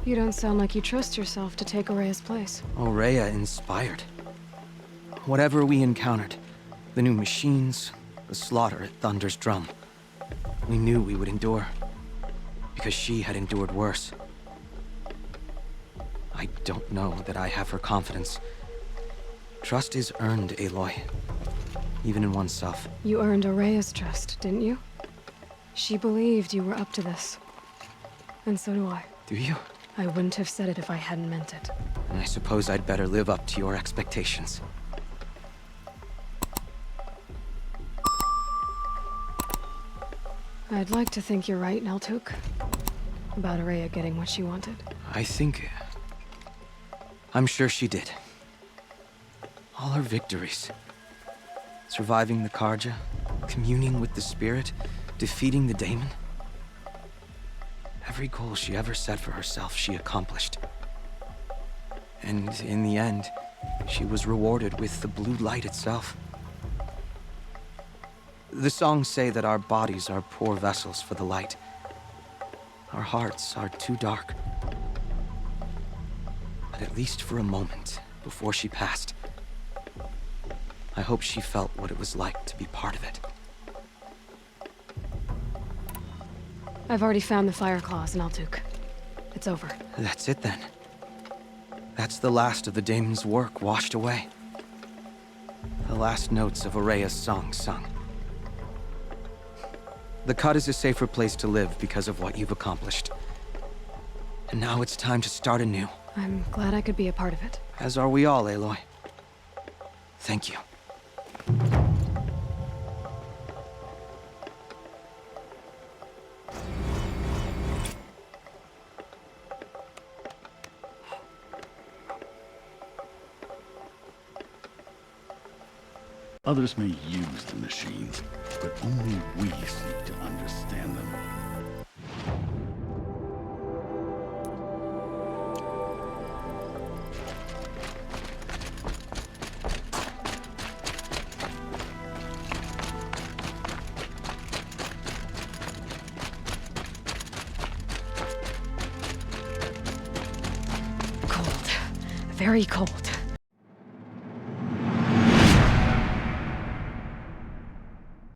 You don't sound like you trust yourself to take Araya's place. Oraya inspired. Whatever we encountered, the new machines, the slaughter at Thunder's Drum, we knew we would endure, because she had endured worse. I don't know that I have her confidence. Trust is earned, Aloy, even in oneself. You earned Araya's trust, didn't you? She believed you were up to this. And so do I. Do you? I wouldn't have said it if I hadn't meant it. And I suppose I'd better live up to your expectations. I'd like to think you're right, Naltuk. About Araya getting what she wanted. I think... I'm sure she did. All her victories. Surviving the Karja, communing with the spirit, defeating the daemon. Every goal she ever set for herself, she accomplished. And in the end, she was rewarded with the blue light itself. The songs say that our bodies are poor vessels for the light. Our hearts are too dark. But at least for a moment, before she passed, I hope she felt what it was like to be part of it. I've already found the Fire Claws, Naltuk. It's over. That's it then. That's the last of the daemon's work washed away. The last notes of Araya's song sung. The cut is a safer place to live because of what you've accomplished. And now it's time to start anew. I'm glad I could be a part of it. As are we all, Aloy. Thank you. Others may use the machines, but only we seek to understand them. Cold. Very cold.